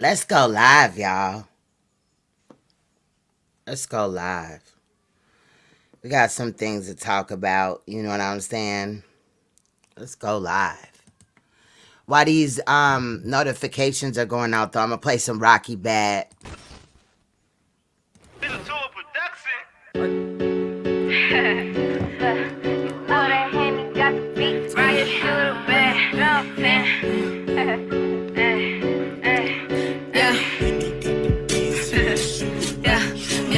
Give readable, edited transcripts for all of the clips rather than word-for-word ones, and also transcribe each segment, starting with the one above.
Let's go live, y'all. Let's go live. We got some things to talk about. You know what I'm saying? Let's go live. While these notifications are going out, though, I'm gonna play some Rocky Bad. This is tour production.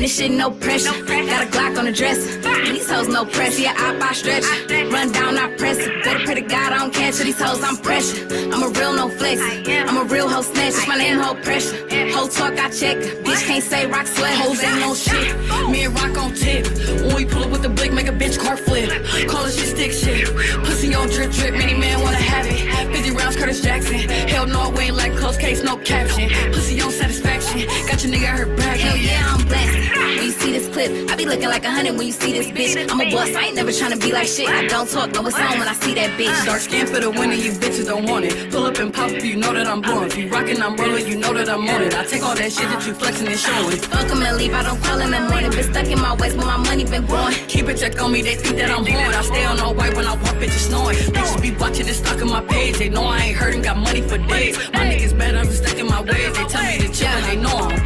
This shit no pressure. Got a Glock on the dresser. These hoes no pressure. Yeah, I buy stretch. Run down, I press it. Better pray to God I don't cancel these hoes. I'm pressure. I'm a real no flex. I'm a real hoe snatch. It's my name, hoe pressure. Hoe talk, I check. Bitch can't say rock sweat. Hoes ain't no shit. Me and Rock on tip. When we pull up with the blick, make a bitch car flip. Call this shit stick shit. Pussy on drip drip. Many men wanna have it. 50 rounds, Curtis Jackson. Hell no, we ain't like close case, no caption. Pussy on satisfaction. Got your nigga hurt back. Hell yeah, I'm blessed. When you see this clip, I be looking like 100 when you see this bitch. I'm a boss, I ain't never tryna be like shit. I don't talk, know what's on when I see that bitch. Dark skin for the winner, you bitches don't want it. Pull up and pop up, you know that I'm blowing. If you rockin', I'm rolling, you know that I'm on it. I take all that shit that you flexing and showing. Fuck 'em and leave, I don't call in the morning. Been stuck in my waist, but my money been blowing. Keep a check on me, they think that I'm born. I stay on all white when I walk, bitches snoring. Bitches be watching and stuck in my page. They know I ain't hurting, got money for days. My niggas better, I'm stuck in my ways. They tell me to chill and they know I'm.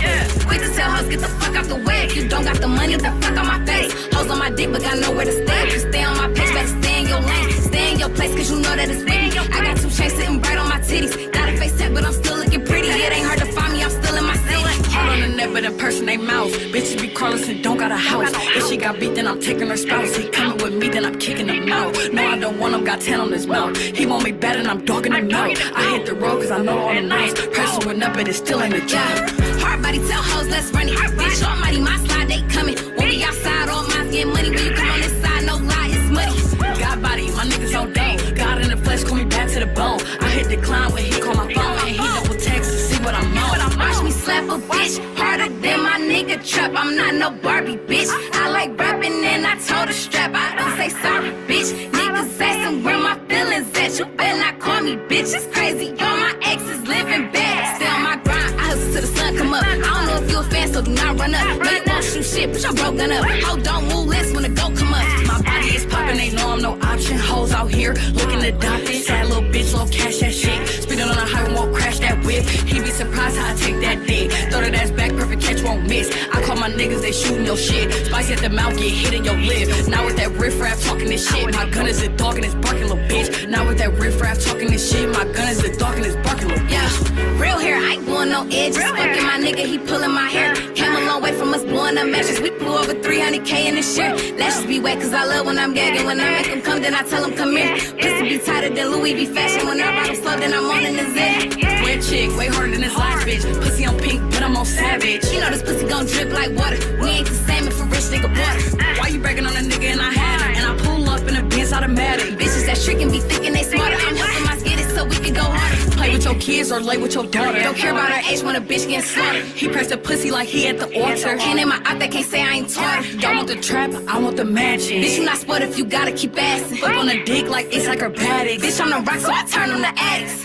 Quick to tell hoes, get the fuck out the way. If you don't got the money, get the fuck on my face. Hoes on my dick, but got nowhere to stay. If you stay on my page, better stay in your lane. Stay in your place, cause you know that it's with me. I got 2 chains sitting bright on my titties. Got a face tag, but I'm still looking pretty. It ain't hard to find me, I'm still in my city. Hard on the net, but in person they mouse. Bitches be carless and don't got a house. If she got beat, then I'm taking her spouse. He coming with me, then I'm kicking him out. No, I don't want him, got 10 on his mouth. He want me bad and I'm dogging him out. I hit the road cause I know all the nights. Prices went up, but it's still in the job. Hard body, tell hoes, let's run it. Bitch, almighty, my slide, they coming. When we outside, all mines get money. When you come on this side, no lie, it's muddy. God body, my niggas on dope. God in the flesh, call me back to the bone. I hit decline when he call my phone. And he double text to see what I'm on. Watch me slap a bitch harder than my nigga trap. I'm not no Barbie, bitch. I like rapping and I told her strap. I don't say sorry, bitch. Niggas asking where my feelings at. You better not call me bitch. It's crazy, all my exes living bad. Stay on my grind, I hustle till the sun come up. I don't know if you a fan, so do not run up. No, you won't shoot shit, put your broke gun up. Ho, don't move less when the goat come up. My body is popping, they know I'm no option. Hoes out here looking adopted. Sad little bitch, low cash that shit. Speeding on the highway, won't crash that whip. He be surprised how I take that dick. Throw that ass back, perfect catch, won't miss. I call my niggas, they shooting your shit. Spice at the mouth, get hit in your lip. Now with that riff-raff talking this shit. My gun is a dog and it's barking, little bitch. Now with that riff-raff talking this shit. My gun is a dog and it's barking, little bitch. Yeah, real hair, I ain't going no edges. Fucking my nigga, he pulling my hair. Came a long way from us blowing up matches. We blew over 300K in this shirt. Lashes be wet cause I love when I'm gagging. When I make them come, then I tell them come here. Pussy be tighter than Louis V fashion. When I ride them slow, then I'm on in the Z. Red chick, way harder than this last bitch. Pussy on pink, but I'm on savage. You know this pussy gon' drip like water. We ain't the same if a rich nigga bought. Why you bragging on a nigga and I had her? And I pull up in a Benz automatic. Bitches that trickin' be thinking they smarter. I'm helping my get it so we can go harder. Play with your kids or lay with your daughter. Don't care about her age when a bitch getting slaughtered. He pressed a pussy like he at the altar. Can't name my op that can't say I ain't taught her. Y'all want the trap, I want the mansion. Bitch, you not sport if you gotta keep assin'. Up on a dick like it's acrobatics. Bitch, I'm the rock, so I turn them to addicts.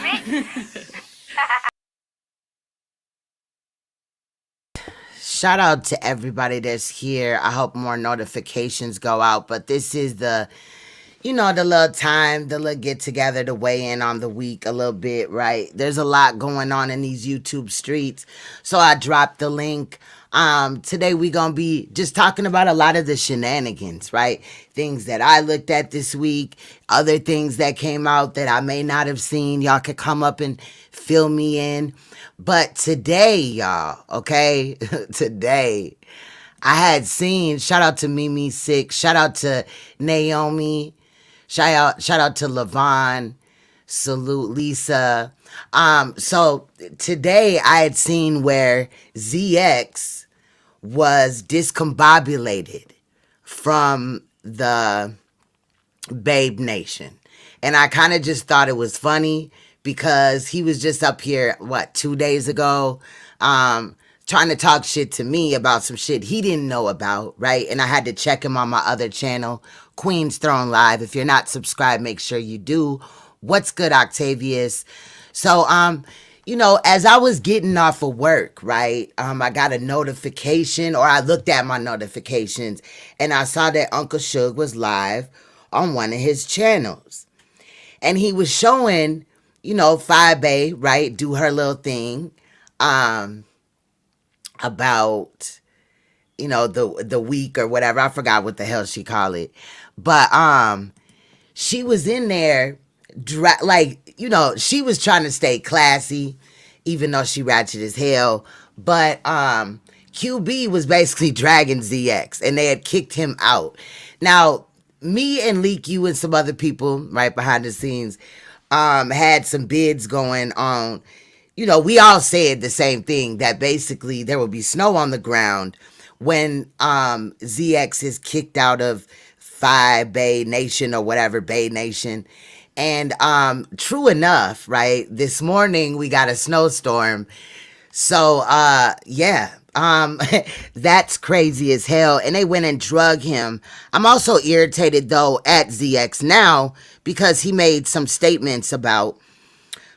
Shout out to everybody that's here. I hope more notifications go out. But this is the little time, the little get together to weigh in on the week a little bit, right? There's a lot going on in these YouTube streets. So I dropped the link. Today we gonna be just talking about a lot of the shenanigans, right? Things that I looked at this week, other things that came out that I may not have seen. Y'all could come up and fill me in. But today, y'all, okay? Today, I had seen, shout out to Mimi Six, shout out to Naomi, shout out to Levon, salute Lisa. So today I had seen where ZX was discombobulated from the Babe Nation. And I kind of just thought it was funny because he was just up here, 2 days ago, trying to talk shit to me about some shit he didn't know about, right? And I had to check him on my other channel, Queen's Throne Live. If you're not subscribed, make sure you do. What's good, Octavius? So, as I was getting off of work, right, I got a notification, or I looked at my notifications, and I saw that Uncle Suge was live on one of his channels. And he was showing, Five right, do her little thing, about, the week or whatever. I forgot what the hell she called it. But she was in there, she was trying to stay classy, even though she ratchet as hell. But QB was basically dragging ZX, and they had kicked him out. Now, me and Leak You and some other people right behind the scenes had some bids going on. We all said the same thing, that basically there will be snow on the ground when ZX is kicked out of Five Bay Nation or whatever, Bay Nation. And true enough, right, this morning we got a snowstorm. So yeah, that's crazy as hell. And they went and drug him. I'm also irritated though at ZX now because he made some statements about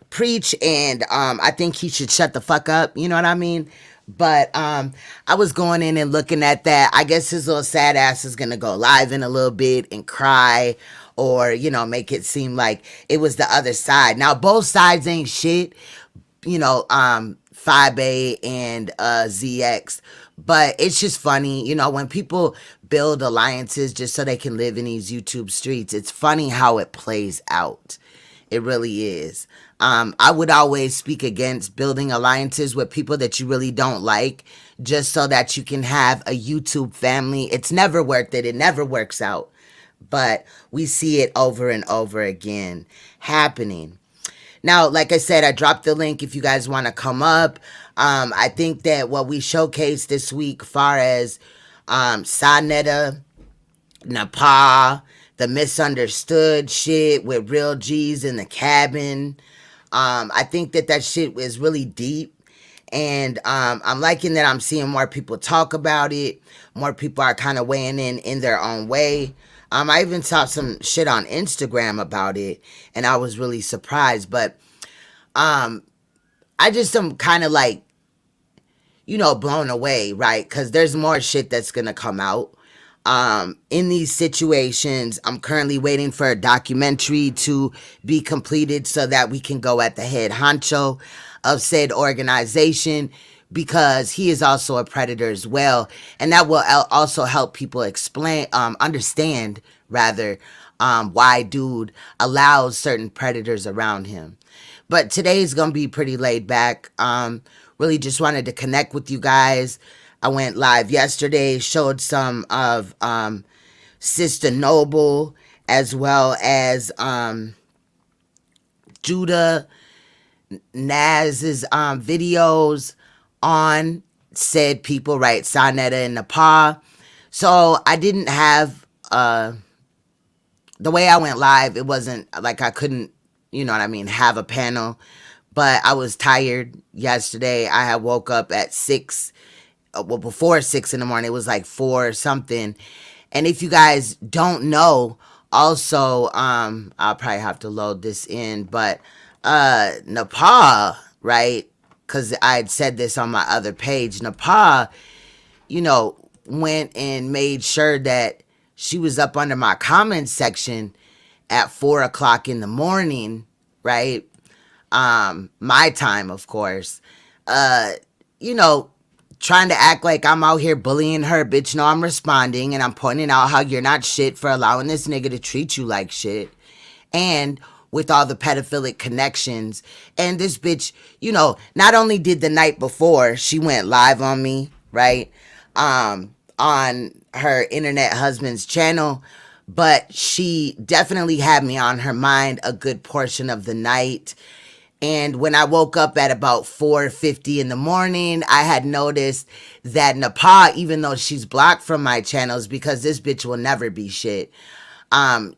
preach, and I think he should shut the fuck up, you know what I mean? But I was going in and looking at that. I guess his little sad ass is gonna go live in a little bit and cry, or make it seem like it was the other side. Now both sides ain't shit, 5A and ZX, but it's just funny, when people build alliances just so they can live in these YouTube streets. It's funny how it plays out. It really is. I would always speak against building alliances with people that you really don't like, just so that you can have a YouTube family. It's never worth it. It never works out. But we see it over and over again happening. Now, like I said, I dropped the link if you guys want to come up. I think that what we showcased this week, far as Sanetta, Nepal, the misunderstood shit with real G's in the cabin. I think that shit is really deep. And I'm liking that I'm seeing more people talk about it. More people are kind of weighing in their own way. I even saw some shit on Instagram about it, and I was really surprised. But I just am kind of like, blown away, right? Because there's more shit that's going to come out. In these situations, I'm currently waiting for a documentary to be completed so that we can go at the head honcho of said organization, because he is also a predator as well. And that will also help people understand why dude allows certain predators around him. But today's going to be pretty laid back. Really just wanted to connect with you guys. I went live yesterday, showed some of Sister Noble, as well as Judah Naz's videos on said people, right? Sanetta and Nepal. So I didn't have, the way I went live, it wasn't like I couldn't, have a panel. But I was tired yesterday. I had woke up at 6, before 6 in the morning. It was like 4 or something. And if you guys don't know, also, I'll probably have to load this in, but Nepal, right? Because I had said this on my other page. Nepal, went and made sure that she was up under my comments section at 4 o'clock in the morning, right? My time, of course. Trying to act like I'm out here bullying her. Bitch, no, I'm responding, and I'm pointing out how you're not shit for allowing this nigga to treat you like shit. And with all the pedophilic connections. And this bitch, not only did the night before, she went live on me, right? On her internet husband's channel, but she definitely had me on her mind a good portion of the night. And when I woke up at about 4:50 in the morning, I had noticed that Nepal, even though she's blocked from my channels, because this bitch will never be shit,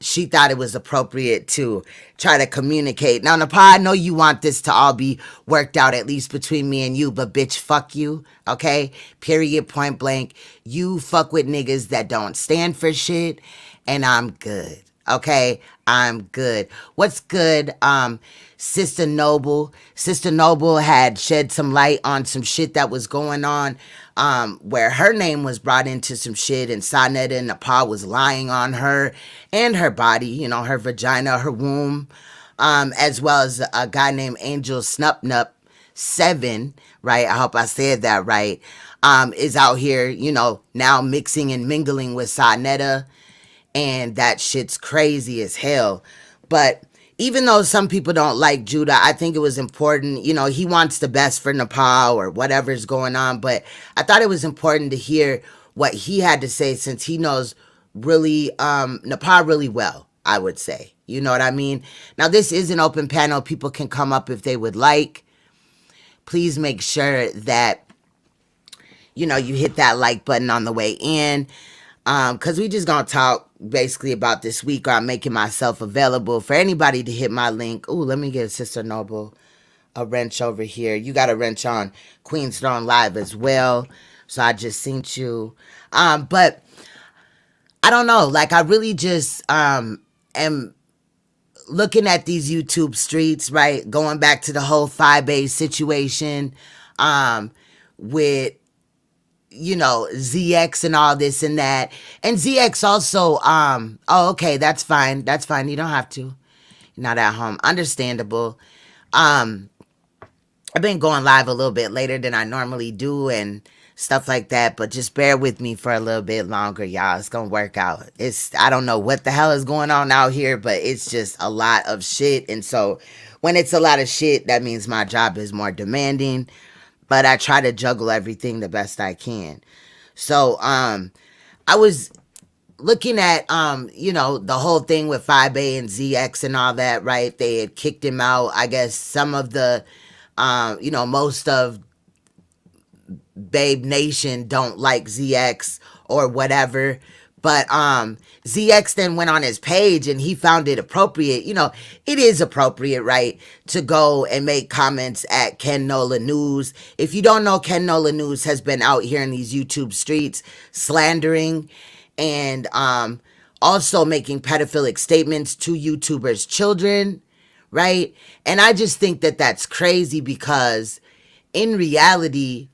she thought it was appropriate to try to communicate. Now, Nepal, I know you want this to all be worked out, at least between me and you, but bitch, fuck you, okay? Period, point blank. You fuck with niggas that don't stand for shit, and I'm good. Okay, I'm good. What's good? Sister Noble. Sister Noble had shed some light on some shit that was going on. Where her name was brought into some shit, and Sonetta and Nepal was lying on her and her body, her vagina, her womb, as well as a guy named Angel Snupnup 7, right? I hope I said that right. Is out here, now mixing and mingling with Sonetta, and that shit's crazy as hell. But even though some people don't like Judah, I think it was important. He wants the best for Nepal or whatever's going on, but I thought it was important to hear what he had to say, since he knows really Nepal really well, I would say. You know what I mean? Now, this is an open panel. People can come up if they would like. Please make sure that you hit that like button on the way in, because we just gonna talk basically about this week, or I'm making myself available for anybody to hit my link. Ooh, let me give Sister Noble a wrench over here. You got a wrench on Queen's Throne Live as well, so I just seen you. But I don't know, like, I really just am looking at these YouTube streets, right? Going back to the whole 5A situation, with ZX and all this and that. And ZX also, oh, okay, that's fine. That's fine. You don't have to. You're not at home. Understandable. I've been going live a little bit later than I normally do and stuff like that, but just bear with me for a little bit longer, y'all. It's gonna work out. I don't know what the hell is going on out here, but it's just a lot of shit. And so when it's a lot of shit, that means my job is more demanding, but I try to juggle everything the best I can. So, I was looking at, the whole thing with 5A and ZX and all that, right? They had kicked him out. I guess some of the, most of Babe Nation don't like ZX or whatever. But ZX then went on his page and he found it appropriate. It is appropriate, right, to go and make comments at Ken Nola News. If you don't know, Ken Nola News has been out here in these YouTube streets slandering and also making pedophilic statements to YouTubers' children, right? And I just think that that's crazy, because in reality,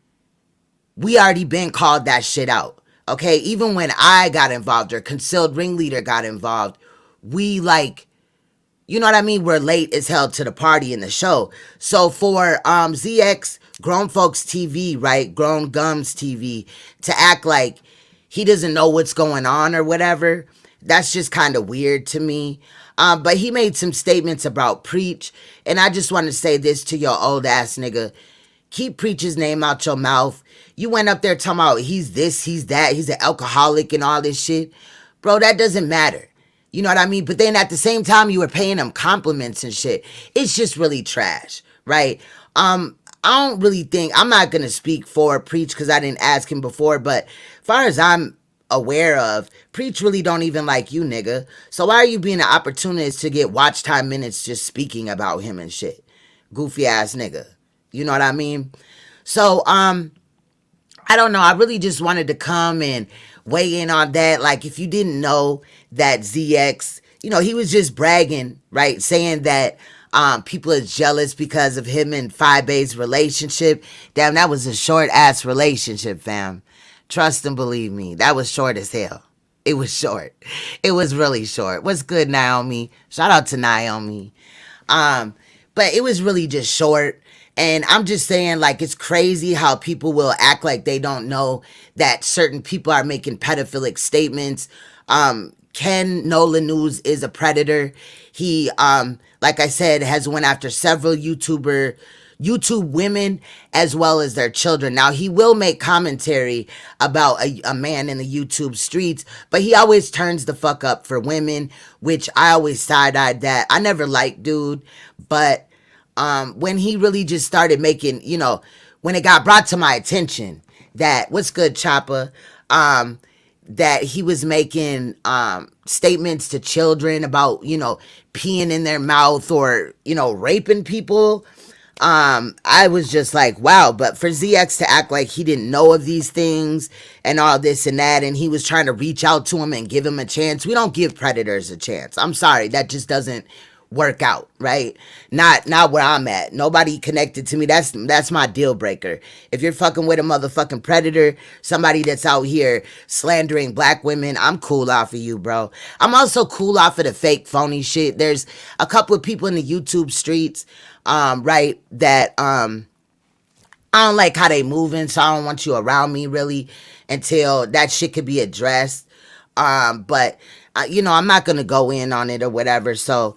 we already been called that shit out. Okay, even when I got involved or Concealed Ringleader got involved, we we're late as hell to the party in the show. So for ZX, Grown Folks TV, right, Grown Gums TV, to act like he doesn't know what's going on or whatever, that's just kind of weird to me. But he made some statements about Preach, and I just want to say this to your old ass nigga. Keep Preach's name out your mouth. You went up there talking about he's this, he's that, he's an alcoholic and all this shit. Bro, that doesn't matter. You know what I mean? But then at the same time, you were paying him compliments and shit. It's just really trash, right? I don't really think, I'm not going to speak for Preach because I didn't ask him before, but as far as I'm aware of, Preach really don't even like you, nigga. So why are you being an opportunist to get watch time minutes just speaking about him and shit? Goofy ass nigga. You know what I mean? So, I don't know. I really just wanted to come and weigh in on that. Like, if you didn't know that ZX, he was just bragging, right? Saying that people are jealous because of him and 5A's relationship. Damn, that was a short-ass relationship, fam. Trust and believe me. That was short as hell. It was short. It was really short. What's good, Naomi? Shout out to Naomi. But it was really just short. And I'm just saying, like, it's crazy how people will act like they don't know that certain people are making pedophilic statements. Ken Nola News is a predator. He, like I said, has went after several YouTube women as well as their children. Now, he will make commentary about a man in the YouTube streets, but he always turns the fuck up for women, which I always side-eyed that. I never liked dude, but when he really just started making, when it got brought to my attention that, what's good, Chopper, that he was making statements to children about, peeing in their mouth or, raping people, I was just like, wow. But for ZX to act like he didn't know of these things and all this and that, and he was trying to reach out to him and give him a chance, we don't give predators a chance. I'm sorry, that just doesn't work out, right? Not where I'm at. Nobody connected to me. That's my deal breaker. If you're fucking with a motherfucking predator, somebody that's out here slandering black women, I'm cool off of you, bro. I'm also cool off of the fake phony shit. There's a couple of people in the YouTube streets, right, that I don't like how they moving, so I don't want you around me really until that shit could be addressed. But I'm not gonna go in on it or whatever. So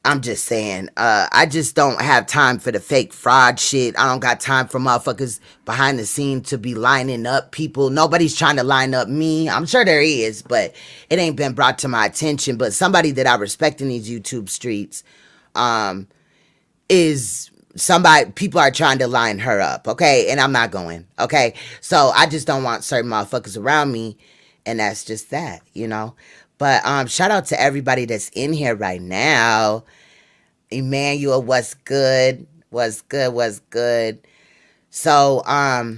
I'm just saying, I just don't have time for the fake fraud shit. I don't got time for motherfuckers behind the scenes to be lining up people. Nobody's trying to line up me. I'm sure there is, but it ain't been brought to my attention. But somebody that I respect in these YouTube streets, is somebody, people are trying to line her up, okay? And I'm not going, okay? So I just don't want certain motherfuckers around me, and that's just that, But shout out to everybody that's in here right now. Emmanuel, what's good? What's good? What's good? So, I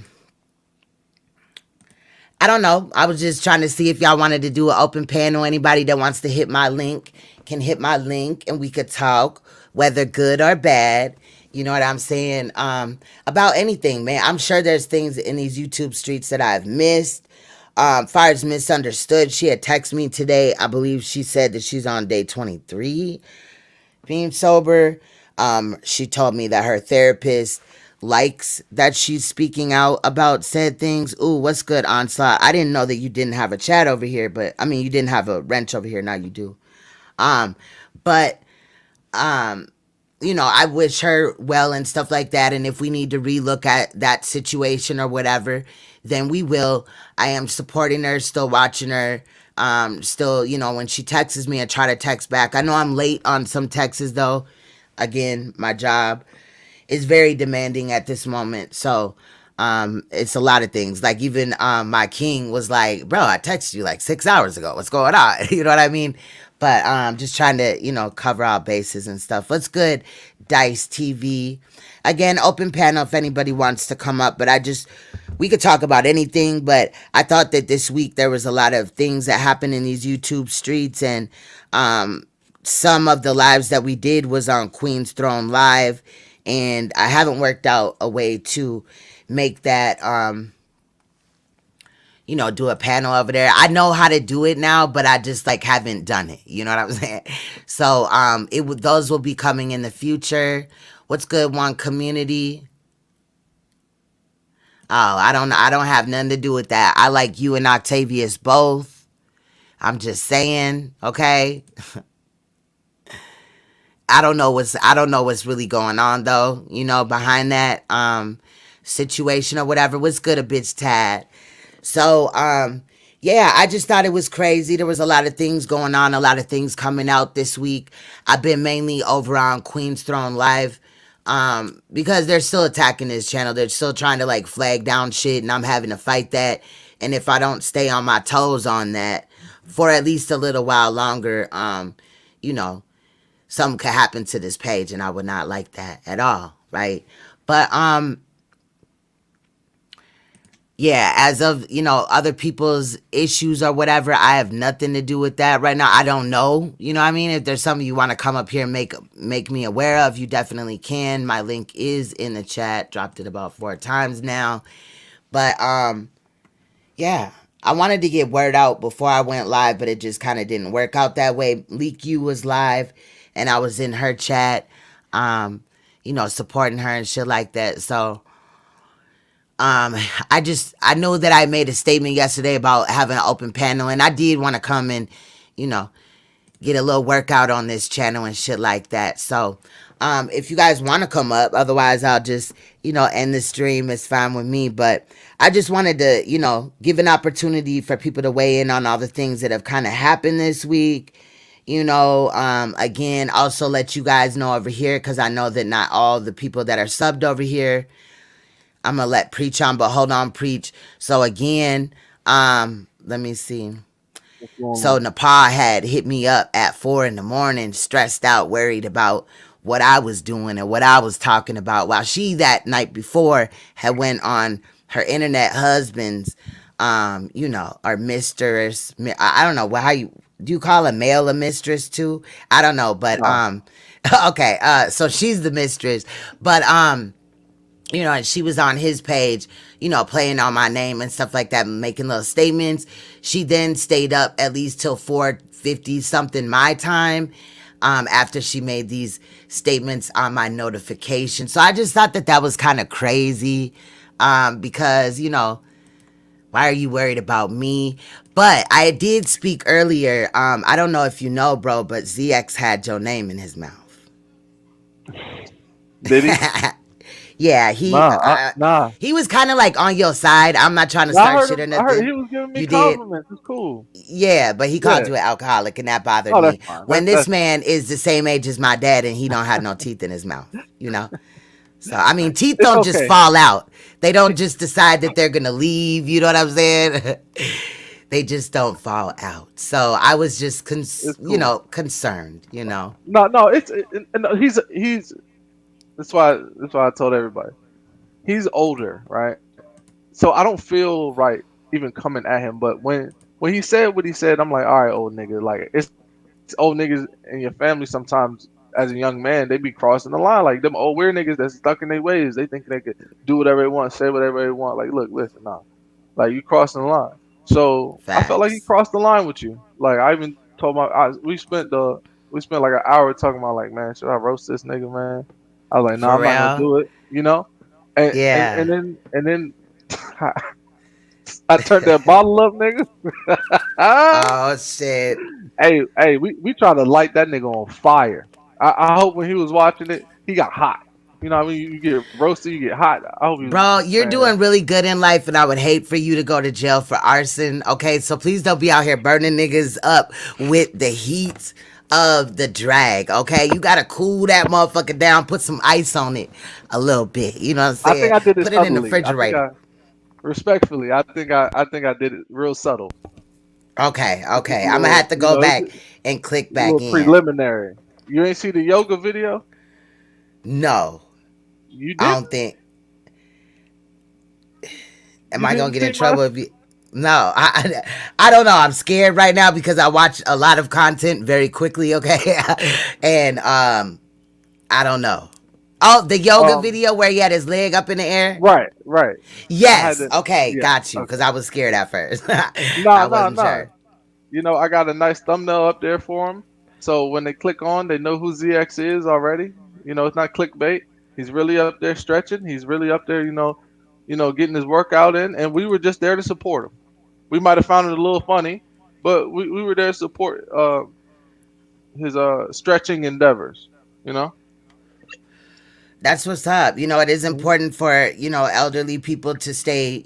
don't know. I was just trying to see if y'all wanted to do an open panel. Anybody that wants to hit my link can hit my link and we could talk, whether good or bad. You know what I'm saying? About anything, man. I'm sure there's things in these YouTube streets that I've missed. Far as misunderstood, she had texted me today. I believe she said that she's on day 23 being sober. She told me that her therapist likes that she's speaking out about said things. Ooh, what's good, Onslaught? I didn't know that you didn't have a chat over here, but I mean, you didn't have a wrench over here. Now you do. But I wish her well and stuff like that. And if we need to relook at that situation or whatever, then we will. I am supporting her, still watching her. Still, when she texts me, I try to text back. I know I'm late on some texts though. Again, my job is very demanding at this moment. So, it's a lot of things. Like even, my king was like, bro, I texted you like 6 hours ago. What's going on? You know what I mean? But, just trying to, cover our bases and stuff. What's good? Dice TV. Again, open panel if anybody wants to come up, but we could talk about anything, but I thought that this week there was a lot of things that happened in these YouTube streets, and some of the lives that we did was on Queen's Throne Live, and I haven't worked out a way to make that, do a panel over there. I know how to do it now, but I just haven't done it. You know what I'm saying? So those will be coming in the future. What's good, One Community? Oh, I don't have nothing to do with that. I like you and Octavius both. I'm just saying, okay? I don't know what's really going on though, behind that situation or whatever. What's good, a bitch Tad? So, yeah, I just thought it was crazy. There was a lot of things going on, a lot of things coming out this week. I've been mainly over on Queen's Throne Live, because they're still attacking this channel. They're still trying to flag down shit, and I'm having to fight that. And if I don't stay on my toes on that for at least a little while longer, something could happen to this page, and I would not like that at all, right? But, yeah, as of, other people's issues or whatever, I have nothing to do with that right now. I don't know, what I mean? If there's something you want to come up here and make me aware of, you definitely can. My link is in the chat. Dropped it about 4 times now. But, yeah, I wanted to get word out before I went live, but it just kind of didn't work out that way. Leak U was live, and I was in her chat, supporting her and shit like that. So, I know that I made a statement yesterday about having an open panel, and I did want to come and, get a little workout on this channel and shit like that. So, if you guys want to come up, otherwise I'll just, end the stream. It's fine with me, but I just wanted to, give an opportunity for people to weigh in on all the things that have kind of happened this week. Again, also let you guys know over here, because I know that not all the people that are subbed over here, I'm going to let Preach on, but hold on, Preach. So again, let me see. So Nepal had hit me up at 4 a.m, stressed out, worried about what I was doing and what I was talking about, while she that night before had went on her internet husband's, or mistress. I don't know how do you call a male a mistress too? I don't know, but No. okay. So she's the mistress, but and she was on his page, playing on my name and stuff like that, making little statements. She then stayed up at least till 4:50 something my time, after she made these statements on my notification. So I just thought that was kind of crazy, because why are you worried about me? But I did speak earlier. I don't know if you know, bro, but ZX had your name in his mouth. Did he? Yeah, Nah. he was kind of like on your side. I'm not trying to I start heard shit or him. I heard nothing. he was giving me You did? compliments. It's cool. Yeah, but he called Yeah. you an alcoholic, and that bothered Oh, me. that's fine. When That's this man is the same age as my dad and he don't have no teeth in his mouth, So, I mean, teeth it's don't just okay. fall out. They don't just decide that they're going to leave. You know what I'm saying? They just don't fall out. So I was just, It's cool. concerned, No. No, he's. That's why I told everybody. He's older, right? So I don't feel right even coming at him. But when he said what he said, I'm like, all right, old nigga. Like it's old niggas in your family sometimes. As a young man, they be crossing the line. Like them old weird niggas that's stuck in their ways. They think they could do whatever they want, say whatever they want. Like, look, listen, nah. Like you crossing the line. So I felt like he facts. crossed the line with you. Like I even told we spent like an hour talking about like, man, should I roast this nigga, man? I was like, nah, For I'm not gonna real? do it. And and Yeah. and then and then I turned that bottle up, nigga. Oh, shit. Hey, we try to light that nigga on fire. I hope when he was watching it, he got hot. You know what I mean? You get roasted, you get hot. I hope he was, Bro, you're man. doing really good in life, and I would hate for you to go to jail for arson. Okay, so please don't be out here burning niggas up with the heat of the drag. Okay, you gotta cool that motherfucker down, put some ice on it a little bit. You know what I'm I think saying? I did it Put it in the subtly. refrigerator. Respectfully, I think I did it real subtle. Okay, It's okay. a I'm gonna little, have to go it's back a and click back little in. preliminary. You ain't see the yoga video? No, You I did? don't think. Am You I gonna didn't get in see mine? trouble if you? No, I don't know. I'm scared right now because I watch a lot of content very quickly. Okay, and I don't know. Oh, the yoga Um, video where he had his leg up in the air. right. I had Yes. to. Okay, Yeah. got you. Because Okay. I was scared at first. No, I no, wasn't no. sure. I got a nice thumbnail up there for him. So when they click on, they know who ZX is already. It's not clickbait. He's really up there stretching. He's really up there, getting his workout in. And we were just there to support him. We might have found it a little funny, but we were there to support his stretching endeavors. You know? That's what's up. It is important for elderly people to stay,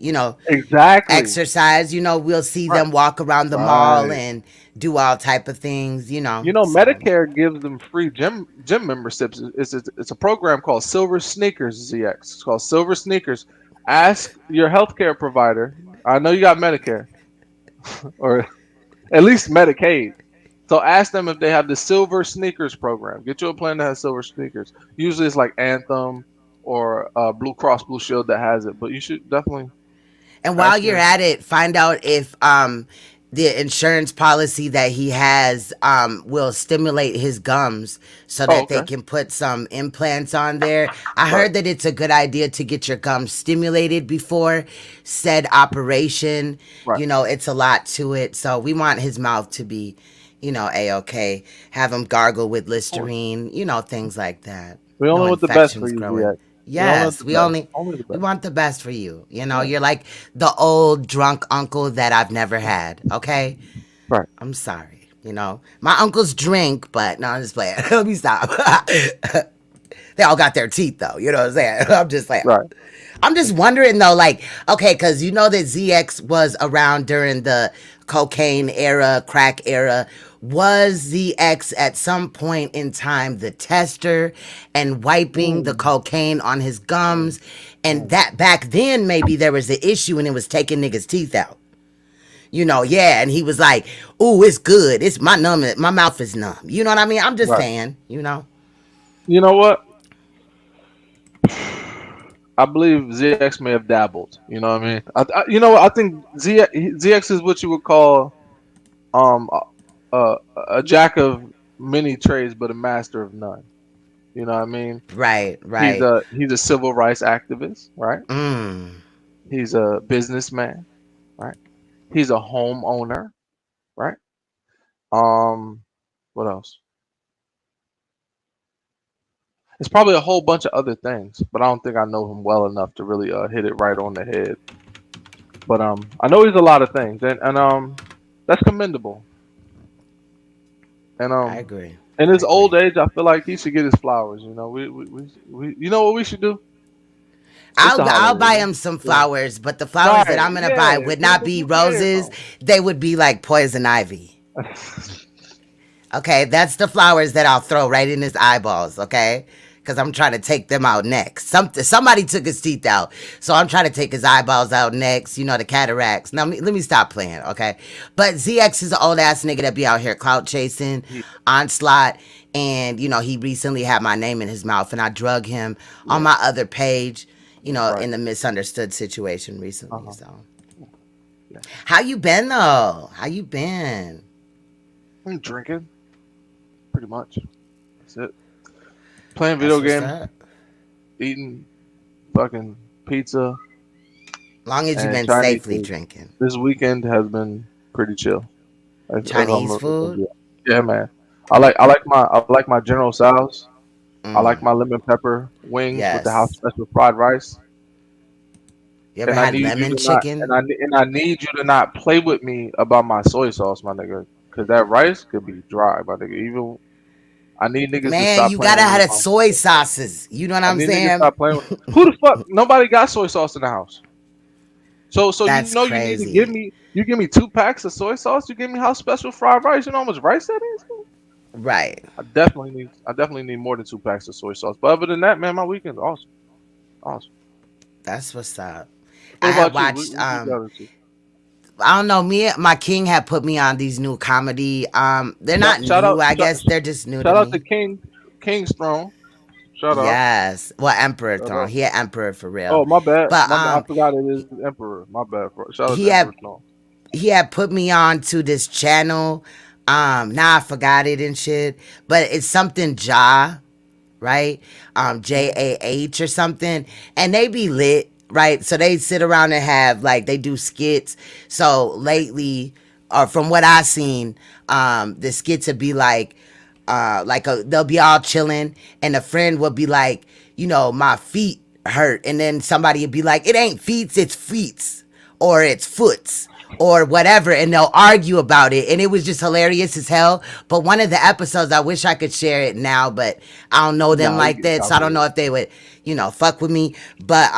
Exactly. exercise. We'll see Right. them walk around the mall Right. and do all type of things. So Medicare gives them free gym memberships. It's a program called Silver Sneakers ZX. It's called Silver Sneakers. Ask your healthcare provider. I know you got Medicare or at least Medicaid. So ask them if they have the Silver Sneakers program. Get you a plan that has Silver Sneakers. Usually it's like Anthem or Blue Cross Blue Shield that has it, but you should definitely And while ask you're your. at it, find out if the insurance policy that he has will stimulate his gums so Oh, that they okay. can put some implants on there. I Right. heard that it's a good idea to get your gums stimulated before said operation. Right. It's a lot to it. So we want his mouth to be, a-okay. Have him gargle with Of course. Listerine, things like that. We No only want the best for infections you, growing. ZX. We only want Yes, the we best. only Only the we best. want the best for you. Right. You're like the old drunk uncle that I've never had. Okay, Right. I'm sorry. My uncles drink, but no, I'm just playing. Let me stop. They all got their teeth though. You know what I'm saying? I'm just like, Right. I'm just wondering though, like, okay, because you know that ZX was around during the cocaine era, crack era. Was ZX at some point in time the tester and wiping the Mm, cocaine on his gums? And mm. that back then, maybe there was an issue and it was taking niggas' teeth out. Yeah. And he was like, ooh, it's good. It's my mouth is numb. You know what I mean? I'm just Right. saying. You know what? I believe ZX may have dabbled. You know what I mean? You know what? I think ZX is what you would call um a, a jack of many trades, but a master of none. You know what I mean? Right, right. He's a civil rights activist, right? Mm. He's a businessman, right? He's a homeowner, right? Um, what else? It's probably a whole bunch of other things, but I don't think I know him well enough to really hit it right on the head. But I know he's a lot of things, and that's commendable. And I agree. in I his old agree. age, I feel like he should get his flowers. You know, you know what we should do? It's the I'll buy holiday. him some Yeah. flowers, but the flowers that Right. I'm gonna buy Yeah. would Get him not a be bouquet or roses. something. They would be like poison ivy. Okay, that's the flowers that I'll throw right in his eyeballs. Okay, because I'm trying to take them out next. Somebody took his teeth out, so I'm trying to take his eyeballs out next. You know, the cataracts. Now let me stop playing. Okay, but ZX is an old ass nigga that be out here clout chasing, He, onslaught, and you know he recently had my name in his mouth, and I drug him on yeah. my other page. You know, Right. in the misunderstood situation Uh recently. huh. So, Yeah. how you been though? How you been? I'm drinking pretty much. That's it. Playing video That's what's games, up. eating fucking pizza, Long as you and been Chinese safely food. drinking. This weekend has been pretty chill. Chinese food? Yeah, man. I like my General Tso's. I like Mm, my lemon pepper wings with the house yes. special fried rice. You ever And I had need you lemon to not chicken? and I need you to not play with me about my soy sauce, my nigga. Cause that rice could be dry, my nigga. Even I need niggas to Man, stop you playing gotta with me. have the soy sauces. You know what I I'm need niggas to saying? stop playing with. Who the fuck? Nobody got soy sauce in the house. So you That's know you need to give crazy. me. You give me 2 packs of soy sauce. You give me house special fried rice. You know how much rice that is? Right. I definitely need more than 2 packs of soy sauce. But other than that, man, my weekend's awesome. Awesome. That's what's up. What I had about you? watched What you got into? I don't know, my king had put me on these new comedy. They're not Shout new, out I guess they're just new to shout out to me. King's Throne. Shout out. Yes. Well, Emperor Shout Throne. out. He had Emperor for real. Oh, my bad. But I forgot it is Emperor. My bad. Shout out he to Emperor had Throne. he had put me on to this channel. Now I forgot it and shit. But it's something right? JAH or something. And they be lit, right? So they sit around and have like they do skits. So lately, or from what I seen, the skits would be they'll be all chilling, and a friend will be like, you know, my feet hurt, and then somebody would be like, it ain't feets, it's feets, or it's foots, or whatever, and they'll argue about it, and it was just hilarious as hell. But one of the episodes, I wish I could share it now, but I don't know them Nah, you like get that, so I don't copyrighted. know if they would, you know, fuck with me. But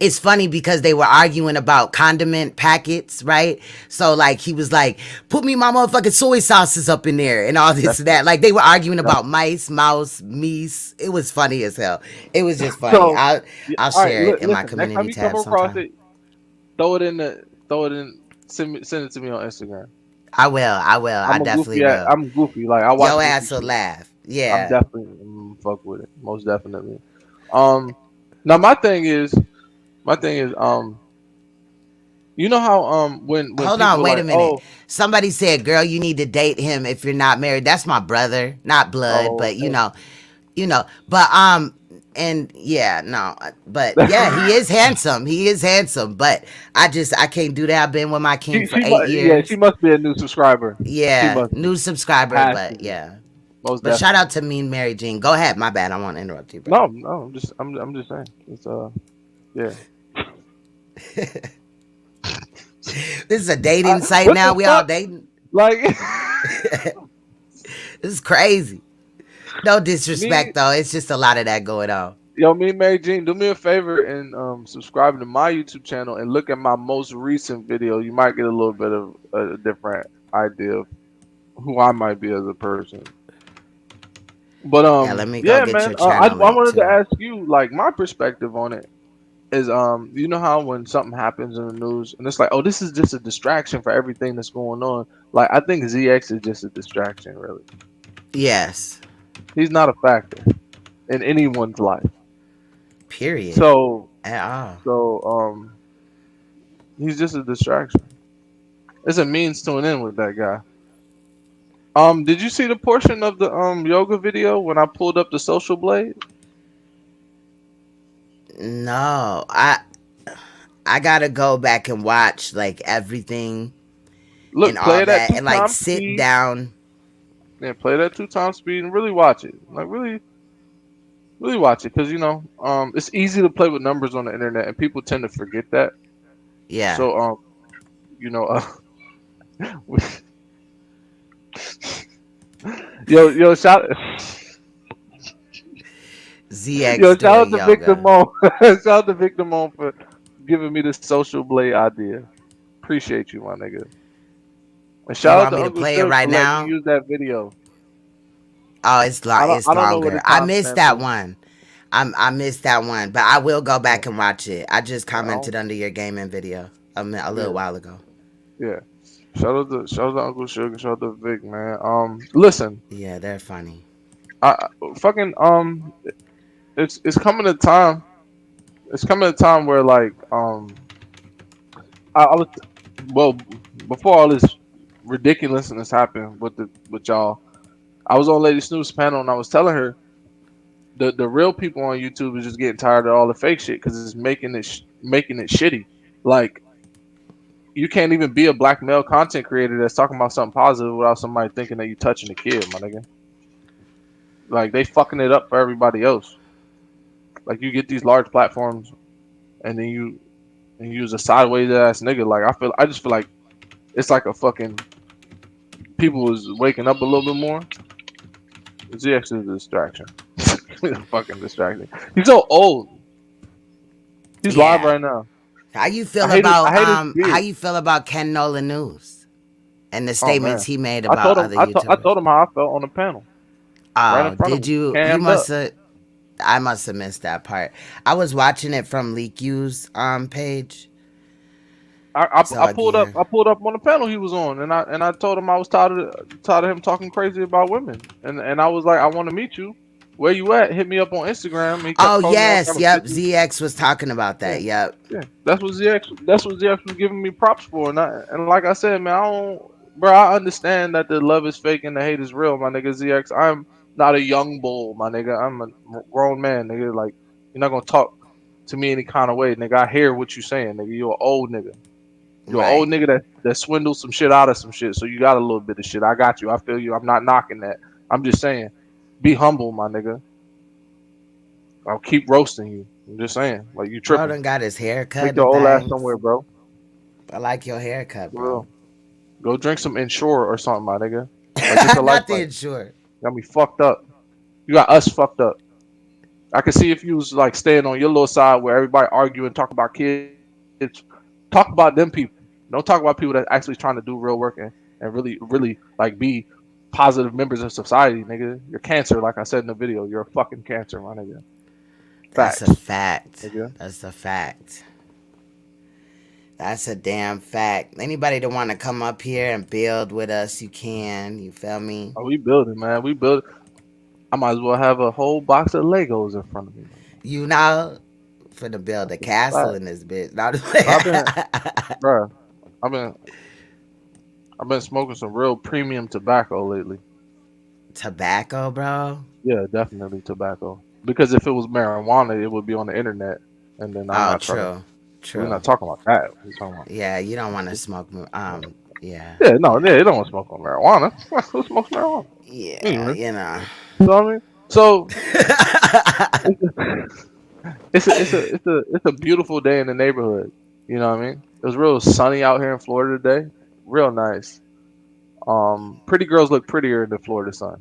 it's funny because they were arguing about condiment packets, right? So like he was like, put me my motherfucking soy sauces up in there and all this That's and that. Like they were arguing that's about mice, mouse, meese. It was funny as hell. It was just funny. so. I'll All right, share it in my listen. Next time community you come tab across sometime. it, throw it in. Send it to me on Instagram. I will. I will. I definitely will. I'm goofy. Like I watch Yo goofy ass will shit. laugh. I'm Yeah. definitely fuck with it. Most definitely. Um, now my thing is you know how when Hold on, people are wait a like, minute. oh, Somebody said, "Girl, you need to date him if you're not married." That's my brother, not blood, but okay. you know. But and yeah, no, but yeah, he is handsome. He is handsome, but I can't do that. I've been with my king for eight Yeah, she years. must be a new subscriber. She Yeah, must be. new subscriber, Has to but be. yeah. Most But shout definitely. out to Mean Mary Jean. Go ahead. My bad. I won't interrupt you, bro. No, I'm just saying. It's yeah. This is a dating site What now. the We all fuck? dating. Like This is crazy. No me, disrespect though. It's just a lot of that going on. yo, me and Mary Jean, do me a favor and subscribe to my YouTube channel and look at my most recent video. You might get a little bit of a different idea of who I might be as a person. But Yeah, let me go yeah, get man. your I channel link wanted to too. ask you like my perspective on it is you know how when something happens in the news and it's like, oh, this is just a distraction for everything that's going on. Like I think ZX is just a distraction, really. Yes. He's not a factor in anyone's life. Period. So At all. he's just a distraction. It's a means to an end with that guy. Did you see the portion of the yoga video when I pulled up the social blade? No, I gotta go back and watch like everything and Look, play all it at that two and like times sit speed. down. Yeah, play it at 2 times speed and really watch it. Like really, really watch it because it's easy to play with numbers on the internet and people tend to forget that. Yeah. So you know, yo, ZX shout out doing to Victor yoga. Mo. Shout out to Victor Mo for giving me this social blade idea. Appreciate you, my nigga. And You shout out want to me to Uncle play it Suge right for letting me now? use that video. Oh, it's I don't know what longer. the I missed timestamp that is. one. I missed that one, but I will go Yeah, back and watch it. I just I don't, commented under your gaming video a little yeah, while ago. yeah. Shout out to Uncle Suge and shout out to Vic, man. Listen, Yeah, they're funny. fucking it's coming a time. It's coming a time where like I was well before all this ridiculousness happened with y'all. I was on Lady Snoop's panel and I was telling her the real people on YouTube is just getting tired of all the fake shit because it's making it shitty. Like you can't even be a black male content creator that's talking about something positive without somebody thinking that you touching a kid, my nigga. Like they fucking it up for everybody else. Like you get these large platforms and then you use a sideways ass nigga. Like I just feel like it's like a fucking people is waking up a little bit more. ZX is a distraction. He's a fucking distraction. He's so old. He's live Yeah. right now. How you I feel hate his about I hate his how beard. you feel about Ken Nolan News and the Oh statements man. he made I about told him other I YouTubers? told him how I felt on the panel. Right in Oh, front of did him. you Cammed must up. have I must have missed that part. I was watching it from Leak U's page. So again, I pulled up on the panel he was on and I told him I was tired of him talking crazy about women. And I was like, I want to meet you. Where you at? Hit me up on Instagram. He kept oh calling me all yes, kind of yep. bitches. ZX was talking about Yeah. that. Yep. Yeah, that's what ZX was giving me props for, and like I said, man, bro, I understand that the love is fake and the hate is real, my nigga. ZX, I'm not a young bull, my nigga. I'm a grown man, nigga. Like you're not gonna talk to me any kind of way, nigga. I hear what you saying, nigga. You're an old nigga. You're an old Right. nigga that swindled some shit out of some shit, so you got a little bit of shit. I got you. I feel you. I'm not knocking that. I'm just saying, be humble, my nigga. I'll keep roasting you. I'm just saying, like you Bro tripping. done got his hair Take cut your and old ass things. somewhere, bro. I like your haircut, For real. bro. Go drink some Ensure or something, my nigga. Like get your life Not the right. insure. Got me fucked up. You got us fucked up. I can see if you was like staying on your little side where everybody arguing, talk about kids. Talk about them people. Don't talk about people that actually trying to do real work and really, really like be positive members of society, nigga. You're cancer, like I said in the video. You're a fucking cancer, my nigga. That's a Facts, fact. nigga. That's a fact. That's a damn fact. Anybody that want to come up here and build with us, you can. You feel me? Oh, we building, man. We build. I might as well have a whole box of Legos in front of me. You know, finna build a That's a castle fact. in this bitch. Not I've been, bruh. I've been I've been smoking some real premium tobacco lately. tobacco, bro. Yeah, definitely tobacco. Because if it was marijuana, it would be on the internet, and then I'm Oh, not trying to. true, We're true. not talking about that. We're talking about. Yeah, you don't want to smoke. Yeah, Yeah, no, yeah, yeah, you don't want to smoke on marijuana. Who smokes marijuana? yeah. Anyway, You know. you know what I mean? So it's a beautiful day in the neighborhood. You know what I mean? It was real sunny out here in Florida today. Real nice. Pretty girls look prettier in the Florida sun.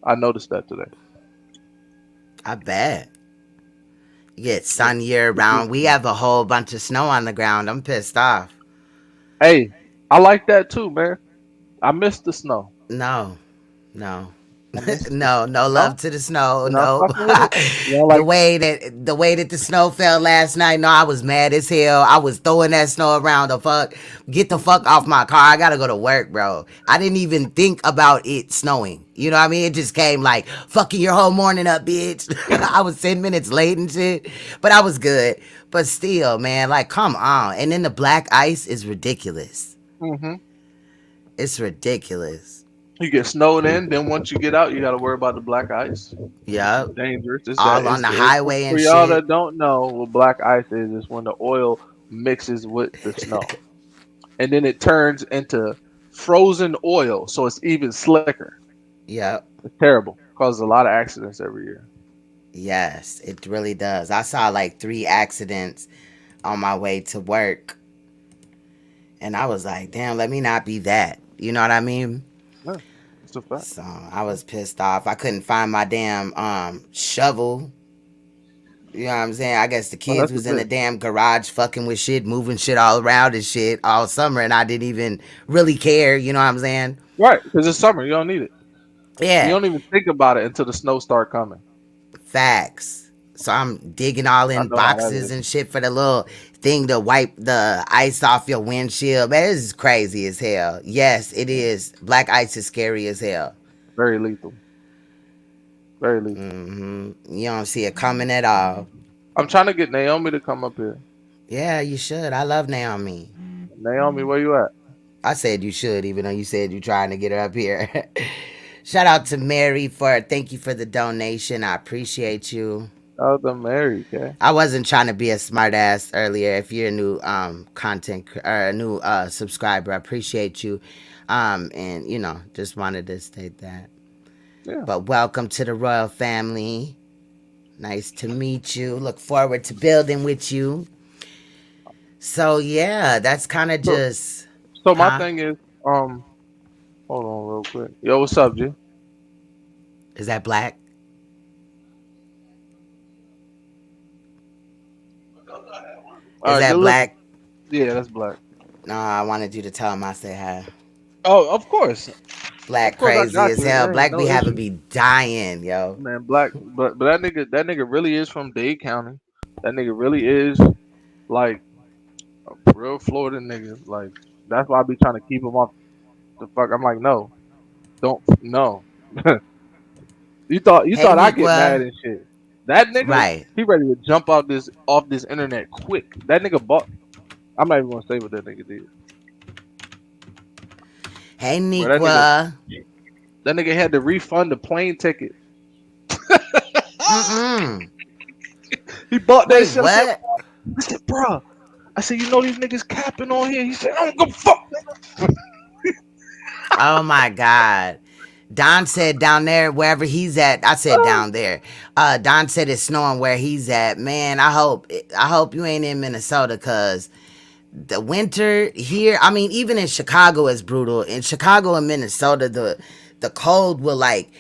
I noticed that today. I bet. You get Yeah. sun year round. We have a whole bunch of snow on the ground. I'm pissed off. Hey, I like that too, man. I miss the snow. No, no. I miss it. No, no No, love to the snow. you're not No, fucking with it. You don't the like way that the snow fell last night. No, I was mad as hell. I was throwing that snow around. The fuck, get the fuck off my car. I gotta go to work, bro. I didn't even think about it snowing. You know what I mean? It just came like fucking your whole morning up, bitch. I was 10 minutes late and shit, but I was good. But still, man, like, come on. And then the black ice is ridiculous. hmm It's ridiculous. You get snowed in, then once you get out, you got to worry about the black ice. Yup. Dangerous. It's that. All on the It's highway for and y'all shit. that don't know what black ice is. It's when the oil mixes with the snow, and then it turns into frozen oil, so it's even slicker. Yep. It's terrible. Causes a lot of accidents every year. Yes, it really does. I saw like 3 accidents on my way to work. And I was like, damn, let me not be that. You know what I mean? Yeah, it's a fact. So I was pissed off. I couldn't find my damn shovel. You know what I'm saying? I guess the Oh, kids that's the was in the thing. damn garage fucking with shit, moving shit all around and shit all summer, and I didn't even really care. You know what I'm saying? Right, because it's summer. You don't need it. You Yeah, don't even think about it until the snow start coming. facts. So I'm digging all I in know how that boxes is. and shit for the little thing to wipe the ice off your windshield. Man, this is crazy as hell. Yes, it is. Black ice is scary as hell. Very lethal. Very lethal. You don't see it coming at all. I'm trying to get Naomi to come up here. Yeah, you should. I love Naomi. Naomi, where you at? I said you should, even though you said you're trying to get her up here. Shout out to Mary for thank you for the donation. I appreciate you. Oh, the Mary, okay. I wasn't trying to be a smart ass earlier. If you're a new or a new subscriber, I appreciate you. And just wanted to state that. Yeah. But welcome to the royal family. Nice to meet you. Look forward to building with you. So yeah, that's kind of So, just so my huh? thing is, hold on real quick. Yo, what's up, G? Is that black? All Is right, that good looking. black? Yeah, that's black. No, I wanted you to tell him I say hi. Oh, of course. Of Black course I crazy got as you. hell. There ain't Black be no having issue. me dying, yo. Man, black, but that nigga really is from Dade County. That nigga really is like a real Florida nigga. Like that's why I be trying to keep him off the fuck. I'm like, no, don't, no. You Hey, thought I get mad Nequa. and shit. That nigga, Right. he ready to jump out this off this internet quick. That nigga bought. I'm not even gonna say what that nigga did. Hey, Bro, Nequa. that nigga had to refund the plane ticket. Mm-mm. He bought that Wait, shit. what? I said, bro. I said, you know these niggas capping on here. He said, I don't give a fuck. Oh, my God. Don said down there, wherever he's at. I said down there. Don said it's snowing where he's at. Man, I hope you ain't in Minnesota, because the winter here, I mean, even in Chicago is brutal. In Chicago and Minnesota, the cold will like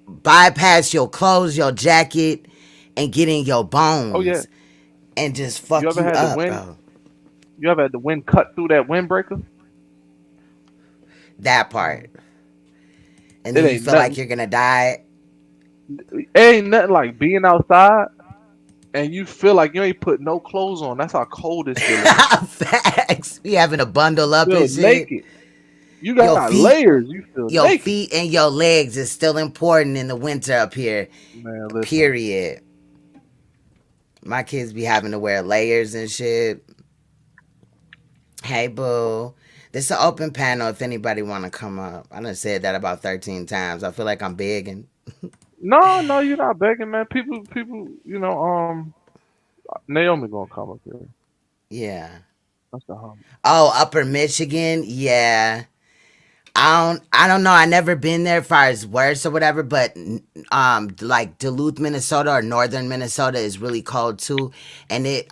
bypass your clothes, your jacket, and get in your Oh yeah. bones and just You fuck ever you had the up, wind? bro. You ever had the wind cut through that windbreaker? That part. And It then you ain't feel like nothing. you're gonna die. It ain't nothing like being outside and you feel like you ain't put no clothes on. That's how cold this feeling is. Facts. You having to bundle You up feel and shit. naked. You Your got feet, layers. You feel your naked. feet and your legs is still important in the winter up here. Man, listen. Period. My kids be having to wear layers and shit. Hey, boo. This is an open panel if anybody want to come up. I done said that about 13 times. I feel like I'm begging. No, no, you're not begging, man. People, Naomi gonna come up here. Yeah. That's the hum. Oh, Upper Michigan? Yeah. I don't know. I never been there as far as worse or whatever, but like Duluth, Minnesota or northern Minnesota is really cold too. And it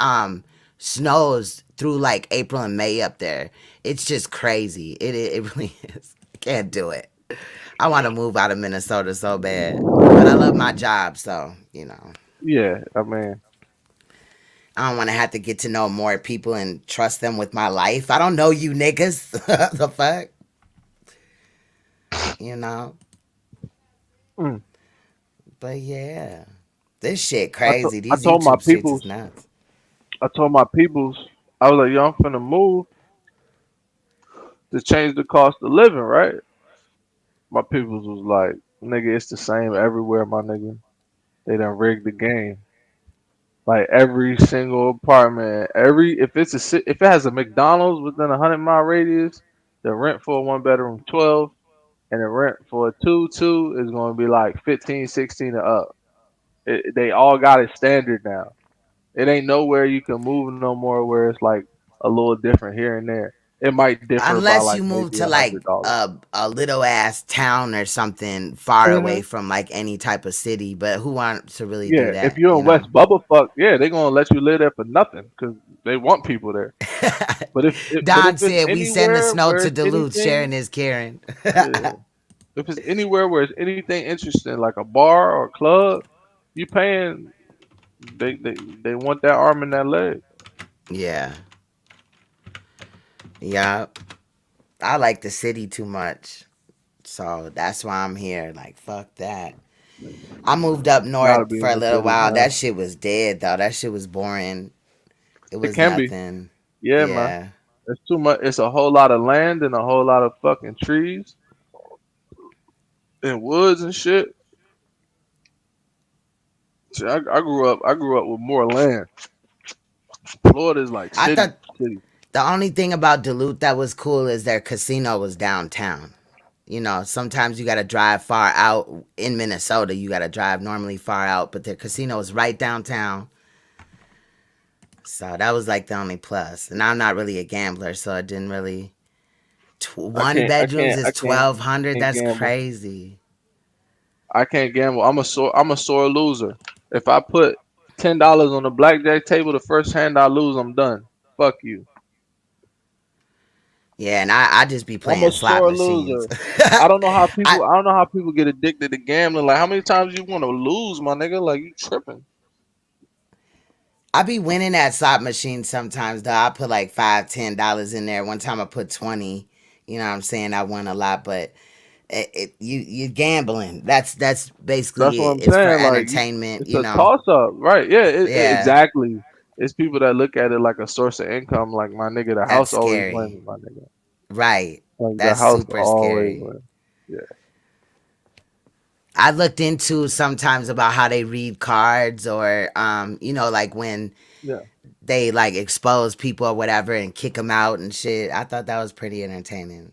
snows through like April and May up there. It's just crazy. It really is. I can't do it. I want to move out of Minnesota so bad. But I love my job, so Yeah, I mean, I don't want to have to get to know more people and trust them with my life. I don't know you niggas. The fuck? You know? Mm. But yeah, this shit I, to, crazy. I These told my YouTube streets is peoples, nuts. I was like, yo, I'm finna move to change the cost of living, right? My peoples was like, nigga, it's the same everywhere, my nigga. They done rigged the game. Like every single apartment, if it has a McDonald's within 100-mile radius, the rent for a one bedroom 12, and the rent for a two is going to be like 15, 16 and up. They all got it standard now. It ain't nowhere you can move no more where it's like a little different here and there. It might differ by Unless like you move maybe to like $100. a little ass town or something far Hmm. away from like any type of city. But who wants to really do Yeah, if that? you're You in West know. Bubblefuck, yeah, they gonna let you live there for nothing because they want people there. But if Don it's said we send the anywhere snow where to it's Duluth. Sharing anything, is caring. yeah. If it's anywhere where it's anything interesting, like a bar or a club, you paying. They want that arm and that leg. Yeah. Yup. I like the city too much. So that's why I'm here. Like, fuck that. I moved up Gotta north be for in a the little city, while. man. That shit was dead, though. That shit was boring. It It was can be. nothing. Yeah, man. Yeah. It's too much. It's a whole lot of land and a whole lot of fucking trees and woods and shit. See, I grew up. I grew up with more land. Florida's like I city, thought city. the only thing about Duluth that was cool is their casino was downtown. You know, sometimes you got to drive far out in Minnesota. You got to drive normally far out, but their casino was right downtown. So that was like the only plus. And I'm not really a gambler, so it didn't really. I One can't. I bedrooms can't. I is can't. 1,200. Can't That's gamble. crazy. I can't gamble. I'm a sore loser. If I put $10 on the blackjack table, the first hand I lose, I'm done. Fuck you. Yeah, and I just be I'm a playing slot sore machines. loser. I don't know how I people. I don't know how people get addicted to gambling. Like, how many times you want to lose, my nigga? Like, you tripping? I be winning at slot machines sometimes though. I put like $5, $10 in there. One time I put 20. You know what I'm saying? I won a lot, but you gambling. That's That's basically what it. I'm It's for saying. Like, entertainment. it's You a know? toss up, right? Yeah, Yeah, exactly. It's people that look at it like a source of income. Like, my nigga, the that's house always wins, scary. my nigga. Right. Like, the That's house super always scary. wins. Yeah. I looked into sometimes about how they read cards or like when Yeah. they like expose people or whatever and kick them out and shit. I thought that was pretty entertaining.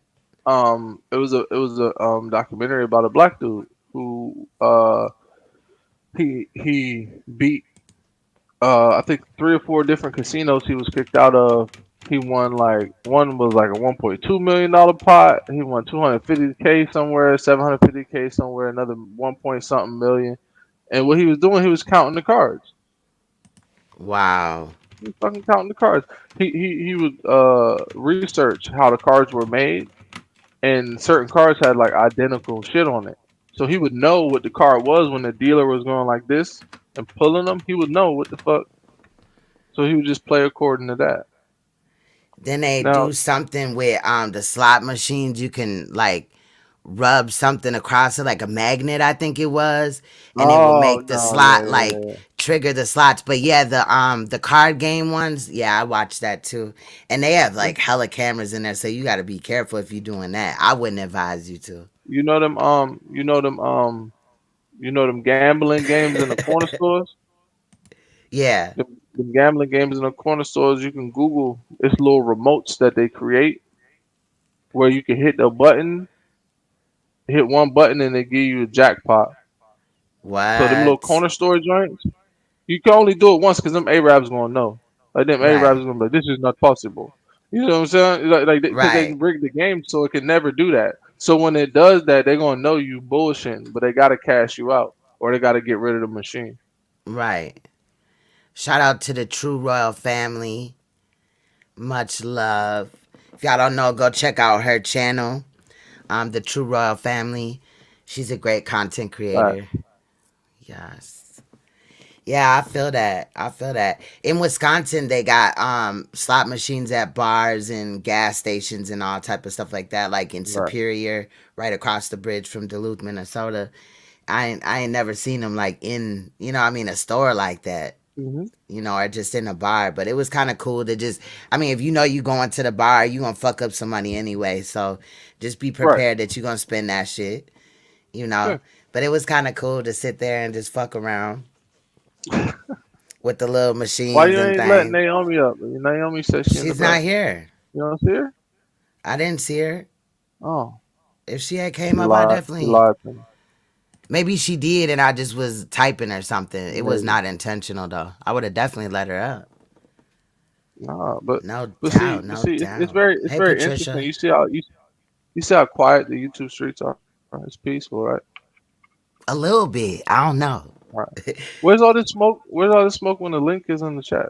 It was a documentary about a black dude who he beat I think three or four different casinos he was kicked out of. He won like one was like a $1.2 million pot. He won 250K somewhere, 750K somewhere, another 1 point something million. And what he was doing, he was counting the cards. Wow. He was fucking counting the cards. He would research how the cards were made, and certain cards had like identical shit on it. So he would know what the card was when the dealer was going like this and pulling them. He would know what the fuck. So he would just play according to that. Then they Now, do something with the slot machines. You can like rub something across it, like a magnet, I think it was, and it will oh make the no, yeah, slot yeah, like yeah. trigger the slots. But yeah, the card game ones, yeah, I watched that too. And they have Yeah. like hella cameras in there, so you got to be careful if you're doing that. I wouldn't advise you to. You know them, them gambling games in the corner stores. Yeah. Them gambling games in the corner stores. You can Google. It's little remotes that they create where you can hit the button, hit one button, and they give you a jackpot. So them little What? corner store joints, you can only do it once because them Arabs gonna know. Like them Arabs Right. gonna be like, this is not possible. You know what I'm saying? Like because they Right. rigged the game so it can never do that. So when it does that, they're gonna know you bullshitting, but they gotta cash you out or they gotta get rid of the machine. Right. Shout out to the True Royal family. Much love. If y'all don't know, go check out her channel. The True Royal family. She's a great content Right, creator. Yes. Yeah, I feel that. I feel that. In Wisconsin, they got slot machines at bars and gas stations and all type of stuff like that. Like in right. Superior, right across the bridge from Duluth, Minnesota. I ain't never seen him like in, I mean, a store like that. Hmm. Or just in a bar. But it was kind of cool to just, I mean, if you going to the bar, you gonna fuck up some money anyway. So just be Right. prepared that you gonna spend that shit, you Yeah. know. But it was kind of cool to sit there and just fuck around with the little Why machines you and ain't letting things. Naomi up? Naomi said she in the She's back. not here. You don't see her? I didn't see her. Oh, If she had she came up, I lied. She definitely. lied to me. Maybe she did, and I just was typing or something. It was Maybe. not intentional though. I would have definitely let her up. Nah, No but see, doubt, but no see, doubt. it's Hey, very interesting. Patricia. You see how quiet the YouTube streets are. It's peaceful, right? A little bit. I don't know. Right. Where's all this smoke? Where's all this smoke when the link is in the chat?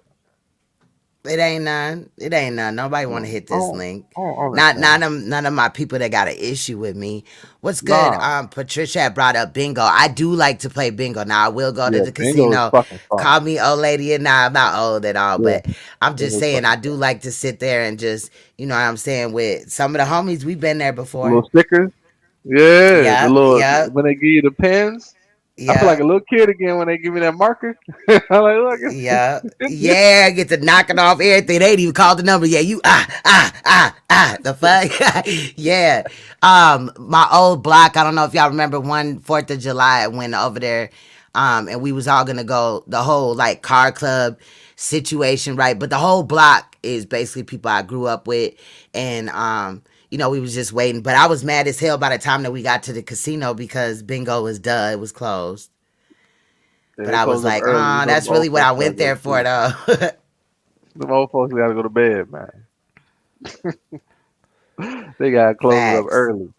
It ain't none. It ain't none. Nobody want to hit I this don't, link. I don't Not understand. none of my people that got an issue with me. What's good? Nah, Patricia had brought up bingo. I do like to play bingo. Now I will go to yeah, the bingo is casino. fucking fun. Call me old lady, and now I'm not old at all. Yeah, But I'm just bingo is saying fucking I do fun. like to sit there and just, you know what I'm saying, with some of the homies. We've been there before. Little stickers. Yeah, the Yep, little yep, when they give you the pens. I feel like a yep. little kid again when they give me that marker. I'm like, look, Yeah, yeah, I get to knocking off everything. They ain't even called the number. Yeah, you the fuck. Yeah. My old block. I don't know if y'all remember one 4th of July. I went over there, and we was all gonna go the whole like car club situation, right? But the whole block is basically people I grew up with, and we was just waiting. But I was mad as hell by the time that we got to the casino because bingo was done. It was closed. yeah, But they I was close up like, early. that's Them really old what I folks gotta went go to there for, sleep. though. Them old folks gotta go to bed, man. They gotta close it up Facts. early.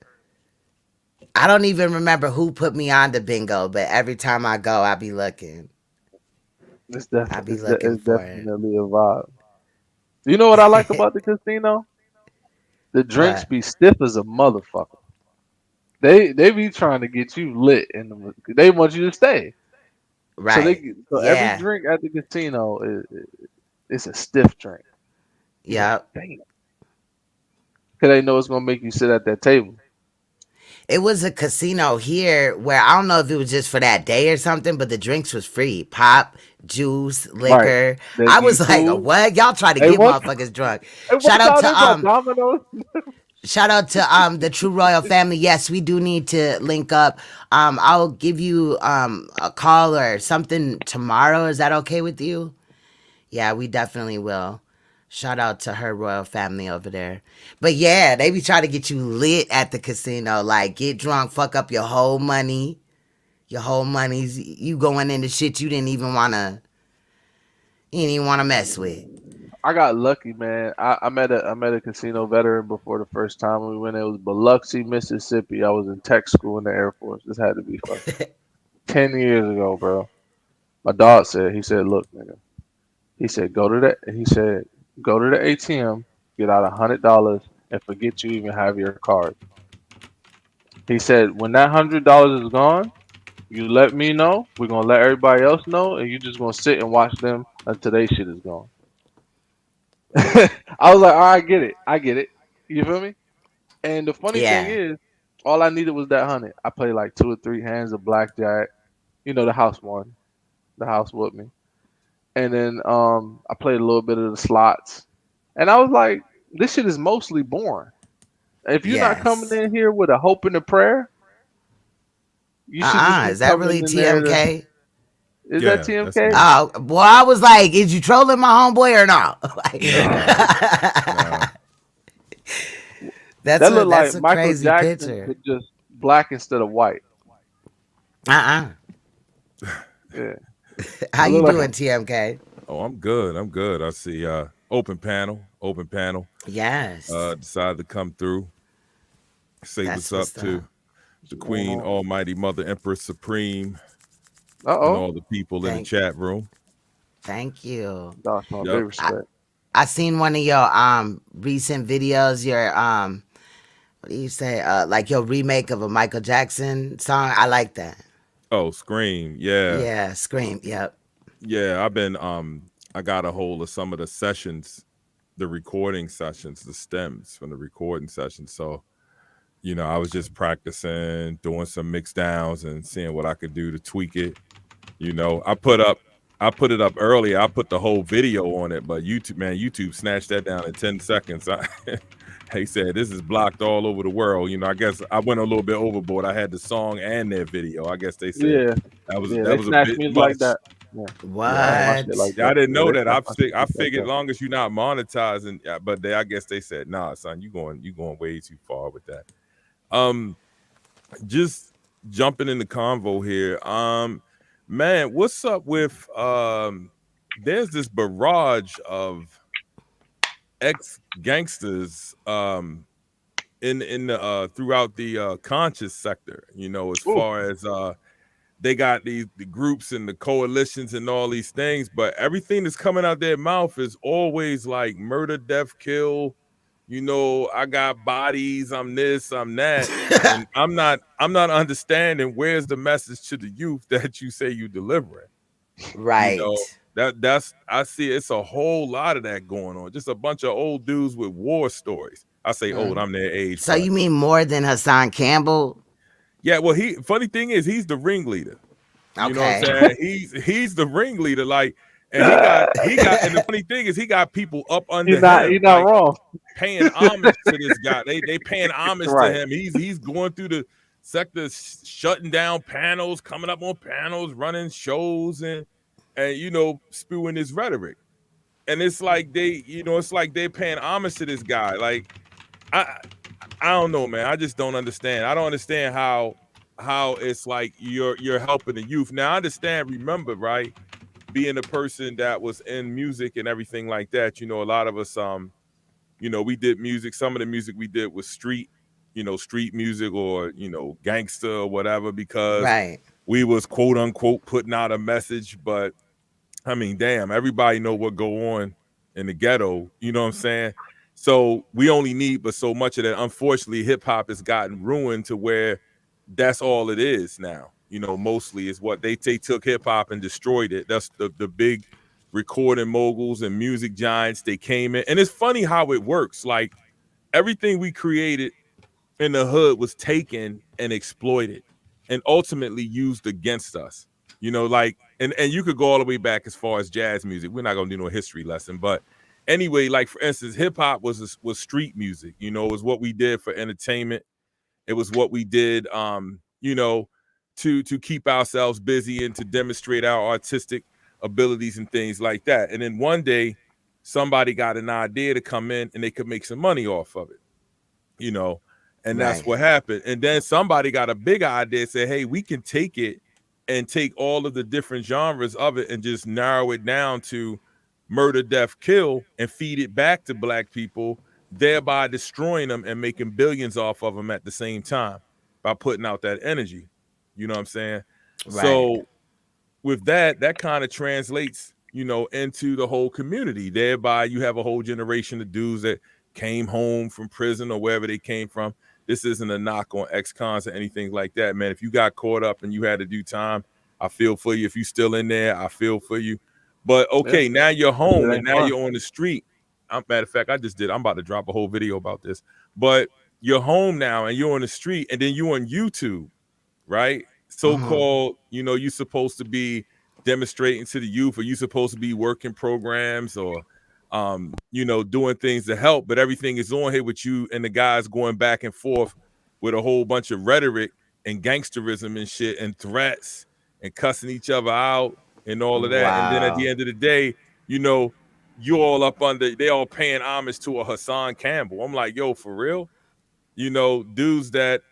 I don't even remember who put me on to bingo, but every time I go, I be looking. I be looking It's for it. definitely a vibe. You know what I like about the casino? The drinks What? be stiff as a motherfucker. They be trying to get you lit, and they want you to stay. Right. So every Yeah. drink at the casino is a stiff drink. You like, Yep. damn, because they know it's gonna make you sit at that table. It was a casino here where I don't know if it was just for that day or something, but the drinks was free. Pop, juice, Right. liquor. They I give you was like, food. what? Y'all try to Hey, get what? motherfuckers drunk. Hey, Shout what out y'all? to They got Domino's. the True Royal family. Yes, we do need to link up. I'll give you a call or something tomorrow. Is that okay with you? Yeah, we definitely will. Shout out to her royal family over there. But yeah, they be trying to get you lit at the casino. Like get drunk, fuck up your whole money. Your whole money's you going into shit you didn't even wanna mess with. I got lucky, man. I met a casino veteran before the first time we went. It was Biloxi, Mississippi. I was in tech school in the Air Force. This had to be fucking 10 years ago, bro. My dog said, he said, look, nigga. He said, go to the ATM, get out $100, and forget you even have your card. He said, when that $100 is gone, you let me know. We're gonna let everybody else know, and you just gonna sit and watch them until they shit is gone. I was like, all right, I get it. I get it. You feel me? And the funny thing Yeah. is, all I needed was that 100. I played like 2 or 3 hands of blackjack. The house won. The house with me. And then I played a little bit of the slots. And I was like, this shit is mostly boring. If you're not coming Yes. in here with a hope and a prayer, you should just be Is that coming really in there to. TMK? Is that Yeah, that's TMK? me. Oh, boy, I was like, is you trolling my homeboy or not? Nah, nah. That's That looked like a Michael crazy Jackson, picture. but just black instead of white. Uh-uh. Yeah. How It you looked like doing, TMK? Oh, I'm good. I'm good. I see open panel, open panel. Yes. Decided to come through, say what's That's up what's up. to what's the going Queen, on. Almighty Mother Empress Supreme, and Uh-oh. all the people in the Thank chat room. thank you. That's my big Yep. I, respect. I seen one of your recent videos, your what do you say? Like your remake of a Michael Jackson song. I like that. Oh, Scream. Yeah. Yeah, Scream. Yep. Yeah, I've been I got a hold of some of the sessions, the recording sessions, the stems from the recording sessions. So I was just practicing, doing some mix downs and seeing what I could do to tweak it. I put it up earlier. I put the whole video on it, but YouTube snatched that down in 10 seconds. He said this is blocked all over the world. I guess I went a little bit overboard. I had the song and their video. I guess they said Yeah, yeah, that they was a snatch bit music like much. that. Yeah, yeah, I don't watch it What? like Yeah, I that. didn't Yeah, know they that. snatch my I music like figured that. as long as you're not monetizing, yeah, but I guess they said, nah, son, you going way too far with that. Um, just jumping in the convo here. Man, what's up with there's this barrage of ex gangsters in the throughout the conscious sector, as Ooh, far as they got the groups and the coalitions and all these things, but everything that's coming out their mouth is always like murder, death, kill. I got bodies, I'm this, I'm that. And I'm not understanding where's the message to the youth that you say you delivering. You know, Right. that's I see it's a whole lot of that going on. Just a bunch of old dudes with war stories. I say old, Mm. I'm their age, So but you mean more than Hassan Campbell? yeah, well, funny thing is he's the ringleader. You know what I'm Okay. saying? He's the ringleader, like, and and the funny thing is he got people up under he's him, not like wrong. paying homage to this guy. They paying homage to Right. him. He's going through the sector, shutting down panels, coming up on panels, running shows, and spewing his rhetoric. And it's like it's like they're paying homage to this guy. Like I I don't know, man. I just don't understand. I don't understand how it's like you're helping the youth. Now I understand, remember, right? Being a person that was in music and everything like that, a lot of us we did music. Some of the music we did was street music or, gangster or whatever, because Right. we was quote unquote putting out a message. But I mean, damn, everybody know what go on in the ghetto. You know what I'm saying? So we only need but so much of that. Unfortunately, hip hop has gotten ruined to where that's all it is now. Mostly is what they took hip hop and destroyed it. That's the big recording moguls and music giants. They came in, and it's funny how it works. Like everything we created in the hood was taken and exploited and ultimately used against us. Like and you could go all the way back as far as jazz music. We're not gonna do no history lesson, but anyway, like for instance, hip hop was street music. It was what we did for entertainment. It was what we did, to keep ourselves busy and to demonstrate our artistic abilities and things like that. And then one day, somebody got an idea to come in and they could make some money off of it, you know, and that's Right. what happened. And then somebody got a big idea, said, "Hey, we can take it and take all of the different genres of it and just narrow it down to murder, death, kill, and feed it back to black people, thereby destroying them and making billions off of them at the same time by putting out that energy." You know what I'm saying? Right. So with that kind of translates, into the whole community. Thereby, you have a whole generation of dudes that came home from prison or wherever they came from. This isn't a knock on ex-cons or anything like that, man. If you got caught up and you had to do time, I feel for you. If you still in there, I feel for you. But Yeah, okay, now you're home it and ain't now fun. you're on the street. Matter of fact, I'm about to drop a whole video about this. But you're home now and you're on the street, and then you're on YouTube, right? Hmm. So-called, you're supposed to be demonstrating to the youth, or you supposed to be working programs or doing things to help, but everything is on here with you and the guys going back and forth with a whole bunch of rhetoric and gangsterism and shit and threats and cussing each other out and all of that. And then at the Wow. end of the day, you all up under, they all paying homage to a Hassan Campbell. I'm like, yo, for real? Dudes that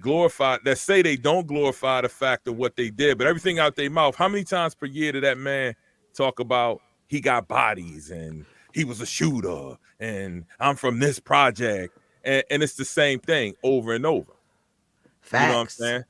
glorify, that say they don't glorify the fact of what they did, but everything out their mouth. How many times per year did that man talk about he got bodies and he was a shooter and I'm from this project, and it's the same thing over and over. You know what I'm Facts. saying?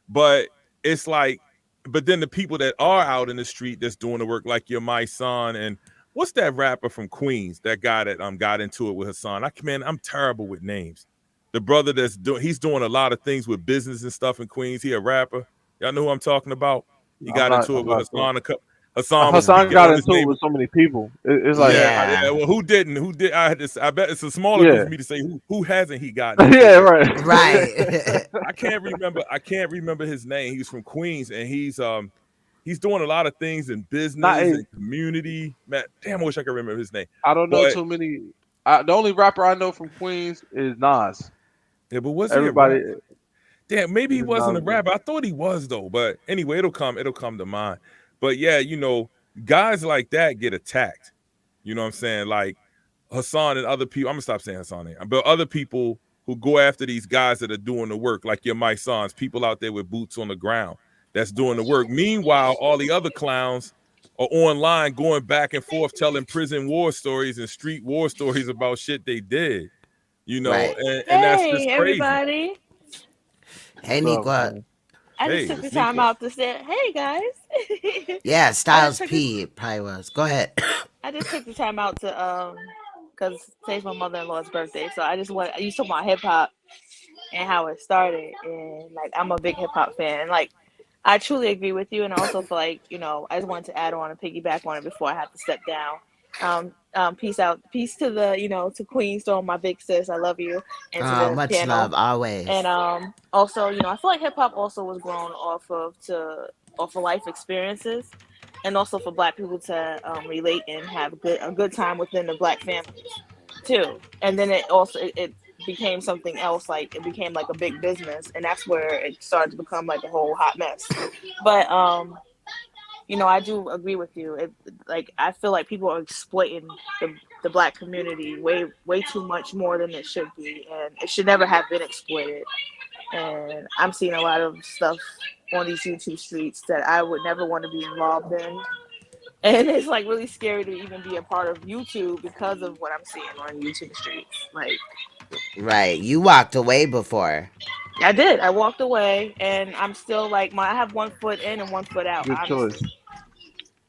But it's like, but then the people that are out in the street that's doing the work, like your my son, and what's that rapper from Queens, that guy that got into it with Hassan? I'm terrible with names. The brother he's doing a lot of things with business and stuff in Queens. He a rapper. Y'all know who I'm talking about? He I'm got not. into it I'm with not sure. Hassan. Hassan was Hassan speaking got on his into it neighbor. with so many people. It's like, Yeah, Yeah. yeah. Well, who didn't? Who did? I had to. I bet it's a smaller group yeah, for me to say who hasn't he gotten yeah, into it. right. But Right. I can't remember. I can't remember his name. He's from Queens, and he's doing a lot of things in Not business a, and community. Man, damn, I wish I could remember his name. I don't know But too many. The only rapper I know from Queens is Nas. yeah, but was he a Everybody rap? Damn, maybe he is wasn't a Nas. rapper. I thought he was though. But anyway, it'll come to mind. But yeah, guys like that get attacked. You know what I'm saying? Like Hassan and other people. I'm gonna stop saying Hassan name, but other people who go after these guys that are doing the work, like your Mike Sons, people out there with boots on the ground that's doing the work. Meanwhile, all the other clowns are online going back and forth telling prison war stories and street war stories about shit they did. Right. And that's Hey, just crazy. everybody. Hey, What's up, Niqua. man? I just Hey, took the it's time Nico. out to say, hey, guys. Yeah, I just Styles took the, P. It probably was. Go ahead. I just took the time out to because today's my mother-in-law's birthday, so I used to talk about hip hop and how it started, and like I'm a big hip hop fan, and like I truly agree with you, and I also feel like I just wanted to add on and piggyback on it before I have to step down. Peace out, peace to the to Queen Storm, my big sis, I love you, and to the Much love panel. always. And also, I feel like hip hop also was grown off of life experiences, and also for Black people to relate and have a good time within the Black families too. And then it became something else. Like it became like a big business, and that's where it started to become like a whole hot mess. But I do agree with you. Like I feel like people are exploiting the Black community way too much more than it should be, and it should never have been exploited. And I'm seeing a lot of stuff on these YouTube streets that I would never want to be involved in. And it's like really scary to even be a part of YouTube because of what I'm seeing on YouTube streets. Like Right. You walked away before. I did. I walked away, and I'm still like I have one foot in and one foot out. Good choice. Honestly,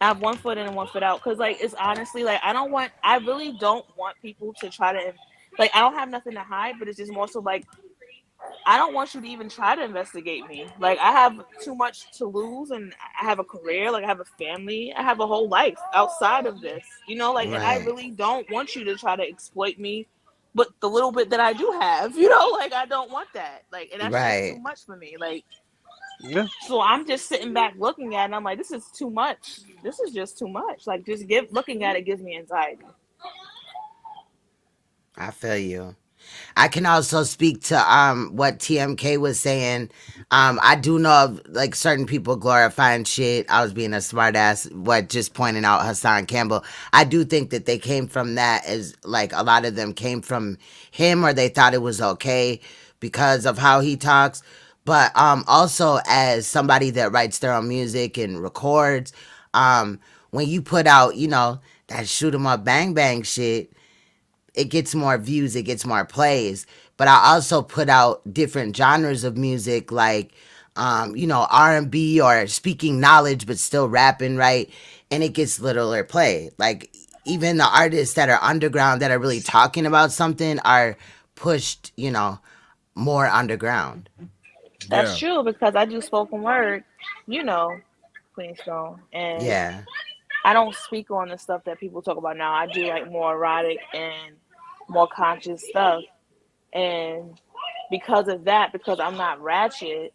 I have one foot in and one foot out because like it's honestly like I really don't want people to try to like I don't have nothing to hide, but it's just more so like I don't want you to even try to investigate me. Like I have too much to lose, and I have a career, like I have a family, I have a whole life outside of this, like, and I Right. really don't want you to try to exploit me. But the little bit that I do have, like I don't want that. Like, and that's just too Right. much for me. Like, Yeah, so I'm just sitting back looking at it, and I'm like, this is too much. This is just too much. Like, just looking at it gives me anxiety. I feel you. I can also speak to what TMK was saying. I do know of like certain people glorifying shit. I was being a smart ass, just pointing out Hassan Campbell. I do think that they came from that, as like a lot of them came from him, or they thought it was okay because of how he talks. But also as somebody that writes their own music and records, when you put out, that shoot 'em up bang bang shit, it gets more views, it gets more plays. But I also put out different genres of music, like R&B or speaking knowledge but still rapping, right? And it gets littler play. Like even the artists that are underground that are really talking about something are pushed, more underground. That's Yeah. true because I do spoken word, Queen Stone, and Yeah. I don't speak on the stuff that people talk about now. I do like more erotic and more conscious stuff. And because of that, because I'm not ratchet,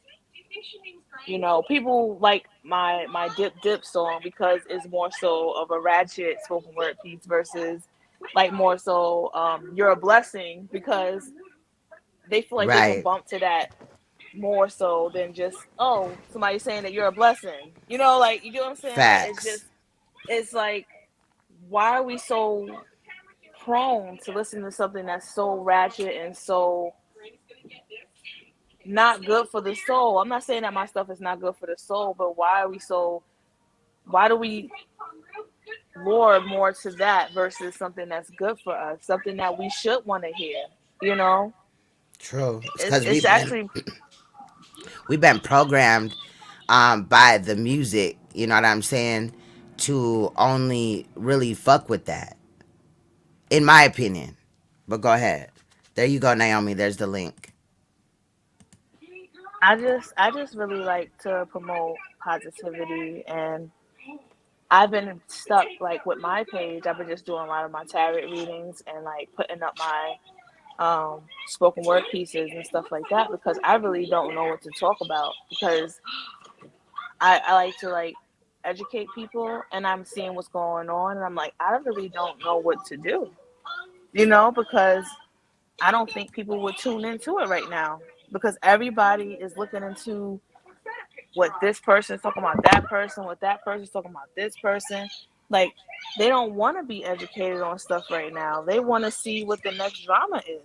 people like my dip song because it's more so of a ratchet spoken word piece versus like more so you're a blessing because they feel like they can Right. bump to that more so than just somebody saying that you're a blessing. Like you know what I'm saying? Like Facts. it's like why are we so prone to listen to something that's so ratchet and so not good for the soul? I'm not saying that my stuff is not good for the soul, but why do we lure more to that versus something that's good for us, something that we should want to hear, you know? True. It's It's because it's actually we've been programmed by the music, you know what I'm saying, to only really fuck with that, in my opinion. But go ahead. There you go, Naomi. There's the link. I just really like to promote positivity, and I've been stuck like with my page. I've been just doing a lot of my tarot readings and like putting up my spoken word pieces and stuff like that because I really don't know what to talk about because I like to like educate people and I'm seeing what's going on and I'm like I really don't know what to do, because I don't think people would tune into it right now because everybody is looking into what this person's talking about that person, what that person's talking about this person. Like they don't want to be educated on stuff right now. They want to see what the next drama is,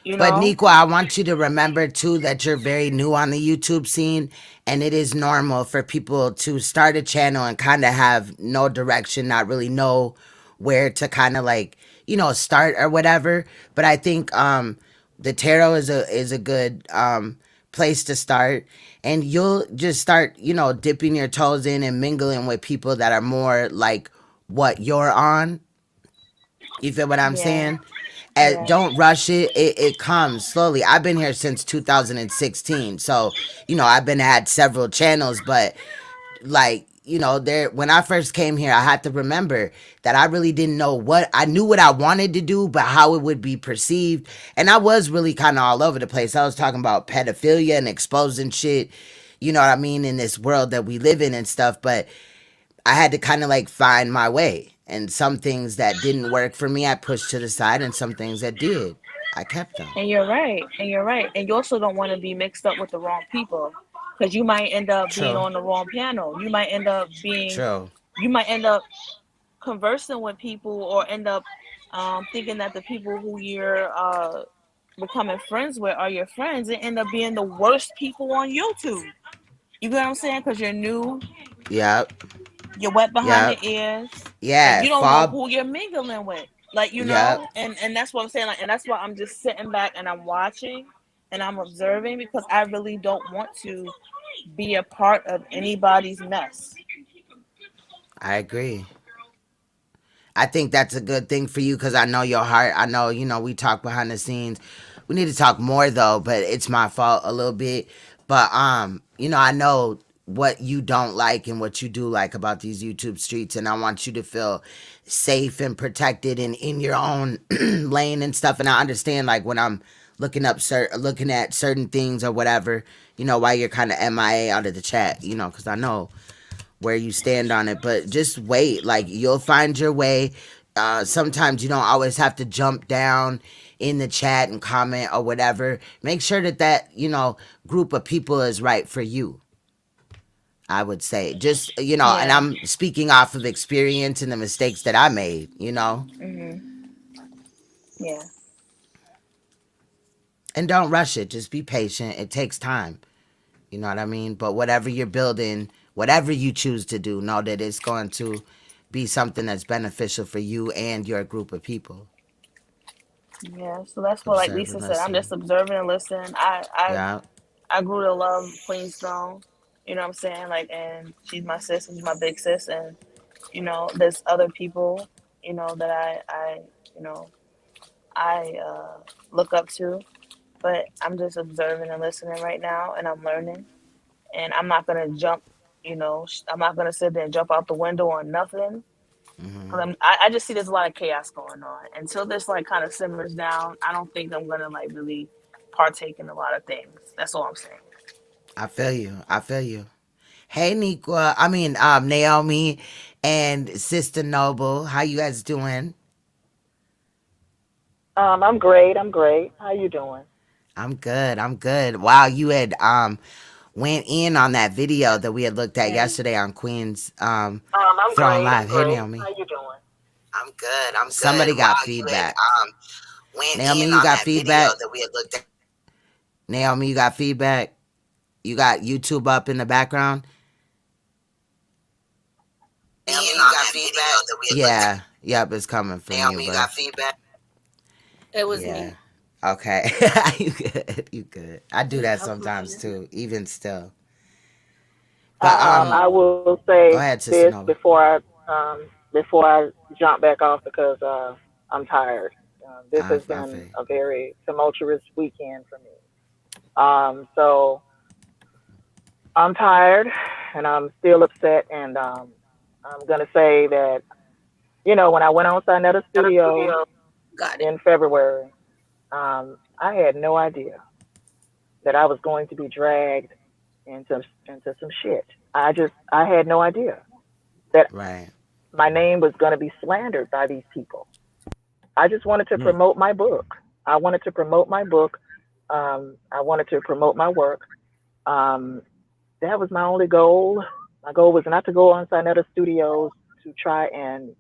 you But know? Nico, I want you to remember too that you're very new on the YouTube scene, and it is normal for people to start a channel and kind of have no direction, not really know where to kind of like, start or whatever. But I think the tarot is a good place to start, and you'll just start, dipping your toes in and mingling with people that are more like what you're on. You feel what I'm Yeah, saying? yeah. Don't rush it. It comes slowly. I've been here since 2016. So, I've been had several channels, but like, there when I first came here, I had to remember that I really didn't know what I knew what I wanted to do, but how it would be perceived. And I was really kind of all over the place. I was talking about pedophilia and exposing shit, you know what I mean, in this world that we live in and stuff, but I had to kind of like find my way. And some things that didn't work for me, I pushed to the side, and some things that did, I kept them. And you're right. And you're right. And you also don't want to be mixed up with the wrong people because you might end up being True. on the wrong panel. True. You might end up conversing with people or end up thinking that the people who you're becoming friends with are your friends and end up being the worst people on YouTube. You get what I'm saying? Because you're new, Yep. you're wet behind the Yep. ears, and Yeah. you don't know Fob. who you're mingling with. Like Yep. and that's what I'm saying. Like, and that's why I'm just sitting back and I'm watching and I'm observing because I really don't want to be a part of anybody's mess. I agree. I think that's a good thing for you because I know your heart. I know, we talk behind the scenes. We need to talk more though, but it's my fault a little bit. But I know what you don't like and what you do like about these YouTube streets, and I want you to feel safe and protected and in your own lane and stuff. And I understand like when I'm looking at certain things or whatever, why you're kind of MIA out of the chat, because I know where you stand on it, but just wait. Like you'll find your way. Sometimes you don't always have to jump down in the chat and comment or whatever. Make sure that group of people is right for you. I would say just and Yeah. I'm speaking off of experience and the mistakes that I made. Hmm. Yeah. And don't rush it. Just be patient. It takes time. You know what I mean? But whatever you're building, whatever you choose to do, know that it's going to be something that's beneficial for you and your group of people. Yeah. So that's what like Observe and Lisa said. I'm just listen. observing and listening. Yeah. I grew to love Queen Strong. You know what I'm saying? Like, and she's my sis, and she's my big sis, and there's other people, that you know, I look up to. But I'm just observing and listening right now, and I'm learning. And I'm not gonna jump. I'm not gonna sit there and jump out the window on nothing. Hmm. 'Cause I just see there's a lot of chaos going on. Until this like kind of simmers down, I don't think I'm gonna like really partake in a lot of things. That's all I'm saying. I feel you. I feel you. Hey, Niqua. I mean, Naomi and Sister Noble. How you guys doing? I'm great. I'm great. How you doing? I'm good. I'm good. Wow, you had went in on that video that we had looked at yesterday on Queen's I'm Throne great. I'm Live. Hey, great. How Naomi. you doing? I'm good. I'm Good. Somebody Wow, got you had feedback. went Naomi, in you on got that video feedback? that we had looked at. Naomi, you got feedback? You got YouTube up in the background? Naomi, you got feedback that we had looked at. Yeah. Yep, it's coming from you, Naomi, you but got feedback. It was yeah. me. Okay. You good. You good. I do that sometimes too, even still. But I will go say ahead, Sister this Nova. before I jump back off because I'm tired. This has I been feel a very tumultuous weekend for me. So I'm tired and I'm still upset and I'm gonna say that, when I went on Sinetta Studio Got it. in February, I had no idea that I was going to be dragged into some shit. I had no idea that Right. my name was going to be slandered by these people. I just wanted to Mm, promote my book. I wanted to promote my book. I wanted to promote my work. Um, that was my only goal. My goal was not to go on Sinetta Studios to try and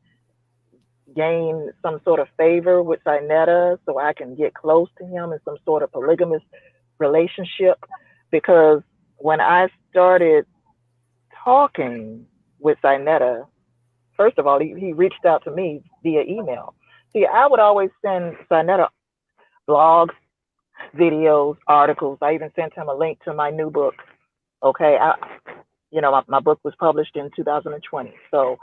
gain some sort of favor with Sinetta so I can get close to him in some sort of polygamous relationship. Because when I started talking with Sinetta, first of all, he reached out to me via email. See, I would always send Sinetta blogs, videos, articles. I even sent him a link to my new book. Okay, my book was published in 2020. So,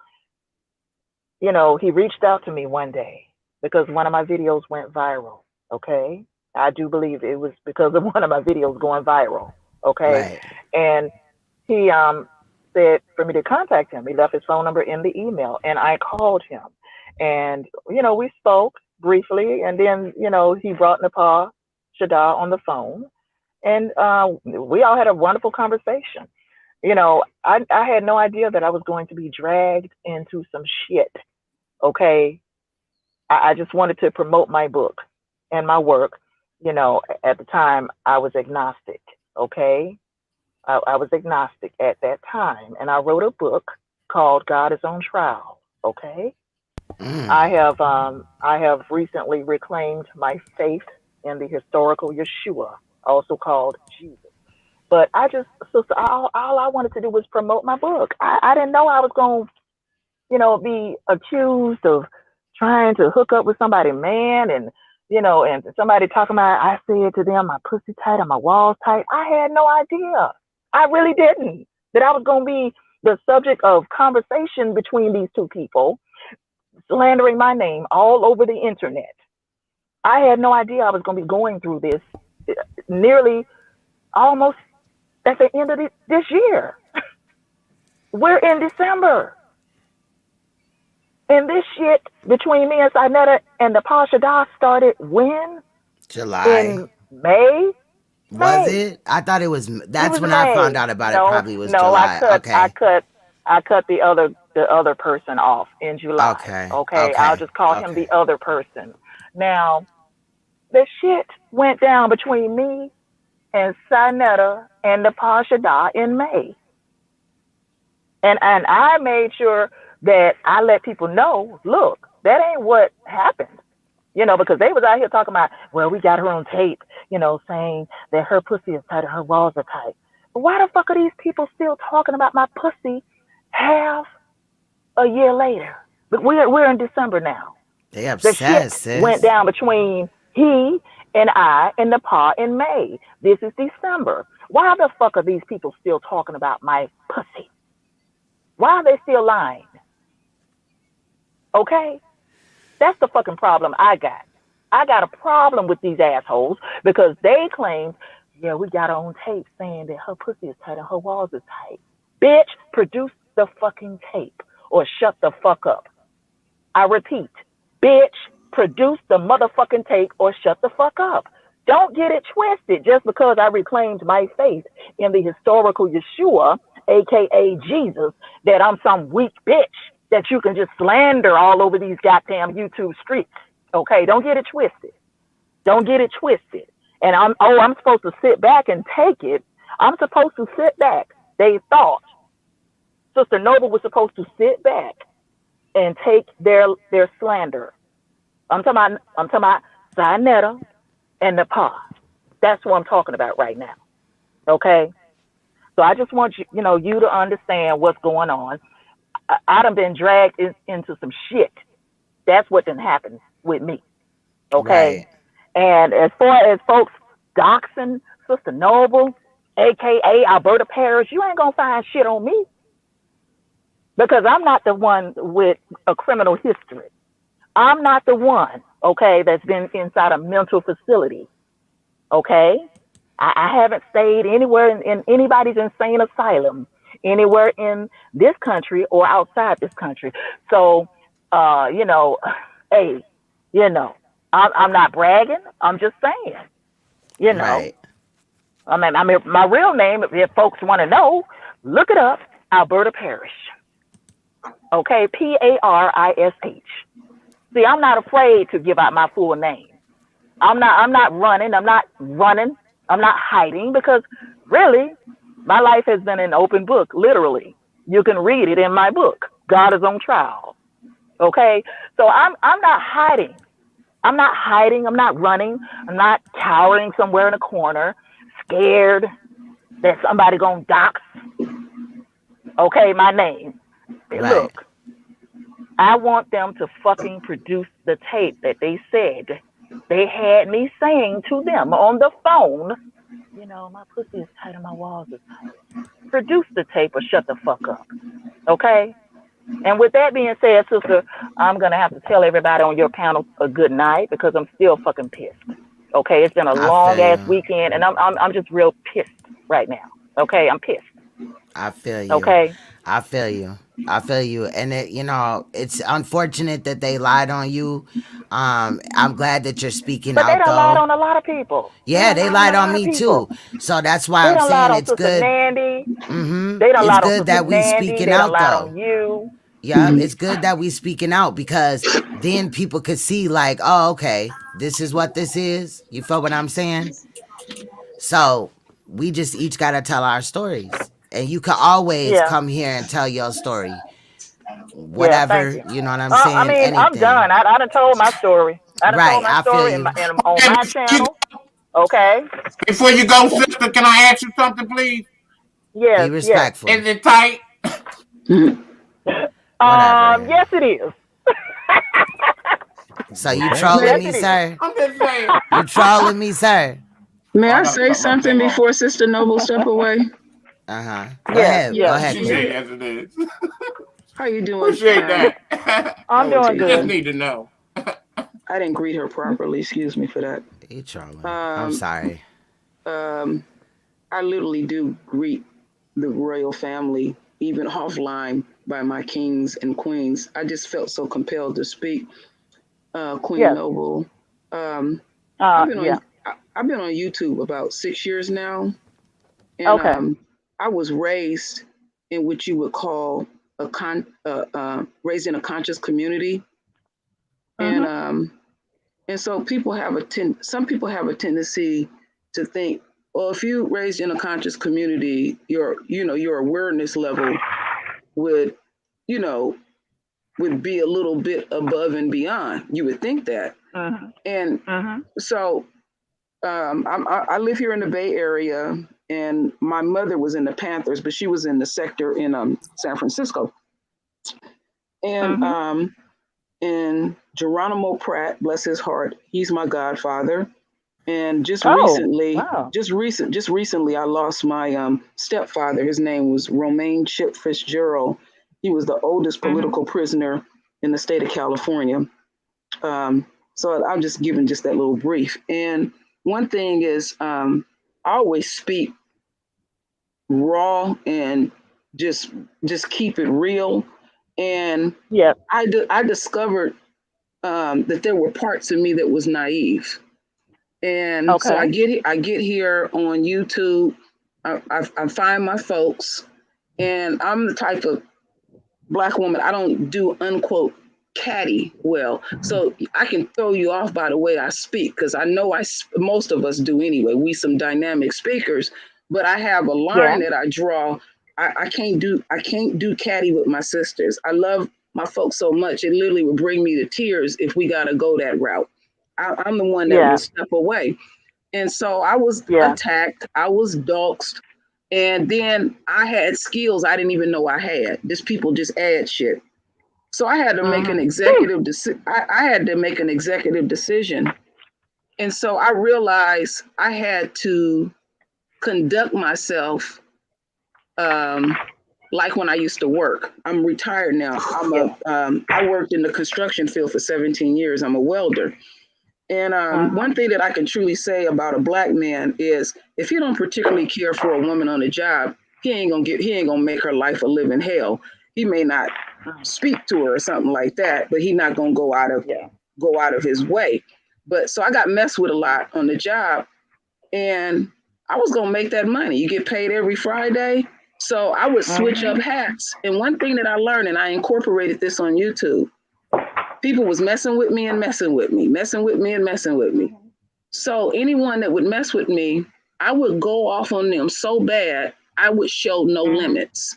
he reached out to me one day because one of my videos went viral. Okay, I do believe it was because of one of my videos going viral. Okay, Right. and he said for me to contact him. He left his phone number in the email, and I called him, and we spoke briefly, and then he brought Nepal Shada on the phone, and we all had a wonderful conversation. I had no idea that I was going to be dragged into some shit. Okay, I just wanted to promote my book and my work. At the time I was agnostic. Okay, I was agnostic at that time, and I wrote a book called God is on Trial. Okay, Mm. I have recently reclaimed my faith in the historical Yeshua, also called Jesus. But sister, all I wanted to do was promote my book. I didn't know I was going to, be accused of trying to hook up with somebody, man, and and somebody talking about I said to them my pussy tight and my walls tight. I had no idea. I really didn't that I was going to be the subject of conversation between these two people, slandering my name all over the internet. I had no idea I was going to be going through this nearly almost at the end of this year. We're in December. And this shit between me and Sinetta and the Pasha Da started when? July. In May? Was May. it? I thought it was. It That's was when I found May. out about it. No, Probably was no, July. Okay. I cut the other person off in July. Okay. Okay. I'll Okay. just call him Okay. the other person. Now, the shit went down between me and Sinetta and the Pasha Da in May. And I made sure that I let people know, look, that ain't what happened. Because they was out here talking about, well, we got her on tape, saying that her pussy is tight and her walls are tight. But why the fuck are these people still talking about my pussy half a year later? But we're in December now. They The shit obsessed, went sis. down between he and I and Nepal in May. This is December. Why the fuck are these people still talking about my pussy? Why are they still lying? Okay? That's the fucking problem I got. I got a problem with these assholes because they claimed, yeah, we got her on tape saying that her pussy is tight and her walls is tight. Bitch, produce the fucking tape or shut the fuck up. I repeat, bitch, produce the motherfucking tape or shut the fuck up. Don't get it twisted just because I reclaimed my faith in the historical Yeshua, aka Jesus, that I'm some weak bitch that you can just slander all over these goddamn YouTube streets. Okay, don't get it twisted. Don't get it twisted. And I'm supposed to sit back and take it. I'm supposed to sit back. They thought Sister Noble was supposed to sit back and take their slander. I'm talking about Sinetta and Nepal. That's what I'm talking about right now. Okay? So I just want you to understand what's going on. I done been dragged into some shit. That's what done happened with me. Okay? Right. And as far as folks doxing Sister Noble, aka Alberta Parrish, you ain't gonna find shit on me. Because I'm not the one with a criminal history. I'm not the one, okay, that's been inside a mental facility. Okay? I haven't stayed anywhere in anybody's insane asylum anywhere in this country or outside this country. So, you know, hey, you know, I'm not bragging. I'm just saying, you know. Right. I mean, my real name, if folks want to know, look it up, Alberta Parrish. Okay, Parish. See, I'm not afraid to give out my full name. I'm not running. I'm not running. I'm not hiding because really, my life has been an open book. Literally, you can read it in my book. God is on trial. Okay, so I'm not hiding. I'm not hiding. I'm not running. I'm not cowering somewhere in a corner, scared that somebody gonna dox. Okay, my name. Right. Look, I want them to fucking produce the tape that they said they had me saying to them on the phone. You know, my pussy is tight and my walls is tight. Produce the tape or shut the fuck up. Okay? And with that being said, sister, I'm going to have to tell everybody on your panel a good night because I'm still fucking pissed. Okay? It's been a I long feel ass you. weekend and I'm just real pissed right now. Okay? I'm pissed. I feel you. Okay? I feel you. I feel you. And it's unfortunate that they lied on you. I'm glad that you're speaking But they out done lied though. on a lot of people. They Yeah, done they lied on lied a on lot of me people. too. So that's why They I'm done lied saying on it's Sister good. Nandy. Mm-hmm. They done It's lied on good Sister that we Nandy. speaking They done out lied though. on you. Yep, it's good that we speaking out because then people could see like, oh, okay, this is what this is. You feel what I'm saying? So we just each gotta tell our stories. And you can always Yeah. come here and tell your story. Yeah. Thank Whatever, you. you know what I'm I saying? mean, I'm Anything. done. I done told my story. I done told Right, my I feel story you. on And my channel. Okay. before you go, sister, can I ask you something, please? Be Yes. Yes. respectful. Is it tight? Whatever. Yes, it is. So Well, you damn. trolling Yes, me, it is. sir? I'm just saying. You trolling me, sir? May Oh, I I gotta say cut my something thing off. before Sister Noble step away? Uh-huh. Go Yes. ahead. Go Yes. ahead, She Yeah. said Queen. yes, it is. How you doing? Appreciate that. I'm doing You just good. need to know. I didn't greet her properly. Excuse me for that. You trolling. I'm Um, sorry. um, I literally do greet the royal family, even offline by my kings and queens. I just felt so compelled to speak. Queen Yes. Noble. Um, I've been Yeah. on. I've been on YouTube about 6 years now, and Okay. I was raised in what you would call raised in a conscious community, and Mhm. um, and so some people have a tendency to think, well, if you raised in a conscious community, your awareness level would, you know, would be a little bit above and beyond. You would think that, Mhm. and Mhm. so I live here in the Bay Area, and my mother was in the Panthers, but she was in the sector in San Francisco, and Mhm. and Geronimo Pratt, bless his heart, he's my godfather. And Oh. Wow. just recently, I lost my stepfather. His name was Romaine Chip Fitzgerald. He was the oldest Mhm. political prisoner in the state of California. So I'm just giving just that little brief. And one thing is, I always speak raw and just keep it real. And Yes. I discovered that there were parts of me that was naive. And so Okay. I get here on YouTube. I find my folks, and I'm the type of Black woman. I don't do unquote catty well, so I can throw you off by the way I speak because I know most of us do anyway. We some dynamic speakers, but I have a Yeah. line that I draw. I can't do catty with my sisters. I love my folks so much it literally would bring me to tears if we got to go that route. I'm the one that will Yeah. step away. And so I was Yeah. attacked, I was doxxed, and then I had skills I didn't even know I had. Just people just add shit. So I had to make an Mhm. executive decision. I had to make an executive decision. And so I realized I had to conduct myself like when I used to work. I'm retired now. Yeah. I worked in the construction field for 17 years. I'm a welder. And Mhm. one thing that I can truly say about a Black man is if you don't particularly care for a woman on a job, he ain't gonna make her life a living hell. He may not speak to her or something like that, but he's not gonna go out of his way. But so I got messed with a lot on the job, and I was gonna make that money. You get paid every Friday. So I would switch up hats. And one thing that I learned, and I incorporated this on YouTube, people was messing with me and messing with me, messing with me and messing with me. So anyone that would mess with me, I would go off on them so bad, I would show no limits.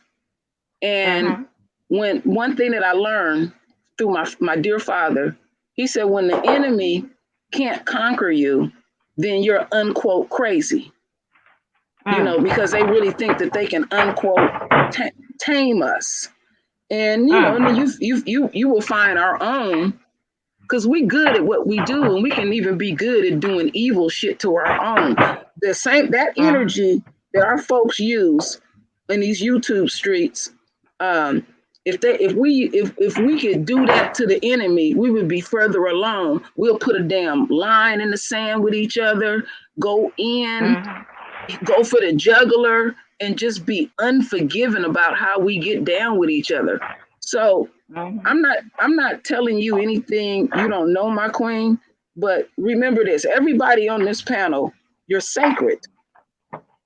And when one thing that I learned through my dear father, he said, when the enemy can't conquer you, then you're unquote crazy. You know, because they really think that they can unquote tame us. And you know, and you will find our own, because we good at what we do, and we can even be good at doing evil shit to our own. The same that energy that our folks use in these YouTube streets, if we could do that to the enemy, we would be further along. We'll put a damn line in the sand with each other, go in, go for the jugular, and just be unforgiving about how we get down with each other. So I'm not telling you anything you don't know, my queen, but remember this, everybody on this panel, you're sacred.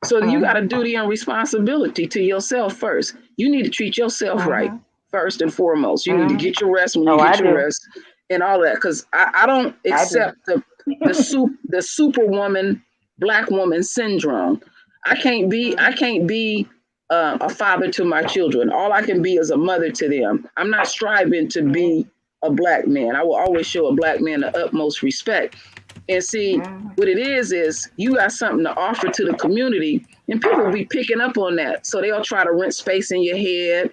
So you got a duty and responsibility to yourself first. You need to treat yourself right first and foremost. You need to get your rest when you get your rest and all that. Because I don't accept the superwoman, black woman syndrome. I can't be a father to my children. All I can be is a mother to them. I'm not striving to be a black man. I will always show a black man the utmost respect. And see, what it is you got something to offer to the community, and people will be picking up on that. So they'll try to rent space in your head,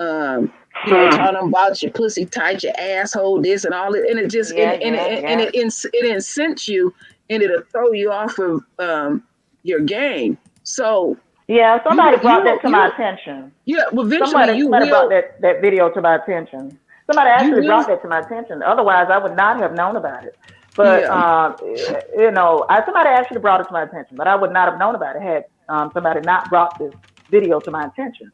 you know, talking about your pussy tight, your asshole, this and all it, and it just it incents you, and it'll throw you off of your game. So somebody brought that to my attention. Yeah, well, eventually somebody brought that video to my attention. Somebody actually brought that to my attention. Otherwise, I would not have known about it. But you know, somebody actually brought it to my attention, but I would not have known about it had somebody not brought this video to my attention.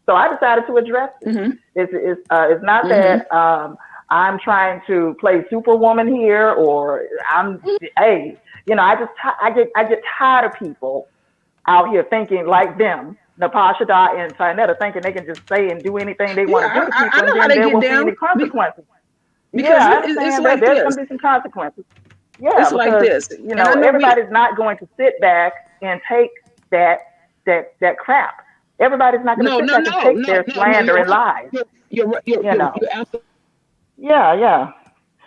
So I decided to address it. It's not that I'm trying to play Superwoman here, or hey, you know, I get tired of people out here thinking like them, Napasha Dot and Tinetta, thinking they can just say and do anything they want to do to people, and then there won't be any consequences. Because it's like there's this. going to be some consequences. Yeah, it's like this. You know, everybody's not going to sit back and take that crap. Everybody's not going to sit back and take their slander and lies. You're Yeah.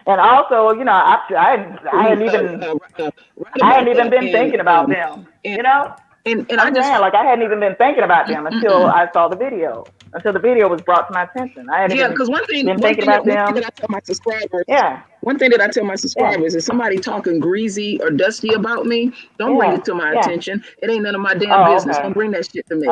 And also, you know, I hadn't even been thinking about them. You know, and I hadn't even been thinking about them until I saw the video. Until the video was brought to my attention. I hadn't because one thing that I tell my subscribers, one thing that I tell my subscribers is somebody talking greasy or dusty about me, don't bring it to my attention. It ain't none of my damn business. Don't bring that shit to me.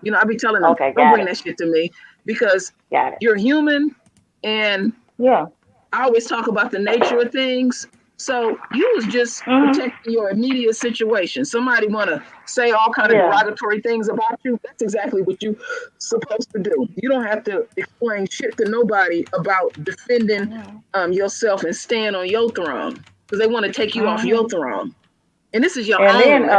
You know, I be telling them, don't bring that shit to me, because you're human, and I always talk about the nature of things. So you was just protecting your immediate situation. Somebody want to say all kind of derogatory things about you. That's exactly what you supposed to do. You don't have to explain shit to nobody about defending yourself and staying on your throne, because they want to take you off your throne. And this is your own. And then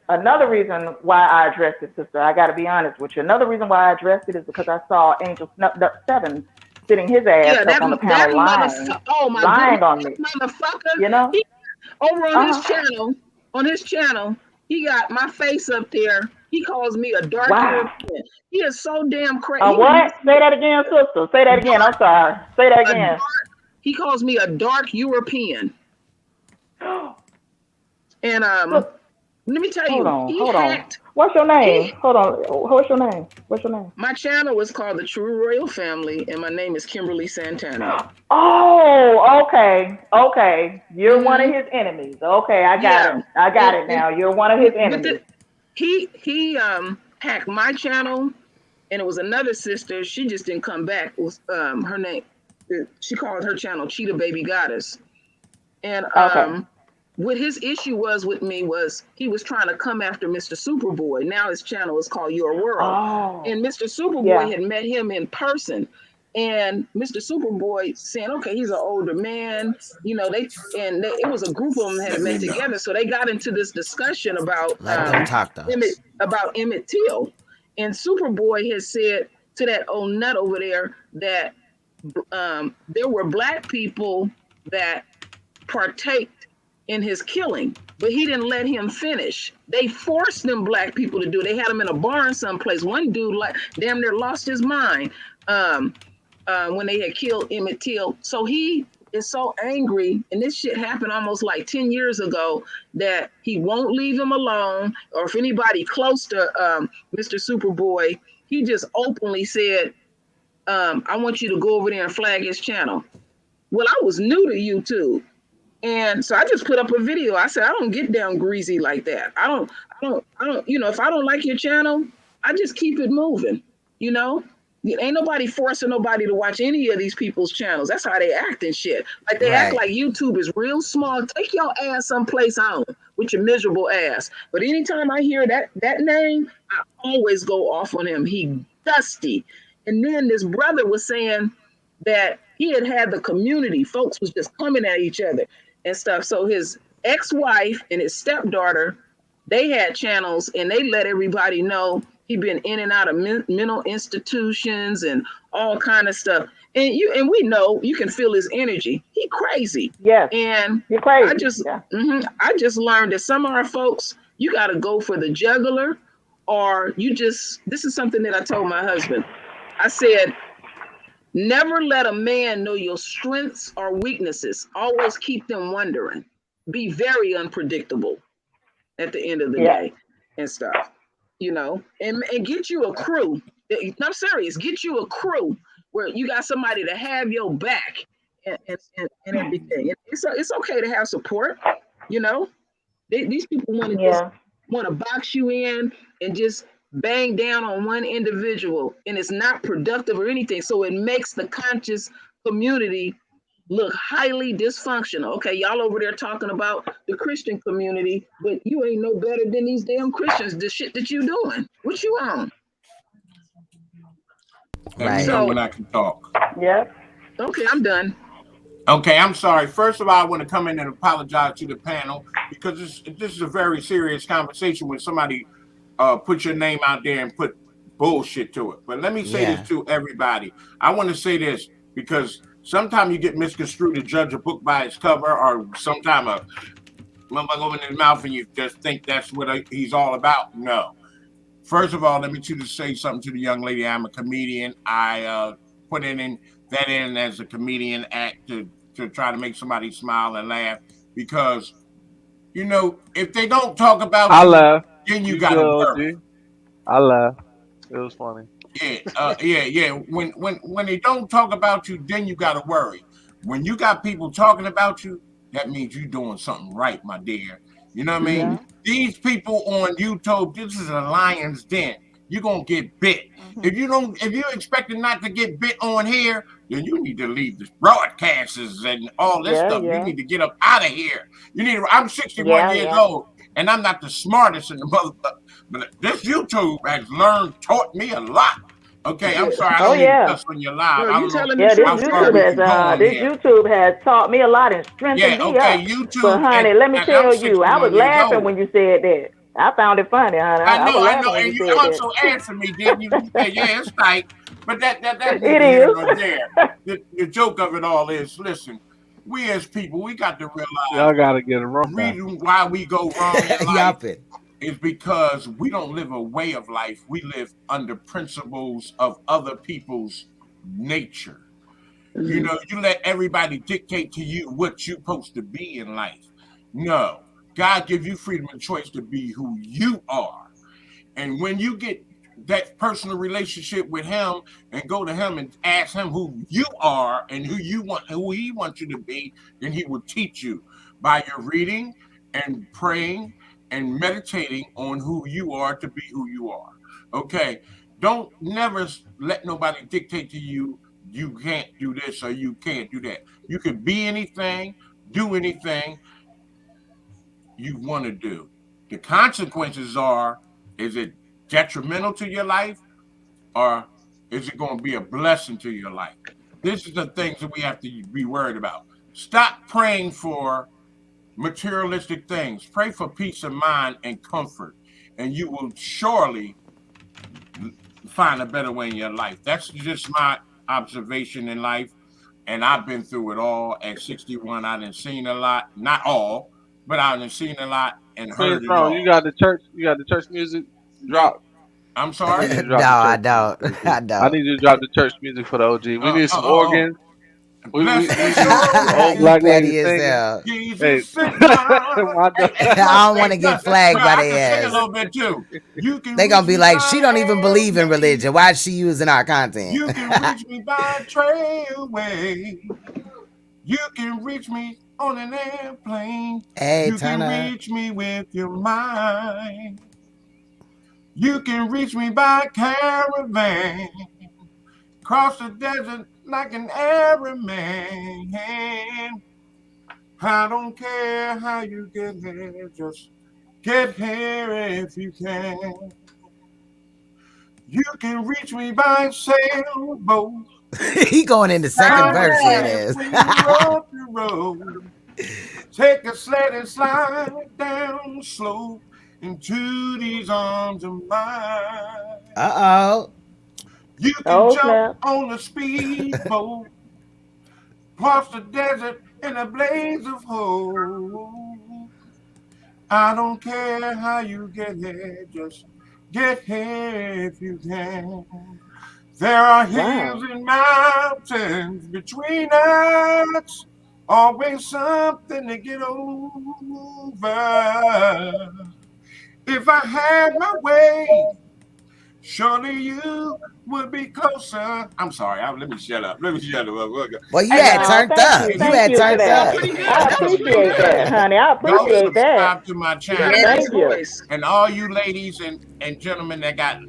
another reason why I addressed it, sister, I got to be honest with you. Another reason why I addressed it is because I saw Angel 7 sitting his ass up on the panel lying on me. Motherfucker, you know, over on his channel, he got my face up there. He calls me a dark European. He is so damn crazy. What? Say that again, sister. Say that again. I'm sorry. Say that again. He calls me a dark European. And let me tell you, hold on. What's your name? Hold on. What's your name? My channel is called The True Royal Family, and my name is Kimberly Santana. Oh, okay. You're one of his enemies. Okay, I got it. I got it now. You're one of his enemies. He hacked my channel, and it was another sister. She just didn't come back. It was her name. She called her channel Cheetah Baby Goddess, and what his issue was with me was he was trying to come after Mr. Superboy. Now his channel is called Your World. Oh. And Mr. Superboy had met him in person. And Mr. Superboy saying, okay, he's an older man, you know, it was a group of them had met together. So they got into this discussion about Emmett Till. And Superboy has said to that old nut over there that there were black people that partaked in his killing, but he didn't let him finish. They forced them black people to do it. They had him in a barn someplace. One dude like damn near lost his mind when they had killed Emmett Till. So he is so angry, and this shit happened almost like 10 years ago, that he won't leave him alone, or if anybody close to Mr. Superboy, he just openly said, I want you to go over there and flag his channel. Well, I was new to YouTube. And so I just put up a video. I said, I don't get down greasy like that. I don't, you know, if I don't like your channel, I just keep it moving, you know? Ain't nobody forcing nobody to watch any of these people's channels. That's how they act and shit. Like they act like YouTube is real small. Take your ass someplace on with your miserable ass. But anytime I hear that name, I always go off on him. He dusty. And then this brother was saying that he had the community. Folks was just coming at each other and stuff. So his ex-wife and his stepdaughter, they had channels, and they let everybody know he'd been in and out of mental institutions and all kind of stuff. And we know, you can feel his energy. He crazy. Yes. And you're crazy. I just learned that some of our folks, you got to go for the jugular, or this is something that I told my husband. I said, never let a man know your strengths or weaknesses. Always keep them wondering. Be very unpredictable at the end of the day and stuff, you know, and get you a crew. I'm serious. Get you a crew where you got somebody to have your back and everything. It's okay to have support, you know. These people want to box you in and just bang down on one individual, and it's not productive or anything. So it makes the conscious community look highly dysfunctional. Okay, y'all over there talking about the Christian community, but you ain't no better than these damn Christians. The shit that you doing, what you on? Let me know when I can talk. Yeah. Okay, I'm done. Okay, I'm sorry. First of all, I want to come in and apologize to the panel, because this is a very serious conversation when somebody put your name out there and put bullshit to it. But let me say this to everybody. I want to say this because sometimes you get misconstrued to judge a book by its cover, or sometimes a motherfucker open his mouth and you just think that's what he's all about. No. First of all, let me just say something to the young lady. I'm a comedian. I put that in as a comedian act to try to make somebody smile and laugh, because, you know, if they don't talk about then you got to worry. I laugh. It was funny. Yeah. When they don't talk about you, then you got to worry. When you got people talking about you, that means you're doing something right, my dear. You know what I mean? Yeah. These people on YouTube, this is a lion's den. You're gonna get bit. If you're expecting not to get bit on here, then you need to leave the broadcasters and all this stuff. You need to get up out of here. I'm 61 years old, and I'm not the smartest in the motherfucker. But this YouTube has taught me a lot. Okay, I'm sorry. I don't need to cuss when you're live. This YouTube has taught me a lot and strengthened me up. YouTube. But honey, let me tell you, I was laughing when you said that. I found it funny, honey. I know. And you also answered me, didn't you? Yeah, it's tight. But that it is. The joke of it all is, listen, we as people, we got to realize. Y'all got to get it wrong. The reason why we go wrong in life is because we don't live a way of life. We live under principles of other people's nature. You know, you let everybody dictate to you what you're supposed to be in life. No. God gives you freedom of choice to be who you are. And when you get that personal relationship with him and go to him and ask him who you are and who he wants you to be, then he will teach you by your reading and praying and meditating on who you are to be who you are. Okay. Don't never let nobody dictate to you, you can't do this or you can't do that. You can be anything, do anything. you want to do. The consequences are, is it detrimental to your life, or is it going to be a blessing to your life? This is the things that we have to be worried about. Stop praying for materialistic things. Pray for peace of mind and comfort, and you will surely find a better way in your life. That's just my observation in life, and I've been through it all. At 61, I done seen a lot. Not all, but I done seen a lot and heard it all. You got the church music drop. I'm sorry? No, I don't. I don't. I need you to drop the church music for the OG. We need some organs. We Old black lady as Hey. I don't want to get flagged by their ass. ass. A little bit too. They gonna be like, she don't even believe in religion. Why is she using our content? You can reach me by trailway. You can reach me on an airplane. Hey, you can reach me with your mind. You can reach me by caravan. Cross the desert like an Arab man. I don't care how you get here, just get here if you can. You can reach me by sailboat. He going in the second verse here. The road. Take a sled and slide down slow into these arms of mine. Uh-oh. You can jump on a speedboat, cross the desert in a blaze of hope. I don't care how you get here, just get here if you can. There are hills and mountains between us, always something to get over. If I had my way, surely you would be closer. I'm sorry. Let me shut up. Well, you had turned up. You had turned up. I appreciate that, honey. I appreciate that. Subscribe to my channel. Thank you. And all you ladies and gentlemen that got,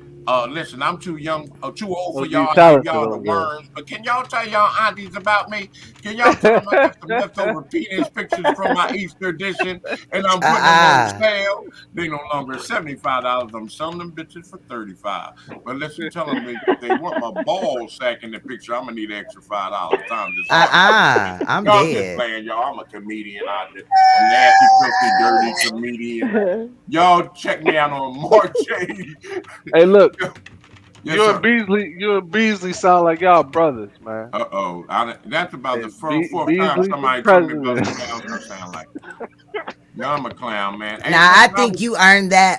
listen, I'm too young, too old for y'all. I give y'all the worms. But can y'all tell y'all aunties about me? Can y'all tell them I got some leftover penis pictures from my Easter edition, and I'm putting them on sale? They no longer $75. I'm selling them bitches for $35. But listen, tell them if they want my ball sack in the picture, I'm gonna need an extra $5. I'm y'all dead. Just playing, y'all. I'm a comedian out there, a nasty, filthy, dirty comedian. Y'all check me out on More Shady. Hey, look. Yes, you and Beasley sound like y'all brothers, man. That's about the fourth time somebody told me about the sound like. Yeah, I'm a clown, man. Now, I think you earned that.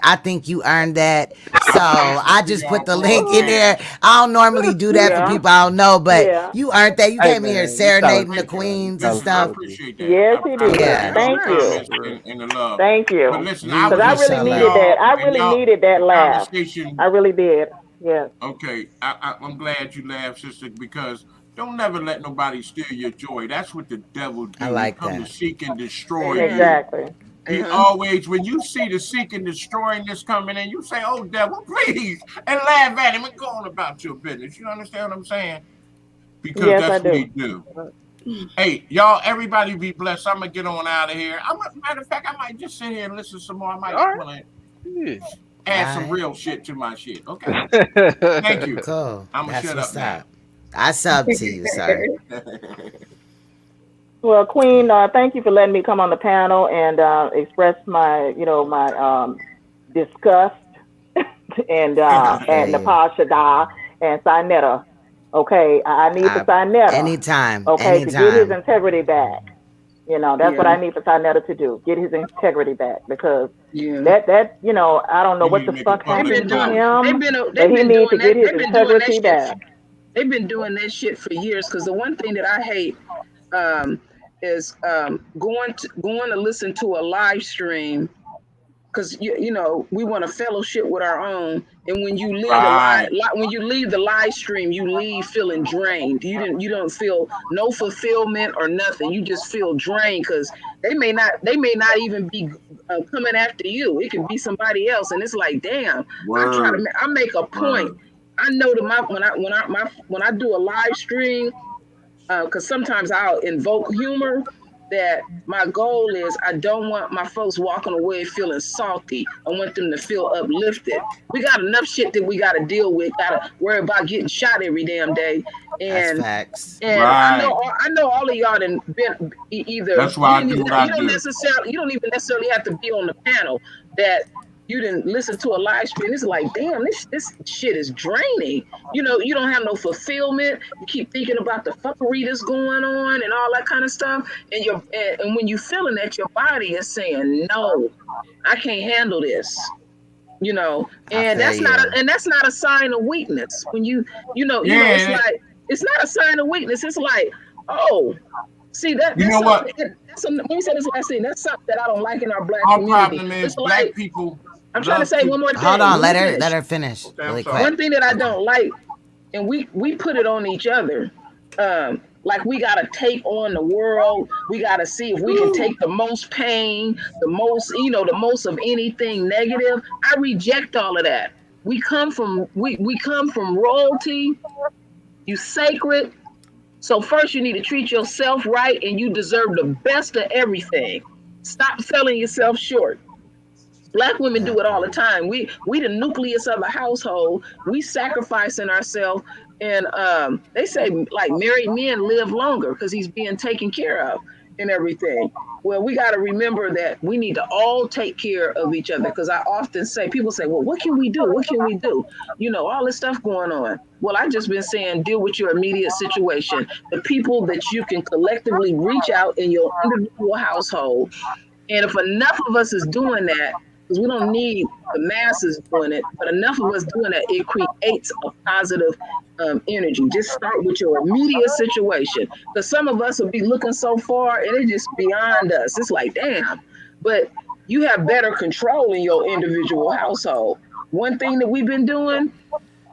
So I just put the link in there. I don't normally do that for people I don't know, but you earned that. You came in here serenading the queens and stuff. I appreciate that. Yes, he did. Thank you. And the love. Thank you. But listen, because I really needed that. I really needed that laugh. I really did. Yes. Okay, I'm glad you laughed, sister, because don't never let nobody steal your joy. That's what the devil do. I like come that. to seek and destroy you. Exactly. He always, when you see the seek and destroying this coming in, you say, "Oh, devil, please," and laugh at him and go on about your business. You understand what I'm saying? Because that's what he do. Hey, y'all, everybody be blessed. I'm going to get on out of here. Matter of fact, I might just sit here and listen some more. I might want to add some real shit to my shit. Okay. Thank you. Cool. I'm going to shut up now. I sub to you, sir. Well, Queen, thank you for letting me come on the panel and express my, my disgust and Nepal Shada and Sinetta. Okay, I need for Sinetta. Anytime. Okay, to get his integrity back. That's what I need for Sinetta to do. Get his integrity back because that I don't know what the fuck happened to him. But he needs to get his integrity back. They've been doing that shit for years. Because the one thing that I hate is going to listen to a live stream. Because we want to fellowship with our own, and when you leave the live stream, you leave feeling drained. You don't feel no fulfillment or nothing. You just feel drained because they may not even be coming after you. It can be somebody else, and it's like, damn. I make a point. I know that when I do a live stream, because sometimes I'll invoke humor. that my goal is I don't want my folks walking away feeling salty. I want them to feel uplifted. We got enough shit that we got to deal with. Got to worry about getting shot every damn day. That's And facts. and Right. I know all of y'all done been either. That's why I you do don't what I you don't do. necessarily, you don't even necessarily have to be on the panel that you didn't listen to a live stream. It's like, damn, this shit is draining. You know, you don't have no fulfillment. You keep thinking about the fuckery that's going on and all that kind of stuff. And and when you feeling that, your body is saying, no, I can't handle this. You know, and that's not a sign of weakness. When it's not a sign of weakness. It's like, oh, see that. You know what? Let me say this last thing. That's something that I don't like in our black Our community. problem is It's black like, people. I'm trying to say one more thing. Hold on, let me her finish. Okay, I'm Really sorry. quick. One thing that I don't like, and we put it on each other. Like we gotta take on the world. We gotta see if we can take the most pain, the most of anything negative. I reject all of that. We come from royalty. You sacred. So first you need to treat yourself right, and you deserve the best of everything. Stop selling yourself short. Black women do it all the time. We the nucleus of a household. We sacrificing ourselves, and they say like married men live longer because he's being taken care of and everything. Well, we got to remember that we need to all take care of each other, because I often say, people say, well, what can we do? What can we do? You know, all this stuff going on. Well, I just been saying, deal with your immediate situation. The people that you can collectively reach out in your individual household. And if enough of us is doing that, because we don't need the masses doing it, but enough of us doing that, it creates a positive energy. Just start with your immediate situation, because some of us will be looking so far and it's just beyond us. It's like, damn, but you have better control in your individual household. One thing that we've been doing,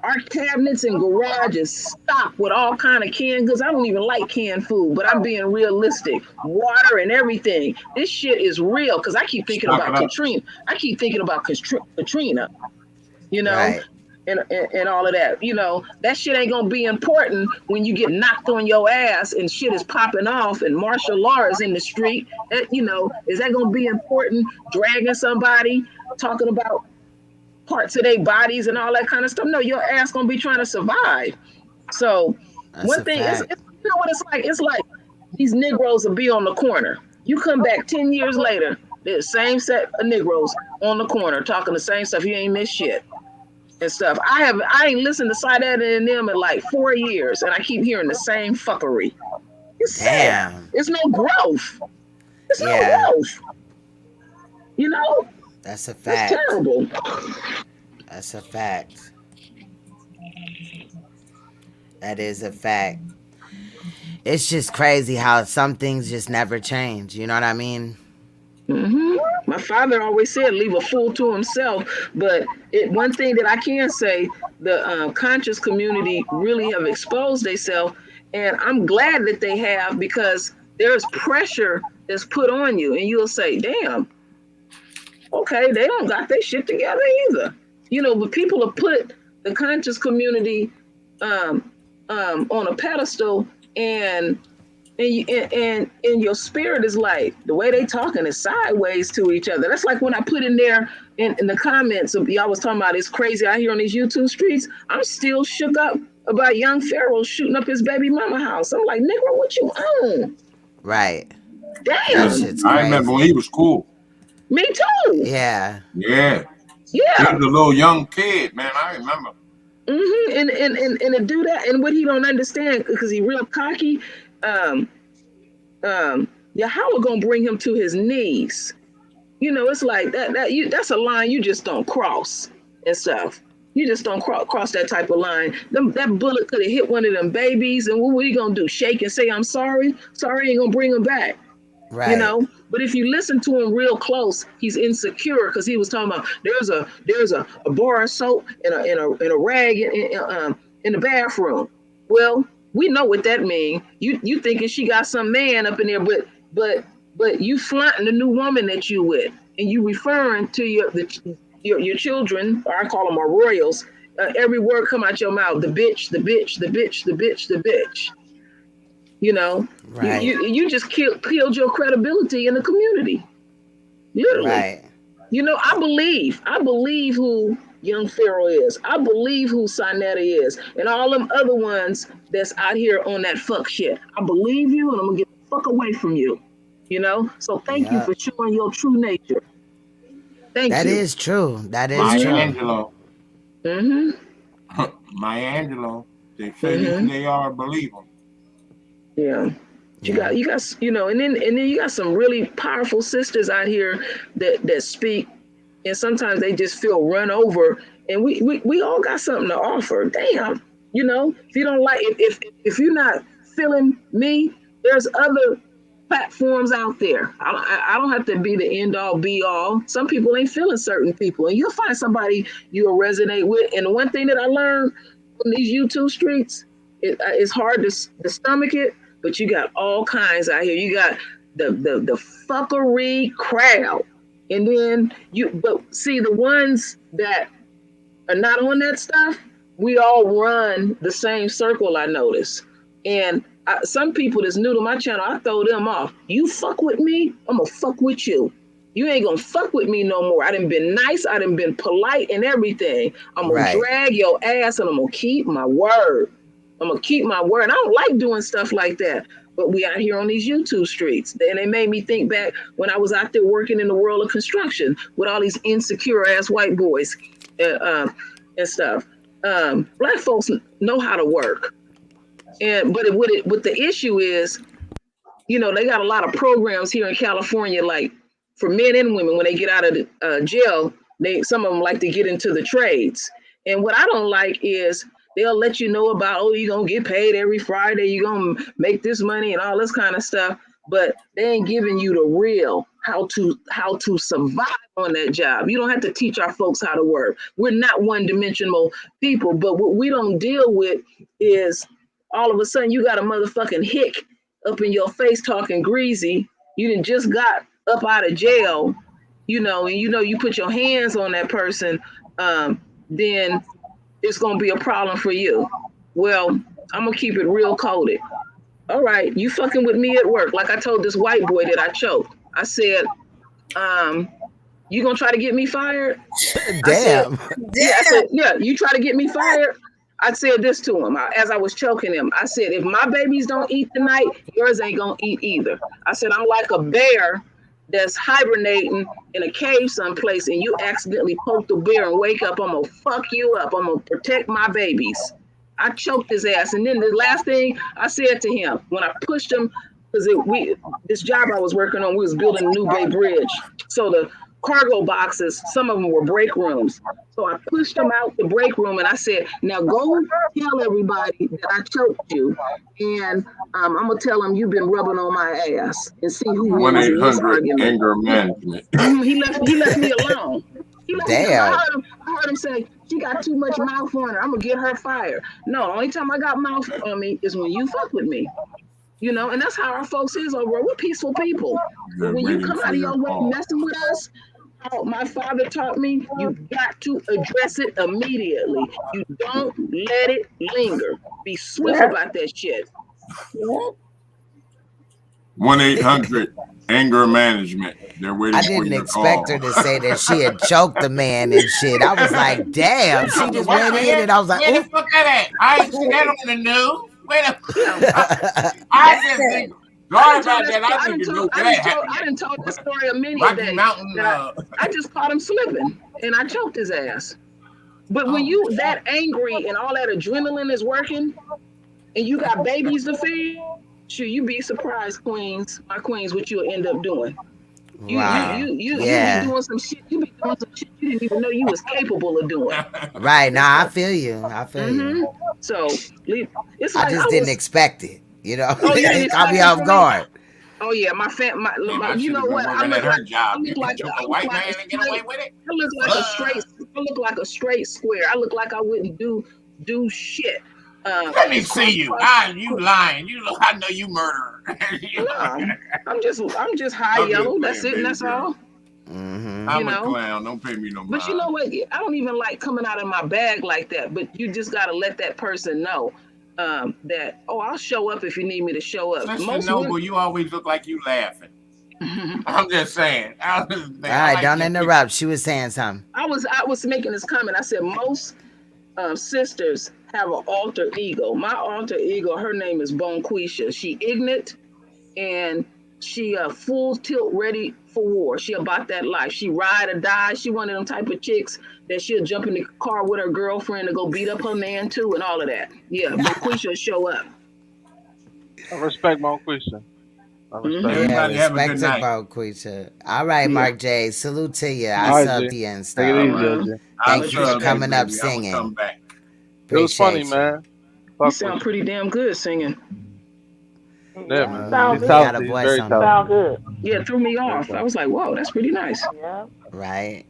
our cabinets and garages stocked with all kind of canned goods. I don't even like canned food, but I'm being realistic. Water and everything. This shit is real, because I keep thinking about Katrina. I keep thinking about Katrina, you know, Right. and all of that. You know, that shit ain't gonna be important when you get knocked on your ass and shit is popping off and martial law is in the street. You know, is that gonna be important? Dragging somebody, talking about parts of their bodies and all that kind of stuff. No, your ass gonna be trying to survive. So one thing is, you know what it's like? It's like these Negroes will be on the corner. You come back 10 years later, the same set of Negroes on the corner talking the same stuff. You ain't missed shit and stuff. I ain't listened to Sidead and them in like 4 years, and I keep hearing the same fuckery. It's sad. It's no growth. It's no growth. You know? That's a fact. It's terrible. That's a fact. That is a fact. It's just crazy how some things just never change. You know what I mean? Mm-hmm. My father always said, leave a fool to himself. But one thing that I can say, the conscious community really have exposed themselves. And I'm glad that they have, because there's pressure that's put on you. And you'll say, damn, okay, they don't got their shit together either. You know, but people have put the conscious community on a pedestal, and your spirit is like, the way they talking is sideways to each other. That's like when I put in there in the comments, y'all was talking about it's crazy out here on these YouTube streets. I'm still shook up about young Pharaoh shooting up his baby mama house. I'm like, nigga, what you own? Right. Damn. I remember when he was cool. Me too. Yeah. Yeah. Yeah. He was a little young kid, man. I remember. Mm-hmm. And to do that, and what he don't understand, because he real cocky, Yahweh gonna bring him to his knees. You know, it's like that's a line you just don't cross and stuff. You just don't cross that type of line. That bullet could have hit one of them babies, and what are you gonna do? Shake and say I'm sorry? Sorry ain't gonna bring him back. Right. You know, but if you listen to him real close, he's insecure, because he was talking about there's a bar of soap and a rag in the bathroom. Well, we know what that means. You thinking she got some man up in there, but you flaunting the new woman that you with, and you referring to your children, or I call them our royals. Every word come out your mouth: the bitch, the bitch, the bitch, the bitch, the bitch. You know, Right. you just killed your credibility in the community. Literally. Right. You know, I believe who Young Pharaoh is. I believe who Sinetta is, and all them other ones that's out here on that fuck shit. I believe you, and I'm gonna get the fuck away from you. You know. So thank you for showing your true nature. Thank you. That is true. That is Maya true. Angelou. Mm-hmm. Maya Angelou. They say who they are, believe them. Yeah. You got you know, and then you got some really powerful sisters out here that speak, and sometimes they just feel run over, and we all got something to offer. Damn, you know, if you don't like if you're not feeling me, there's other platforms out there. I don't have to be the end all be all. Some people ain't feeling certain people, and you'll find somebody you'll resonate with. And the one thing that I learned on these YouTube streets, it's hard to stomach it. But you got all kinds out here. You got the fuckery crowd. And then but see, the ones that are not on that stuff, we all run the same circle, I notice. And some people that's new to my channel, I throw them off. You fuck with me, I'm gonna fuck with you. You ain't gonna fuck with me no more. I done been nice, I done been polite and everything. I'm gonna drag your ass and I'm gonna keep my word. I'm gonna keep my word. I don't like doing stuff like that, but we out here on these YouTube streets, and it made me think back when I was out there working in the world of construction with all these insecure ass white boys and stuff. Black folks know how to work, but what the issue is, you know, they got a lot of programs here in California, like for men and women when they get out of jail, some of them like to get into the trades, and what I don't like is they'll let you know about, oh, you're going to get paid every Friday, you're going to make this money and all this kind of stuff, but they ain't giving you the real how to survive on that job. You don't have to teach our folks how to work. We're not one-dimensional people, but what we don't deal with is all of a sudden you got a motherfucking hick up in your face talking greasy. You done just got up out of jail, you know, and you know you put your hands on that person, then it's gonna be a problem for you. Well, I'm gonna keep it real coded. All right, you fucking with me at work. Like I told this white boy that I choked. I said, you gonna try to get me fired? Damn. I said, yeah, you try to get me fired? I said this to him as I was choking him. I said, if my babies don't eat tonight, yours ain't gonna eat either. I said, I'm like a bear that's hibernating in a cave someplace and you accidentally poke the bear and wake up, I'm gonna fuck you up. I'm gonna protect my babies. I choked his ass. And then the last thing I said to him, when I pushed him, because this job I was working on, we was building a New Bay Bridge. So the cargo boxes, some of them were break rooms. So I pushed them out the break room and I said, now go tell everybody that I choked you. And I'm going to tell them you've been rubbing on my ass and see who wins in this 1-800 argument. anger management. He left me alone. Damn. I heard him say, she got too much mouth on her. I'm going to get her fired. No, the only time I got mouth on me is when you fuck with me. You know, and that's how our folks is over. We're peaceful people. But when you come out of your way messing with us, how my father taught me, you got to address it immediately. You don't let it linger. Be swift about that shit. 1-800 anger management. They're waiting I for didn't your expect call. her to say that she had choked the man and shit. I was like, damn. She just went in and I was like, where the fuck at? I ain't seen that on the news. I just think sorry about that. I didn't know that happened. I didn't tell the story of many Rocky days. Mountain. I just caught him slipping and I choked his ass. But when you that angry and all that adrenaline is working and you got babies to feed, sure, you be surprised, queens, my queens, what you'll end up doing. You be doing some shit. You be doing some shit you didn't even know you was capable of doing. Right. Nah, I feel you. I feel you. So it's I like just didn't expect it. You know, you I'll be off guard. Oh yeah, my you know what? I look like a white man and get away with it. I look like a straight square. I look like I wouldn't do shit. Let me see you. You lying. You look. I know you murderer. No, I'm just high yellow. That's it. And that's all. Mm-hmm. I'm a clown. Don't pay me no mind. But you know what? I don't even like coming out of my bag like that. But you just gotta let that person know. that, oh, I'll show up if you need me to show up. Sister Most Noble, women, you always look like you laughing. I'm just saying. All right, don't interrupt. She was saying something. I was making this comment. I said most sisters have an alter ego. My alter ego, her name is Bonquisha. She ignorant and she full tilt ready for war. She about that life. She ride or die. She one of them type of chicks that she'll jump in the car with her girlfriend to go beat up her man too and all of that. Yeah, Bonquisha will show up. I respect Monquisha. Everybody have a good night. About Quisha. All right, Mark J. Salute to you. I All right, subbed G. you and Take stuff. it easy, G. Thank you for coming up Come singing. back. It was funny, Appreciate man. You sound pretty damn good singing. Yeah, man. Sounds He's good. talented. He's very talented. Sound good. Yeah, it threw me off. I was like, whoa, that's pretty nice. Yeah. Right.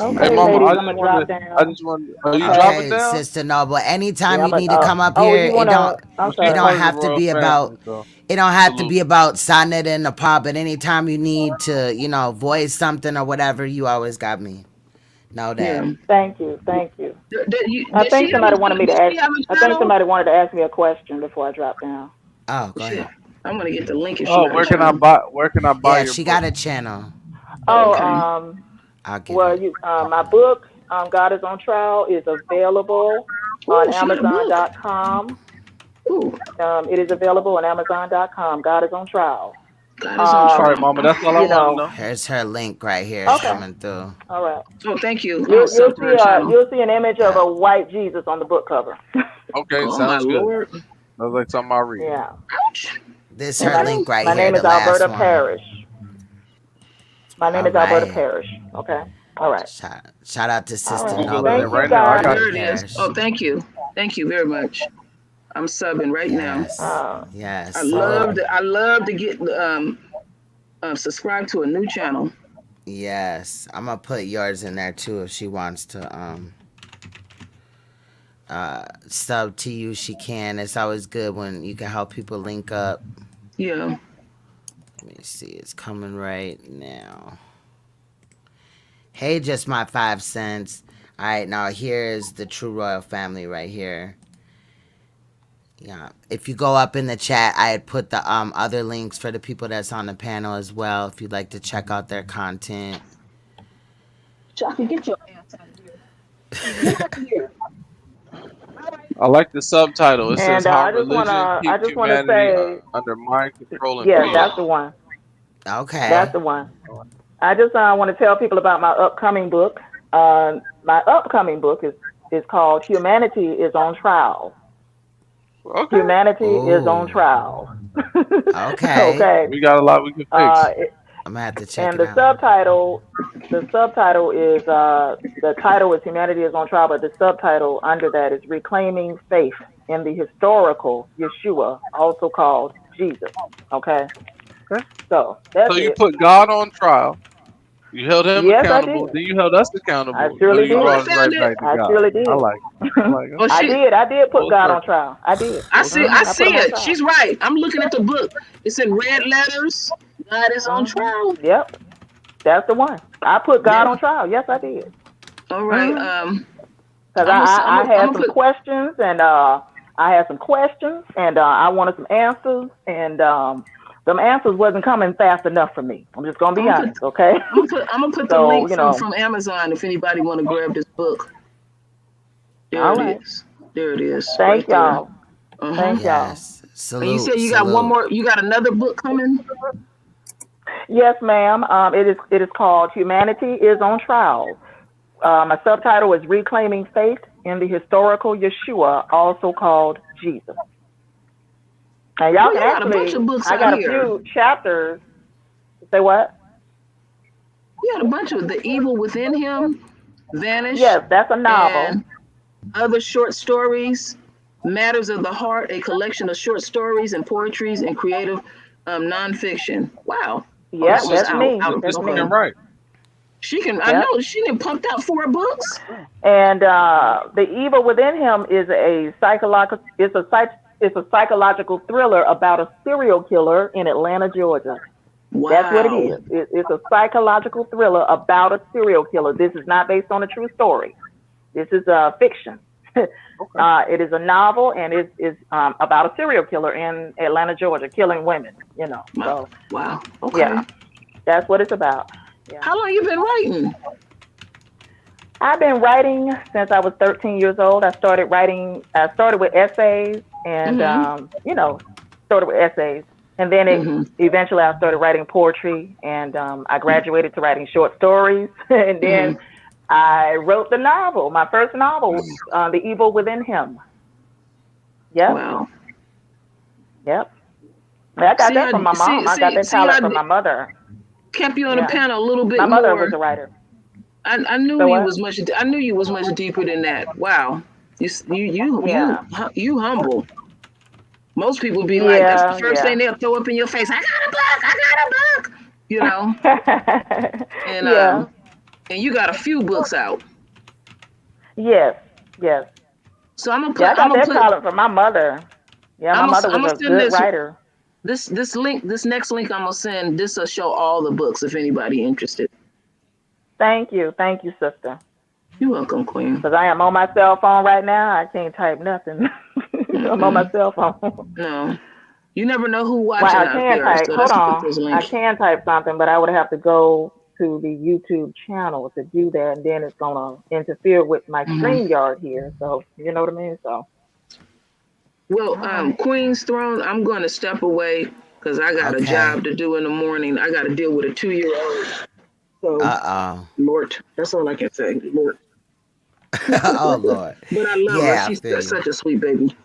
Okay, Hey, Mama, ladies, I I'm just gonna drop wanted. down. I just wanted. Are you Okay, dropping down? Sister Noble. Anytime Yeah, you need to come up here, you wanna, I'm it sorry. don't have to be about. It don't have to be about Sonnet in the pub. But anytime you need to, voice something or whatever, you always got me. Know that. Yeah. Thank you. Did I think she somebody have a- wanted me to did ask. she have a I think channel? somebody wanted to ask me a question before I drop down. Oh, go ahead. I'm gonna get the link if she Oh, got where a can I channel. buy? Where can I buy Yeah, your she book? got a channel. Oh, Okay. I'll give well, it. my book, God is on Trial, is available on Ooh, she got a book. Amazon.com. Ooh, It is available on Amazon.com. God is on Trial. God is on All right, trial. Mama. That's all I You want to know. know. Here's her link right here. It's Okay. coming through. All right. Oh, thank you. You'll Sub to her channel. you'll see an image of a white Jesus on the book cover. Okay, Oh my sounds good. Lord. Sounds like something I read. Yeah. Ouch. This And her link right my here. name The is last Alberta one. Parrish. My name All is Alberta right. Parrish. Okay. All right. Shout out to Sister right. Noble. Thank you, right now. I guys. got There it is. Oh, thank you. Thank you very much. I'm subbing right Yes. Uh, Yes. now. I love to get subscribe to a new channel. Yes. I'm gonna put yours in there too if she wants to sub to you. She can. It's always good when you can help people link up. Yeah. Let me see. It's coming right now. Hey, just my 5 cents. All right, now here's the True Royal Family right here. Yeah, if you go up in the chat, I had put the other links for the people that's on the panel as well. If you'd like to check out their content. Chucky, get your ass out of here. Get out of here. I like the subtitle. It says And how I just religion wanna keeps wanna humanity say, under mind control and yeah, fear. that's the one. Okay. That's the one. I just want to tell people about my upcoming book. My upcoming book is called Humanity is on Trial. Okay. Humanity is Ooh. on trial. Okay. Okay. We got a lot we can fix. I'm gonna have to check And it the out. subtitle is the title is Humanity is on Trial, but the subtitle under that is Reclaiming Faith in the Historical Yeshua, also called Jesus. Okay. Okay. So that's So you it. put God on trial. You held him Yes, I accountable. did. Then you held us accountable. I surely But you did. brought us I right found back to I God. surely did. I like it. I like it. Oh, I did put Full God circle. on trial. I did. I see I put him on it. trial. She's right. I'm looking at the book. It's in red letters. God is on trial. Yep. That's the one. I put God Yeah. on trial. Yes, I did. All right. Because I had some questions, and I wanted some answers, and them answers wasn't coming fast enough for me. I'm just gonna be honest, okay? I'm gonna put the So, link you know. from Amazon if anybody want to grab this book. There All it right. is. There it is. Thank right there. y'all. Thank y'all. Yes. Salute. And you said you got one more. You got another book coming. Yes, ma'am. It is called Humanity is on Trial. My subtitle is Reclaiming Faith in the Historical Yeshua, also called Jesus. And y'all Well, can you got a actually, bunch of books I out got a here. few chapters. Say what? You got a bunch of The Evil Within Him, Vanish. Yes, that's a novel. And other short stories, Matters of the Heart, a collection of short stories and poetries and creative nonfiction. Wow. Yeah, this is that's out- me. out of That's this me. one. Right. She can. I Yep. know she done pumped out 4 books. And The Evil Within Him is a psychological. It's a psychological thriller about a serial killer in Atlanta, Georgia. Wow. That's what it is. It's a psychological thriller about a serial killer. This is not based on a true story. This is fiction. It is a novel, and it's about a serial killer in Atlanta, Georgia, killing women. So Wow. Okay. yeah, that's what it's about. Yeah. How long you been writing? I've been writing since I was 13 years old. I started writing. I started with essays, and started with essays, and then eventually I started writing poetry, and I graduated to writing short stories, and then I wrote the novel, my first novel, The Evil Within Him. Yep. Wow. Yep. I got that from my mom. I got that talent from my mother. Kept you on the panel a little bit more. My mother more. was a writer. I knew you was much. I knew you was much deeper than that. Wow. You humble. Most people be like, that's the first thing they'll throw up in your face. I got a book. You know. And and you got a few books out. Yes. So I'm gonna put. I got that talent from my mother. Yeah, my mother was a good writer. This next link I'm gonna send. This will show all the books if anybody interested. Thank you, sister. You're welcome, Queen. Because I am on my cell phone right now. I can't type nothing. I'm on my cell phone. No, you never know who watching out there. Type. So hold on, I can type something, but I would have to go to the YouTube channel to do that, and then it's gonna interfere with my StreamYard here. So you know what I mean. So. Well, Queen's Throne, I'm going to step away because I got a job to do in the morning. I got to deal with a 2-year-old. So, Lord, that's all I can say, Lord. Oh, Lord. But I love her. She's such a sweet baby.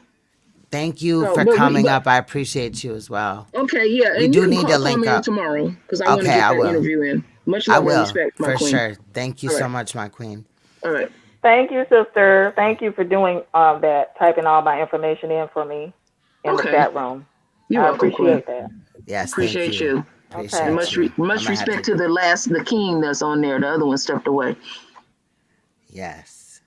Thank you for coming up. I appreciate you as well. Okay, yeah. We do need to link up tomorrow because I want to get that interview in. Much love and respect, my queen. For sure. Thank you so much, my queen. All right. Thank you, sister. Thank you for doing that, typing all my information in for me in the chat room. I appreciate that. Yes, appreciate you. Appreciate you. Much respect to the king that's on there. The other one stepped away. Yes.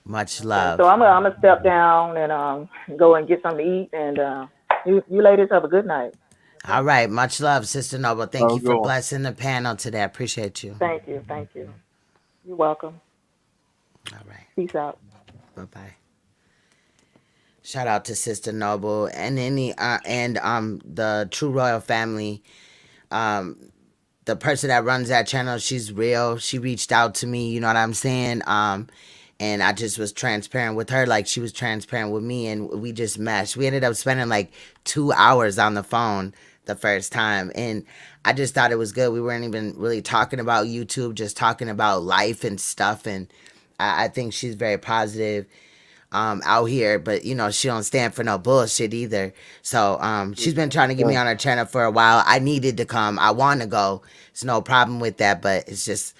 Much love. So I'm gonna step down and go and get something to eat, and you ladies have a good night. All right. Much love, Sister Noble. Thank you for blessing the panel today. I appreciate you. Thank you. You're welcome. All right. Peace out. Bye-bye. Shout out to Sister Noble and the True Royal Family. The person that runs that channel, she's real. She reached out to me, you know what I'm saying? And I just was transparent with her like she was transparent with me, and we just meshed. We ended up spending like 2 hours on the phone the first time, and I just thought it was good. We weren't even really talking about YouTube, just talking about life and stuff, and I think she's very positive out here, but she don't stand for no bullshit either. So she's been trying to get me on her channel for a while. I needed to come. I want to go. It's no problem with that, but it's just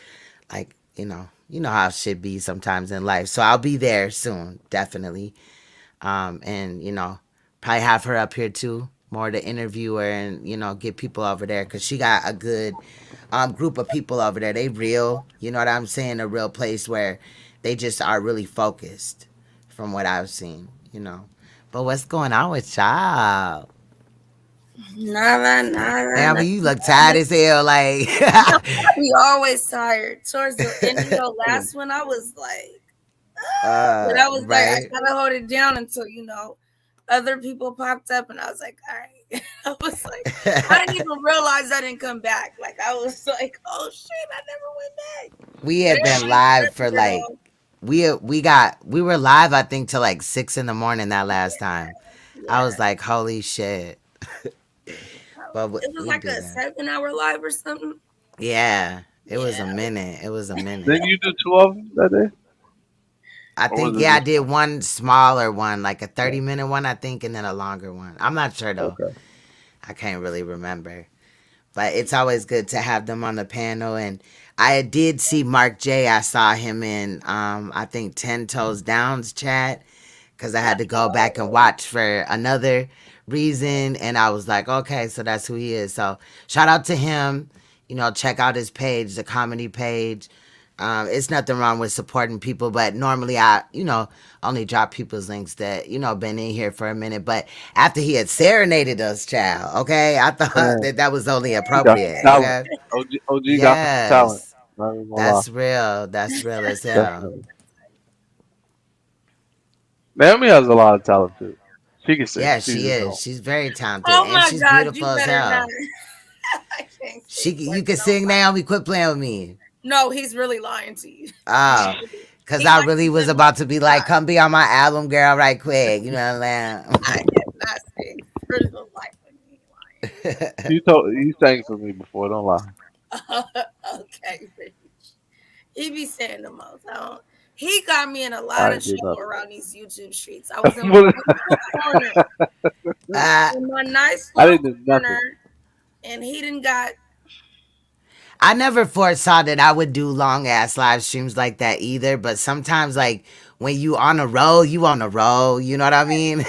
like, you know how it should be sometimes in life. So I'll be there soon, definitely. And probably have her up here too, more to interview her and get people over there, because she got a good group of people over there. They real, you know what I'm saying? A real place where they just are really focused from what I've seen, But what's going on with y'all? Nada. Damn, you look tired as hell, like. We always tired. Towards the end of last one, I was like, but I was like, I gotta hold it down until, other people popped up, and I was like, all right. I was like, I didn't even realize I didn't come back. Like, I was like, oh shit, I never went back. We had been live for like, we were live, I think, till like 6 a.m. that last time. Yeah. I was like, holy shit. But it was like a 7-hour live or something. Yeah, it was a minute. Didn't you do 2 of them that day? I think, I did one smaller one, like a 30-minute one, I think, and then a longer one. I'm not sure, though. Okay. I can't really remember. But it's always good to have them on the panel. And I did see Mark J. I saw him in, I think, 10 Toes Down's chat, because I had to go back and watch for another reason. And I was like, okay, so that's who he is. So shout out to him. Check out his page, the comedy page. It's nothing wrong with supporting people, but normally I, only drop people's links that, been in here for a minute. But after he had serenaded us, child, okay, I thought that was only appropriate. OG got talent. That's real. That's real as hell. Naomi has a lot of talent too. She can sing. Yeah, She she just is. don't. She's very talented, Oh and my she's God, beautiful you as better not. hell. I can't She, stand you can working sing, on. Naomi. Quit playing with me. No, he's really lying to you. Oh, cause He I might really be was living about on to be the like, side. come be on my album, girl, right quick. You know what I'm I cannot sing for the life of me. saying? You sang for me before. Don't lie. Lying. Okay, Rich. He be saying the most. I don't. He got me in a I lot of ain't do trouble nothing. around these YouTube streets. I was in my What- nice little corner, uh, in my nice I little didn't do nothing. corner, and he didn't got. I never foresaw that I would do long ass live streams like that either. But sometimes, like when you on a roll, you on a roll. You know what I mean?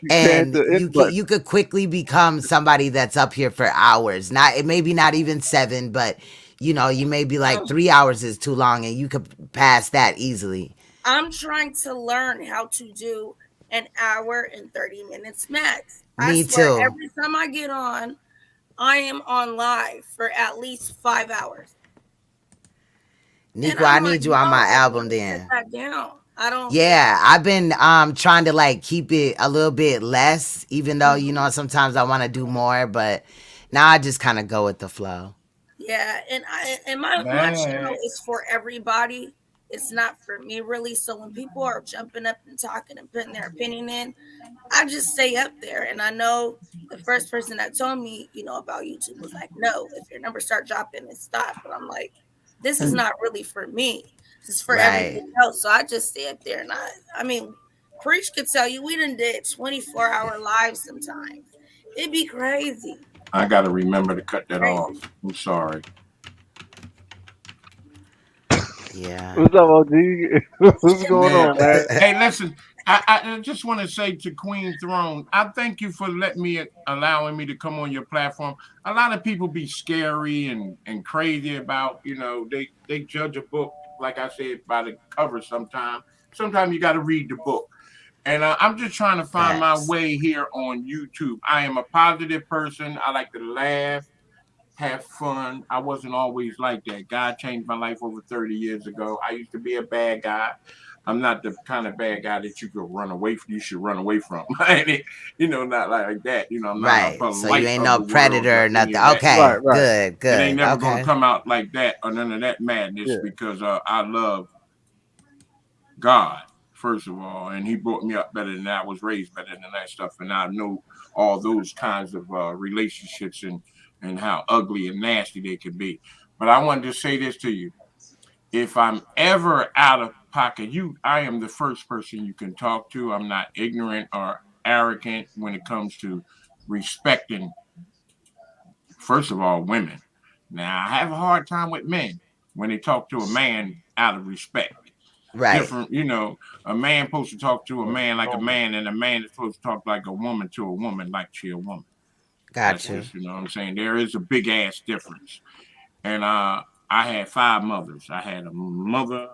You can't And do it, but you could quickly become somebody that's up here for hours. Not it maybe not even 7, but you may be like 3 hours is too long, and you could pass that easily. I'm trying to learn how to do an hour and 30 minutes max. I Me swear, too. every time I get on, I am on live for at least 5 hours. And Nico, I I'm like, need you no, on my I album gotta cut then. that down. I don't. Yeah, I've been trying to like keep it a little bit less, even though sometimes I want to do more, but now I just kind of go with the flow. Yeah, and my channel Man, is for everybody. It's not for me really. So when people are jumping up and talking and putting their opinion in, I just stay up there. And I know the first person that told me, about YouTube was like, no, if your numbers start dropping, it stop. But I'm like, this is not really for me. This is for Right. everybody else. So I just stay up there and I mean, Preach could tell you we done did 24-hour lives sometimes. It'd be crazy. I got to remember to cut that off. Crazy. I'm sorry. Yeah. what's up, OG? What's going Man, on, man? hey, listen. I just want to say to Queen Throne, I thank you for allowing me to come on your platform. A lot of people be scary and crazy about, they judge a book, like I said, by the cover sometimes. Sometimes you got to read the book. And I'm just trying to find my Facts. way here on YouTube. I am a positive person. I like to laugh, have fun. I wasn't always like that. God changed my life over 30 years ago. I used to be a bad guy. I'm not the kind of bad guy that you could run away from. You should run away from. Not like that. I'm not Right. a So you light ain't of no the world predator or or any nothing. of that. Right, Okay. right. Good. It ain't Good. never gonna Okay. come out like that or none of that madness Yeah. because I love God, first of all, and he brought me up better than that. I was raised better than that stuff, and I know all those kinds of relationships and how ugly and nasty they can be. But I wanted to say this to you. If I'm ever out of pocket, I am the first person you can talk to. I'm not ignorant or arrogant when it comes to respecting, first of all, women. Now, I have a hard time with men when they talk to a man out of respect. Right. Different, a man supposed to talk to a man like a man, and a man is supposed to talk like a woman to a woman like she a woman. That's Got you. just, what I'm saying. There is a big ass difference. And I had 5 mothers. I had a mother,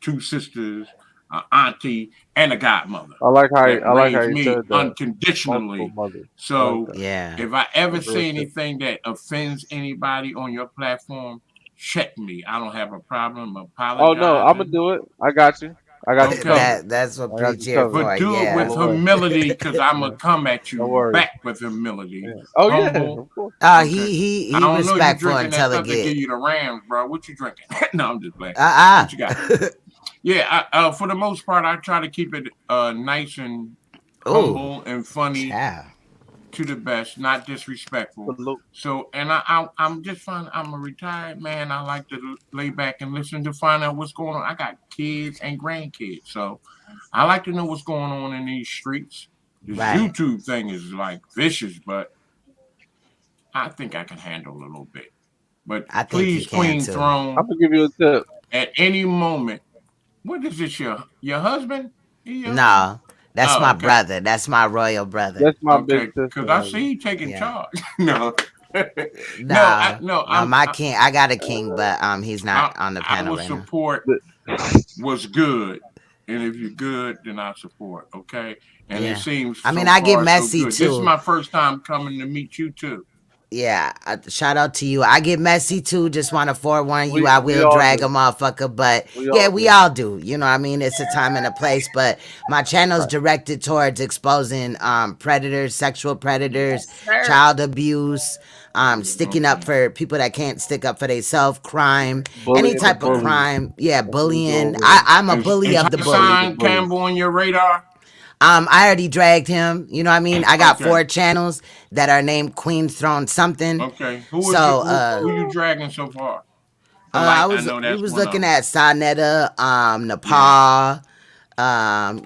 2 sisters, an auntie, and a godmother I like that how raised you me said that. Multiple unconditionally. mothers. I like So that. Yeah. if I ever That's real say shit. anything that offends anybody on your platform, check me. I don't have a problem Oh no, I'm gonna apologizing. do it. I got you. I got you Okay. covered. That's what I got Preach you here covered. for. But do it Yeah. with All the way. humility because I'm Yeah. going to come at No you worries. back with humility. Yeah. Oh yeah, Humble. of course. Okay. He I don't know you respectful drinking that until it stuff that give get you the Rams, bro. What you drinking? No, I'm just playing. uh What you got? Yeah, for the most part, I try to keep it nice and Ooh, humble and funny child. to the best, not disrespectful. Salute. So, and I'm just fine. I'm a retired man. I like to lay back and listen to find out what's going on. I got kids and grandkids, so I like to know what's going on in these streets. This Right. YouTube thing is like vicious, but I think I can handle a little bit. But I think you please, can Queen too. Throne, I'm gonna give you a tip. at any moment, what is this? Your husband? He your husband? No, that's Oh, my okay. brother. That's my royal brother. That's my big Okay, sister. because I see Husband. you taking Yeah. charge. No, No, no. no, my king. I got a king, but he's not I, on the I panel will right now. support what's good, and if you're good, then I support. Okay, and it Yeah. seems I so mean, I get far so messy good. This is too. my first time coming to meet you too. Yeah, shout out to you. I get messy too. Just want to forewarn you, We I we will all drag a do. motherfucker. But We yeah, all we do. all do. You know what I mean? It's a time and a place. But my channel's Right. directed towards exposing predators, sexual predators, Yes, sir. child abuse, sticking up for people that can't stick up for themselves, crime, any Bullying the type of bullies. crime. Yeah, That's what we do bullying. over here. I'm a Is bully is of the Bully bully. the Hassan bullies. Campbell on your radar? I already dragged him. You know what I mean? I got Okay. 4 channels that are named Queen's Throne something. Okay. So Who you dragging so far? I Polite, I was know we that's was one of looking them. at Sonetta, Yeah. Nepal.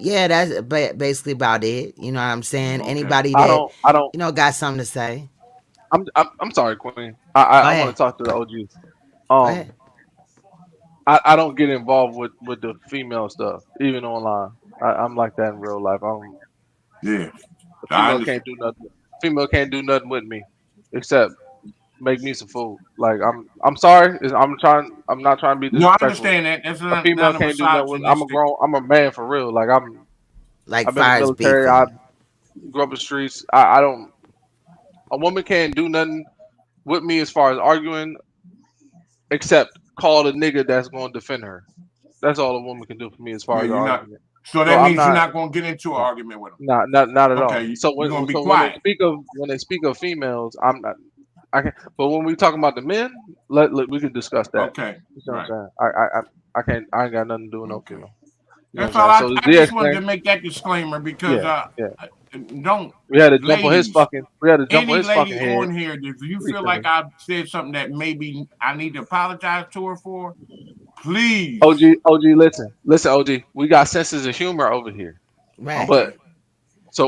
Yeah, that's basically about it. You know what I'm saying? Okay. Anybody I that don't. I don't. got something to say, I'm sorry, Queen. I I, go I want ahead. to talk to the OG. Go ahead. Um, I don't get involved with the female stuff, even online. I'm like that in real life. Yeah. The I female understand. can't do nothing. Female can't do nothing with me, except make me some food. Like I'm sorry. I'm not trying to be No, I disrespectful. understand that. That's A female not a can't do nothing with me. I'm a misogynistic. grown. I'm a man for real. Like Like I've been in the fires military. I beefing. grew up in the streets. I don't. A woman can't do nothing with me as far as arguing, except call the nigga that's going to defend her. That's all a woman can do for me as far Yeah, as the you're not. argument. So So that I'm means you're not. not going to get into an No, argument with them. not at Okay, all. So you're going to be when they quiet. speak of females, I'm not. I can. But when we talking about the men, we can discuss that. Okay, You know what I'm right. saying? I can't. I ain't got nothing to do with no Okay. female. You know That's what I'm all. saying? So I the just wanted to explain. make that disclaimer because Yeah, yeah. don't We had to jump on his ladies. fucking. We had to jump on Any his fucking lady head on here, if you feel recently. like I said something that maybe I need to apologize to her for, please. OG, listen, OG. We got senses of humor over here, Right. but Okay.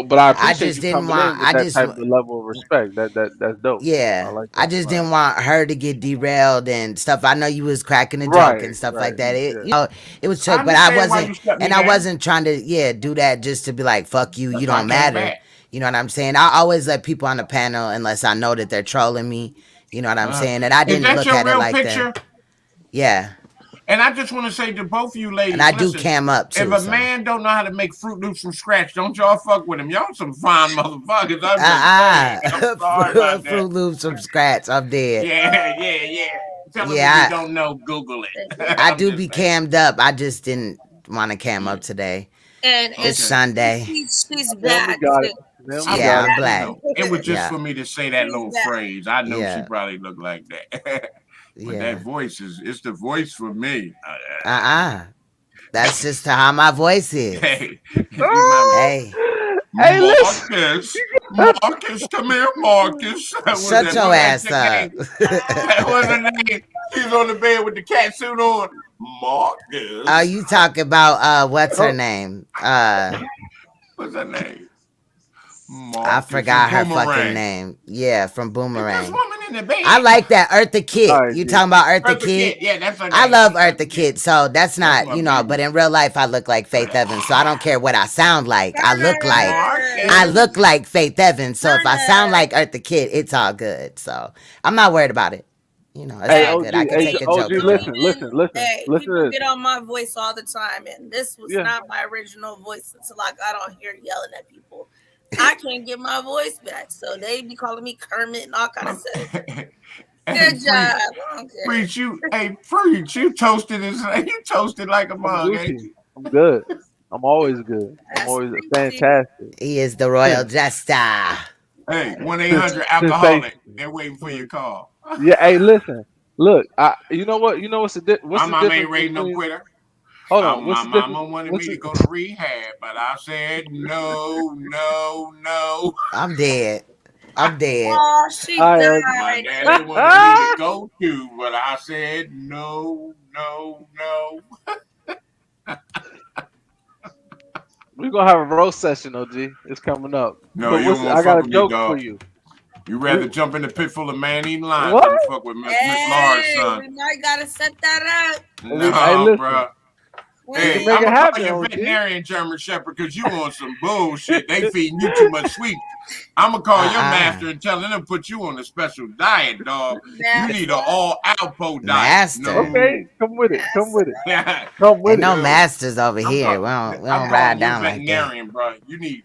but I I appreciate just you didn't coming want. in with that type of level of respect. That's dope. I Yeah, like I that. just Right. didn't want her to get derailed and stuff. I know you was cracking a joke Right, and stuff right. like that. Yeah. It was I took, but I understand why wasn't, you shut me and I down. wasn't trying to, do that just to be like, fuck you, you That's why I don't came matter. back. You know what I'm saying? I always let people on the panel unless I know that they're trolling me. You know what I'm saying? And I Is didn't that look your at it real like picture? that. Yeah, And I just want to say to both of you and ladies, I do listen, cam up if too. a So, man don't know how to make Fruit Loops from scratch, don't y'all fuck with him. Y'all some fine motherfuckers. I'm just saying. I'm sorry about that. Fruit Loops from scratch. I'm dead. Yeah. Tell him if he Yeah, don't know, Google it. I I'm do just be saying. cammed up. I just didn't want to cam Yeah. up today. And It's Okay. Sunday. she's Now we black got too. it. Now we She's Yeah, got I'm it. black. black. It was just Yeah, for me to say that She's little black. phrase. I know she yeah, probably looked like that. But that yeah. voice it's the voice for me. That's just how my voice is. Hey, you remember Hey, Hey, listen. Marcus, come here, Marcus. shut your What that ass chick up. name? What's her name? He's on the bed with the cat suit on. Are Marcus. you talking about what's her Oh, name? What's her name? I Marcus from forgot her fucking Boomerang. name. Yeah, from Ain't this Boomerang. woman in the I bed? like that Eartha all Kitt. right, You G. talking about Eartha Eartha Kitt? Kitt. Yeah, that's her I name. love Eartha Eartha Kitt. Kitt, so that's That's not, my baby. but in real life I look like Faith Evans, so I don't care what I sound like. I Marcus. look like Faith Evans, so if I sound Turner. like Eartha Kitt, it's all good. So I'm not worried about it. It's Hey, all Hey, good. I can Hey, take a OG, joke or listen, two. listen people to this. get on my voice all the time, and this was Yeah. not my original voice until I got on here yelling at people. I can't get my voice back, so they be calling me Kermit and all kind of stuff. Hey, Good job. I don't care. Preach, you toasted you toasted like a I'm mug, ain't Gucci. you? I'm good. I'm always good. I'm That's always Preachy. fantastic. He is the royal jester. Hey, 1-800 Sensation. alcoholic. They're waiting for your call. Yeah. Hey, listen. Look. You know what? You know what's My what's the mom ain't difference raised no between? quitter. Hold on. What's My the difference? mama wanted What's me to the? go to rehab, but I said no. I'm dead. I'm dead. Oh, she All right, OG. My died. daddy wanted me to go to, but I said no. We're gonna have a roast session, OG. It's coming up. No, But you don't want I to fuck got a with me, joke for dog. you. You rather jump in the pit full of man-eating lions What? than fuck with Miss Laura's Hey, son. we might gotta set that up. Hey, No, listen. bro. We can Hey, make I'm it gonna call happen, you OG. veterinarian German Shepherd because you on some bullshit. They feeding you too much sweet. I'm gonna call your master and tell him to put you on a special diet, dog. You need an all Alpo diet. Master. Okay, come with it. Come with it. No. Come with Ain't it. no masters over I'm here. calling, We don't ride calling you down like that. veterinarian, bro. You need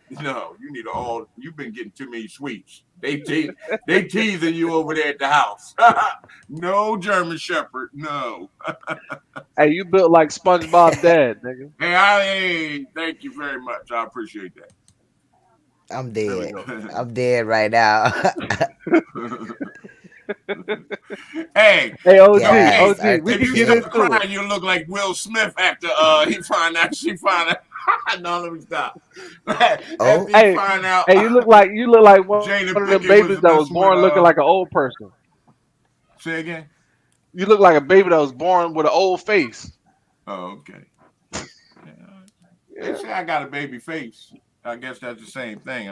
all. You've been getting too many sweets. They teasing you over there at the house. No German Shepherd, no. Hey, you built like SpongeBob dad, nigga. Hey, thank you very much. I appreciate that. I'm There we dead. go. I'm dead right now. Hey, Hey, OG, Yes, OG, we if can you get start into it. crying, you look like Will Smith after she find out. No, let me stop. Oh, After he Hey, find out hey, you look like one Jada of them Pinkett was babies that was messing with born looking like an old person. say again. You look like a baby that was born with an old face. Oh, okay. Yeah. They Yeah. say I got a baby face. I guess that's the same thing.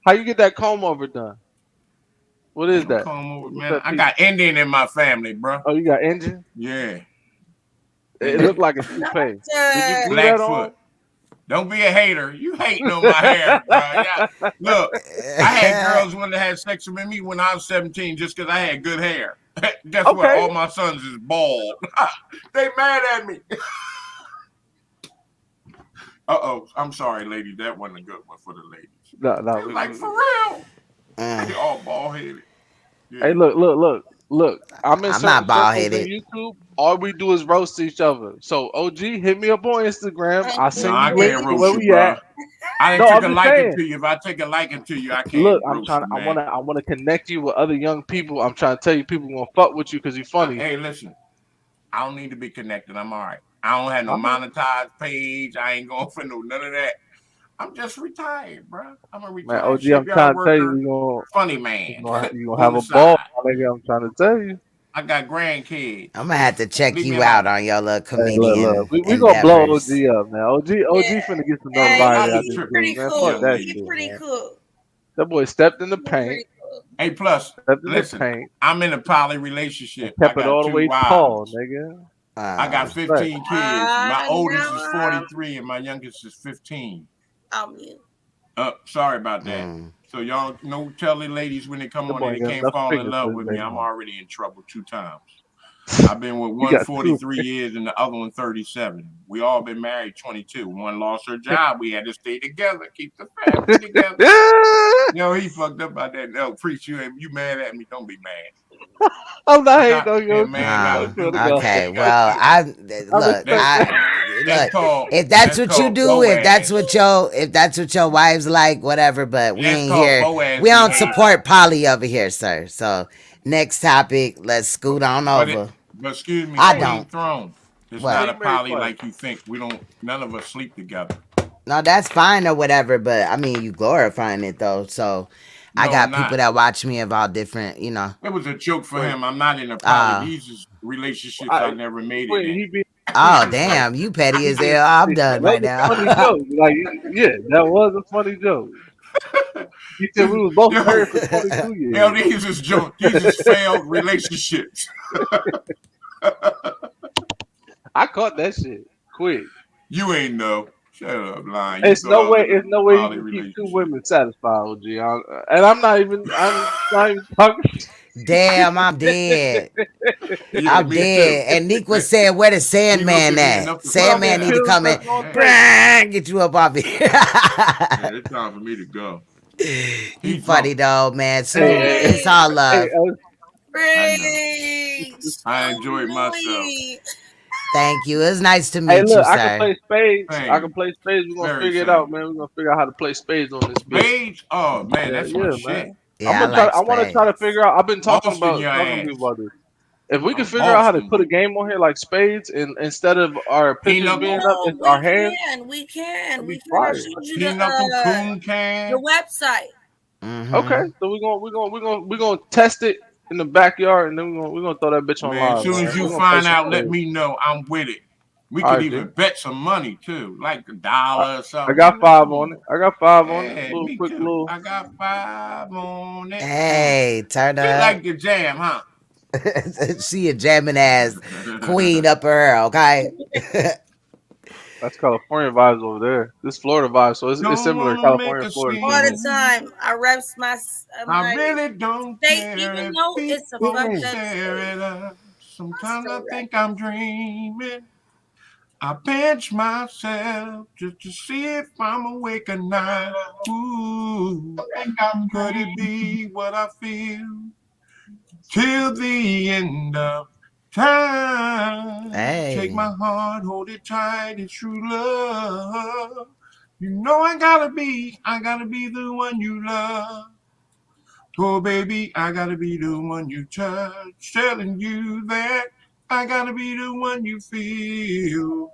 How you get that comb over done? What is Ain't no that? comb over, What's man. that I piece? got Indian in my family, bro. Oh, you got engine? Yeah. It looked like a toupee. Did you glue that on? Blackfoot. Don't be a hater. You hating on my hair, bro. Yeah. Look, I had girls want to have sex with me when I was 17 just because I had good hair. Guess what? Okay. All my sons is bald. They mad at me. Uh-oh. I'm sorry, ladies. That wasn't a good one for the ladies. No. They're like, for real? They all bald-headed. Yeah. Hey, look. I'm in I'm certain not bald circles in headed. YouTube. All we do is roast each other. So, OG, hit me up on Instagram. I'll No, send I you links can't to roast where you, we bro. at. I No, done took I'm a just liking saying. to you. If I take a liking to you, I can't Look, roast you, man. I wanna connect you with other young people. I'm trying to tell you, people gonna fuck with you because you're funny. Hey, listen. I don't need to be connected. I'm all right. I don't have no All right. monetized page. I ain't going for none of that. I'm just retired, bro. I'm a Man, retired OG, I'm shipyard trying to tell you, worker, funny man you gonna on have the a ball, side. my nigga. I'm trying to tell you. I got grandkids. I'm gonna have to check Leave me you out alone. on your little Hey, look. comedian We gonna blow OG endeavors. up, man. OG Yeah. finna get some Hey, notoriety Stop out the this he tripping, bitch, pretty man. Fuck cool. young that He lady. shit, pretty man. cool. That boy stepped in the He paint, pretty cool. Hey, plus, stepped in the listen. paint, I'm in a poly and relationship. I kept it got all the 2 way tall, wives. nigga. I got Respect. 15 kids. My oldest is Now 43 and my youngest is 15. I'm mute. Sorry about that. Mm. So y'all know, tell the ladies when they come That on there, boy they ain't got can't enough fall in fingers for love his with me. baby I'm mama. already in trouble 2 times. I've been with He one got two. 43 years and the other one 37. We all been married 22. One lost her job. We had to stay together, keep the family together. Yo, he fucked up about that. No, preach, you mad at me? Don't be mad. I'm not hating on Yeah, you. man, gotta I swear do to what God. a Okay, man gotta well, do. I I look, respect that. That's called if that's what you do, Boaz. if that's what your wives like, whatever. But we That's ain't called here. Boaz We don't behavior. support poly over here, sir. So next topic, let's scoot on over. But excuse me, I Queen don't. Throne. It's How What? not you a married poly twice? like you think. None of us sleep together. No, that's fine or whatever. But I mean, you glorifying it though. So I No, I'm got people not. that watch me of all different, you know. It was a joke for Wait, him. I'm not in a poly. Uh, These is relationships I never made it wait, in. he being oh facetious. damn, you petty He as being hell. I'm facetious. done That right was a funny now. joke. Like, yeah, that was a funny joke. He said we was both Yo, married for 22 hell, years. these is joke. These is failed relationships. I caught that shit quick. You ain't know. Shut up, lying. You It's thought no I was way. in It's no a way you poly can keep 2 relationship. women satisfied, OG. And I'm not even. I'm not even talking. Damn, I'm dead. Yeah, I'm me too. dead. And Nick was saying, where the He Sandman looking at? enough to What I'm fuck gonna Sandman need now. to kill. come in, That's gonna take. get you up off here. Yeah, it's time for me to go. You He funny drunk. though, man. Hey, Soon, hey, it's Preach. all hey, love. I know. Preach. I Oh, enjoyed myself. Louis. Thank you. It was nice to hey, meet you, look, I can sir. play spades. I can Same. play spades. We're gonna Very figure it out, same. man. We're gonna figure out how to play spades on this bitch. Spades? Oh man, Yeah, that's my yeah, shit. man. I'm Yeah, I gonna try. like I want to try to spades. figure out. I've been Boston your talking to ass. people about this. If we can I'm figure out how to Boston put a you. game on here like spades, and instead of our pictures being Pinochle, up, No, it's our we hands, can. We can. that'd be We can. I fire. showed you Pinochle coon the can. website. Okay, Mm-hmm. so we're gonna test it in the backyard, and then we're gonna throw that bitch on Man, as live, soon as man. you We're gonna play find some out, let spades. me know. I'm with it. We All could right, G. even bet some money too, like a I, dollar or I something. got Come 5 on it. on. I got 5 on it. Yeah, Little me quick too. little. I got 5 on it. Hey, turn We up. like to jam, huh? She a jamming ass queen up her, okay? That's California vibes over there. This Florida vibe, so it's Don't similar to wanna make California a and Florida All to me. the scene. time. I reps I my really don't state, care even if though it's a people fucked up tear state. it up. I Sometimes I still rep think it. I'm dreaming. I pinch myself just to see if I'm awake or not. Ooh, could it be what I feel till the end of time? Take my heart, hold it tight, it's true love. You know I gotta be the one you love. Oh baby, I gotta be the one you touch, telling you that I gotta be the one you feel.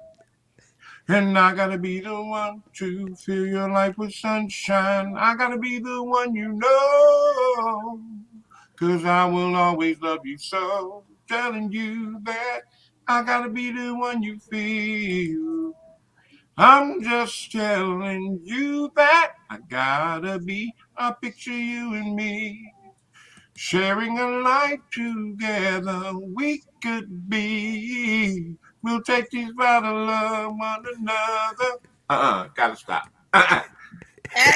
And I gotta be the one to fill your life with sunshine. I gotta be the one you know. 'Cause I will always love you so. Telling you that I gotta be the one you feel. I'm just telling you that I gotta be a picture you and me. Sharing a life together we could be. We'll take these vows to love one another. Gotta stop.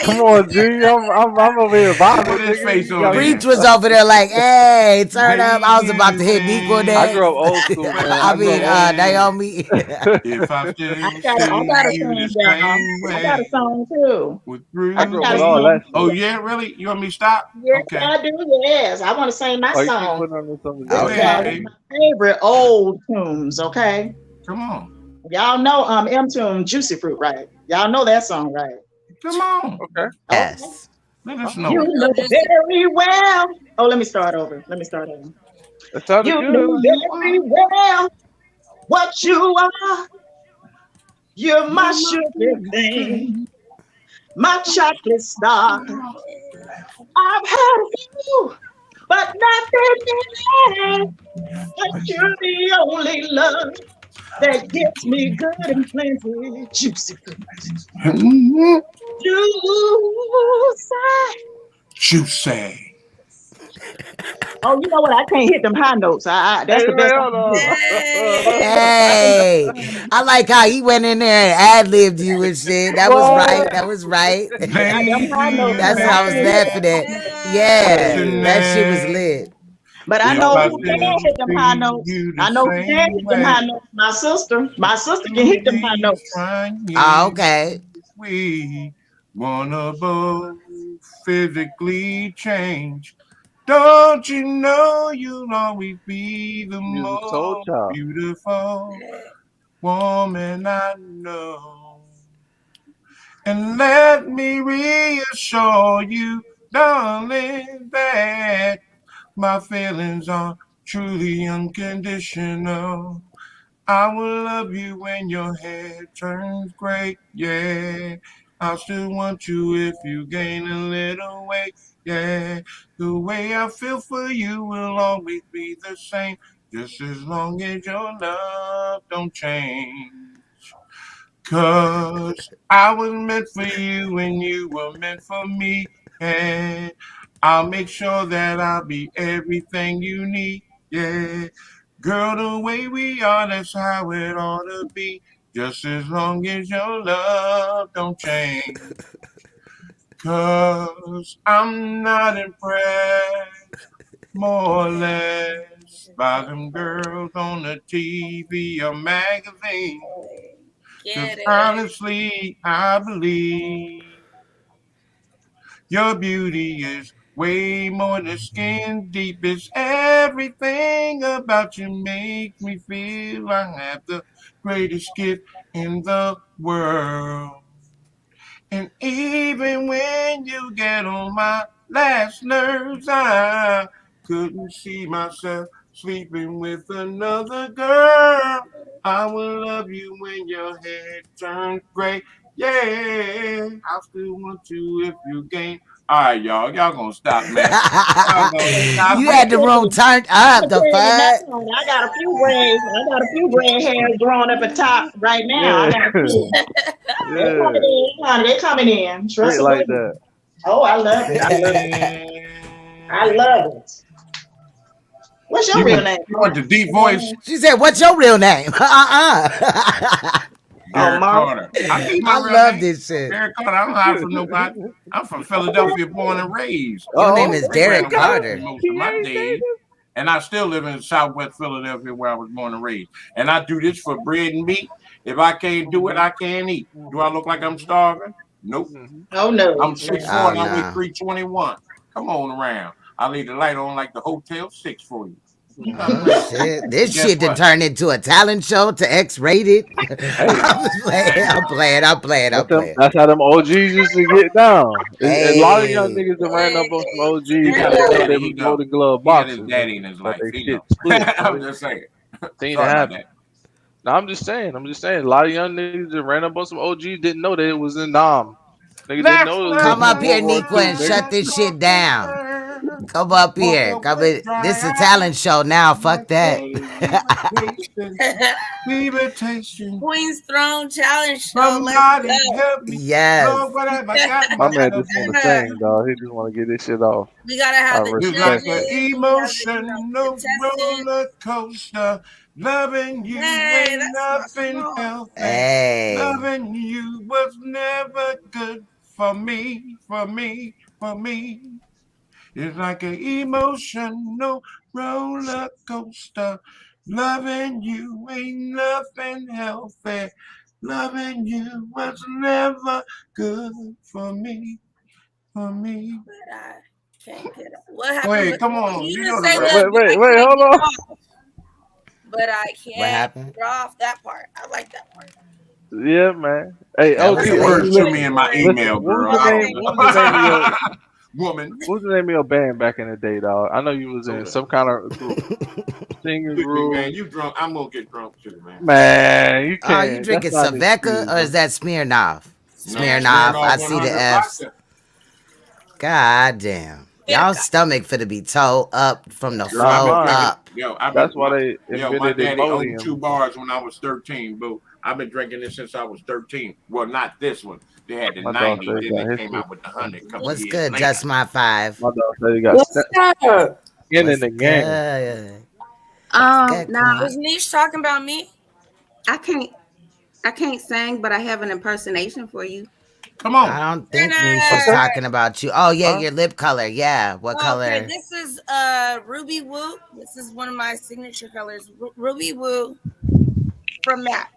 Come on, G. I'm over here vibing. Put his face on Breach was over there like, hey, turn up. I was about to hit Nico next. I grew up old school, man. I mean, Naomi. If I still I got a song, y'all. I got a song too. I grew up with all that shit. Oh yeah, really? You want me to stop? Yes, Okay. I do. Yes, I want to sing my Oh, you keep song. putting on this song. Okay. My favorite old tunes. Okay. Come on. Y'all know M Tune Juicy Fruit, right? Y'all know that song, right? Come on. Okay. Yes. Let us know. You look very well. Oh, let me start over. It sounded You good. look very well. What you are. You're my sugar thing. My chocolate star. I've had a few, but not but you're the only love that gets me good and plenty. Juicy fruit. Juicy. Oh, you know what? I can't hit them high notes. That's the best. Hey, I like how he went in there and ad-libbed you and shit. That was right. That was right. That's how I was laughing at. Yeah, that shit was lit. But I know who can hit them high notes. I know who can hit them high notes. My sister can hit them high notes. Oh, okay. We wanna both physically change. Don't you know you'll always be the most beautiful woman I know? And let me reassure you, darling, that my feelings are truly unconditional. I will love you when your hair turns gray, yeah. I'll still want you if you gain a little weight, yeah. The way I feel for you will always be the same, just as long as your love don't change. 'Cause I was meant for you and you were meant for me, yeah. I'll make sure that I'll be everything you need, yeah. Girl, the way we are, that's how it ought to be. Just as long as your love don't change. 'Cause I'm not impressed, more or less, by them girls on the TV or magazine. 'Cause honestly, I believe your beauty is way more than skin deep. It's everything about you makes me feel I have the greatest gift in the world. And even when you get on my last nerves, I couldn't see myself sleeping with another girl. I will love you when your head turns gray. Yeah, I still want you if you gain. All right, y'all gonna stop, man. You had the room turned up. The fuck? I got a few gray hairs growing up at top right now. I got a few. They're coming in, honey. They're coming in. Trust like that. Oh, I love it. I love it. What's your real name? You want the deep voice? She said, "What's your real name?" Derek Carter. I love this shit. Derek Carter. I don't hide from nobody. I'm from Philadelphia, born and raised. Your name is Derek Carter. Most of my days. And I still live in Southwest Philadelphia where I was born and raised. And I do this for bread and meat. If I can't do it, I can't eat. Do I look like I'm starving? Nope. Oh no. I'm 6'4" and I weigh 321. Come on around. I'll leave the light on like the Hotel 6 for you. Oh shit! This Guess shit done what? turned into a talent show to X-rated. I'm playing. That's how them OGs used to get down. A lot of young Hey, niggas that ran up on some OGs He got didn't his know they daddy. was He know. Golden Glove He got his boxers. daddy in his But life. they He shit know. split. I'm just saying. Seen it Sorry about happen. that. No, I'm just saying. A lot of young niggas that ran up on some OGs didn't know that it was in Nam. Nigga didn't Let's know it was come in up here, World War Niqua, II, and nigga. shut this shit down. Come up here. This is a talent show now. Fuck that. Queen's Throne Challenge show. Somebody Let's go. help me. Yes. Lord, what have I got? My man just want to sing, dog. He just want to get this shit off. We gotta I have the It's respect like judges. an We emotional contestants. roller coaster. Loving you Hey, ain't that's my nothing song. healthy. Hey. Loving you was never good for me, for me, for me. It's like an emotional roller coaster. Loving you ain't nothing healthy. Loving you was never good for me, for me. But I can't get it. What Go happened? ahead, With come on. you You didn't know the say rest. that. Wait, I can't hold get on. off. But I What can't happened? draw off that part. I like that part. Yeah, man. Hey, That OG, was Say hey, lit. words to listen, me in my listen. email, What was girl. the I name? don't What was the name of your? know. Woman. What was the name of your band back in the day, dog? I know you was in some kind of group, singing Excuse me, man. group. You drunk. I'm gonna get drunk too, man. Man, you Oh, you can't. That's drinking not an Saveka excuse, or is bro. that Smirnoff? No, Smirnoff. I Smirnoff see the 100 F's. vodka. God damn. Y'all stomach for to be toe up from the Girl, I've flow been drinking. Mine. up. That's why they My invented daddy owned 2 Imodium. bars when I was 13, boo. I've been drinking this since I was 13. Well, not this one. They had the My dog 90, said he then got they came history. out with the 100 a couple What's years good? later. Just my 5. My dog said he got What's up? skin in What's the game. good? Good Now, queen. is Niche talking about me? I can't sing, but I have an impersonation for you. Come on. I don't think Niche was Okay. talking about you. Oh yeah, Huh? your lip color. Yeah, what Okay, color? this is Ruby Woo. This is one of my signature colors. Ruby Woo from MAC.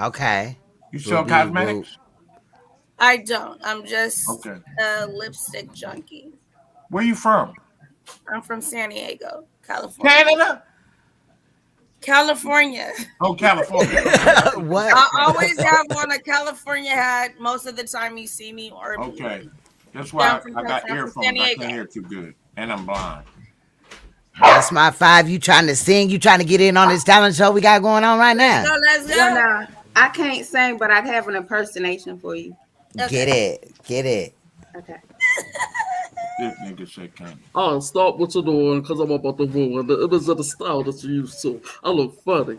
Okay. You sell Ruby Woo. cosmetics? I don't. I'm just Okay. a lipstick junkie. Where you from? I'm from San Diego, California. Canada? California. Oh, California. What? I always have on a California hat most of the time you see me or me. Okay. That's Yeah, why I'm from I got San earphones. I Diego. can't hear too good. And I'm blind. That's my 5. You trying to sing? You trying to get in on this talent show we got going on right now? So let's go. No, I can't sing, but I have an impersonation for you. Get it. Get it. Okay. This nigga said can't. Oh, stop what you're doing because I'm about to ruin it. It is the style that you used to. I look funny.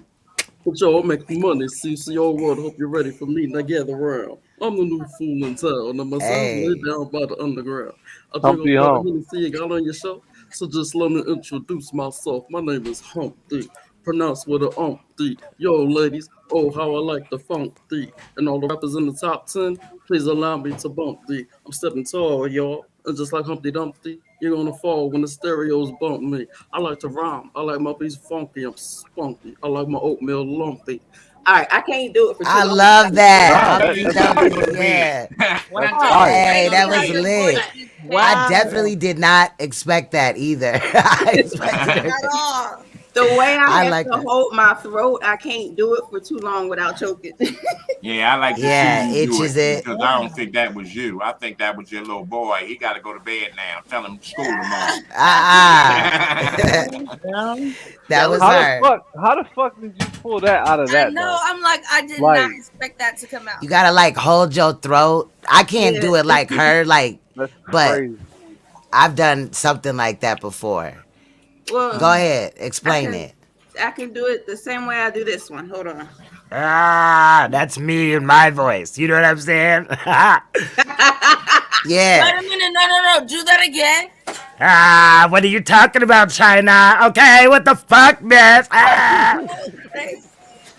But y'all make money. See, y'all world. Hope you're ready for me. Now gather around. I'm the new fool in town. And my son's Hey. laid down by the underground. I drink Humpty a lot of Hump. Hennessy you got on your show. So just let me introduce myself. My name is Humpty. Pronounced with an umpty. Yo, ladies. Oh, how I like the funky. And all the rappers in the top 10, please allow me to bump thee. I'm stepping tall, y'all. And just like Humpty Dumpty, you're gonna fall when the stereos bump me. I like to rhyme. I like my beats funky. I'm spunky. I like my oatmeal lumpy. All right, I can't do it for too I long. love that. Wow, Humpty that's Dumpty, yeah. That's When I fire. Hey, that tell was you, lit. Wow. I definitely did not expect that either. I expected her At to- all. The way I I have like to that. hold my throat, I can't do it for too long without choking. Yeah, I like to Yeah, see you do itches it it. because I don't think that was you. I think that was your little boy. He got to go to bed now. Tell him school tomorrow. That was How her. the fuck did you pull that out of I that know. though? I'm like, I did Like, not expect that to come out. You gotta like hold your throat. I can't do it like her, like, that's but crazy. I've done something like that before. Well, Go ahead, explain it. I can do it the same way I do this one. Hold on. That's me in my voice. You know what I'm saying? Yeah. Wait a minute. No. Do that again. What are you talking about, China? Okay, what the fuck, miss?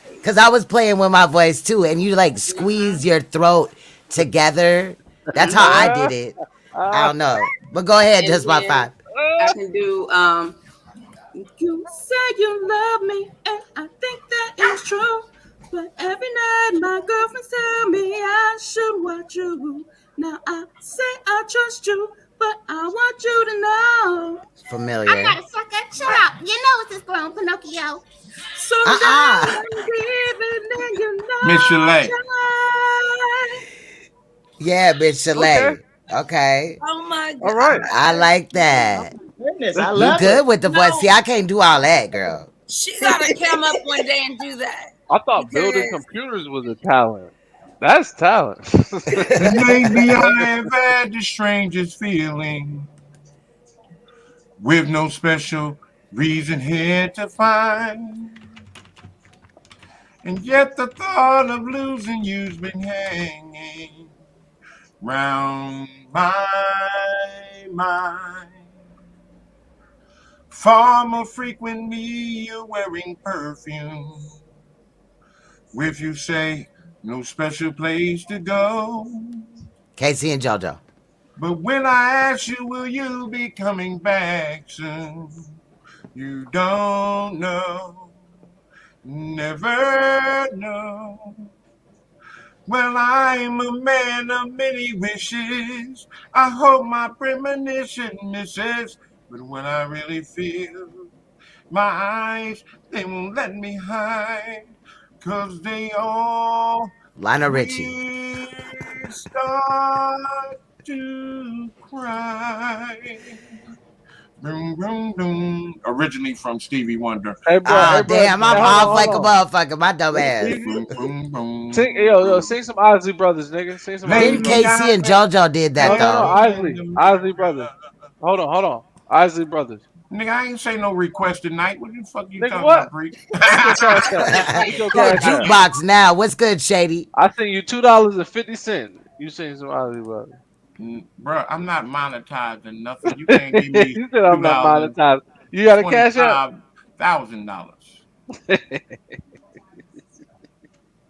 Because I was playing with my voice too, and you like squeeze your throat together. That's how I did it. I don't know. But go ahead, And just my then 5. I can do you say you love me, and I think that is true. But every night my girlfriends tell me I should watch you. Now I say I trust you, but I want you to know. Familiar. I'm not a sucker. Shut up. You know it's this grown Pinocchio. Sometimes I'm giving and you know Miss Chalet. Yeah, Miss Chalet. Okay. Oh my god. All right. I like that. Goodness, I You love good it. with the voice? See, I can't do all that, girl. She gotta come up one day and do that. I thought building Because- computers was a talent. That's talent. Maybe I have had the strangest feeling with no special reason here to find. And yet the thought of losing you's been hanging round my mind. Far more frequently you're wearing perfume. If you say no special place to go. Casey and JoJo. But when I ask you, will you be coming back soon? You don't know, never know. Well, I'm a man of many wishes. I hope my premonition misses. But when I really feel my eyes, they won't let me hide. 'Cause they all Lionel Richie. start to cry. Boom, boom, boom. Originally from Stevie Wonder. Hey, bro. Oh, Hey, bro. damn, I'm Hey, off hold like on. a motherfucker. My dumb ass. Boom, boom, boom. Sing, yo, sing some Isley Brothers, nigga. Sing some Didn't Isley Brothers. Casey and JoJo did that, No, though? Isley Brothers. Hold on. Isley Brothers. Nigga, I ain't say no request tonight. What the fuck you Nigga, talking what? about, Freak? What's your cash app? What's your Go cash app? jukebox now. What's good, Shady? I sing you $2.50. You sing some Isley Brothers. Bro, I'm not monetizing nothing. You can't give me You said I'm not monetized. You got a cash app? $25,000.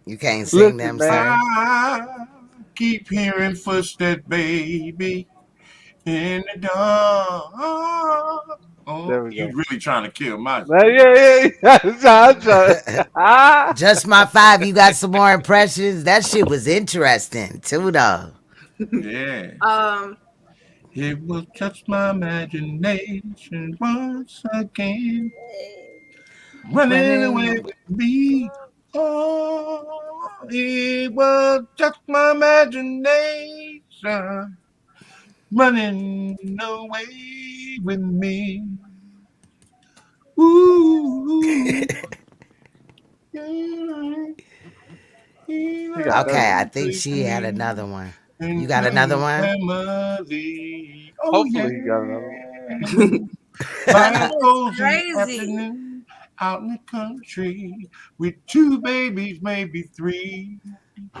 You can't sing Listen, them, man. sir. I keep hearing footsteps, baby, in the dark. There Oh, we you go. really trying to kill my Yeah. Just my 5. You got some more impressions? That shit was interesting, too, though. Yeah. It will touch my imagination once again. Running away with me. Oh, it will touch my imagination. Running away with me. Ooh. Okay, I think she had another one. You got another one? Family. Oh, Hopefully he got another one. By a cozy Crazy. afternoon out in the country with 2 babies, maybe 3.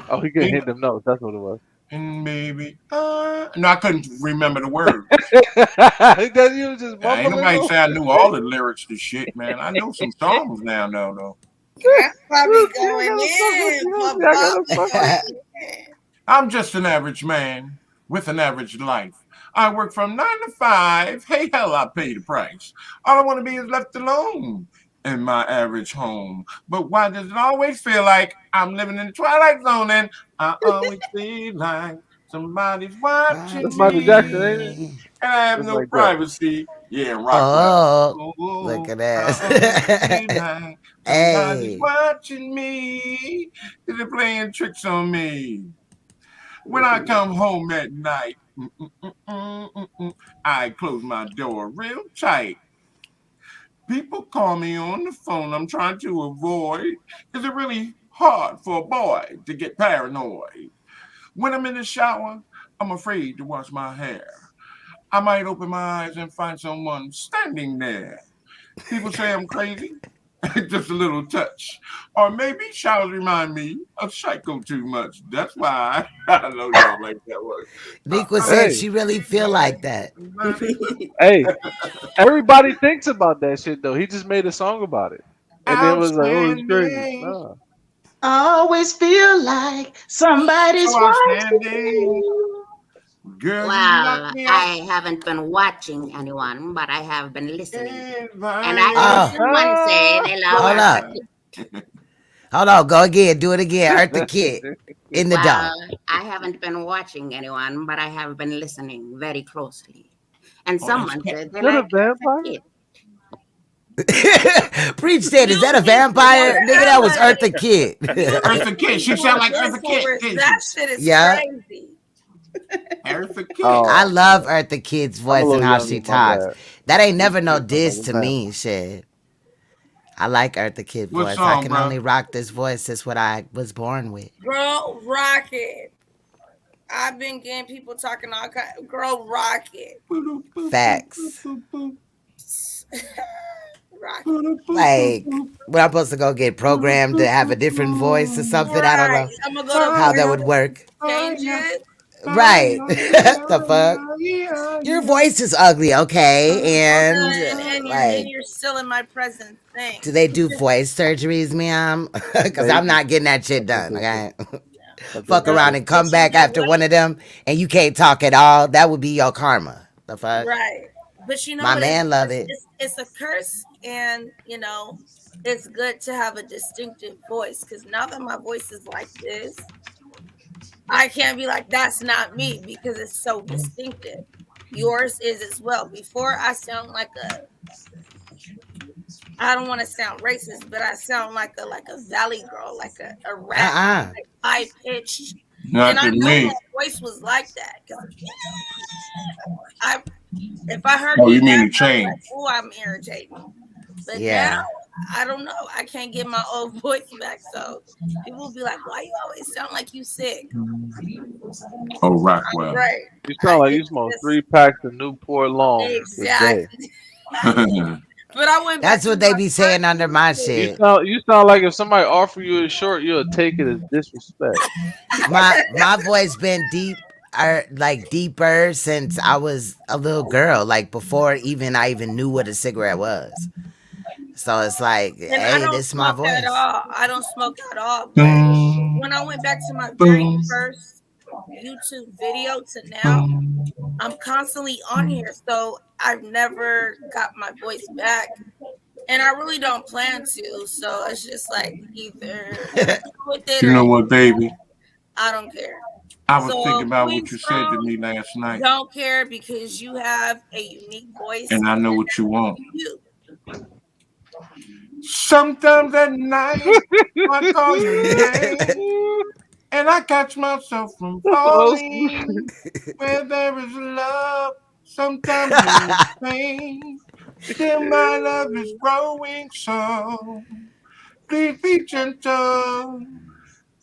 Oh, he couldn't hit them notes. That's what it was. And maybe no, I couldn't remember the words. That you was just Ain't nobody mumbling. say I knew all the lyrics to shit, man. I know some songs now, though. Probably going in. I'm just an average man with an average life. I work from 9 to 5. Hey, hell, I pay the price. All I want to be is left alone in my average home. But why does it always feel like I'm living in the twilight zone? And I always feel like somebody's watching That's Michael me. Jackson, ain't it? And I have Just no like that. privacy. Yeah, Rockwell. Oh, look at I always feel that. like somebody's Hey. watching me. They're playing tricks on me. When I come home at night, I close my door real tight. People call me on the phone. I'm trying to avoid. Is it really hard for a boy to get paranoid? When I'm in the shower, I'm afraid to wash my hair. I might open my eyes and find someone standing there. People say I'm crazy. Just a little touch. Or maybe showers remind me of Psycho too much. That's why I know y'all like that word. Niqua said she really feel like that. Hey, everybody thinks about that shit though. He just made a song about it, and then was like, "Oh, it's crazy." Nah. I always feel like somebody's So watching outstanding. me. Girl, you Well, knock me out. I haven't been watching anyone, but I have been listening. And I Oh. heard someone say they love Hold our up. Hold on, go again. Do it again. Eartha Kitt in the Well, dark. I haven't been watching anyone, but I have been listening very closely. And Oh, that's someone cat. said they Is that a like Eartha vampire? Kitt. Preach said, "Is that a You need to vampire, nigga? That was work, Eartha Kitt." You need Eartha to Kitt. She do sound more like Eartha Kitt, voiceovers. didn't That she? shit is Yeah, crazy. Eartha Kitt. I Oh, love Eartha Kitt's I'm a voice and little how younger. she My talks. bad. That ain't never no She sounds like diss a to vampire. me. Shit, I like Eartha Kitt What voice. I song, can bro? only rock this voice. It's what I was born with. Girl, rocket. I've been getting people talking all kind. Girl, rocket. Facts. Rocket. Like, when I'm supposed to go get programmed to have a different voice or something. I don't Right. know I'm gonna go to how that voice would work. change it. Right. The fuck? Your voice is ugly, okay? And And like, you're still in my present thing. do they do voice surgeries, ma'am? Because I'm Maybe. not getting that I shit think done, they do. okay? I think Fuck they around do. and But come you back know after what? one of them and you can't talk at all. That would be your karma. The fuck? Right. But you know My what? man love it. It's a curse, and you know, it's good to have a distinctive voice. Because now that my voice is like this, I can't be like that's not me because it's so distinctive. Yours is as well. Before I sound like a, I don't want to sound racist, but I sound like a valley girl, like a rat, Uh-uh. like high pitched. And Not I to know me. my voice was like that because I if I heard Oh, me you mean laugh, to I'd be like, change? "Oh, I'm irritating." But now Yeah. I don't know. I can't get my old voice back. So people will be like, "Why you always sound like you sick?" Oh, I'm Rockwell. great. You sound like you It's smoke just 3 packs of Newport Long a day. exactly. But I went back That's to what they my be first saying under my YouTube. shit. You sound like if somebody offer you a short, you'll take it as disrespect. My voice been like deeper since I was a little girl, like before I even knew what a cigarette was. So it's like, And I hey, don't this is my smoke at voice. all. I don't smoke at all. But Boom, when I went back to my very boom, first YouTube video to now, boom. I'm constantly on here. So I've never got my voice back. And I really don't plan to. So it's just like either you deal with it You or know you what, baby? I don't care. I was thinking So about what Queen you said to Strong, me last night, don't care because you have a unique voice and I and know what you want. you. Sometimes at night, I call your name, and I catch myself from Oh, falling. Where there is love, sometimes there is pain. Still, my love is growing, so please be gentle.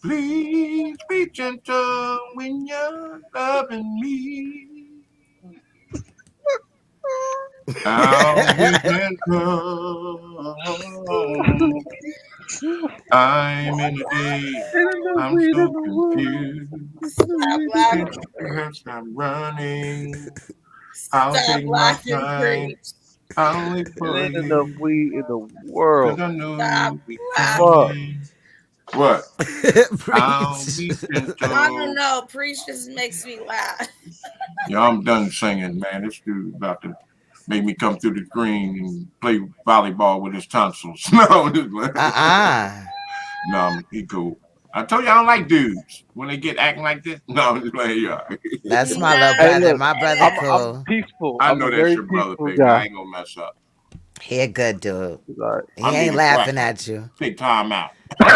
Please be gentle when you're loving me. I'll be gentle. I'm in a daze. ain't no I'm weed in so the world. confused. Stop Can't laughing. stop running. I'll Stop take my laughing, time. preach. I'll wait It for ain't enough you. weed in the 'Cause world. I know Stop you'll be laughing. Fuck. coming. What? I'll Preach. be I don't gentle. know. Preach just makes me laugh. Yeah, I'm done singing, man. This dude about to make me come through the green and play volleyball with his tonsils. No, Uh-uh. no, he cool. I told you I don't like dudes when they get acting like this. No, I'm just playing y'all. That's my little Nah, Hey, brother. look, My and brother I'm cool. peaceful. I I'm know a that's very your brother, peaceful baby. I guy. ain't gonna mess up. He a good dude. It's all right. He I'm ain't being laughing aggressive. at you. Take time out. he's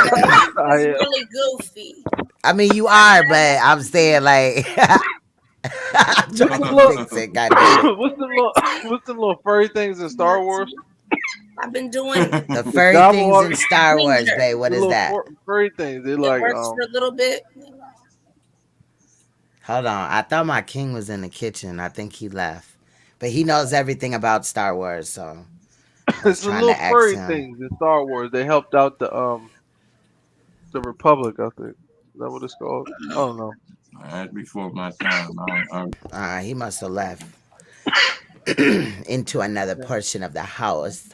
I am. really goofy. I mean, you are, but I'm saying like I'm What's trying the to little, fix it, goddamn it. what's the little furry things in Star Wars? I've been doing The The furry gobble things walk, in Star Wars, ginger. babe. What the is little that? furry things. They It like works for a little bit. Hold on. I thought my king was in the kitchen. I think he left. But he knows everything about Star Wars, so I was it's the trying to little ask furry him. things in Star Wars. They helped out the Republic. I think is that what it's called? I don't know. That's before my time. He must have left into another Yeah. portion of the house.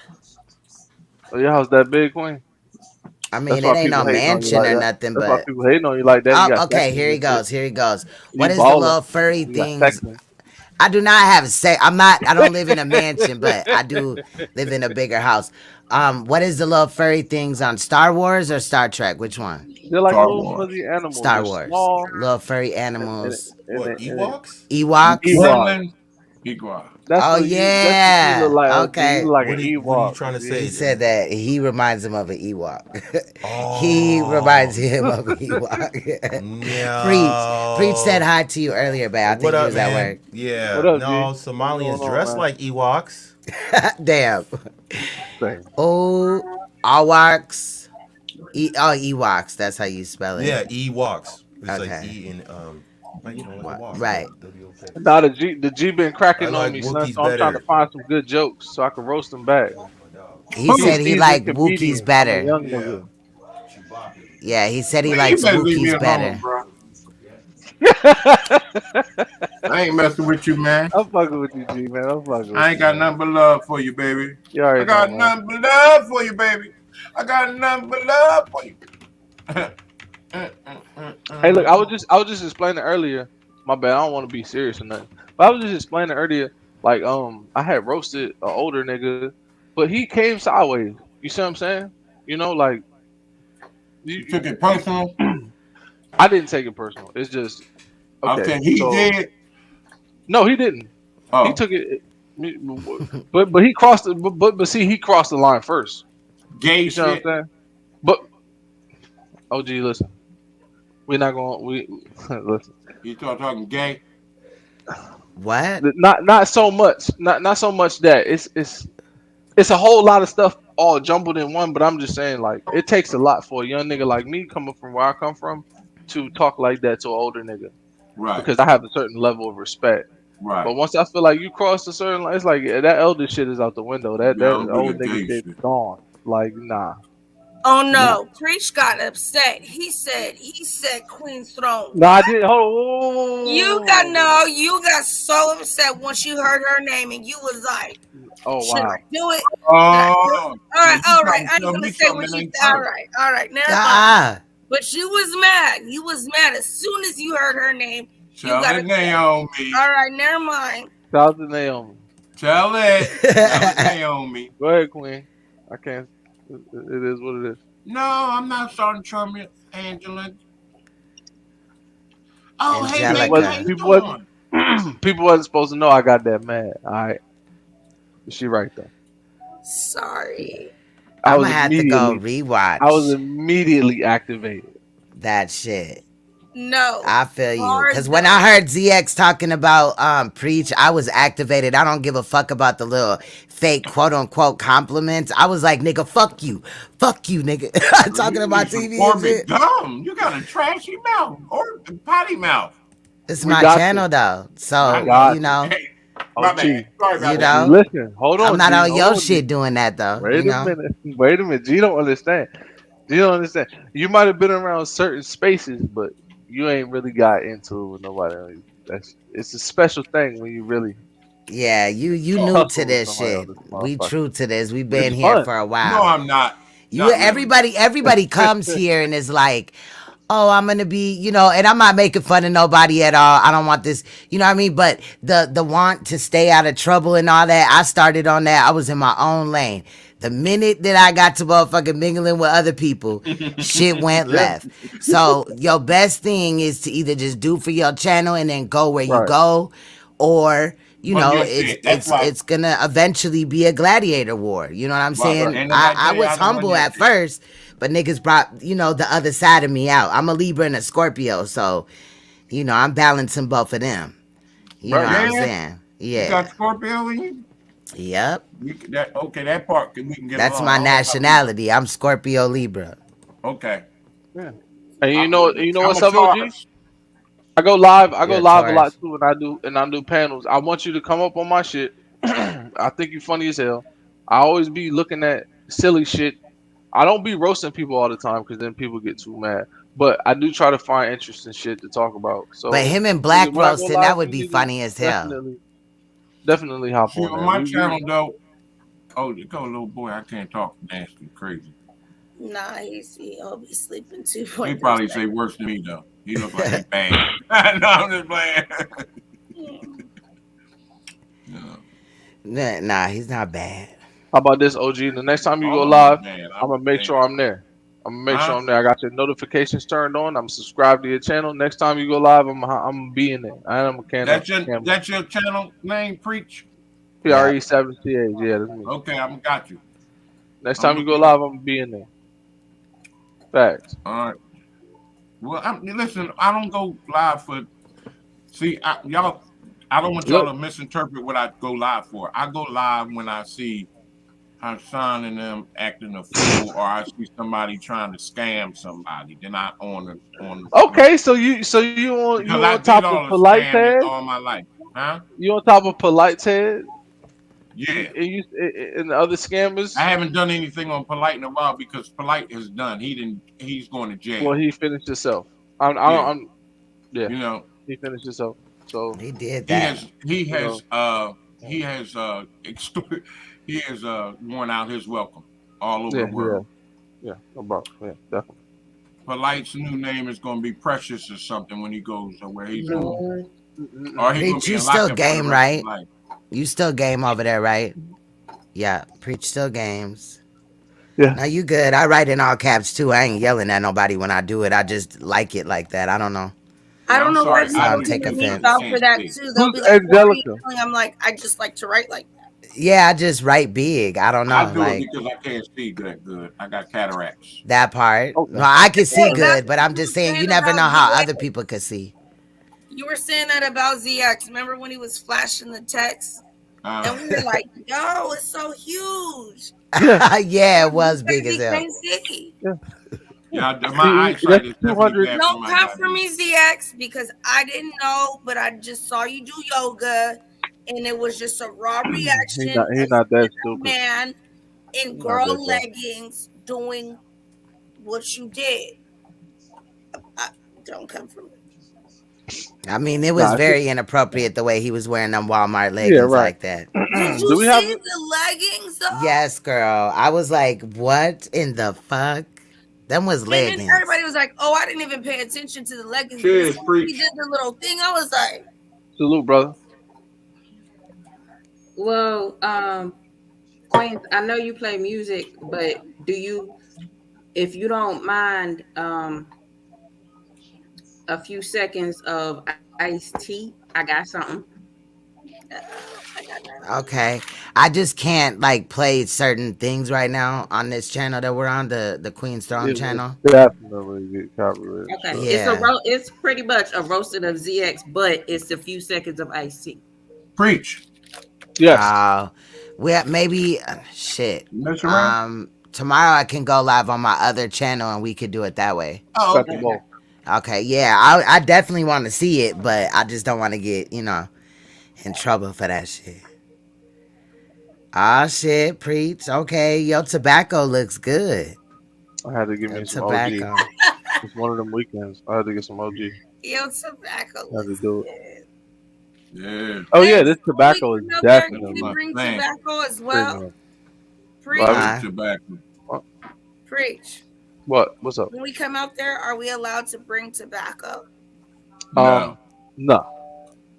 Oh, your house that big, Queen? I That's mean, why it ain't no people hating on you mansion like or that. nothing, That's why but people hating on you like that. You oh, got okay. sections Here he and shit. goes. Here he goes. You What is the balling. little furry You got things? sections. I do not have sex. I don't live in a mansion, but I do live in a bigger house. What is the little furry things on Star Wars or Star Trek? Which one? They're like Star little Wars. fuzzy animals. Star They're Wars. small. Little furry And animals. What, Ewoks? Ewoks. Gremlins? Ewok. That's Oh what you look yeah. like. OG. Okay. You look like What an are you Ewok. trying to OG. say? He said that he reminds him of an Ewok. He Oh, reminds him of an Ewok. Preach said no. hi to you earlier, babe. I think What he up, was at man? work. Yeah, What up, no, G? What's Somalians going on, dress man? like Ewoks. Damn. Same. Oh, Ewoks. Ewoks. That's how you spell it. Yeah, Ewoks. It's like Okay. E and like, you know, like a walk. Right. W-O-K. Nah, the G been cracking I on like me, son. Wookiees So I'm trying to better. find some good jokes so I can roast them back. He I'm a said he seasoned liked comedian. Wookiees I'm a better. young Yeah. nigga. Yeah, he said he Man, likes you better leave me Wookiees alone, better. bro. I ain't messing with you, man. I'm fucking with you, G, man. I'm fucking with I ain't you, got man. nothing but love for you, baby. You I already got know, man. nothing but love for you, baby. I got nothing but love for you. Hey, look, I was just explaining earlier. My bad. I don't want to be serious or nothing. But I was just explaining earlier, like I had roasted an older nigga, but he came sideways. You see what I'm saying? You know, like You took it personal. I didn't take it personal. It's just I okay. said he So did. no, he didn't. He Oh, took it, but he crossed it. But see, he crossed the line first. gay You see what I'm shit. saying? But OG, listen, we're not going. We listen. You start talking gay. What? Not so much. Not so much that it's a whole lot of stuff all jumbled in one. But I'm just saying, like, it takes a lot for a young nigga like me coming from where I come from to talk like that to an older nigga Right. because I have a certain level of respect. Right. But once I feel like you cross a certain line, it's like yeah, that elder shit is out the window. That Yeah, I'm old with the nigga gay shit shit. gone. Like nah. Oh no, Preach got upset. He said Queen's Throne. No, I didn't. Hold You got so upset once you heard her name and you was like, Oh should wow. I do it? Oh, All right. I ain't tell gonna me say what something you that said. ain't All right, never mind. Ah. But you was mad. You was mad as soon as you heard her name. You Tell got it, Naomi. All right, never mind. Shout out to Naomi. Tell it. Tell it, Naomi. Go ahead, Queen. I can't. It is what it is. No, I'm not starting trouble, Angela. Oh, hey, baby, Angelica. how you People doing? People wasn't supposed to know I got that mad. All right. She right though. Sorry. I'm gonna have to go rewatch. I was immediately activated. That shit. No. I feel you. Because when I heard ZX talking about Preach, I was activated. I don't give a fuck about the little fake quote unquote compliments. I was like, nigga, fuck you. Fuck you, nigga. Talking about TV and shit. Dumb. You got a trashy mouth or potty mouth. It's We my got channel you. though. So, got you know. Hey, my bad. Sorry about You that. know? Listen, hold on. I'm not G, on hold your on, shit G. doing that though. Wait you a know? minute. Wait a minute. G don't understand. G don't understand. You might have been around certain spaces, but you ain't really got into it with nobody. It's a special thing when you really. Yeah, you new hustle to with this somebody shit. else's We motherfucker. true to this. We've been It's here fun. for a while. No, I'm not. You Not really. everybody comes here and is like, oh, I'm gonna be, you know, and I'm not making fun of nobody at all. I don't want this, you know what I mean? But the want to stay out of trouble and all that, I started on that. I was in my own lane. The minute that I got to motherfucking mingling with other people, shit went left. So your best thing is to either just do for your channel and then go where you Right. go, or you Well, know, that's it. That's why- it's gonna eventually be a gladiator war. You know what I'm Right. saying? And then I I tell you, was I don't humble want at that shit. first, but niggas brought, you know, the other side of me out. I'm a Libra and a Scorpio, so you know, I'm balancing both of them. You know Right. what I'm Yeah. saying? You Yeah. got Scorpio in you? Yep. That part we can get That's along. my I don't know how we- nationality. I'm Scorpio Libra. Okay. Yeah. And you know I'm what's a up, OG? Taurus. I go live. I You're go a live a lot Taurus. too, and I do panels. I want you to come up on my shit. I think you funny as hell. I always be looking at silly shit. I don't be roasting people all the time because then people get too mad. But I do try to find interesting shit to talk about. So, But him and Black nigga, when I go roasting, live, that would you be niggas funny as hell. definitely hop See, on on there. my channel, though, oh, you go, little boy, I can't talk nasty crazy. Nah, he'll be sleeping too. He probably say worse than me, though. He look like he bad. No, I'm just playing. Nah, he's not bad. How about this, OG? The next time you go All of live, them, man. I'm gonna make sure I'm there. I'm gonna make sure Huh? I'm there. I got your notifications turned on. I'm subscribed to your channel. Next time you go live, I'm gonna be in there. I am a camera. That's your channel name, Preach? PRE7CA. Yeah, that's me. Okay, I'm got you. Next I'm time you go looking. live, I'm gonna be in there. Facts. All right. Well, listen, I don't go live for. See, y'all. I don't want y'all to misinterpret what I go live for. I go live when I see Hassan and them acting a fool, or I see somebody trying to scam somebody. Then I on. Okay, so you Because I on did top all of the polite scamming head? all my life, huh? You on top of polite head? Yeah. And the other scammers? I haven't done anything on Polite in a while because Polite is done. He's going to jail. Well, he finished himself. Yeah. Yeah. You know, he finished himself. So he did he that. has worn out his welcome all over yeah, the world. Yeah, no problem. Yeah, definitely. Polite's new name is going to be Precious or something when he goes or where he's Lord. going. Or he's going Preach, to be you in still lockup for the game, rest of right? his life. You still game over there, right? Yeah, Preach still games. Yeah. Now you good. I write in all caps too. I ain't yelling at nobody when I do it. I just like it like that. I don't know. I don't know why So I people don't take give me offense. out for that too. They'll Who's be like, "Why are you Angelica? yelling?" I'm like, I just like to write like that. Yeah, I just write big. I don't know. I do like it because I can't see that good. I got cataracts. that part. Okay. No, I can see Yeah, that's good, but what I'm you just were saying you saying never know about how ZX. other people could see. You were saying that about ZX. Remember when he was flashing the text? And we were like, yo, it's so huge. Yeah, it was big as Crazy hell. can't see. Yeah, my eyesight is definitely bad for Don't my come for diabetes. me, ZX, because I didn't know, but I just saw you do yoga, and it was just a raw reaction. He's not that stupid. Man in Not girl that dumb. leggings doing what you did. Don't come for me. I mean, it was Nah, very inappropriate the way he was wearing them Walmart leggings Yeah, right. like that. Did Do you we see have the leggings though? Yes, girl. I was like, what in the fuck? Them was And then leggings. everybody was like, "Oh, I didn't even pay attention to the leggings." But Cheers, as soon as Preach. he did the little thing, I was like, salute, brother? Well, Queen, I know you play music, but do you, if you don't mind, a few seconds of iced tea? I got something. Okay. I just can't like play certain things right now on this channel that we're on, the Queen's Throne channel. Definitely get copyrighted. Okay, Yeah. it's pretty much a roasted of ZX, but it's a few seconds of iced tea. Preach. Yes. Maybe shit. Mess around? Tomorrow I can go live on my other channel and we could do it that way. Oh, Got okay. the ball. Okay, yeah. I definitely want to see it, but I just don't want to get, in trouble for that shit. Ah, shit, Preach. Okay, your tobacco looks good. I had to give me some Tobacco. OG. It's one of them weekends. I had to get some OG. "Yo, tobacco." I had to do it. Yeah. Oh yeah, this tobacco is Can we definitely bring Man. tobacco as well? Preach. Well, Tobacco. Preach. What's up? When we come out there, are we allowed to bring tobacco? No, not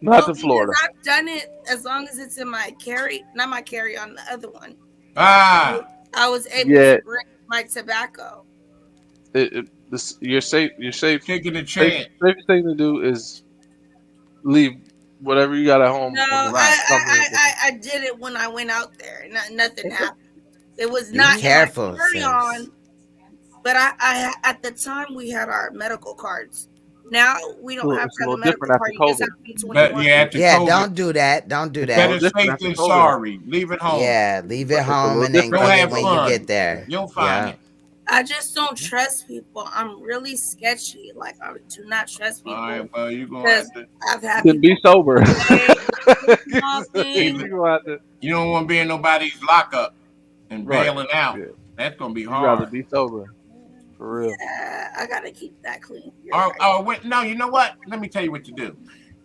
Well, to Florida. because I've done it as long as it's in my not my carry on the other one. Ah. I was able Yeah. to bring my tobacco. You're safe. You're safe. Taking a chance. Safest thing to do is leave whatever you got at home. No, on the ride. I did it when I went out there. Nothing happened. It was not careful, in my carry sis. on. But I at the time we had our medical cards. Now we don't have It's to a have a little medical different card. after You just have to be 21. Yeah, don't do that. Don't do that. Better safe than sorry. Leave it home. Yeah, leave it home and then Go get have it when fun. you get there. You'll find it. I just don't trust people. I'm really sketchy. Like I do not trust people. All right, well, you're going to have to. I've had Then be sober. You don't want to be in nobody's lockup and Right. bailing out. Yeah. That's going to be You'd rather hard. be sober. For real. I gotta keep that clean. No, you know what? Let me tell you what you do.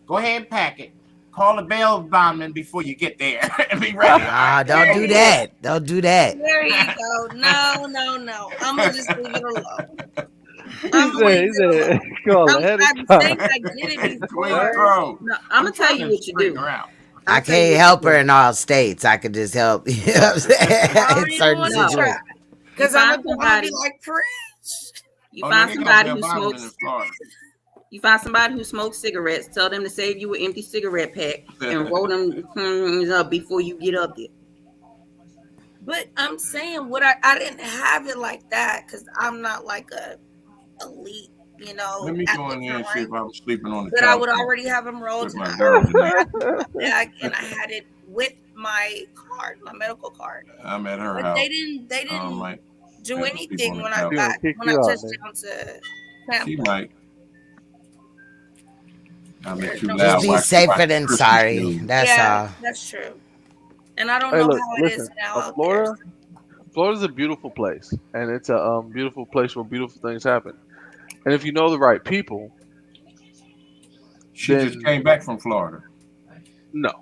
Go ahead and pack it. Call the bail bondsman before you get there and be ready. Don't do that. Don't do that. There you go. No. I'm gonna just leave it alone. He said, call ahead of I time. think I did it before. No, I'm gonna tell you what you do. I can't help her in all states. I could just help, you know what I'm saying? In certain situations. Because I'm gonna be like, preach. You find somebody who smokes. You find somebody who smokes cigarettes. Tell them to save you an empty cigarette pack and roll them up before you get up there. But I'm saying what I didn't have it like that because I'm not like a elite, you know. Let me go in there and see if I was sleeping on the couch. But I would already have them rolled. And I already had my bag, and I had it with my card, my medical card. I'm at her but house. They didn't do anything when I touched down to Tampa. She might. Just be safer than sorry. That's all. That's true. And I don't know how it is now. Florida's a beautiful place, and it's a beautiful place where beautiful things happen. And if you know the right people, she just came back from Florida. No,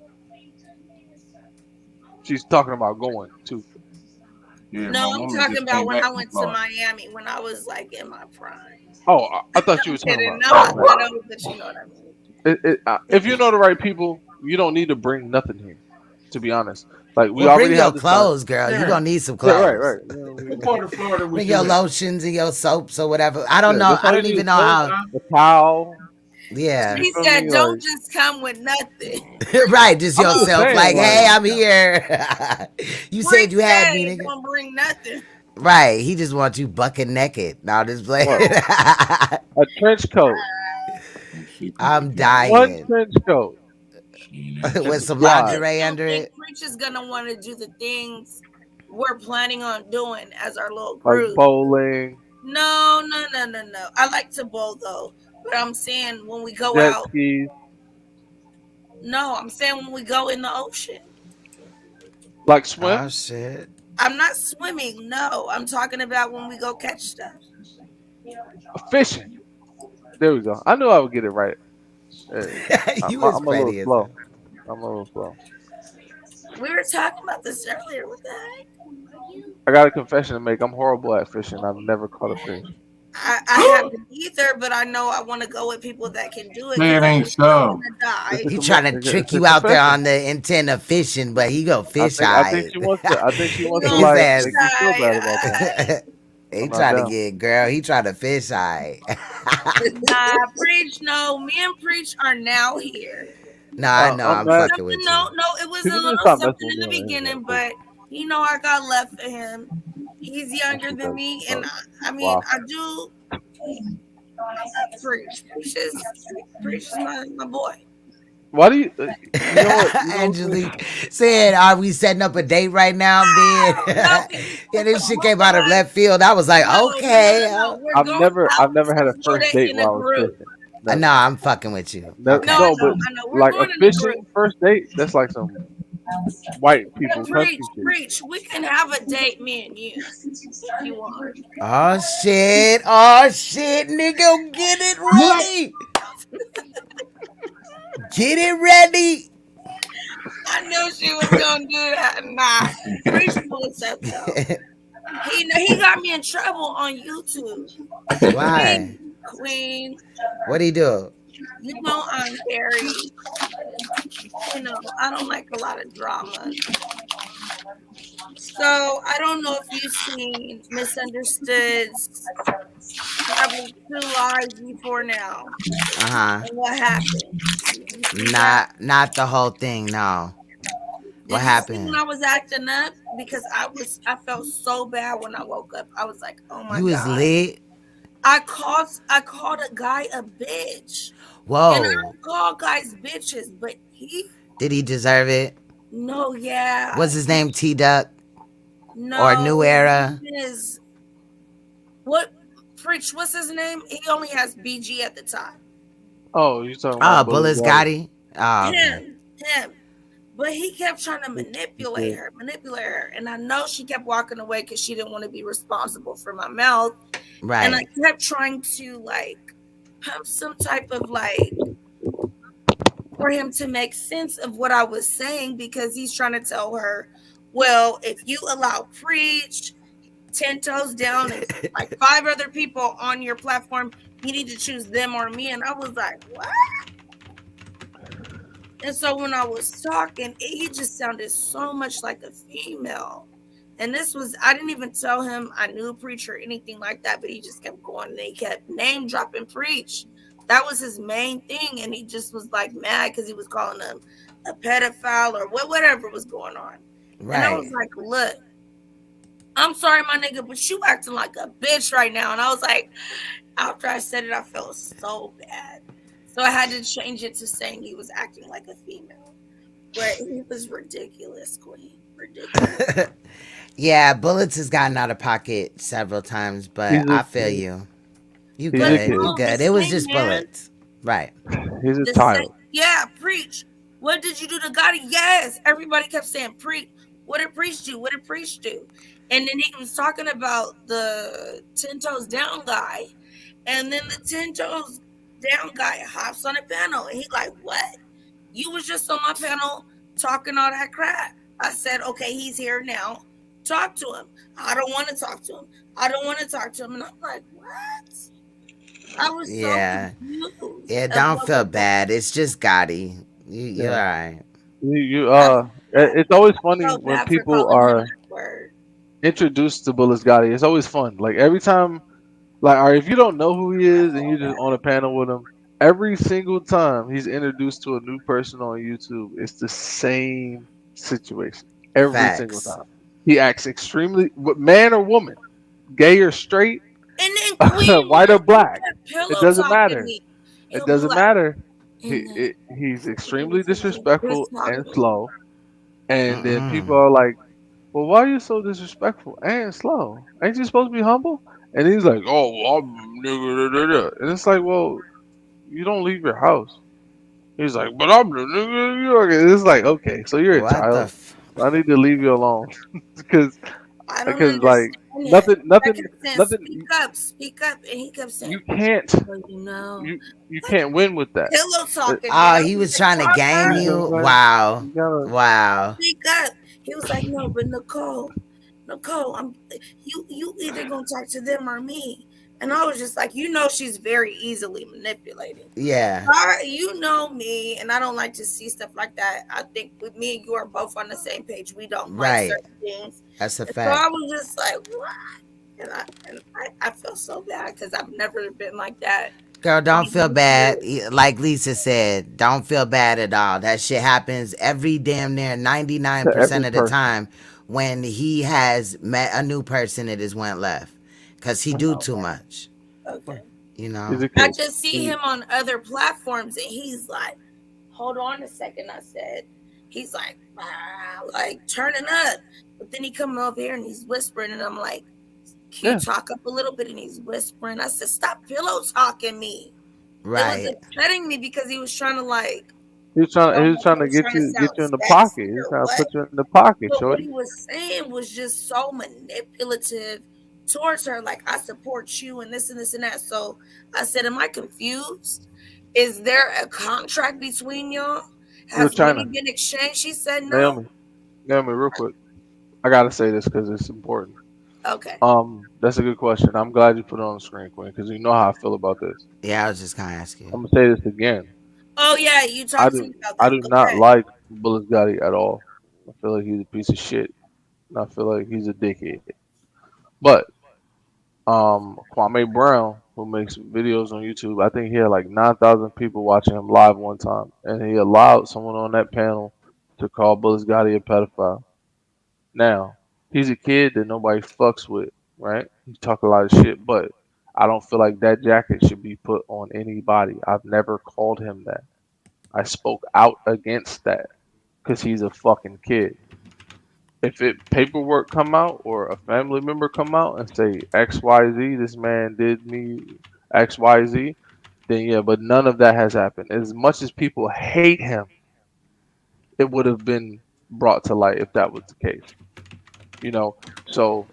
she's talking about going to. Yeah, no, I'm talking about when I went to Miami when I was like in my prime. Oh, I thought you were talking about. No, but you know what I mean. If you know the right people, you don't need to bring nothing here. To be honest, like we well, already bring have your clothes, girl. Yeah. You're gonna need some clothes. Yeah, right. Part of Florida bring your lotions and your soaps or whatever. I don't know. I don't even know how. The towel. Yeah. He said, "Don't just come with nothing." Right, just yourself. Saying, like, hey, I'm here. You said you had me. Nigga. Don't bring nothing. Right. He just wants you bucket naked. Now this play. A trench coat. I'm dying. One trench coat. With some lingerie under it. Preach is gonna want to do the things we're planning on doing as our little group. Like bowling. No. I like to bowl though, but I'm saying when we go jet out. Skis. No, I'm saying when we go in the ocean. Like swim? Oh shit. I'm not swimming. No, I'm talking about when we go catch stuff. Fishing. There we go. I knew I would get it right. You was I'm a little slow. I'm a little slow. We were talking about this earlier. What the heck? I got a confession to make. I'm horrible at fishing. I've never caught a fish. I haven't either, but I know I want to go with people that can do it. It ain't so. He trying to trick you out there on the intent of fishing, but he go fish I think she wants to. I think she wants to like make you feel bad about that. He trying to get girl. He trying to fish eye. Nah, Preach. No, me and Preach are now here. No, I know. I'm fucking with you. No, it was a little something in the beginning, but you know, I got left for him. He's younger than me, and I mean, I do. Preach. Preach is my boy. Why do you know what? Angelique said, "Are we setting up a date right now?" Then, yeah, this shit came out of left field. I was like, "Okay." I've never had a first date while I was fishing. No, I'm fucking with you. No, but like a fishing first date, that's like some white people country shit. Preach. We can have a date, me and you, if you want. Oh shit! Nigga, get it ready. Get it ready. I knew she was gonna do that. Nah, Preach was up though. He got me in trouble on YouTube. Why? Queen. What'd he do? You know I'm very. You know I don't like a lot of drama. So I don't know if you've seen Misunderstood's probably 2 lives before now. And what happened? Not the whole thing. No. What happened? When I was acting up because I felt so bad when I woke up. I was like, oh my god. You was lit. I called a guy a bitch. Whoa. And I don't call guys bitches, but did he deserve it? No, yeah. What's his name? T-Duck? No. Or New Era? What? Preach, what's his name? He only has BG at the top. Oh, you talking about Bullis Gotti? Oh, him. But he kept trying to manipulate her. And I know she kept walking away because she didn't want to be responsible for my mouth. Right. And I kept trying to have some type of for him to make sense of what I was saying because he's trying to tell her, well, if you allow Preach, 10 toes down, and 5 other people on your platform, you need to choose them or me. And I was like, what? And so when I was talking, he just sounded so much like a female. And this was, I didn't even tell him I knew Preach or anything like that, but he just kept going and he kept name dropping Preach. That was his main thing. And he just was like mad because he was calling him a pedophile or whatever was going on. Right. And I was like, look, I'm sorry, my nigga, but you acting like a bitch right now. And I was like, after I said it, I felt so bad. So I had to change it to saying he was acting like a female. But he was ridiculous, Queen. Ridiculous. Yeah, Bullets has gotten out of pocket several times, but I feel you. You He's a good. kid. You good. It was just Bullets. Right. He's a child. Yeah, Preach. What did you do to Gotti? Yes. Everybody kept saying, Preach. What did Preach do? What did Preach do? And then he was talking about the 10 Toes Down guy. And then the 10 Toes Down guy hops on a panel. And he's like, what? You was just on my panel talking all that crap. I said, okay, he's here now. Talk to him. I don't want to talk to him. I don't want to talk to him. And I'm like, what? I was so confused. Yeah, don't feel bad. It's just Gotti. You're all right. It's always funny when people are introduced to Bullis Gotti. It's always fun. Like every time, like, or if you don't know who he is and you're just on a panel with him, every single time he's introduced to a new person on YouTube, it's the same situation. Every single time. He acts extremely, man or woman, gay or straight, and then white or black. It doesn't matter. It doesn't matter. He's extremely disrespectful and slow. And then people are like, well, why are you so disrespectful and slow? Ain't you supposed to be humble? And he's like, oh, well, I'm nigga, da, da, da. And it's like, well, you don't leave your house. He's like, but I'm the nigga. It's like, okay, so you're a child. I need to leave you alone because like nothing. Speak up, and he kept saying, you can't. Well, you can't win with that. Pillow talking. Oh, he was trying to game you. Wow, wow. Speak up. He was like, no, but Nicole, you either gonna talk to them or me. And I was just like, she's very easily manipulated. Yeah. You know me, and I don't like to see stuff like that. I think with me and you are both on the same page. We don't like certain things. That's a fact. So I was just like, what? And I feel so bad because I've never been like that. Girl, don't feel bad. Like Lisa said, don't feel bad at all. That shit happens every damn near 99% of the time when he has met a new person, it is went left. Because he do too much. Okay. You know? I just see him on other platforms and he's like, hold on a second, I said. He's like turning up. But then he come over here and he's whispering and I'm like, can you talk up a little bit? And he's whispering. I said, stop pillow talking me. Right. It was upsetting me because he was trying to He was trying to get you in the pocket. He was trying to put you in the pocket, but shorty. what he was saying was just so manipulative towards her, like, I support you and this and this and that. So I said, am I confused? Is there a contract between y'all? Has money been exchanged? She said no. Naomi, real quick. I gotta say this because it's important. Okay. That's a good question. I'm glad you put it on the screen, Queen, because you know how I feel about this. Yeah, I was just gonna ask you. I'm gonna say this again. Oh yeah, you talked to me about that. I do not like Bullis Gotti at all. I feel like he's a piece of shit. And I feel like he's a dickhead. But Kwame Brown, who makes videos on YouTube, I think he had like 9,000 people watching him live one time, and he allowed someone on that panel to call Bullis Gotti a pedophile. Now, he's a kid that nobody fucks with, right? He talk a lot of shit, but I don't feel like that jacket should be put on anybody. I've never called him that. I spoke out against that because he's a fucking kid. If paperwork come out or a family member come out and say XYZ, this man did me XYZ, then yeah, but none of that has happened. As much as people hate him, it would have been brought to light if that was the case. You know, so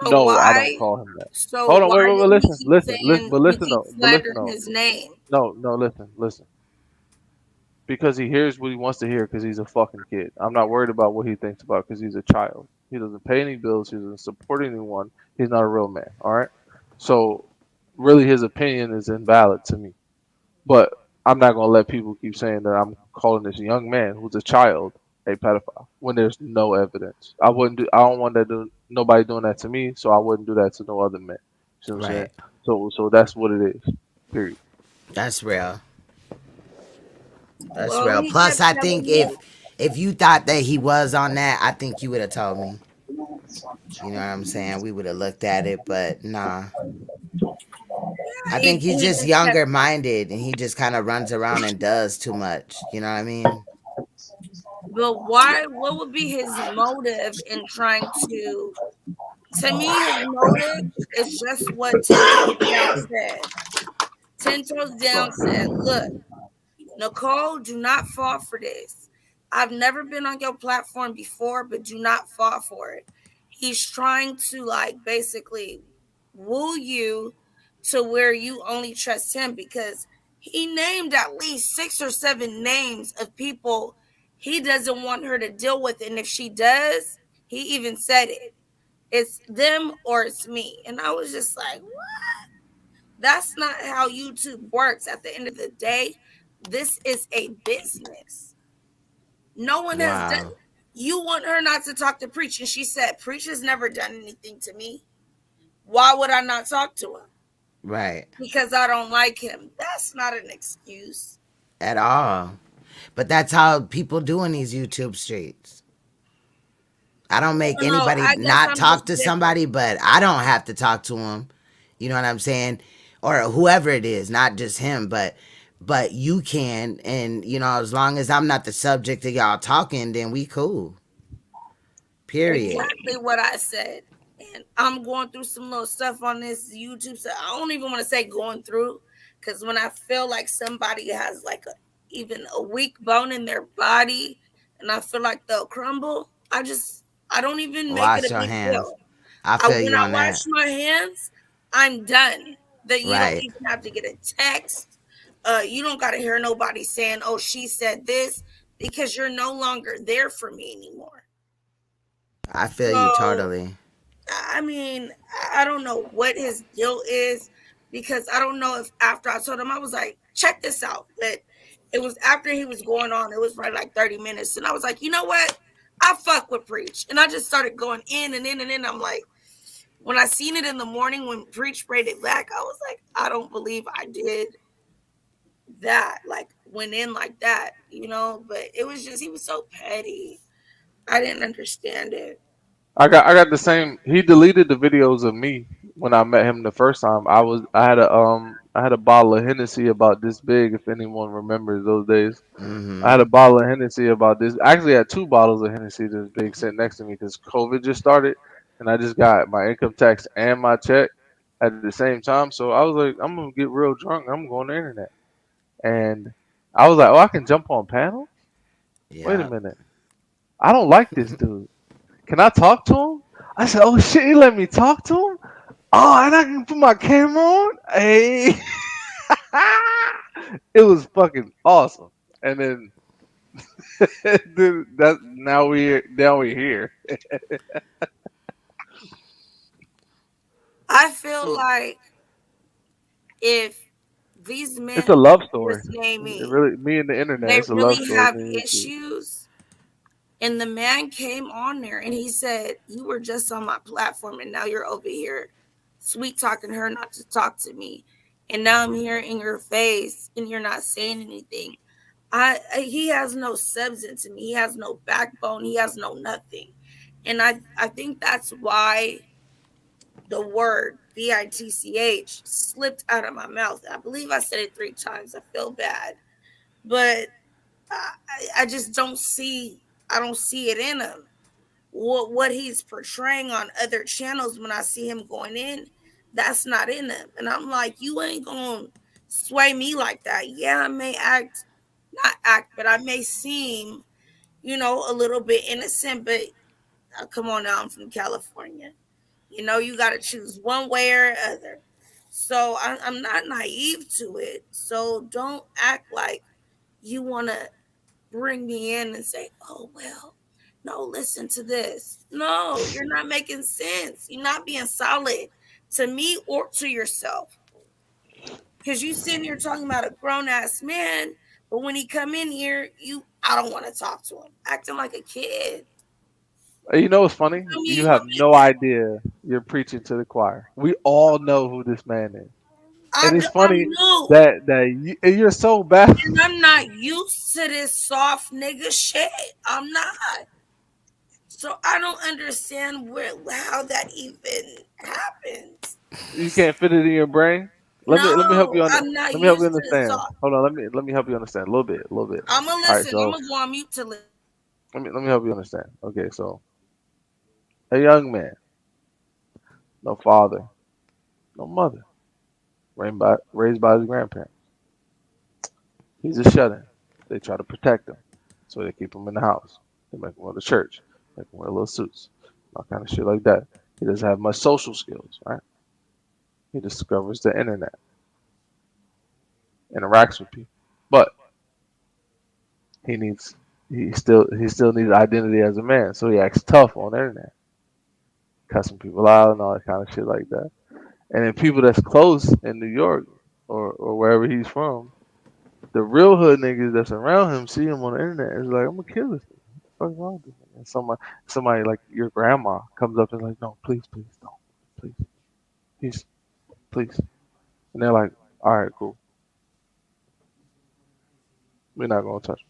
no, I don't call him that. So hold on, wait, listen, his name. No, listen. Because he hears what he wants to hear because he's a fucking kid. I'm not worried about what he thinks about because he's a child. He doesn't pay any bills. He doesn't support anyone. He's not a real man. All right. So really his opinion is invalid to me. But I'm not gonna let people keep saying that I'm calling this young man who's a child a pedophile when there's no evidence. I wouldn't do. I don't want that. Nobody doing that to me, so I wouldn't do that to no other man. See what I'm saying? Right. So that's what it is. Period. That's real. That's Well, real. he Plus, kept I telling think me. if you thought that he was on that, I think you would have told me. You know what I'm saying? We would have looked at it, but nah. I think he's He just just kept. younger minded and he just kind of runs around and does too much. You know what I mean? But why? What would be his motive in trying to? To me, his motive is just what Ten Toes Down said. Ten Toes Down said, "Look, Nicole, do not fall for this. I've never been on your platform before, but do not fall for it." He's trying to like basically woo you to where you only trust him because he named at least 6 or 7 names of people he doesn't want her to deal with. And if she does, he even said it. It's them or it's me. And I was just like, what? That's not how YouTube works. At the end of the day, this is a business. No one has done. Wow. You want her not to talk to Preach, and she said, Preach has never done anything to me. Why would I not talk to him? Right. Because I don't like him. That's not an excuse. At all. But that's how people do in these YouTube streets. I don't make No, anybody I guess not I'm just talk to different. somebody, but I don't have to talk to him. You know what I'm saying? Or whoever it is, not just him, but you can. And you know, as long as I'm not the subject of y'all talking, then we cool. Period. Exactly what I said. And I'm going through some little stuff on this YouTube. So I don't even want to say going through, because when I feel like somebody has like even a weak bone in their body, and I feel like they'll crumble, I don't even make it Wash a your big hands. deal. I feel When you I on wash that. my hands, I'm done. That you don't Right. even have to get a text. You don't got to hear nobody saying, "Oh, she said this," because you're no longer there for me anymore. I feel you So totally. I mean, I don't know what his deal is because I don't know if after I told him, I was like, check this out. But it was after he was going on, it was probably like 30 minutes. And I was like, you know what? I fuck with Preach. And I just started going in and in and in. I'm like, when I seen it in the morning when Preach sprayed it back, I was like, I don't believe I did that. Like, went in like that, you know? But it was just, he was so petty. I didn't understand it. I got the same. He deleted the videos of me when I met him the first time. I had a bottle of Hennessy about this big. If anyone remembers those days, I Mm-hmm. had a bottle of Hennessy about this. I actually had 2 bottles of Hennessy this big sitting next to me because COVID just started, and I just got my income tax and my check at the same time. So I was like, I'm gonna get real drunk. I'm going on the internet, and I was like, oh, I can jump on panels. Wait a Yeah. minute, I don't like this dude. Can I talk to him? I said, oh shit, he let me talk to him? Oh, and I can put my camera on? Hey. It was fucking awesome. And then, now we here. I feel like if these It's men a love who story. just named It me, really, me and the internet. they It's a love really story. have Me and YouTube. issues. And the man came on there and he said, "You were just on my platform and now you're over here sweet talking her not to talk to me. And now I'm here in your face and you're not saying anything." He has no substance to me. He has no backbone. He has no nothing. And I think that's why the word bitch slipped out of my mouth. I believe I said it 3 times. I feel bad, but I just don't see. I don't see it in him. What he's portraying on other channels when I see him going in, that's not in him. And I'm like, you ain't gonna sway me like that. Yeah, I may not act, but I may seem, a little bit innocent. But come on now, I'm from California. You got to choose one way or other. So I'm not naive to it. So don't act like you want to bring me in and say, oh, well, no, listen to this. No, you're not making sense. You're not being solid to me or to yourself. Because you sitting here talking about a grown ass man, but when he come in here, I don't want to talk to him, acting like a kid. You know what's funny? You have no idea you're preaching to the choir. We all know who this man is. And it's funny that you're so bad. And I'm not used to this soft nigga shit. I'm not. So I don't understand how that even happens. You can't fit it in your brain. Let me help you I'm not let me help you used to understand. soft. Hold on, let me help you understand a little bit. I'm gonna listen. I'm gonna go on mute to listen. Let me help you understand. Okay, so a young man, no father, no mother, raised by his grandparents. He's a shut-in. They try to protect him, so they keep him in the house. They make him go to church, make him wear little suits, all kind of shit like that. He doesn't have much social skills, right? He discovers the internet, interacts with people, but he still needs identity as a man, so he acts tough on the internet, cussing people out and all that kind of shit like that. And then people that's close in New York or wherever he's from, the real hood niggas that's around him see him on the internet and is like, I'm gonna kill this nigga. What's wrong with this nigga? And somebody like your grandma comes up and is like, no, please don't, please. And they're like, all right, cool. We're not gonna touch him.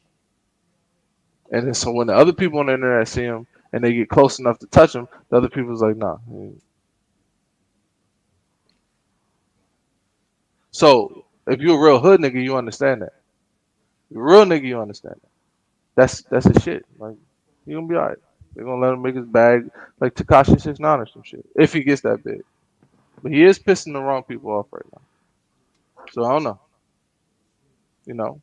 And then so when the other people on the internet see him and they get close enough to touch him, the other people's like, nah. So if you're a real hood nigga, you understand that. You're a real nigga, you understand that. That's his shit. Like, you gonna be alright. They're gonna let him make his bag like Tekashi 6ix9ine or some shit. If he gets that big. But he is pissing the wrong people off right now. So I don't know. You know.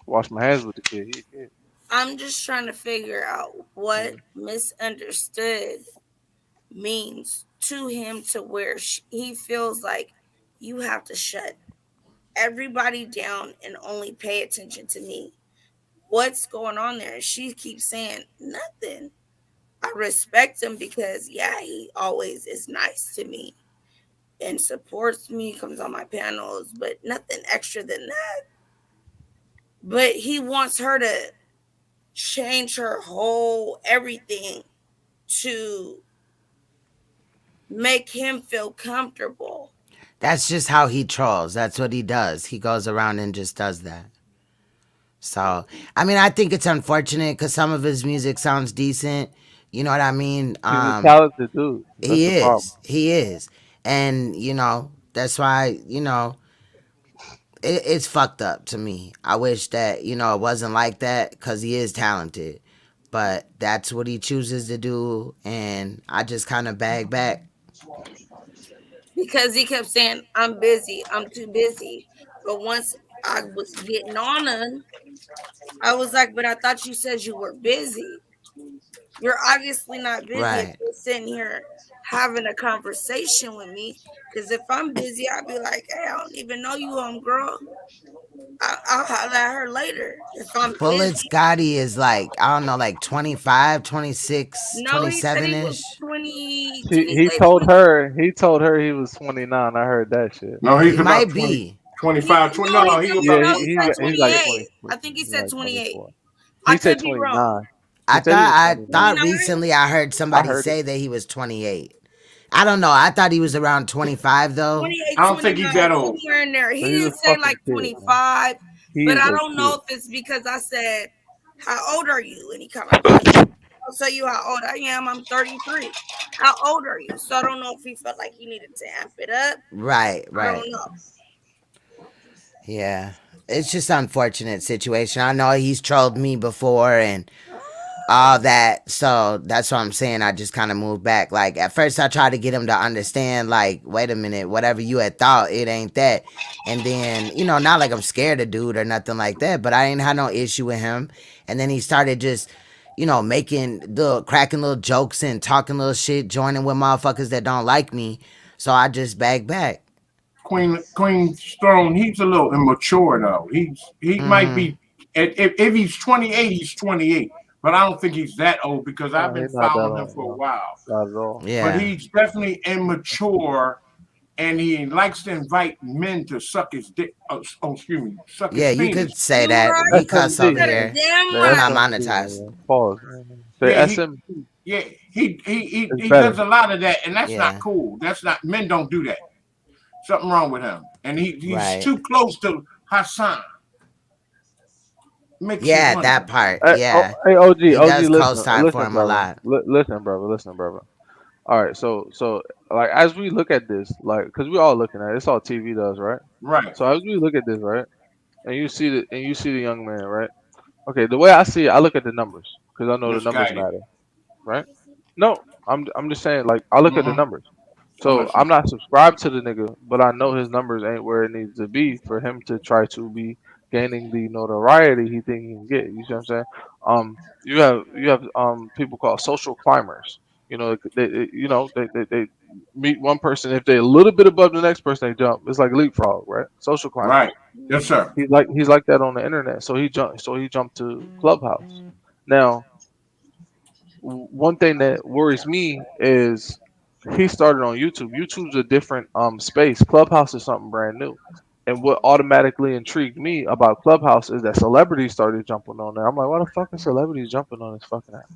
Wash my hands with the kid. He a kid. I'm just trying to figure out what misunderstood means to him to where he feels like you have to shut everybody down and only pay attention to me. What's going on there? She keeps saying nothing. I respect him because, yeah, he always is nice to me and supports me, comes on my panels, but nothing extra than that. But he wants her to change her whole everything to make him feel comfortable. That's just how he trolls. That's what he does. He goes around and just does that. So, I mean, I think it's unfortunate because some of his music sounds decent. You know what I mean? He's a talented dude. He is. And, you know, that's why, you know, it's fucked up to me. I wish that, you know, it wasn't like that because he is talented. But that's what he chooses to do. And I just kind of bag back. Because he kept saying, I'm busy. I'm too busy. But once I was getting on him, I was like, but I thought you said you were busy. You're obviously not busy if you're sitting here having a conversation with me. Because if I'm busy, I'd be like, hey, I don't even know you, homegirl. I'll holler at her later. If I'm Bullets Gotti is like, I don't know, like 25, 26, 27-ish. 20. He told her he was 29. I heard that shit. No, he's he about might 20, be 25, 20. No, he's like 20. I think he said 28. He said 29. I thought recently I heard somebody say that he was 28. I don't know. I thought he was around 25 though. 28, I don't think he's that old. Somewhere in there. He didn't say like 25, but I don't know if it's because I said, how old are you? And he kind of I'll tell you how old I am. I'm 33. How old are you? So I don't know if he felt like he needed to amp it up. Right. I don't know. Yeah. It's just an unfortunate situation. I know he's trolled me before and all that. So that's what I'm saying. I just kind of moved back. Like at first I tried to get him to understand, like, wait a minute, whatever you had thought, it ain't that. And then, you know, not like I'm scared of dude or nothing like that, but I ain't had no issue with him. And then he started just, you know, cracking little jokes and talking little shit, joining with motherfuckers that don't like me. So I just bagged back. Queen Stone, he's a little immature though. He might be if he's 28, he's 28. But I don't think he's that old because I've been following him for a while. Not at all. Yeah. But he's definitely immature and he likes to invite men to suck his dick. Excuse me, suck his Yeah, you penis. could say You that. right. We cuss SMD, over You're here. damn the I'm not right. SMD, monetized. man. Pause. Say Yeah, SMD is he better. does a lot of that, and that's not Yeah, cool. That's not men don't do that. Something wrong with him, and he's right. too close to Hassan. Mixes Yeah, money. that part. Hey, Yeah, hey, OG, he does listen, co-sign for him a brother. lot. Listen, brother. All right, so like as we look at this, like, cause we all looking at it, it's all TV does, right? Right. So as we look at this, right, and you see the young man, right? Okay, the way I see it, I look at the numbers, cause I know the numbers Misguided. matter, right? No, I'm just saying, like, I look at the Mm-hmm. numbers. I'm So listening. I'm not subscribed to the nigga, but I know his numbers ain't where it needs to be for him to try to be gaining the notoriety he think he can get. You see what I'm saying? You have people called social climbers. You know, they meet one person. If they're a little bit above the next person, they jump. It's like leapfrog, right? Social climbers. Right. Yes, sir. He's like that on the internet. So he jumped to Clubhouse. Now, one thing that worries me is he started on YouTube. YouTube's a different space. Clubhouse is something brand new. And what automatically intrigued me about Clubhouse is that celebrities started jumping on there. I'm like, why the fuck are celebrities jumping on this fucking app?